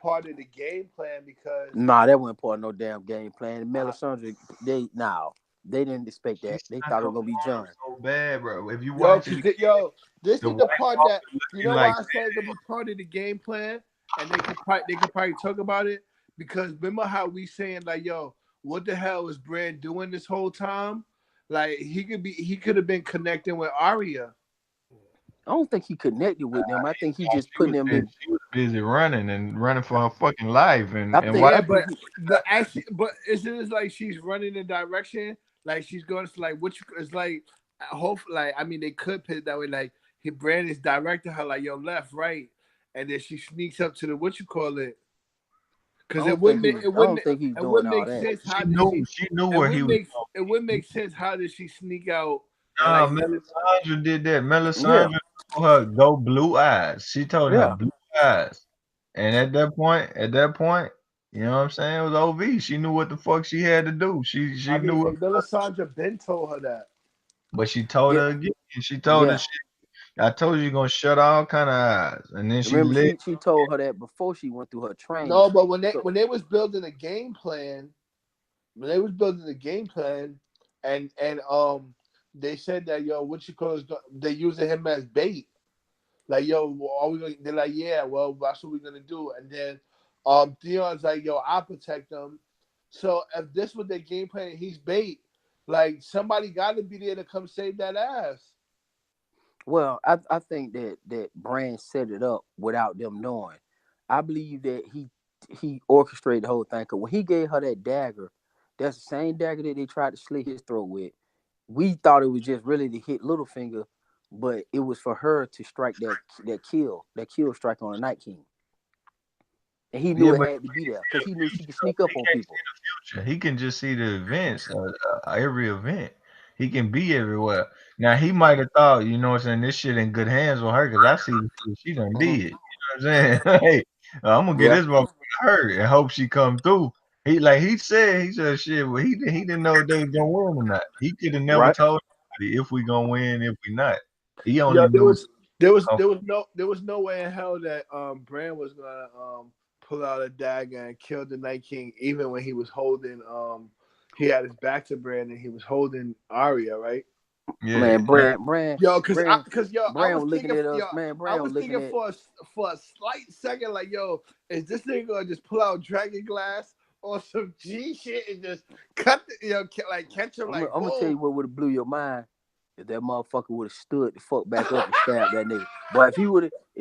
part of the game plan because Nah, that wasn't part of no damn game plan. Melisandre, they didn't expect She that. They snuck thought it her was gonna be arm John. so bad, bro. If you yo, watch cause it, this the is the White part Walker that you looking know like why I said it could be part of the game plan, and they could probably talk about it because remember how we saying like, yo, what the hell is Brand doing this whole time? Like he could have been connecting with Arya. I don't think he connected with them. I think he oh, just putting them in. she was busy running for her fucking life, I and think why Yeah, I but think he, but actually, but isn't it like she's running in direction? Like she's going to like what you? It's like hope. Like I mean, they could put it that way. Like Brand is directing her like yo left, right, and then she sneaks up to the what you call it? I Because don't think he was. it I wouldn't don't think he's it doing wouldn't all make that. sense. How did she? she knew where he was It wouldn't make sense. How did she sneak out and Nah, like? Melisandre did that. Yeah, Melisandre told her go blue eyes. She told her yeah. blue eyes. And at that point, you know what I'm saying? It was OV. She knew what the fuck she had to do. She I knew mean, what Melisandre Ben told her that. But she told Yeah, her again. She told her, yeah. I told you you're gonna shut all kind of eyes, and then she Remember, lit. she told her that before she went through her training. No, but when So, they was building a game plan, when they was building the game plan, and they said that yo, what you call it, they using him as bait. Like yo, are we gonna? They're like, yeah, well, that's what we're gonna do. And then Theon's like, yo, I'll protect them. So if this was their game plan, he's bait. Like somebody got to be there to come save that ass. well, I think that Brand set it up without them knowing. I believe that he orchestrated the whole thing. Cause when he gave her that dagger, that's the same dagger that they tried to slit his throat with. We thought it was just really to hit Littlefinger, but it was for her to strike that kill strike on the Night King. And he knew Yeah, it but had to be there because he knew he she could sneak up on can't people. see the future. He can just see the events, every event. He can be everywhere. Now he might have thought, you know what I'm saying, this shit in good hands with her because I see the shit she done did. Hmm. You know what I'm saying? Hey, I'm gonna get Yeah, this motherfucker hurt and hope she come through. He said shit, well he didn't know if they was gonna win or not. He could have never right. told anybody if we gonna win, if we not. He Yo, only knew. there was no way in hell that Bran was gonna pull out a dagger and kill the Night King even when he was holding he had his back to Bran and he was holding Arya, right? Yeah, Man, Yo, I Brand was was looking thinking, at yo, us. Man, I Brand was was looking thinking at. for a slight second, like, yo, is this nigga gonna just pull out dragon glass or some G shit and just cut, like catch him, I'm like, gonna tell boom. you what would have blew your mind if that motherfucker would have stood the fuck back up and stabbed that nigga. Boy, if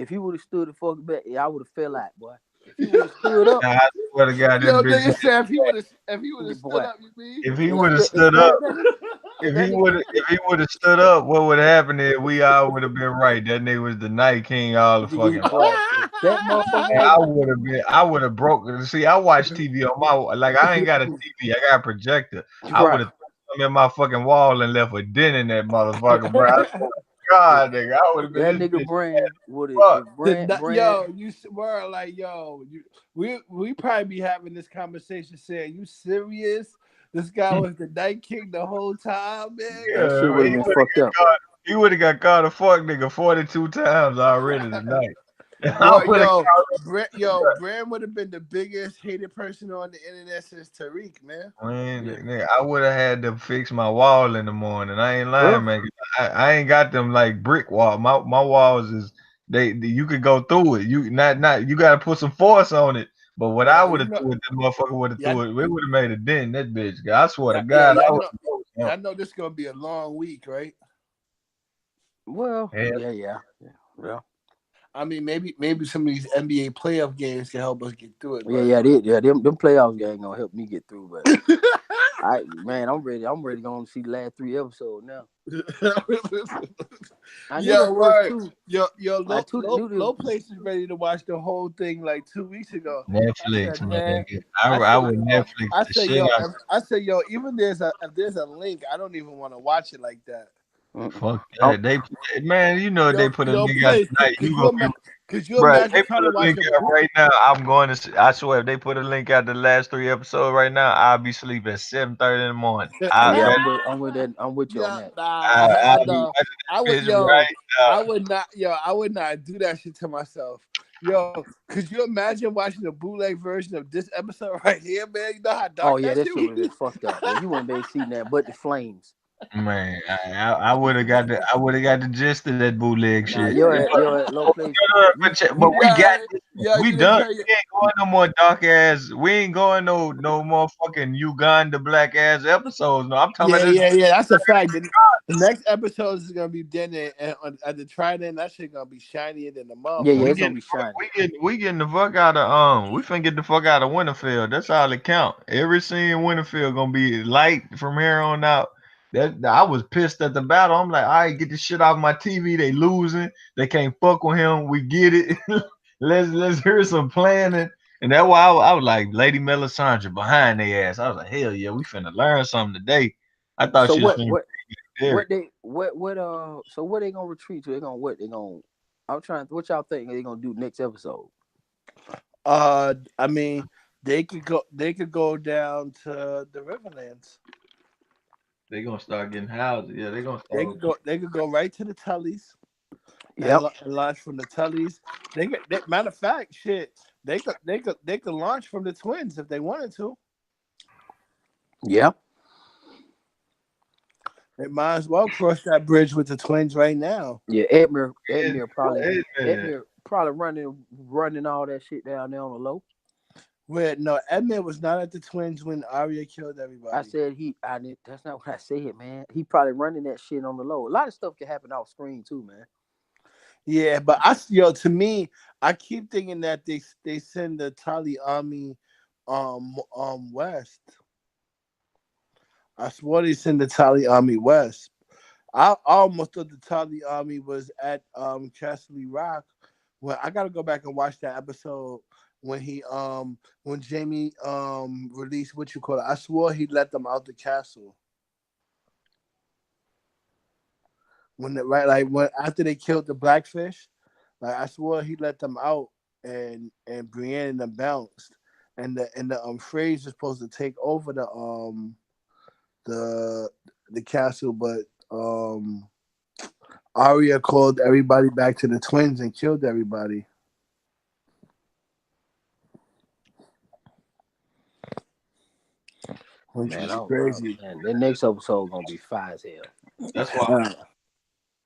he would have stood the fuck back, yeah, I would have fell out, boy. If he would have stood up, I swear to God, that Yo, bitch. nigga said if he would have stood boy, up, you mean? If he and, would have and stood up. stabbed that nigga, if that nigga, If he would have stood up, what would happen is we all would have been right. That nigga was the Night King all the fucking time. boy, if that motherfucker And would have, I would have broken. See, I watch TV on my like I ain't got a TV, I got a projector. I would right, have thrown him in my fucking wall and left a dent in that motherfucker, bro. I swear to God, nigga, I would have been that this nigga bitch Brand would have, fuck. if Brand, Yo, you were like, yo, we probably be having this conversation saying, you serious? This guy was the Night King the whole time, man. that Get shit Yeah, would have real. been fucked up. he would have got caught a fuck nigga 42 times already tonight. I Boy, would have Bram would have been the biggest hated person on the internet since Tariq, man. Man, Yeah, nigga, I would have had to fix my wall in the morning. I ain't huh? lying, man. I ain't got them like brick wall. My walls is you could go through it. You not you got to put some force on it. But what I Yeah, would have threw it, the motherfucker would have yeah, threw it. We would have made a dent in that bitch. I swear to yeah, God, I would y'all have. know this is gonna be a long week, right? Well, Hell, yeah. I mean, maybe some of these NBA playoff games can help us get through it, but Them playoffs ain't gonna help me get through, but I'm ready. I'm ready to go and see the last 3 episodes now. I knew the yeah, first right. two. Yo, I knew low the. place is ready to watch the whole thing like 2 weeks ago. I Netflix, said, man. man, I, I I said, would yo, Netflix the shit out. even if there's a link, I don't even want to watch it like that. Mm-mm. Fuck Oh, that. Man, you know if they put a link out Place, tonight, you gonna be. could you Bro, imagine they trying put to a watch link out right now. I'm going to. I swear, if they put a link out the last 3 episodes right now, I'll be sleeping at 7:30 in the morning. yeah, That I'm with that. I'm with you on Yeah, that. I'll be no, watching I that would, bitch right now. I would not do that shit to myself. Yo, could you imagine watching the bootleg version of this episode right here, man? You know how Oh dark yeah, that that shit shit would would have be? been fucked up. Yeah, you wouldn't be able to see that but the flames. Man, I would have got the gist of that bootleg Nah, shit. you're at low place. You But you we got Yeah, this. yeah, We you can done. tell you. We ain't going no more dark ass. We ain't going no more fucking Uganda black ass episodes. No, I'm talking about this. Yeah. That's a fact. The next episode is gonna be then at the Trident. That shit gonna be shinier than the yeah, We motherfucker. it's gonna getting be shiny. we getting the fuck out of we finna get the fuck out of Winterfell. That's all it count. Every scene in Winterfell gonna be light from here on out. That I was pissed at the battle. I'm like, all right, get this shit off my TV. They losing. They can't fuck with him. We get it. Let's hear some planning. And that's why I was like, Lady Melisandre behind their ass. I was like, hell yeah, we finna learn something today. I thought So she was finna what Derek. they what so what they gonna retreat to? They gonna what they gonna? I'm trying. What y'all think they gonna do next episode? I mean, they could go down to the Riverlands. They gonna start getting houses. Yeah, they gonna They start. could go. They could go right to the Tullys and, Yep. and launch from the Tullys. Matter of fact, shit. They could launch from the Twins if they wanted to. Yep. They might as well cross that bridge with the Twins right now. Yeah. Yeah, man. Edmure probably running all that shit down there on the low. Where no, Edmund was not at the Twins when Arya killed I everybody. said he. I did. That's not what I said, man. He probably running that shit on the low. A lot of stuff can happen off screen too, man. Yeah, but to me, I keep thinking that they send the Tali army, west. I swore they send the Tali army west. I almost thought the Tali army was at Castle Rock. Well, I gotta go back and watch that episode when when Jamie released what you call it. I swore he let them out the castle. When when after they killed the blackfish, like I swore he let them out and Brienne and them bounced. And the Freys was supposed to take over the the castle, but Arya called everybody back to the Twins and killed everybody. Which Man, was crazy. man, the next episode gonna be fire as hell. That's why. Uh,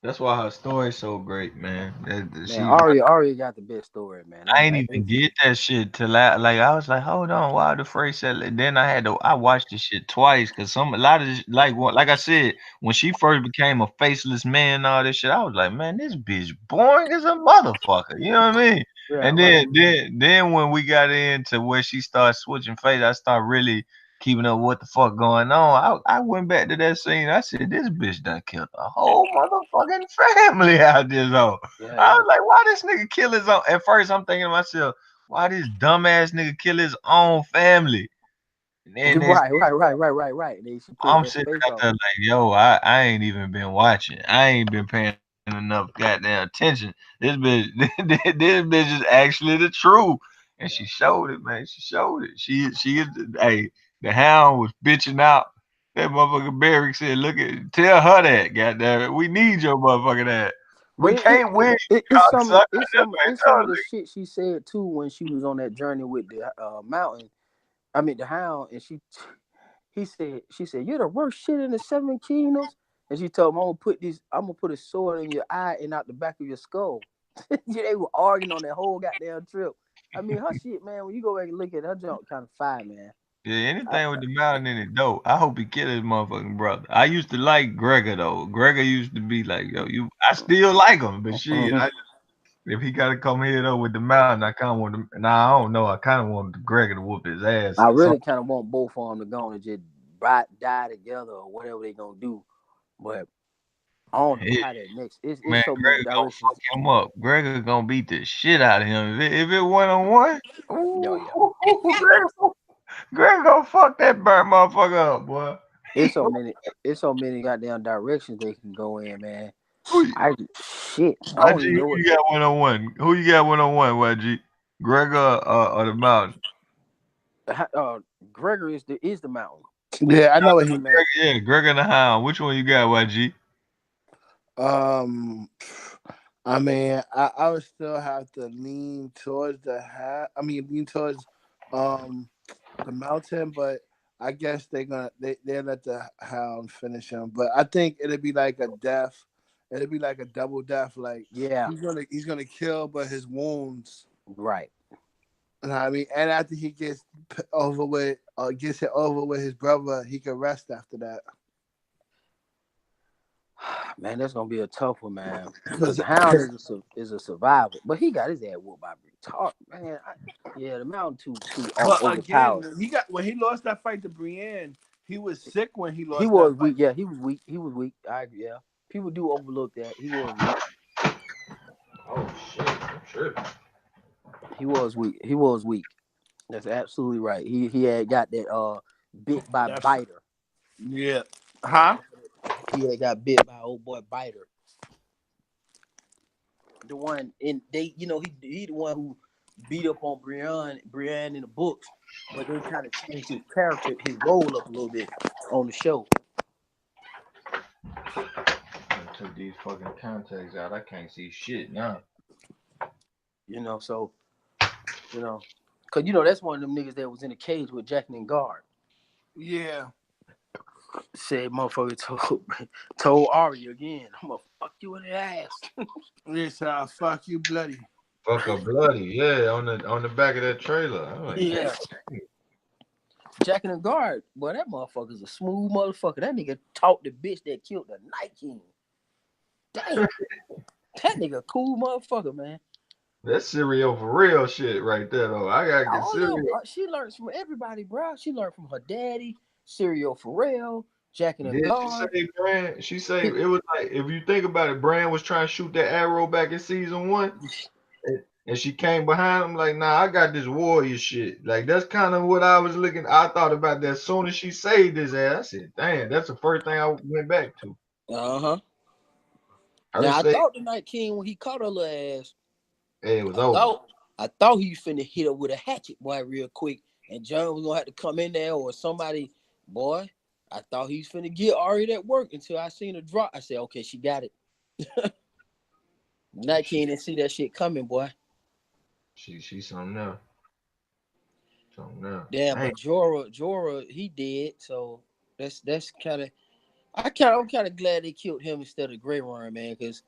That's why her story's so great, man. Man, Arya got the best story, man. I ain't even get that shit till like I was like, hold on, why the phrase said? Then I watched the shit twice because a lot of like I said, when she first became a faceless man, and all this shit, I was like, man, this bitch boring as a motherfucker. You know what I mean? Yeah, And right. then when we got into where she started switching face, I started really keeping up what the fuck going on. I went back to that scene. I said, this bitch done killed a whole motherfucking family out this hole. Yeah, I yeah. was like, why this nigga kill his own? At first, I'm thinking to myself, why this dumbass nigga kill his own family? And then Right. And then she pulled I'm that sitting face out off. there like, yo, I ain't even been watching. I ain't been paying enough goddamn attention. This bitch, this bitch is actually the truth. And Yeah. she showed it, man. She showed it. She is, hey, the hound was bitching out. That motherfucker Barrick said, look tell her that, goddamn it. We need your motherfucking ass. We But can't win, it's cocksucker. That's what he some told of the her. shit she said too when she was on that journey with the mountain. I mean the hound, and she said, "You're the worst shit in the seven kingdoms." And she told him, I'm gonna put a sword in your eye and out the back of your skull." Yeah, they were arguing on that whole goddamn trip. I mean, her shit, man. When you go back and look at her junk, kind of fire, man. Yeah, I, anything with the mountain in it, dope. I hope he kill his motherfucking brother. I used to like Gregor though. Gregor used to be like, yo, you. I still like him, but shit, Mhm. if he gotta come here though with the mountain, I kind of want him. Nah, I don't know. I kind of want Gregor to whoop his ass. I So really kind of want both of them to go and just die together or whatever they gonna do. But I don't know yeah, how that next. It's man, so many Gregor gonna directions. fuck him up. Gregor gonna beat the shit out of him if it 1-on-1. Yo, Ooh, yeah. Gregor gonna fuck that burnt motherfucker up, boy. It's so many. It's so many goddamn directions they can go in, man. Who you, I shit. I don't YG, even know who what. you got 1-on-1? Who you got 1-on-1, YG? Gregor or the mountain? Uh, Gregory is the mountain. yeah, I know what he meant. Yeah, Greg and the Hound. Which one you got, YG? Um, I mean, I would still have to lean towards lean towards um the mountain, but I guess they let the hound finish him. But I think it'd be like a death. It'd be like a double death. Like Yeah, he's gonna kill, but his wounds. right. You know what I mean? And after he gets it over with his brother, he can rest after that. Man, that's gonna be a tough one, man. Cause Because the Hound is a survivor, but he got his ass whooped by retard. Man, yeah, the Mountain too but overpowered. again, when he lost that fight to Brienne, he was sick when he He lost that was fight. weak. Yeah, he was weak. He was weak. I agree. Yeah, people do overlook that. He was weak. Oh shit, I'm tripping. He was weak. He was weak. That's absolutely right. He had got that bit by That's Biter. yeah. Huh? He had got bit by old boy Biter. The one in they, he the one who beat up on Brienne in the books, but they kind of changed his character, his role up a little bit on the show. I took these fucking contacts out. I can't see shit now. So cause that's one of them niggas that was in the cage with Jack and Guard. Yeah. Said motherfucker told Ari again, I'm gonna fuck you in the ass. Yes, I'll fuck you bloody. Fuck a bloody, yeah, on the back of that trailer. I'm like, Yeah. Jack and Guard, boy, that motherfucker's a smooth motherfucker. That nigga taught the bitch that killed the Night King. Damn. That nigga a cool motherfucker, man. that's serial for real shit right there, though. I gotta get All them, serial. she learns from everybody, bro. She learned from her daddy, Serial Pharrell, Jack and Did she Guard. say Brand? She say it was like if you think about it, Brand was trying to shoot that arrow back in season 1, and she came behind him like, nah, I got this warrior shit. Like that's kind of what I was looking. I thought about that as soon as she saved his ass. I said, damn, that's the first thing I went back to. Uh-huh. Her Now I say, thought the Night King when he caught her little ass, hey, it was I over. thought I thought he was finna hit her with a hatchet, boy, real quick. And John was gonna have to come in there or somebody, boy. I thought he was finna get Ari that work until I seen her drop. I said, okay, she got it. Night King didn't see that shit coming, boy. She's something else. Something else. Damn, Dang. but Jorah, he did. So that's kind of I'm kind of glad they killed him instead of Grey Worm, man, because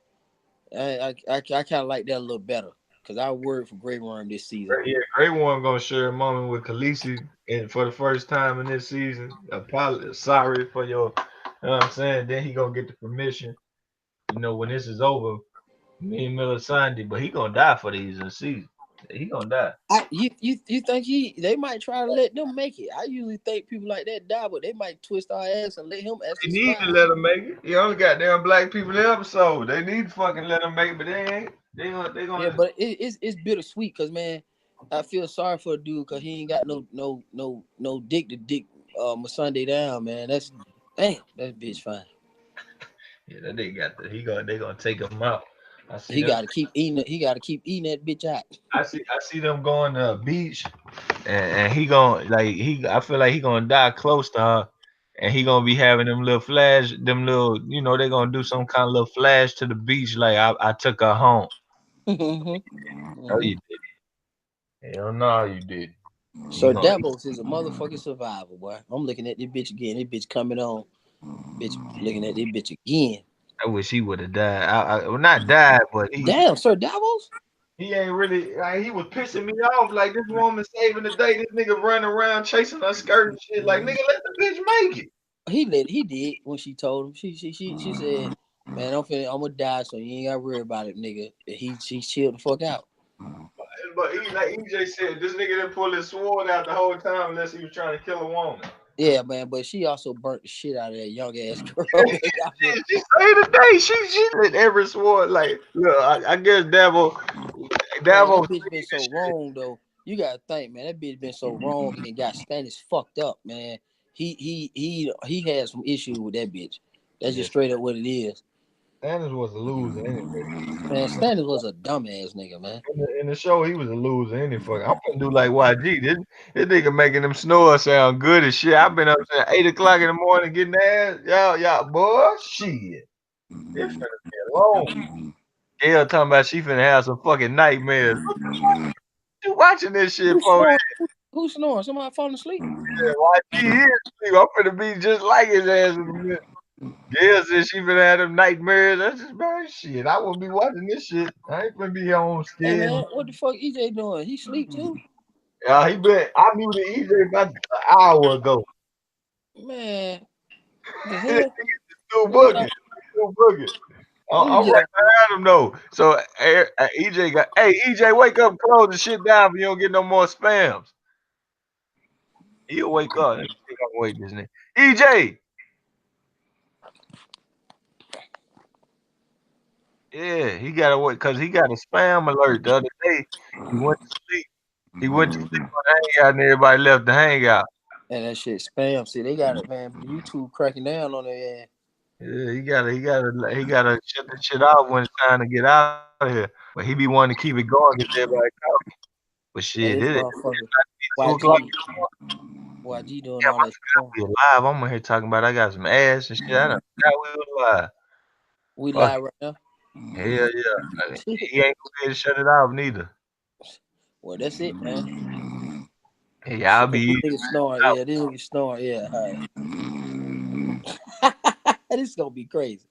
I kind of like that a little better. Because I worried for Grey Worm this season. Yeah, Grey Worm gonna share a moment with Khaleesi and for the first time in this season. Sorry for your, you know what I'm saying. Then he gonna get the permission. When this is over, me and Melisandre, but he gonna die for these in season. He gonna die. You think they might try to let them make it? I usually think people like that die, but they might twist our ass and let him They actually need to survive. let him make it. You only got damn black people in the episode. They need to fucking let him make it, but they ain't. They Yeah, gonna. but it's bittersweet because man, I feel sorry for a dude because he ain't got no dick to dick Sunday down, man. That's damn that bitch fine. Yeah, that they got the. They gonna take him out. I see He them. got to keep eating it. He got to keep eating that bitch out. I see them going to a beach, and he gonna like he. I feel like he gonna die close to her, and he gonna be having them little flash, them little. They gonna do some kind of little flash to the beach, like I took her home. hmm No, hmm you did. Hell no, you did. He So gonna. Davos is a motherfucking survivor, boy. I'm looking at this bitch again. This bitch coming on. Bitch looking at this bitch again. I wish he would have died. Well, not died, but Damn, Sir Davos? he ain't really. Like, he was pissing me off. Like this woman saving the day. This nigga running around chasing her skirt and shit. Like nigga, let the bitch make it. He did when she told him. She said, man, I'm gonna die, so you ain't gotta worry about it, nigga. She chilled the fuck out. But he, like EJ said, this nigga didn't pull his sword out the whole time unless he was trying to kill a woman. Yeah, man, but she also burnt the shit out of that young ass girl. She saved the day. She lit every sword. Like, look, I guess Man, that Davo bitch been so wrong though. You gotta think, man, that bitch been so wrong and got Stannis fucked up, man. He had some issues with that bitch. That's just straight up what it is. Stannis was a loser anyway. Man, Stannis was a dumbass nigga, man. In the show, he was a loser anyway. I'm gonna do like YG. This nigga making them snores sound good as shit. I've been up since 8 o'clock in the morning getting ass. Y'all, boy, shit. It's finna be alone. Gail talking about she finna have some fucking nightmares. What the fuck you watching this shit Who's for? snoring? Who's snoring? Somebody falling asleep? Yeah, YG is asleep. I'm finna be just like his ass in a minute. Gail said she finna have them nightmares. That's just bad shit. I won't be watching this shit. I ain't finna be here on Hey scared. man, what the fuck EJ doing? He sleep too? Yeah, I muted EJ about an hour ago. Man, the hell? Still Let me booking. talk. Still booking. Let me I'm get right up. behind him though. So EJ got, hey EJ, wake up, close the shit down, but you don't get no more spams. He'll wake up. Let me see if I can wake this nigga. EJ. Yeah, he got to wait because he got a spam alert the other day. He went to sleep. He went to sleep on the hangout and everybody left the hangout. And that shit spam. See, they got it, man. YouTube cracking down on their ass. Yeah, he gotta shut the shit off when it's time to get out of here. But he be wanting to keep it going because everybody call. But shit, And this it motherfucker, be 2 o'clock YG, in the morning. YG doing Yeah, all I that forgot we alive. I'm in here talking about I got some ass and shit. I done forgot we was live. We Fuck live right now. it. Hell yeah. He ain't gonna be able to shut it off neither. Well, that's it, man. Hey, y'all be This eating nigga snore. out. Yeah, this nigga snore. Yeah, all right. This is gonna be crazy.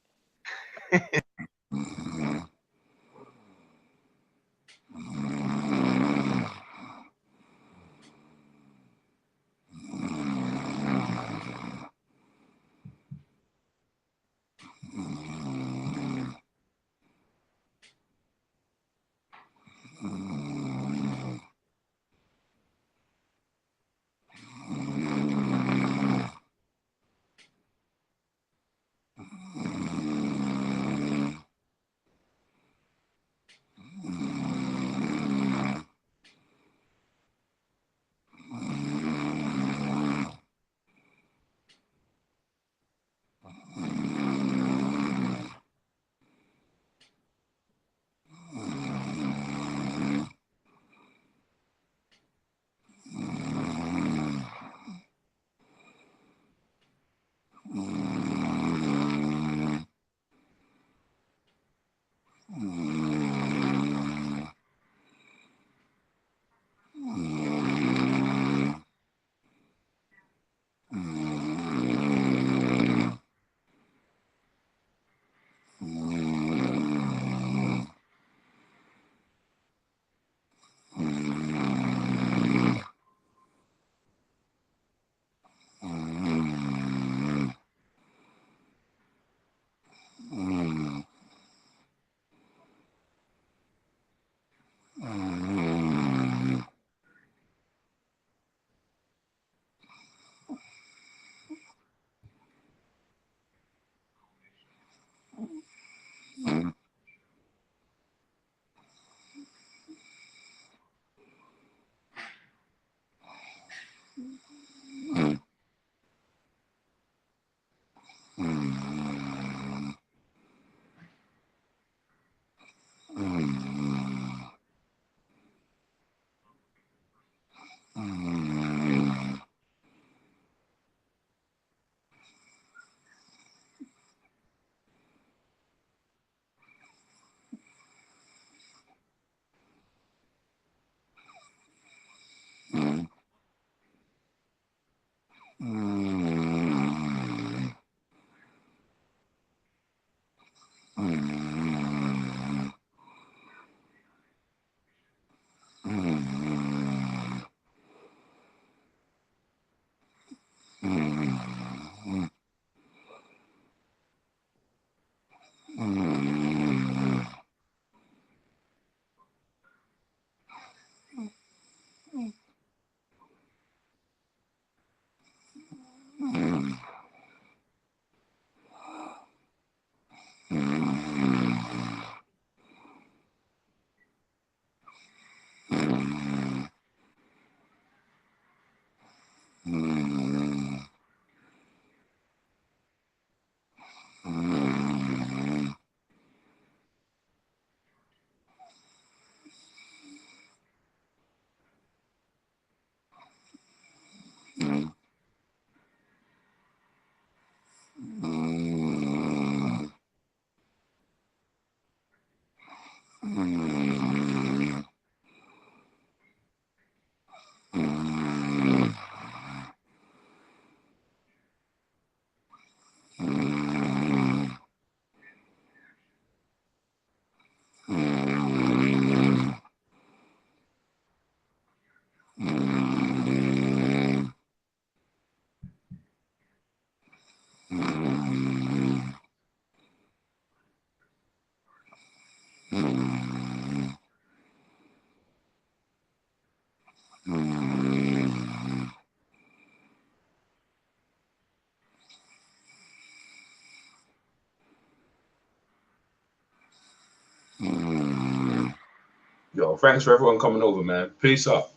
Yo, thanks for everyone coming over, man. Peace up.